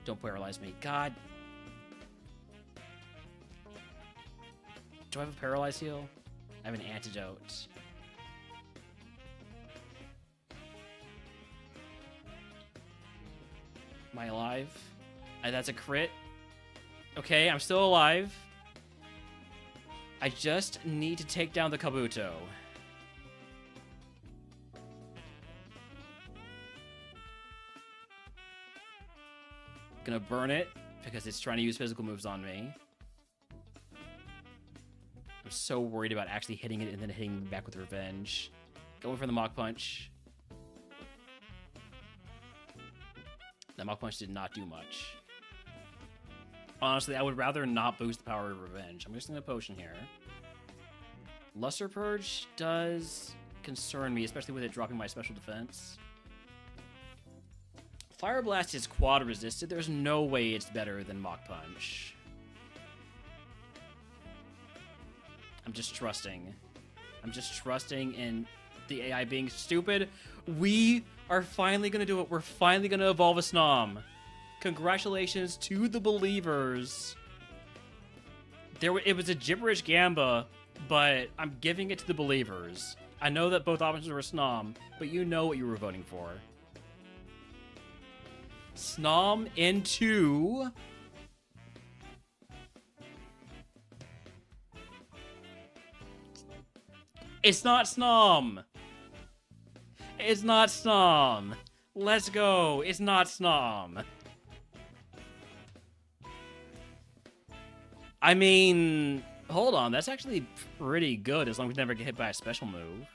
Don't paralyze me. God. Do I have a paralyze heal? I have an antidote. Am I alive? That's a crit. Okay, I'm still alive. I just need to take down the Kabuto. Gonna burn it because it's trying to use physical moves on me. I'm so worried about actually hitting it and then hitting me back with revenge. Going for the Mach Punch. That Mach Punch did not do much. Honestly, I would rather not boost the power of revenge. I'm just gonna potion here. Luster Purge does concern me, especially with it dropping my special defense. Fire Blast is quad resisted. There's no way it's better than Mach Punch. I'm just trusting. I'm just trusting in the AI being stupid. We are finally gonna do it. We're finally gonna evolve a SNOM. Congratulations to the believers. It was a gibberish gamba, but I'm giving it to the believers. I know that both options were SNOM, but you know what you were voting for. SNOM into... It's not SNOM! It's not SNOM! Let's go! It's not SNOM! I mean, hold on. That's actually pretty good as long as we never get hit by a special move.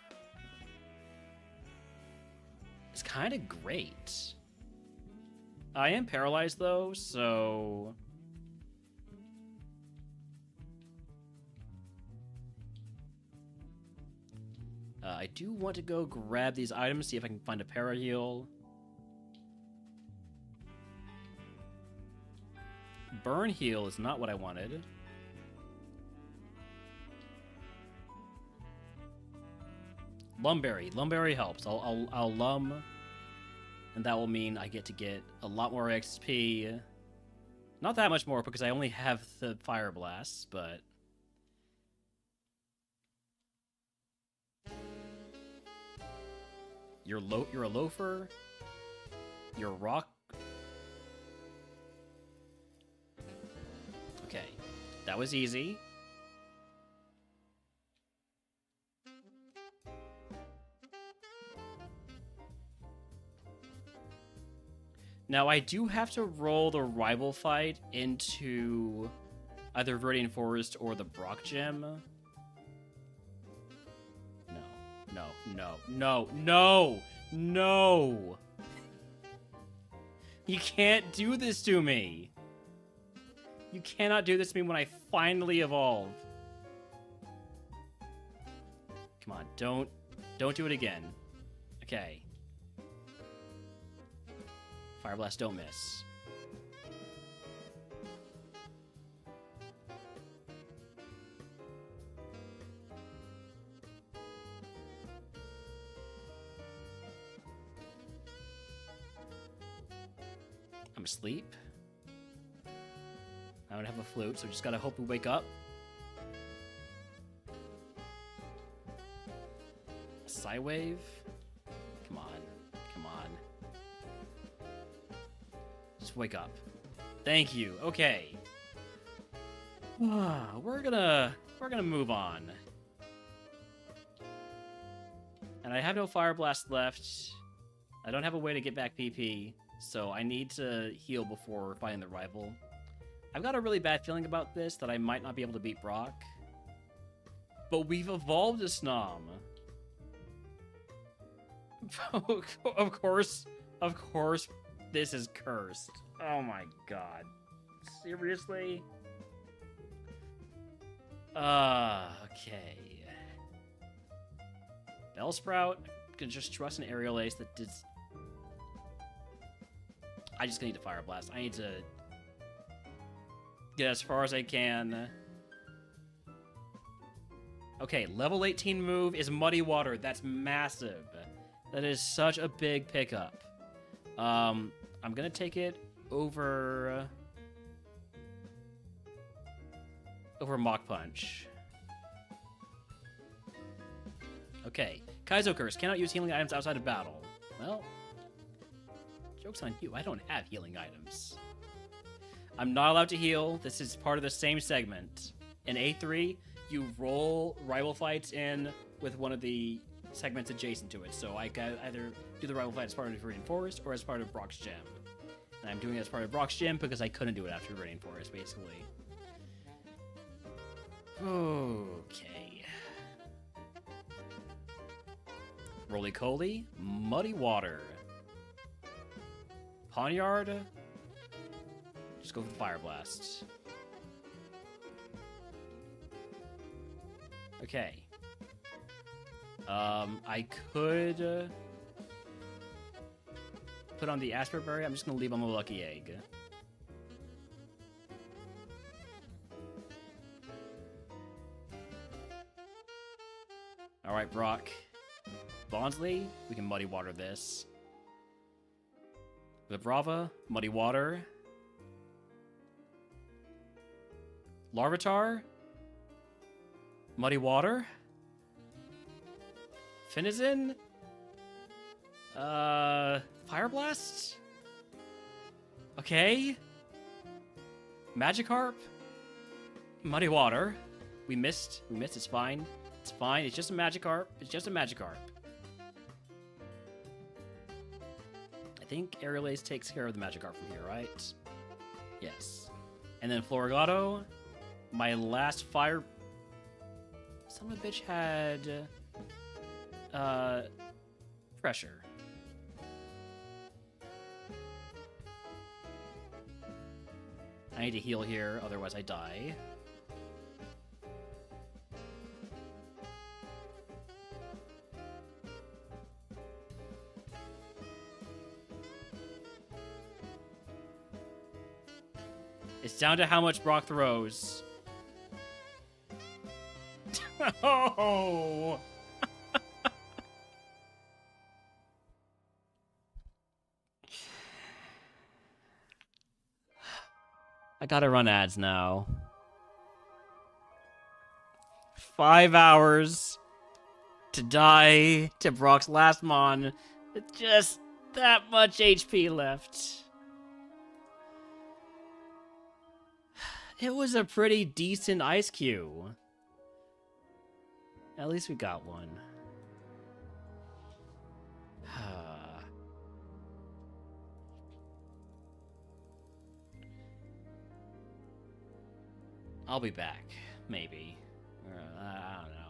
It's kind of great. I am paralyzed though, so I do want to go grab these items, see if I can find a para heal. Burn heal is not what I wanted. Lumberry. Lumberry helps. I'll lum, and that will mean I get to get a lot more XP. Not that much more because I only have the fire blasts, but you're a loafer. You're rock. Okay, that was easy. Now, I do have to roll the rival fight into either Viridian Forest or the Brock Gem. No. You can't do this to me. You cannot do this to me when I finally evolve. Come on, don't do it again. Okay. Fire Blast, don't miss. I'm asleep. I don't have a flute, so just gotta hope we wake up. A Psywave? Come on. Just wake up. Thank you. Okay. We're gonna move on. And I have no Fire Blast left. I don't have a way to get back PP, so I need to heal before fighting the rival. I've got a really bad feeling about this, that I might not be able to beat Brock. But we've evolved a SNOM. Of course, this is cursed. Oh my god. Seriously? Okay. Bellsprout, can just trust an Aerial Ace that did... I just need to Fire Blast. I need to get as far as I can. Okay, level 18 move is Muddy Water. That's massive. That is such a big pickup. I'm gonna take it over Mach Punch. Okay, Kaizo Curse. Cannot use healing items outside of battle. Well, joke's on you. I don't have healing items. I'm not allowed to heal. This is part of the same segment. In A3, you roll rival fights in with one of the segments adjacent to it. So I can either do the rival fight as part of Viridian Forest or as part of Brock's Gem. And I'm doing it as part of Brock's Gem because I couldn't do it after Viridian Forest, basically. Okay. Roly-Coly, Muddy Water. Poniard, just go for the Fire Blast. Okay. I could put on the Aspirate Berry. I'm just gonna leave on the Lucky Egg. Alright, Brock. Bondsley, we can Muddy Water this. Vibrava, Muddy Water. Larvitar, Muddy Water. Finizen, Fire Blast. Okay. Magikarp, Muddy Water. We missed. It's fine. It's fine. It's just a Magikarp. I think Aerial Ace takes care of the Magikarp from here, right? Yes. And then Florigato, my last fire... Son of a bitch had... Pressure. I need to heal here, otherwise I die. It's down to how much Brock throws. Oh! I gotta run ads now. 5 hours to die to Brock's last mon with just that much HP left. It was a pretty decent ice queue. At least we got one. I'll be back, maybe. I don't know.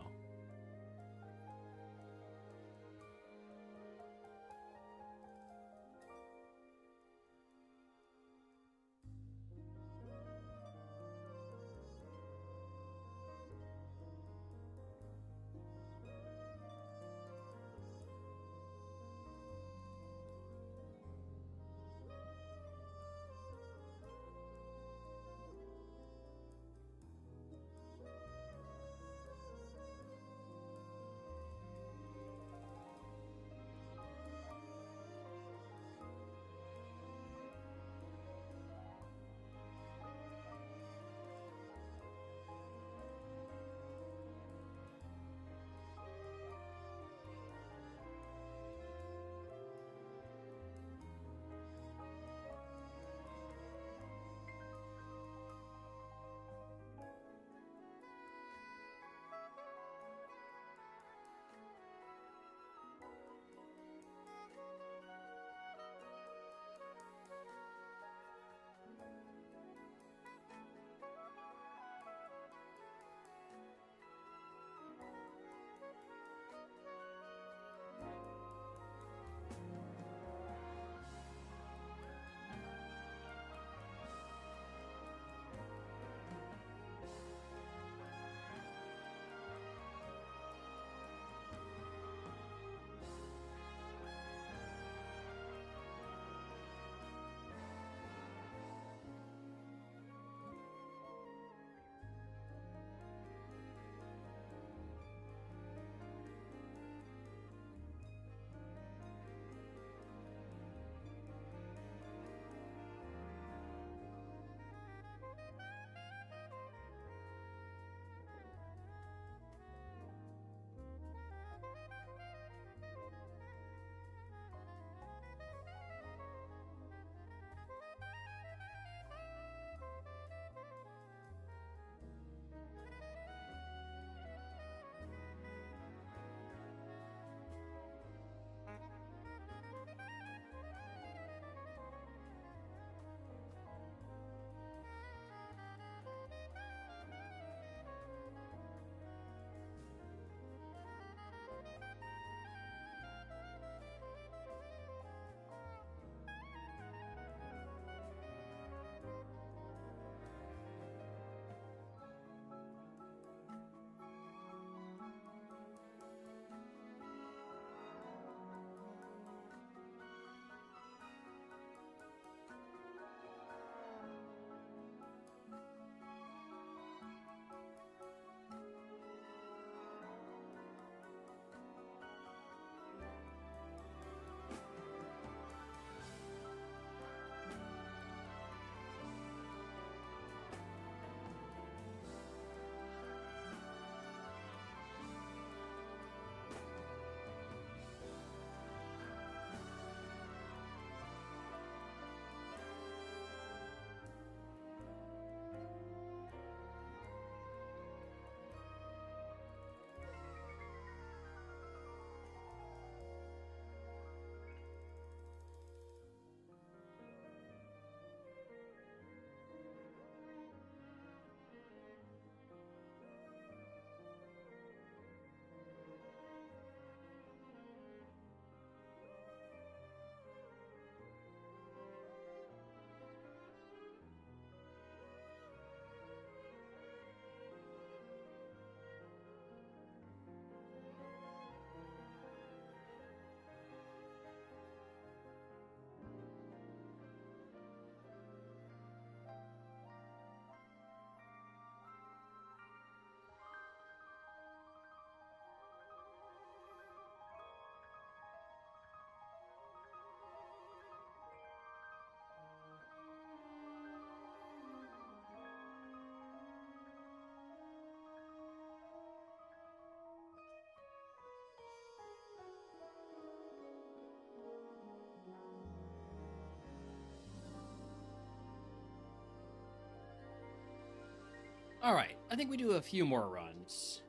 Alright, I think we do a few more runs.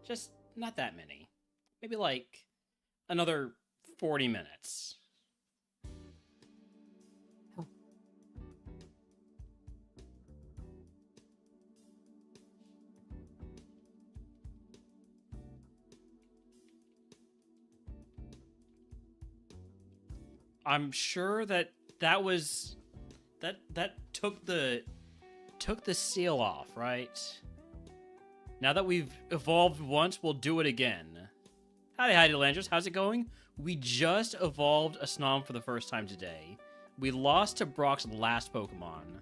Just not that many. Maybe like another 40 minutes. I'm sure that was that took the seal off, right? Now that we've evolved once, we'll do it again. Howdy, Landers. How's it going? We just evolved a SNOM for the first time today. We lost to Brock's last Pokemon.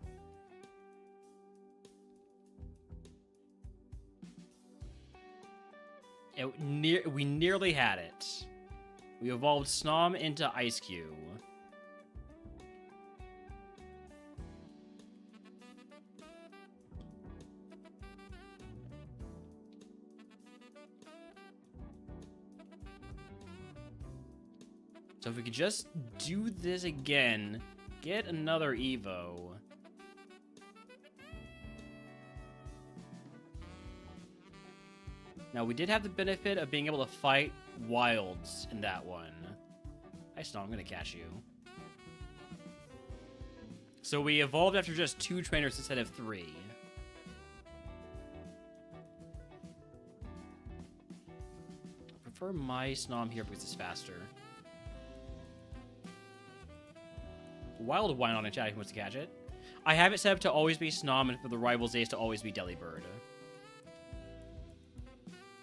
We nearly had it. We evolved SNOM into Ice Cube. So if we could just do this again, get another Evo. Now, we did have the benefit of being able to fight wilds in that one. Hi, SNOM, I'm going to catch you. So we evolved after just 2 trainers instead of 3. I prefer my SNOM here because it's faster. Wild Wine on a chat who wants to catch it. I have it set up to always be SNOM and for the Rivals Ace to always be Delibird.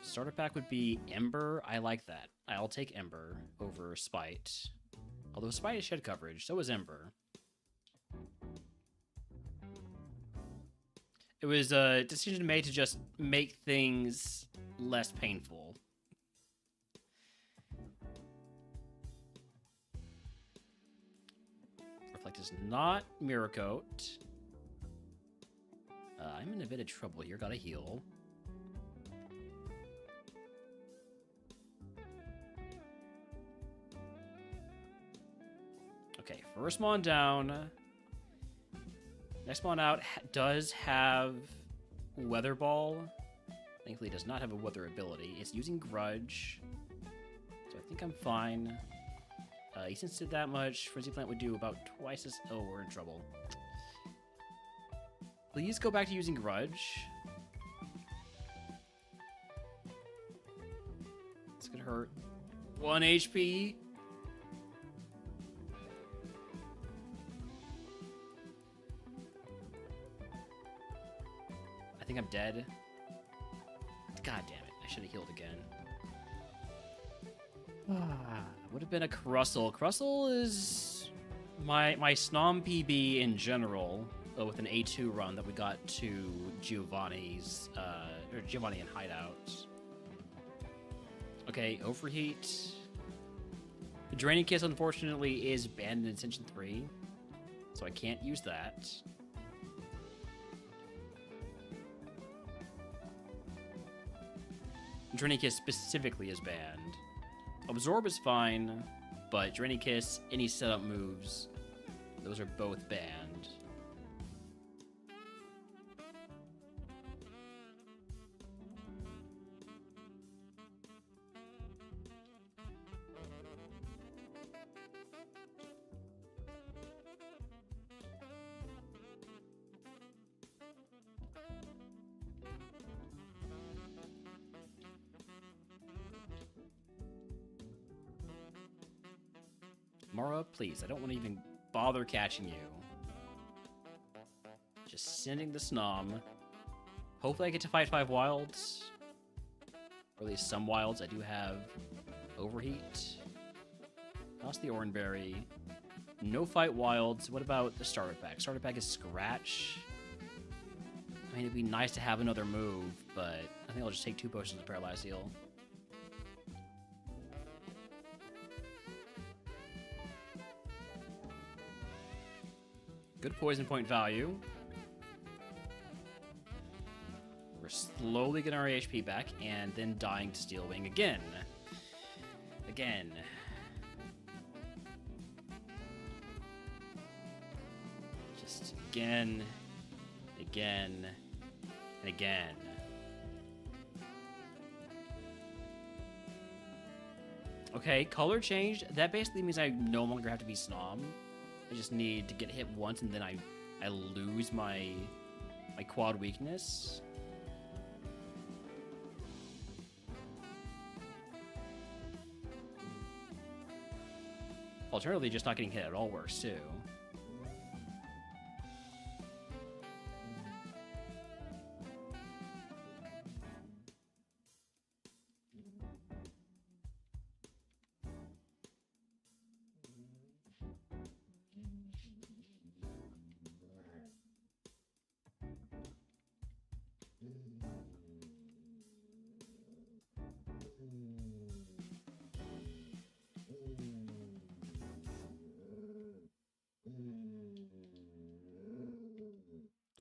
Starter pack would be Ember. I like that. I'll take Ember over Spite. Although Spite is shed coverage, so is Ember. It was a decision made to just make things less painful. Reflect is not Mirror Coat. I'm in a bit of trouble here. Gotta heal. Okay, first Mon down. Next Mon out does have Weather Ball. Thankfully, it does not have a weather ability. It's using Grudge. So I think I'm fine. He since did that much. Frenzy Plant would do about twice as... Oh, we're in trouble. Please go back to using Grudge. This could hurt. 1 HP. I think I'm dead. God damn it. I should have healed again. Would have been a Crustle. Crustle is my SNOM PB in general, with an A2 run that we got to Giovanni's, or Giovanni in Hideout. Okay, Overheat. The Draining Kiss, unfortunately, is banned in Ascension 3, so I can't use that. Draining Kiss specifically is banned. Absorb is fine, but Draining Kiss, any setup moves, those are both banned. Mara, please, I don't want to even bother catching you. Just sending the SNOM. Hopefully I get to fight 5 wilds. Or at least some wilds. I do have Overheat. Toss the Oranberry. No fight wilds. What about the starter pack? Starter pack is Scratch. I mean, it'd be nice to have another move, but I think I'll just take 2 potions of Paralyze Heal. Good poison point value. We're slowly getting our HP back and then dying to Steel Wing again. Again. Just again. And again. Okay, color changed. That basically means I no longer have to be SNOM. I just need to get hit once and then I lose my quad weakness. Alternatively, just not getting hit at all works too.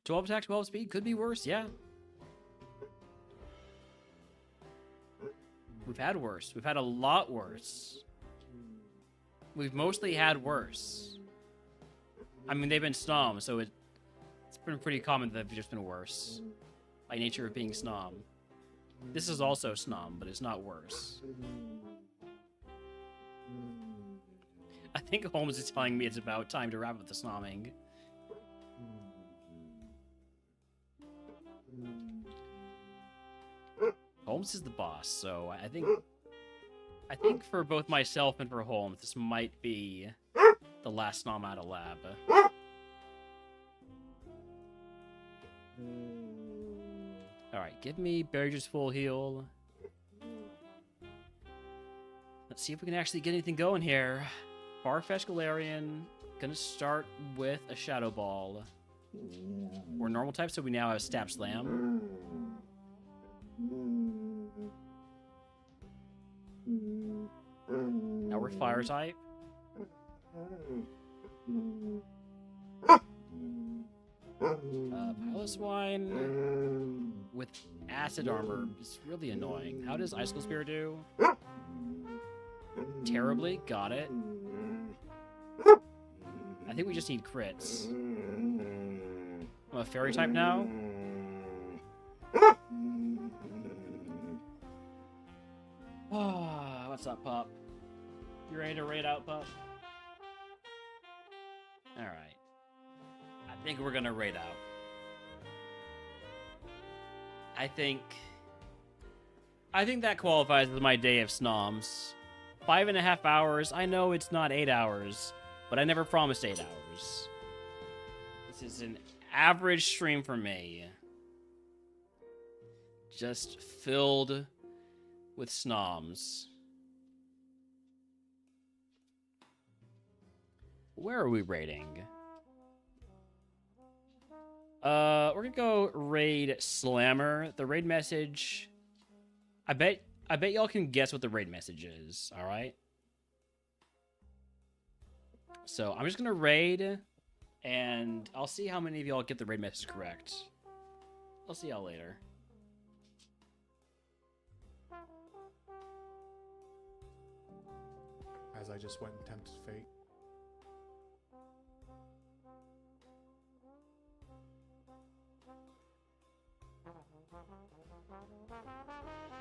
"12 attack, 12 speed could be worse, yeah. We've had worse. We've had a lot worse. We've mostly had worse. I mean, they've been SNOM, so it's been pretty common that they've just been worse. By nature of being SNOM. This is also SNOM, but it's not worse. I think Holmes is telling me it's about time to wrap up the SNOMing. Holmes is the boss, so I think for both myself and for Holmes, this might be the last SNOM out of lab. Alright, give me Barriger's full heal. Let's see if we can actually get anything going here. Farfetch Galarian, gonna start with a Shadow Ball. We're normal type, so we now have Stab Slam. Now we're fire type. Pilot Swine with acid armor is really annoying. How does Icicle Spear do? Terribly, got it. I think we just need crits. I'm a fairy type now. What's up, pup? You ready to raid out, pup? Alright. I think we're gonna raid out. I think that qualifies as my day of SNOMs. 5.5 hours. I know it's not 8 hours, but I never promised 8 hours. This is an average stream for me. Just filled with SNOMs. Where are we raiding? We're gonna go raid Slammer. The raid message. I bet y'all can guess what the raid message is. All right. So I'm just gonna raid, and I'll see how many of y'all get the raid message correct. I'll see y'all later. As I just went and tempted fate.